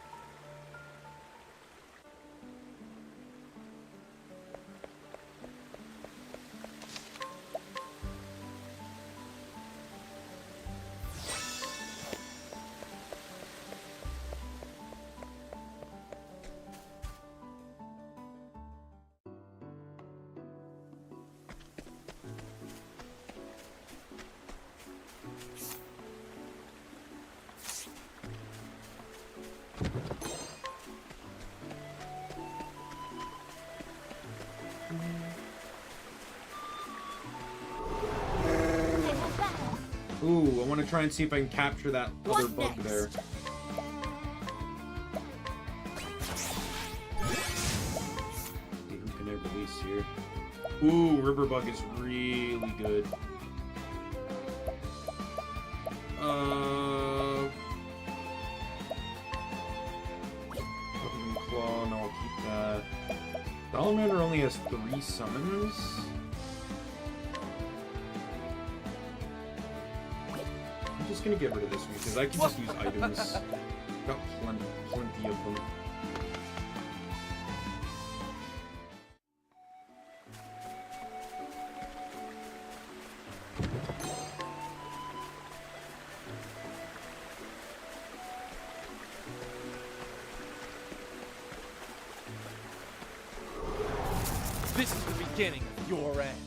Ooh, I want to try and see if I can capture that other bug there. See who can I release here. Ooh, river bug is really good. Claw, no, I'll keep that. Salamander only has 3 summons. I'm just gonna get rid of this one because I can just use items. Got plenty of them. This is the beginning of your end.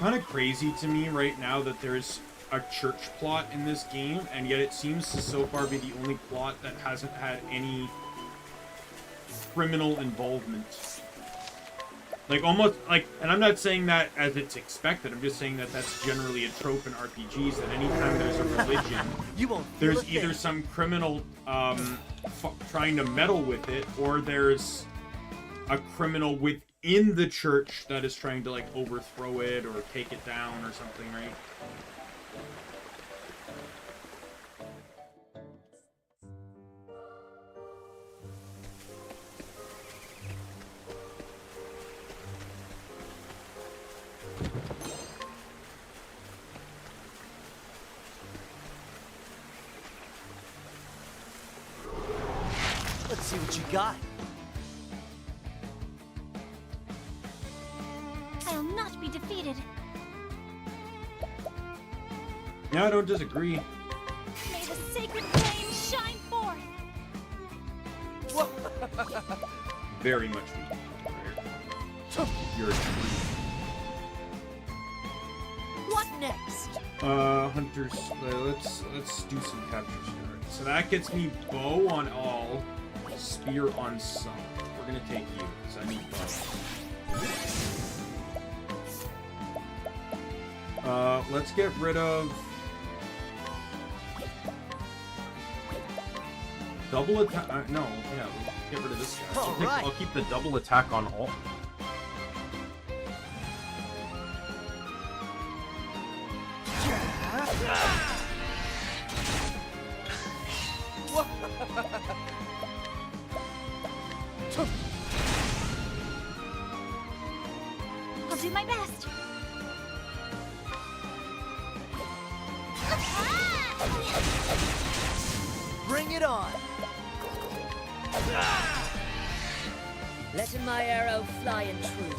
Kind of crazy to me right now that there's a church plot in this game, and yet it seems to so far be the only plot that hasn't had any criminal involvement. Like, almost, like, and I'm not saying that as it's expected, I'm just saying that that's generally a trope in RPGs, that anytime there's a religion, there's either some criminal trying to meddle with it, or there's a criminal within the church that is trying to, like, overthrow it or take it down or something, right? What you got? I'll not be defeated. Yeah, I don't disagree. May the sacred flame shine forth. Very much weak. You're a tree. What next? Hunters. Let's do some captures here. So that gets me bow on all, spear on some. We're gonna take you, because I need bow. Let's get rid of double attack. No, yeah, get rid of this guy. I'll keep the double attack on all. I'll do my best. Bring it on. Letting my arrow fly in true.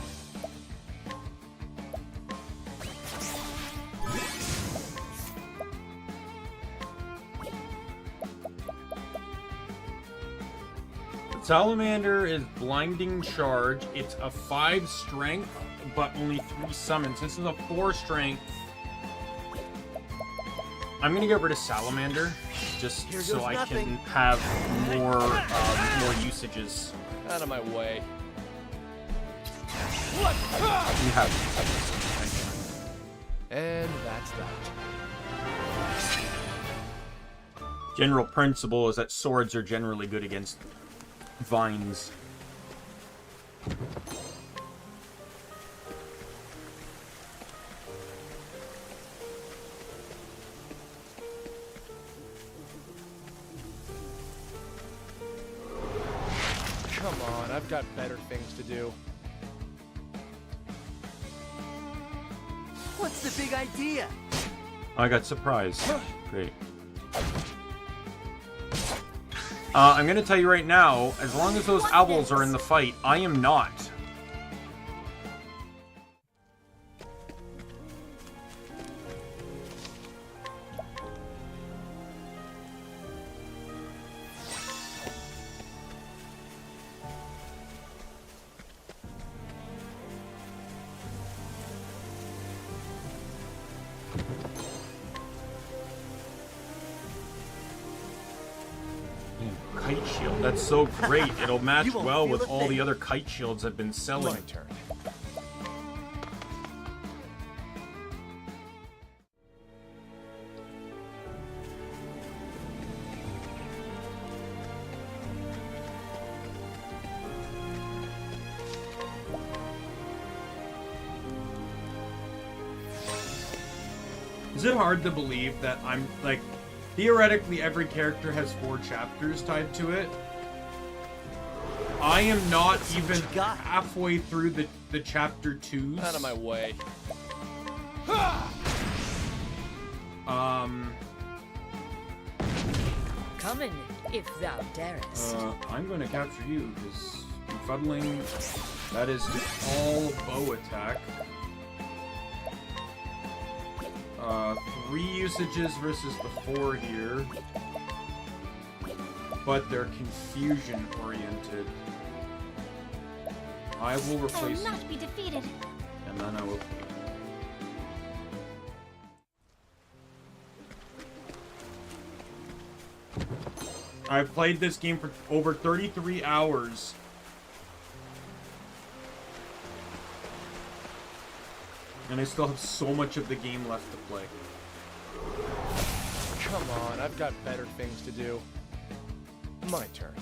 Salamander is blinding charge. It's a 5 strength, but only 3 summons. This is a 4 strength. I'm gonna get rid of Salamander, just so I can have more usages. Out of my way. You have. And that's that. General principle is that swords are generally good against vines. Come on, I've got better things to do. What's the big idea? I got surprised. Great. I'm gonna tell you right now, as long as those owls are in the fight, I am not. Kite shield, that's so great. It'll match well with all the other kite shields I've been selling. My turn. Is it hard to believe that I'm, like, theoretically every character has 4 chapters tied to it? I am not even halfway through the chapter 2s. Out of my way. Coming, if thou darest. I'm going to capture you, because befuddling, that is all bow attack. 3 usages versus the 4 here. But they're confusion oriented. I will replace I will not be defeated. And then I will. I've played this game for over 33 hours. And I still have so much of the game left to play. Come on, I've got better things to do. My turn.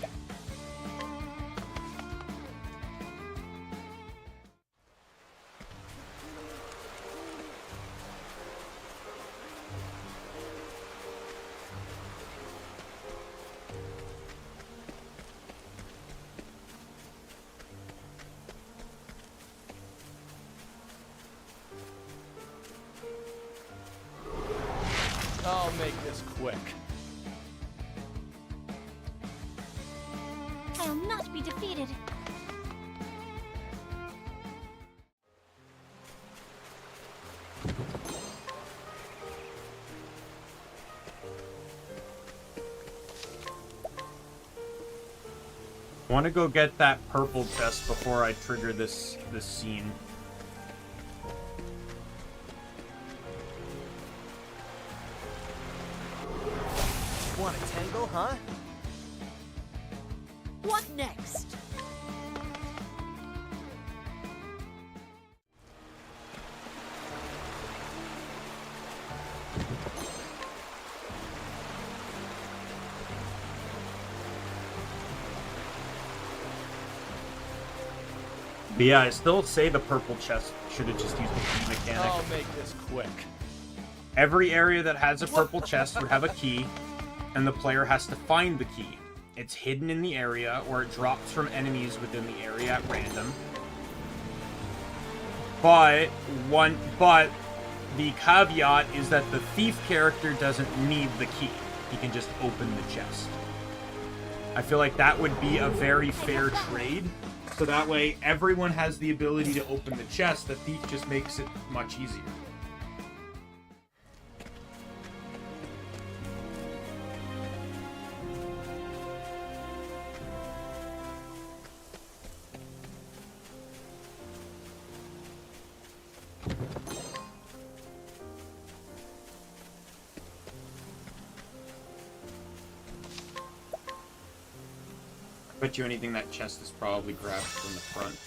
I'll make this quick. I'll not be defeated. I want to go get that purple chest before I trigger this scene. Want a tangle, huh? What next? But yeah, I still say the purple chest should have just used the key mechanic. I'll make this quick. Every area that has a purple chest would have a key, and the player has to find the key. It's hidden in the area, or it drops from enemies within the area at random. But the caveat is that the thief character doesn't need the key. He can just open the chest. I feel like that would be a very fair trade. So that way, everyone has the ability to open the chest. The thief just makes it much easier. Bet you anything that chest is probably grabbed from the front.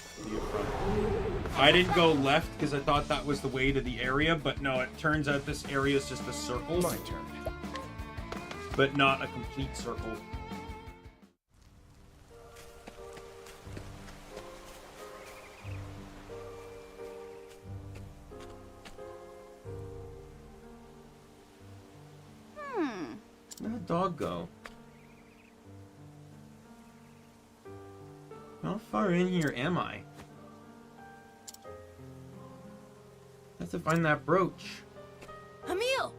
I didn't go left because I thought that was the way to the area, but no, it turns out this area is just a circle. My turn. But not a complete circle. Where'd the dog go? How far in here am I? I have to find that brooch. Emil!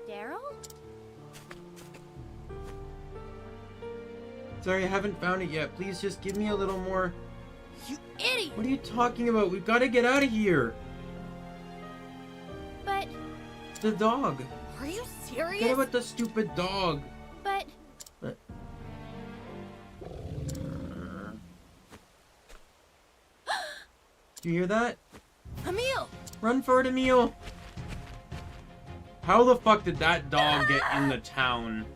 Daryl? Sorry, I haven't found it yet. Please just give me a little more... You idiot! What are you talking about? We've got to get out of here. But... The dog. Are you serious? Get about the stupid dog. But... Do you hear that? Emil! Run for it, Emil! How the fuck did that dog get in the town?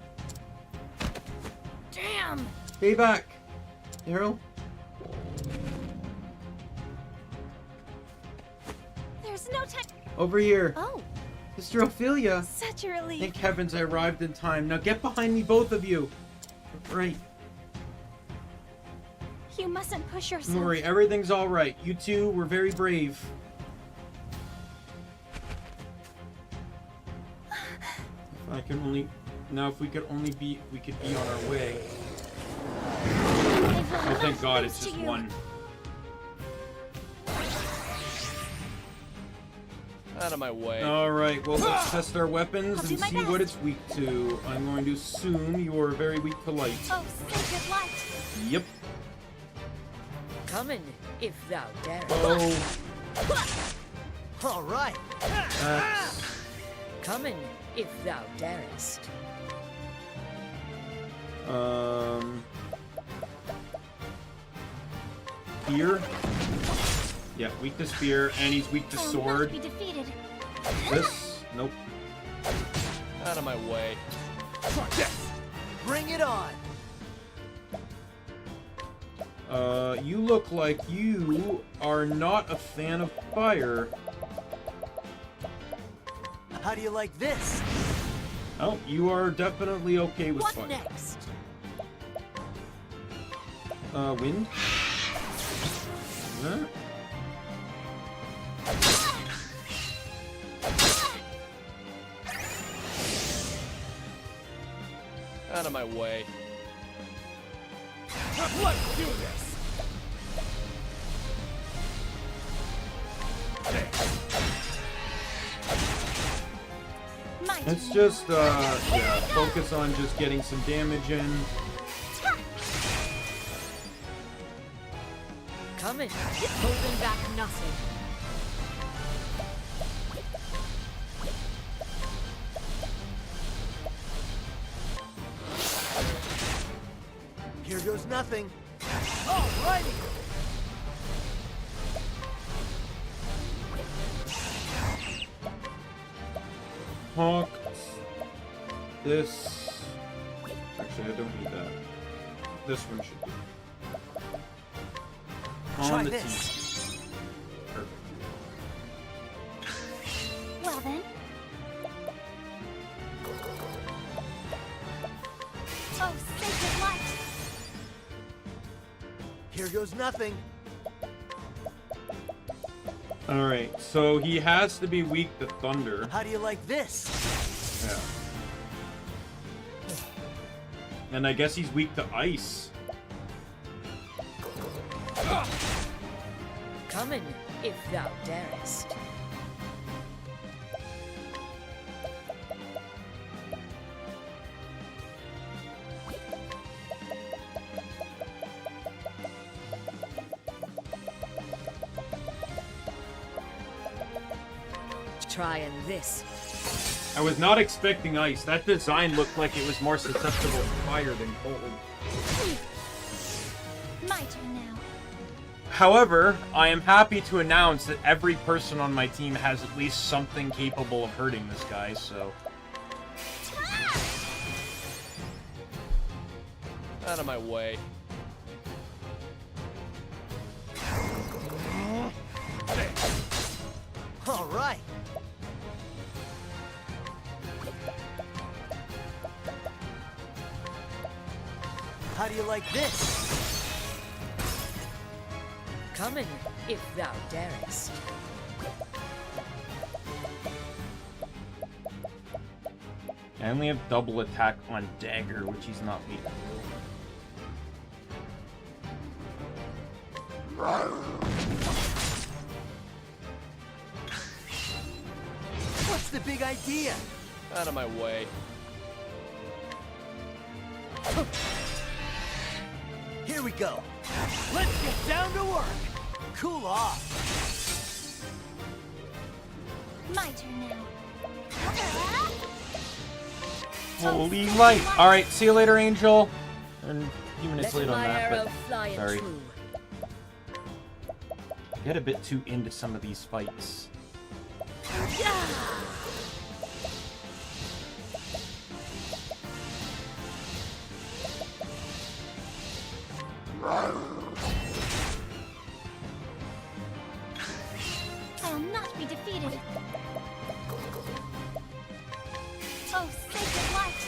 Damn! Stay back! Daryl? There's no time... Over here! Oh! Sister Ophelia! Such a relief! Thank heavens I arrived in time. Now get behind me, both of you! Right. You mustn't push yourself. Don't worry, everything's alright. You two were very brave. If I can only... Now if we could only be... We could be on our way. Oh, thank God, it's just one. Out of my way. Alright, well, let's test our weapons and see what it's weak to. I'm going to assume you are very weak to light. Oh, sacred light! Yep. Come in, if thou darest. Oh. All right. Come in, if thou darest. Spear. Yeah, weak to spear, and he's weak to sword. Be defeated. This? Nope. Out of my way. Yes. Bring it on. You look like you are not a fan of fire. How do you like this? Oh, you are definitely okay with fire. What next? Wind? Huh? Out of my way. Let's do this. My Let's just, yeah, focus on just getting some damage in. Coming. Holding back nothing. Here goes nothing. Alrighty. Honk. This. Actually, I don't need that. This one should do. Try On the this. team. Perfect. Well then. Oh, sacred light! Here goes nothing. Alright, so he has to be weak to thunder. How do you like this? Yeah. And I guess he's weak to ice. Coming, if thou darest. Trying this. I was not expecting ice. That design looked like it was more susceptible to fire than cold. My turn now. However, I am happy to announce that every person on my team has at least something capable of hurting this guy, so... Out of my way. All right. How do you like this? Coming, if thou darest. I only have double attack on Dagger, which he's not weak to. What's the big idea? Out of my way. Here we go. Let's get down to work. Cool off. My turn now. Holy light! Alright, see you later, Angel. And a few minutes late on that, but sorry. Get a bit too into some of these fights. I'll not be defeated. Oh, sacred light!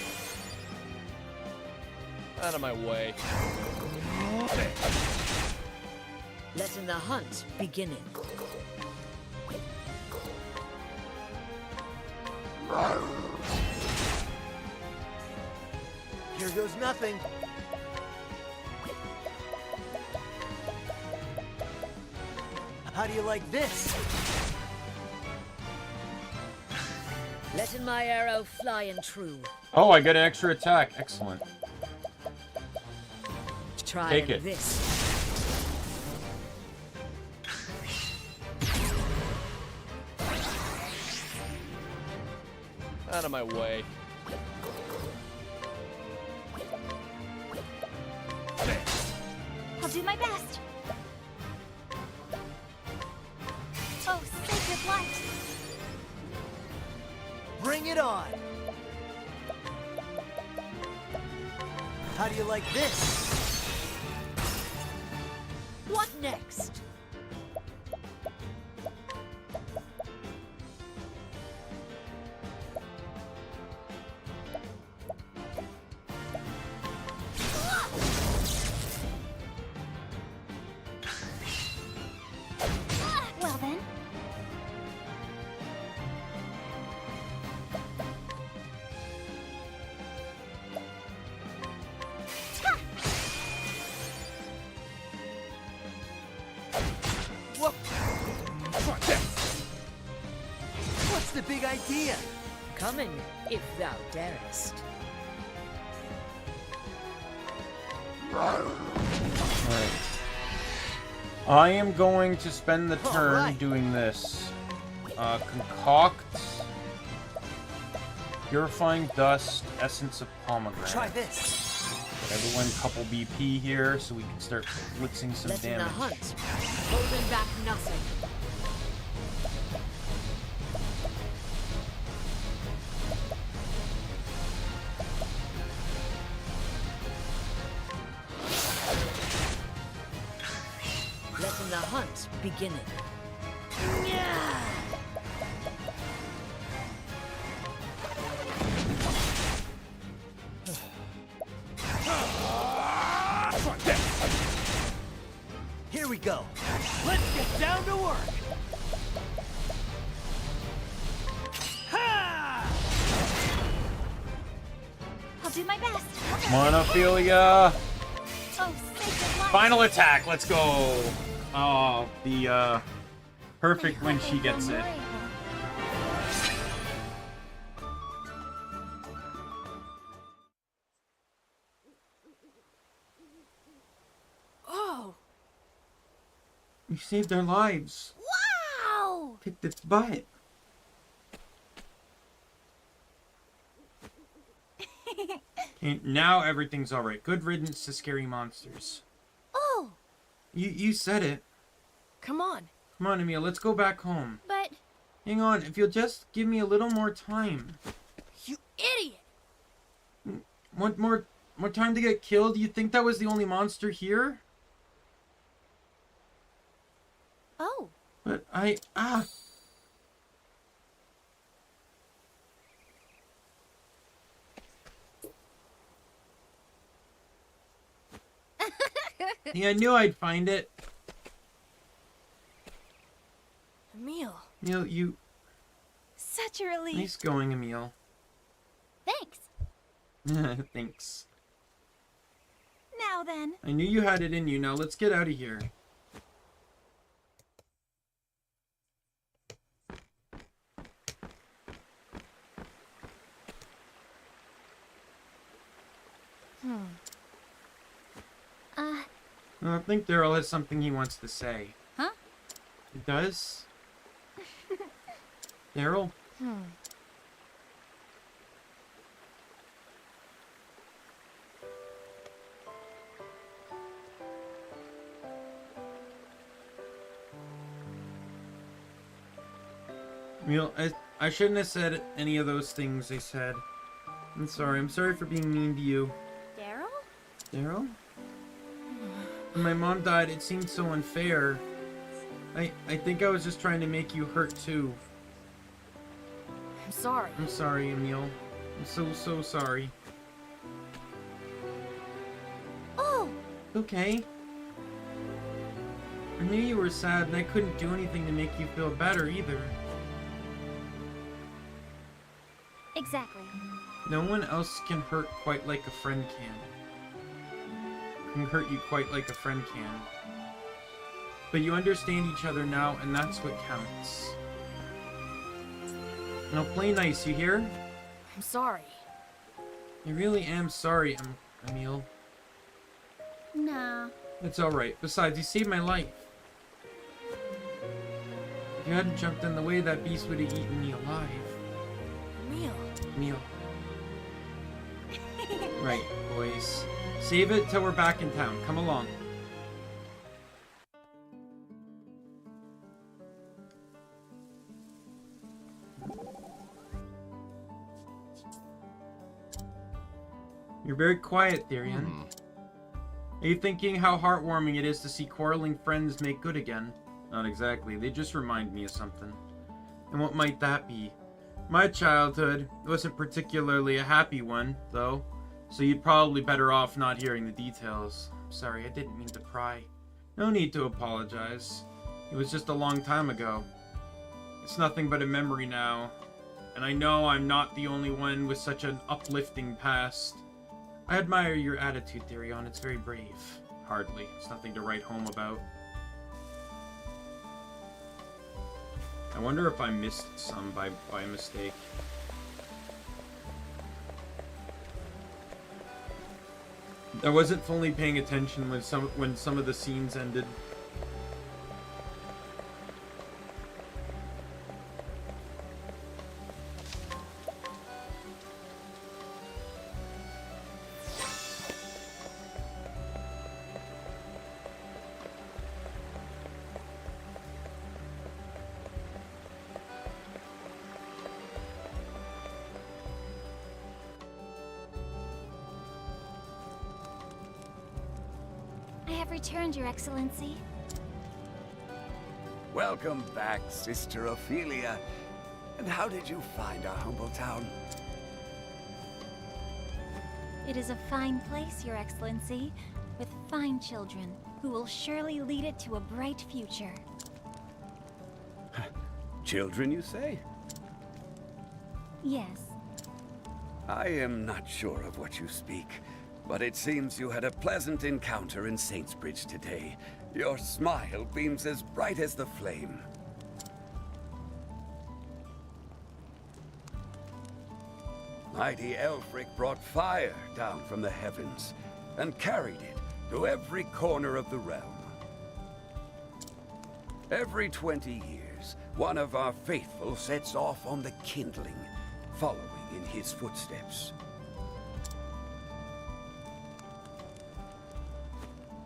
Out of my way. Letting the hunt beginning. Here goes nothing. How do you like this? Letting my arrow fly and true. Oh, I get an extra attack. Excellent. Trying Take it. this. Out of my way. I'll do my best. Oh, sacred light! Bring it on. How do you like this? What next? Well then. What's the big idea? Coming, if thou darest. Alright. I am going to spend the turn doing this. Concoct. Purifying Dust, Essence of Pomegranate. Try this. Get everyone couple BP here so we can start blitzing some Letting damage. the hunt, holding back nothing. Letting the hunt begin. Yeah. Here we go. Let's get down to work. I'll do my best. Come on, Ophelia! Oh, sacred light. Final attack, let's go! Oh, the, perfect when she gets it. Oh! We saved our lives. Wow! Kicked its butt. Okay, now everything's alright. Good riddance to scary monsters. Oh! You said it. Come on. Come on, Emil, let's go back home. But... Hang on, if you'll just give me a little more time. You idiot! Want more time to get killed? You think that was the only monster here? Oh. But Yeah, I knew I'd find it. Emil. Emil, you... Such a relief. Nice going, Emil. Thanks. Thanks. Now then. I knew you had it in you. Now let's get out of here. I think Daryl has something he wants to say. Huh? He does? Daryl? Emil, I shouldn't have said any of those things I said. I'm sorry. I'm sorry for being mean to you. Daryl? Daryl? When my mom died, it seemed so unfair. I think I was just trying to make you hurt too. I'm sorry. I'm sorry, Emil. I'm so sorry. Oh! Okay. I knew you were sad and I couldn't do anything to make you feel better either. Exactly. No one else can hurt quite like a friend can. Can hurt you quite like a friend can. But you understand each other now, and that's what counts. Now play nice, you hear? I'm sorry. I really am sorry, Emil. Nah. It's alright. Besides, you saved my life. If you hadn't jumped in the way, that beast would have eaten me alive. Emil. Emil. Right, boys. Save it till we're back in town. Come along. You're very quiet, Therion. Are you thinking how heartwarming it is to see quarreling friends make good again? Not exactly. They just remind me of something. And what might that be? My childhood wasn't particularly a happy one, though. So you'd probably better off not hearing the details. Sorry, I didn't mean to pry. No need to apologize. It was just a long time ago. It's nothing but a memory now. And I know I'm not the only one with such an uplifting past. I admire your attitude, Therion. It's very brave. Hardly. It's nothing to write home about. I wonder if I missed some by mistake. I wasn't fully paying attention when some of the scenes ended. I have returned, Your Excellency. Welcome back, Sister Ophelia. And how did you find our humble town? It is a fine place, Your Excellency, with fine children who will surely lead it to a bright future. Children, you say? Yes. I am not sure of what you speak, but it seems you had a pleasant encounter in Saintsbridge today. Your smile beams as bright as the flame. Mighty Elfric brought fire down from the heavens and carried it to every corner of the realm. Every 20 years, one of our faithful sets off on the kindling, following in his footsteps.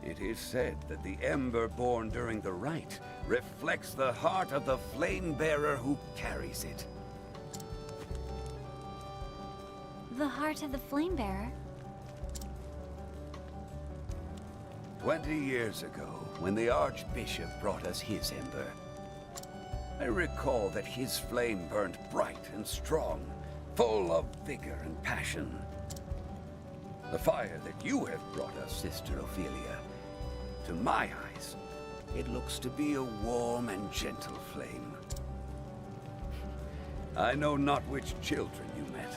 It is said that the ember born during the rite reflects the heart of the flame bearer who carries it. The heart of the flame bearer? 20 years ago, when the Archbishop brought us his ember, I recall that his flame burned bright and strong, full of vigor and passion. The fire that you have brought us, Sister Ophelia, to my eyes, it looks to be a warm and gentle flame. I know not which children you met,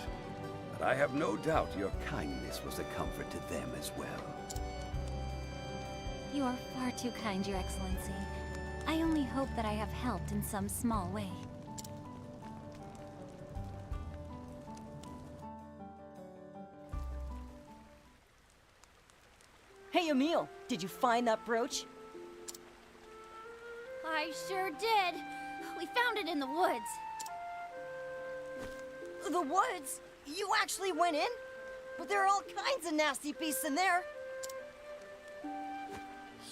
but I have no doubt your kindness was a comfort to them as well. You are far too kind, Your Excellency. I only hope that I have helped in some small way. Hey, Emil, did you find that brooch? I sure did. We found it in the woods. The woods? You actually went in? But there are all kinds of nasty beasts in there.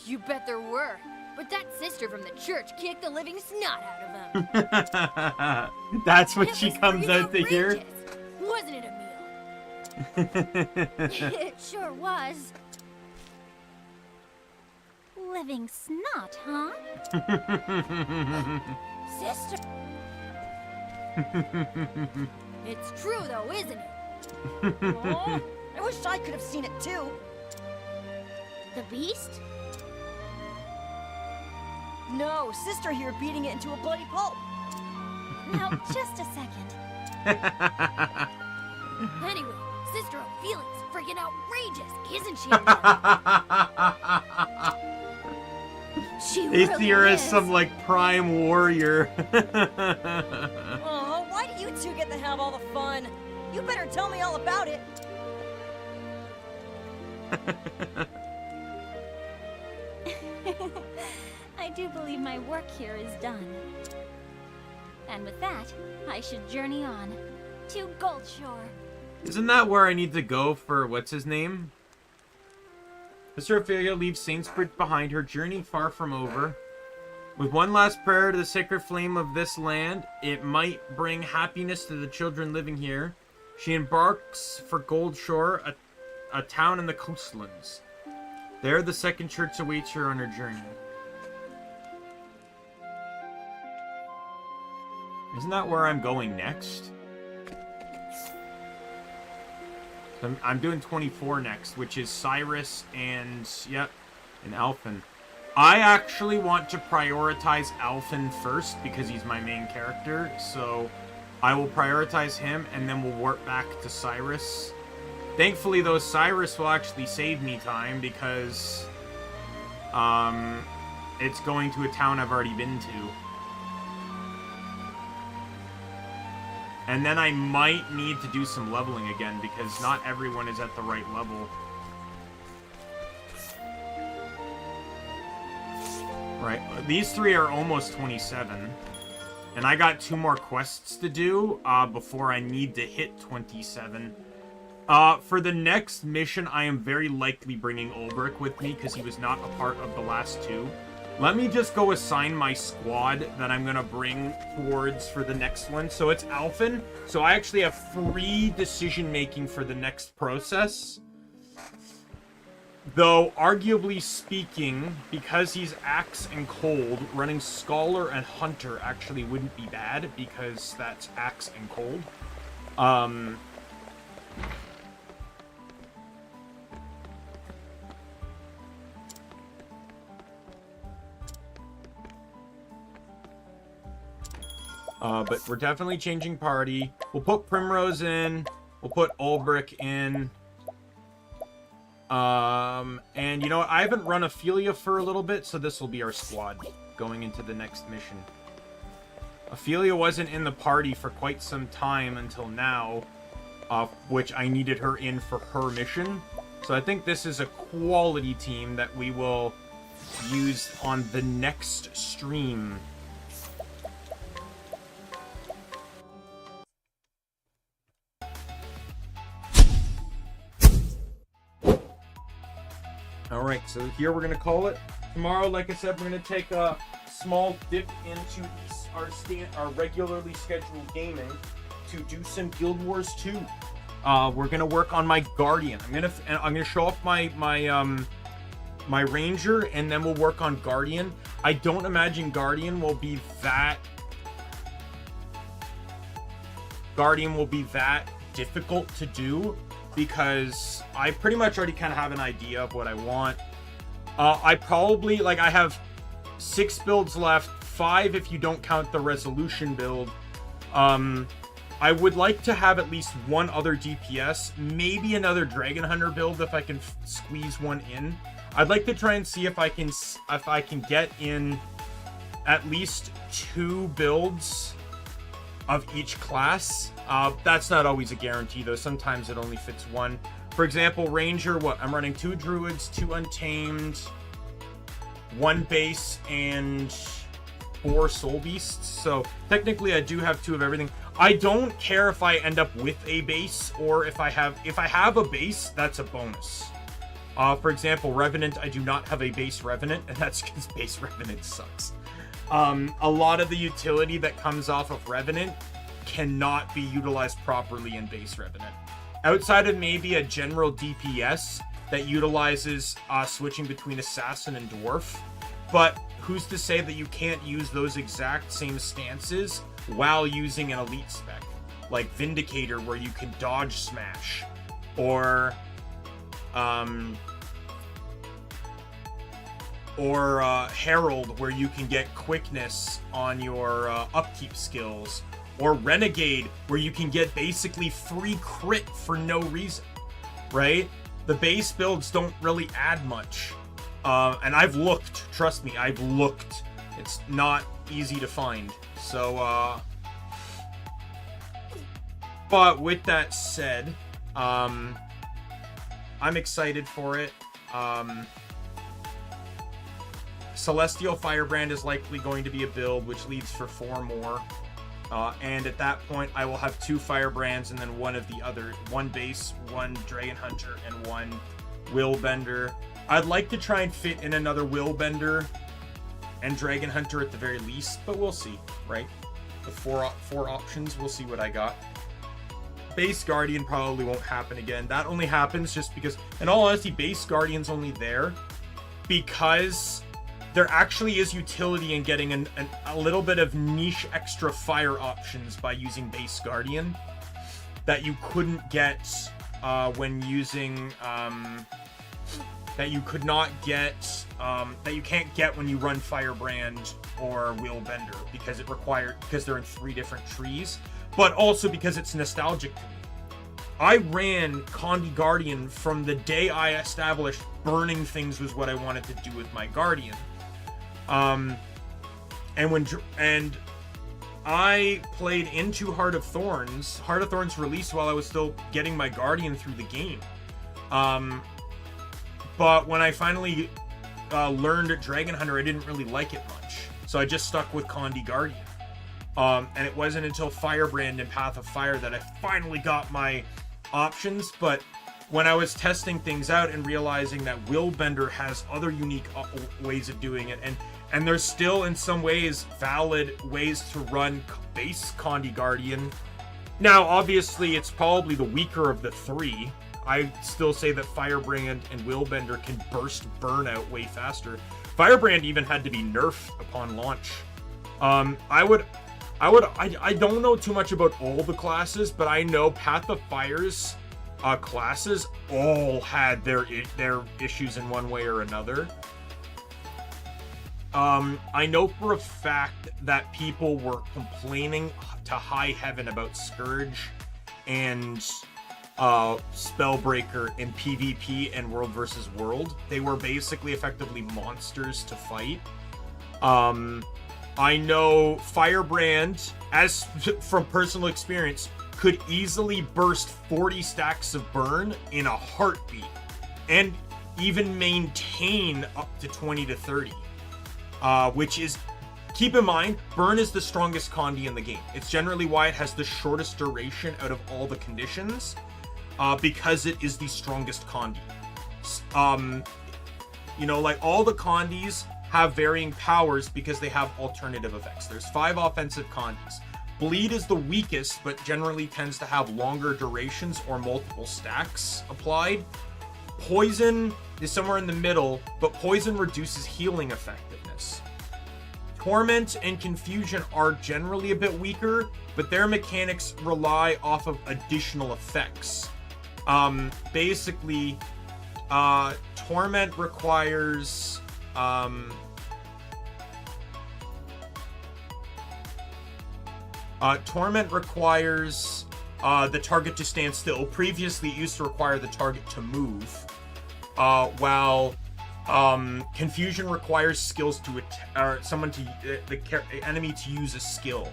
You bet there were. But that sister from the church kicked the living snot out of them. That's what she comes out to hear. Wasn't it, Emil? It sure was. Living snot, huh? Sister. It's true, though, isn't it? Oh, I wish I could have seen it too. The beast? No, Sister here beating it into a bloody pulp. Now, just a second. Anyway, Sister Ophelia's freaking outrageous, isn't she? She They really see her as is. some, like, prime warrior. Oh, why do you two get to have all the fun? You better tell me all about it. I do believe my work here is done. And with that, I should journey on to Goldshore. Isn't that where I need to go for what's his name? Sister Ophelia leaves Saintsbridge behind, her journey far from over. With one last prayer to the sacred flame of this land, it might bring happiness to the children living here. She embarks for Goldshore, a town in the coastlands. There, the second church awaits her on her journey. Isn't that where I'm going next? I'm doing 24 next, which is Cyrus and, yep, and Alphen. I actually want to prioritize Alphen first because he's my main character, so I will prioritize him and then we'll warp back to Cyrus. Thankfully, though, Cyrus will actually save me time because it's going to a town I've already been to. And then I might need to do some leveling again because not everyone is at the right level. Right, these 3 are almost 27. And I got 2 more quests to do before I need to hit 27. For the next mission, I am very likely bringing Ulbrich with me because he was not a part of the last 2. Let me just go assign my squad that I'm going to bring towards for the next one. So it's Alphen. So I actually have free decision-making for the next process. Though, arguably speaking, because he's Axe and Cold, running Scholar and Hunter actually wouldn't be bad, because that's Axe and Cold. But we're definitely changing party. We'll put Primrose in. We'll put Ulbrich in. And you know what? I haven't run Ophelia for a little bit, so this will be our squad going into the next mission. Ophelia wasn't in the party for quite some time until now, which I needed her in for her mission. So I think this is a quality team that we will use on the next stream. Alright, so here we're going to call it. Tomorrow, like I said, we're going to take a small dip into our regularly scheduled gaming to do some Guild Wars 2. We're going to work on my Guardian. I'm going to show off my Ranger, and then we'll work on Guardian. I don't imagine Guardian will be that difficult to do, because I pretty much already kind of have an idea of what I want. I probably, like, I have 6 builds left, 5 if you don't count the resolution build. I would like to have at least 1 other DPS, maybe another Dragon Hunter build if I can squeeze one in. I'd like to try and see if I can get in at least 2 builds of each class. That's not always a guarantee, though. Sometimes it only fits 1. For example, Ranger, I'm running 2 Druids, 2 Untamed, 1 Base, and 4 Soul Beasts. So technically I do have 2 of everything. I don't care if I end up with a base, or if I have a base, that's a bonus. For example, Revenant, I do not have a base Revenant, and that's because base Revenant sucks. A lot of the utility that comes off of Revenant cannot be utilized properly in base Revenant. Outside of maybe a general DPS that utilizes switching between Assassin and Dwarf, but who's to say that you can't use those exact same stances while using an elite spec, like Vindicator, where you can dodge smash, or Herald, where you can get quickness on your upkeep skills, or Renegade, where you can get basically free crit for no reason, right? The base builds don't really add much. And I've looked, trust me, I've looked. It's not easy to find. So, but with that said, I'm excited for it. Celestial Firebrand is likely going to be a build, which leads for 4 more. And at that point, I will have 2 Firebrands and then 1 of the other. 1 base, 1 Dragon Hunter, and 1 Willbender. I'd like to try and fit in another Willbender and Dragon Hunter at the very least, but we'll see, right? The 4 options, we'll see what I got. Base Guardian probably won't happen again. That only happens just because, in all honesty, base Guardian's only there because there actually is utility in getting a little bit of niche extra fire options by using base Guardian that you couldn't get when using that you can't get when you run Firebrand or Willbender, because they're in 3 different trees, but also because it's nostalgic to me. I ran Condi Guardian from the day I established burning things was what I wanted to do with my Guardian. And I played into Heart of Thorns. Heart of Thorns released while I was still getting my Guardian through the game. But when I finally learned Dragon Hunter, I didn't really like it much. So I just stuck with Condi Guardian. And it wasn't until Firebrand and Path of Fire that I finally got my options. But when I was testing things out and realizing that Willbender has other unique ways of doing it, and there's still in some ways valid ways to run base Condi Guardian. Now, obviously, it's probably the weaker of the three. I still say that Firebrand and Willbender can burst burnout way faster. Firebrand even had to be nerfed upon launch. I don't know too much about all the classes, but I know Path of Fire's classes all had their issues in one way or another. I know for a fact that people were complaining to high heaven about Scourge and Spellbreaker in PvP and World vs. World. They were basically effectively monsters to fight. I know Firebrand, as from personal experience, could easily burst 40 stacks of burn in a heartbeat, and even maintain up to 20 to 30. Which is, keep in mind, burn is the strongest Condi in the game. It's generally why it has the shortest duration out of all the conditions, because it is the strongest Condi. You know, like all the Condis have varying powers because they have alternative effects. There's 5 offensive Condis. Bleed is the weakest, but generally tends to have longer durations or multiple stacks applied. Poison is somewhere in the middle, but poison reduces healing effectiveness. Torment and Confusion are generally a bit weaker, but their mechanics rely off of additional effects. Basically, Torment requires... Torment requires the target to stand still. Previously, it used to require the target to move, while Confusion requires skills to the enemy to use a skill.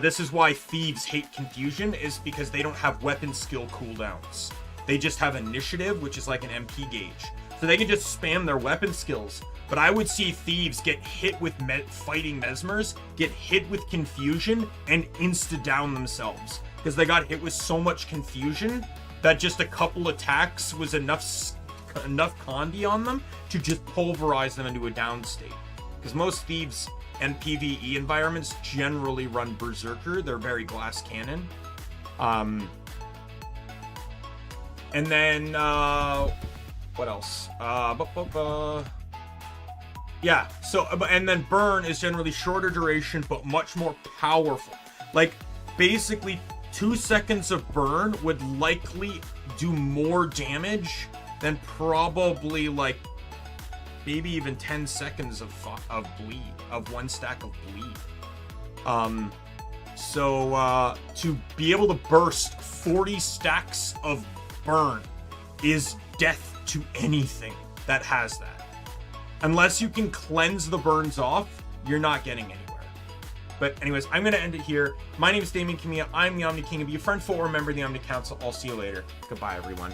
This is why thieves hate Confusion, is because they don't have weapon skill cooldowns. They just have initiative, which is like an MP gauge. So they can just spam their weapon skills. But I would see thieves get hit with fighting Mesmers, get hit with Confusion, and insta-down themselves. Because they got hit with so much Confusion that just a couple attacks was enough Condi on them to just pulverize them into a down state. Because most thieves and PvE environments generally run Berserker. They're very glass cannon. And then, what else? Yeah, so, and then Burn is generally shorter duration, but much more powerful. Like, basically, 2 seconds of Burn would likely do more damage than probably, like, maybe even 10 seconds of Bleed, of 1 stack of Bleed. So, to be able to burst 40 stacks of Burn is death to anything that has that. Unless you can cleanse the burns off, you're not getting anywhere. But anyways, I'm going to end it here. My name is Daimien Kamiya. I'm the Omni King. And be a friend, foe, or member of the Omni Council. I'll see you later. Goodbye, everyone.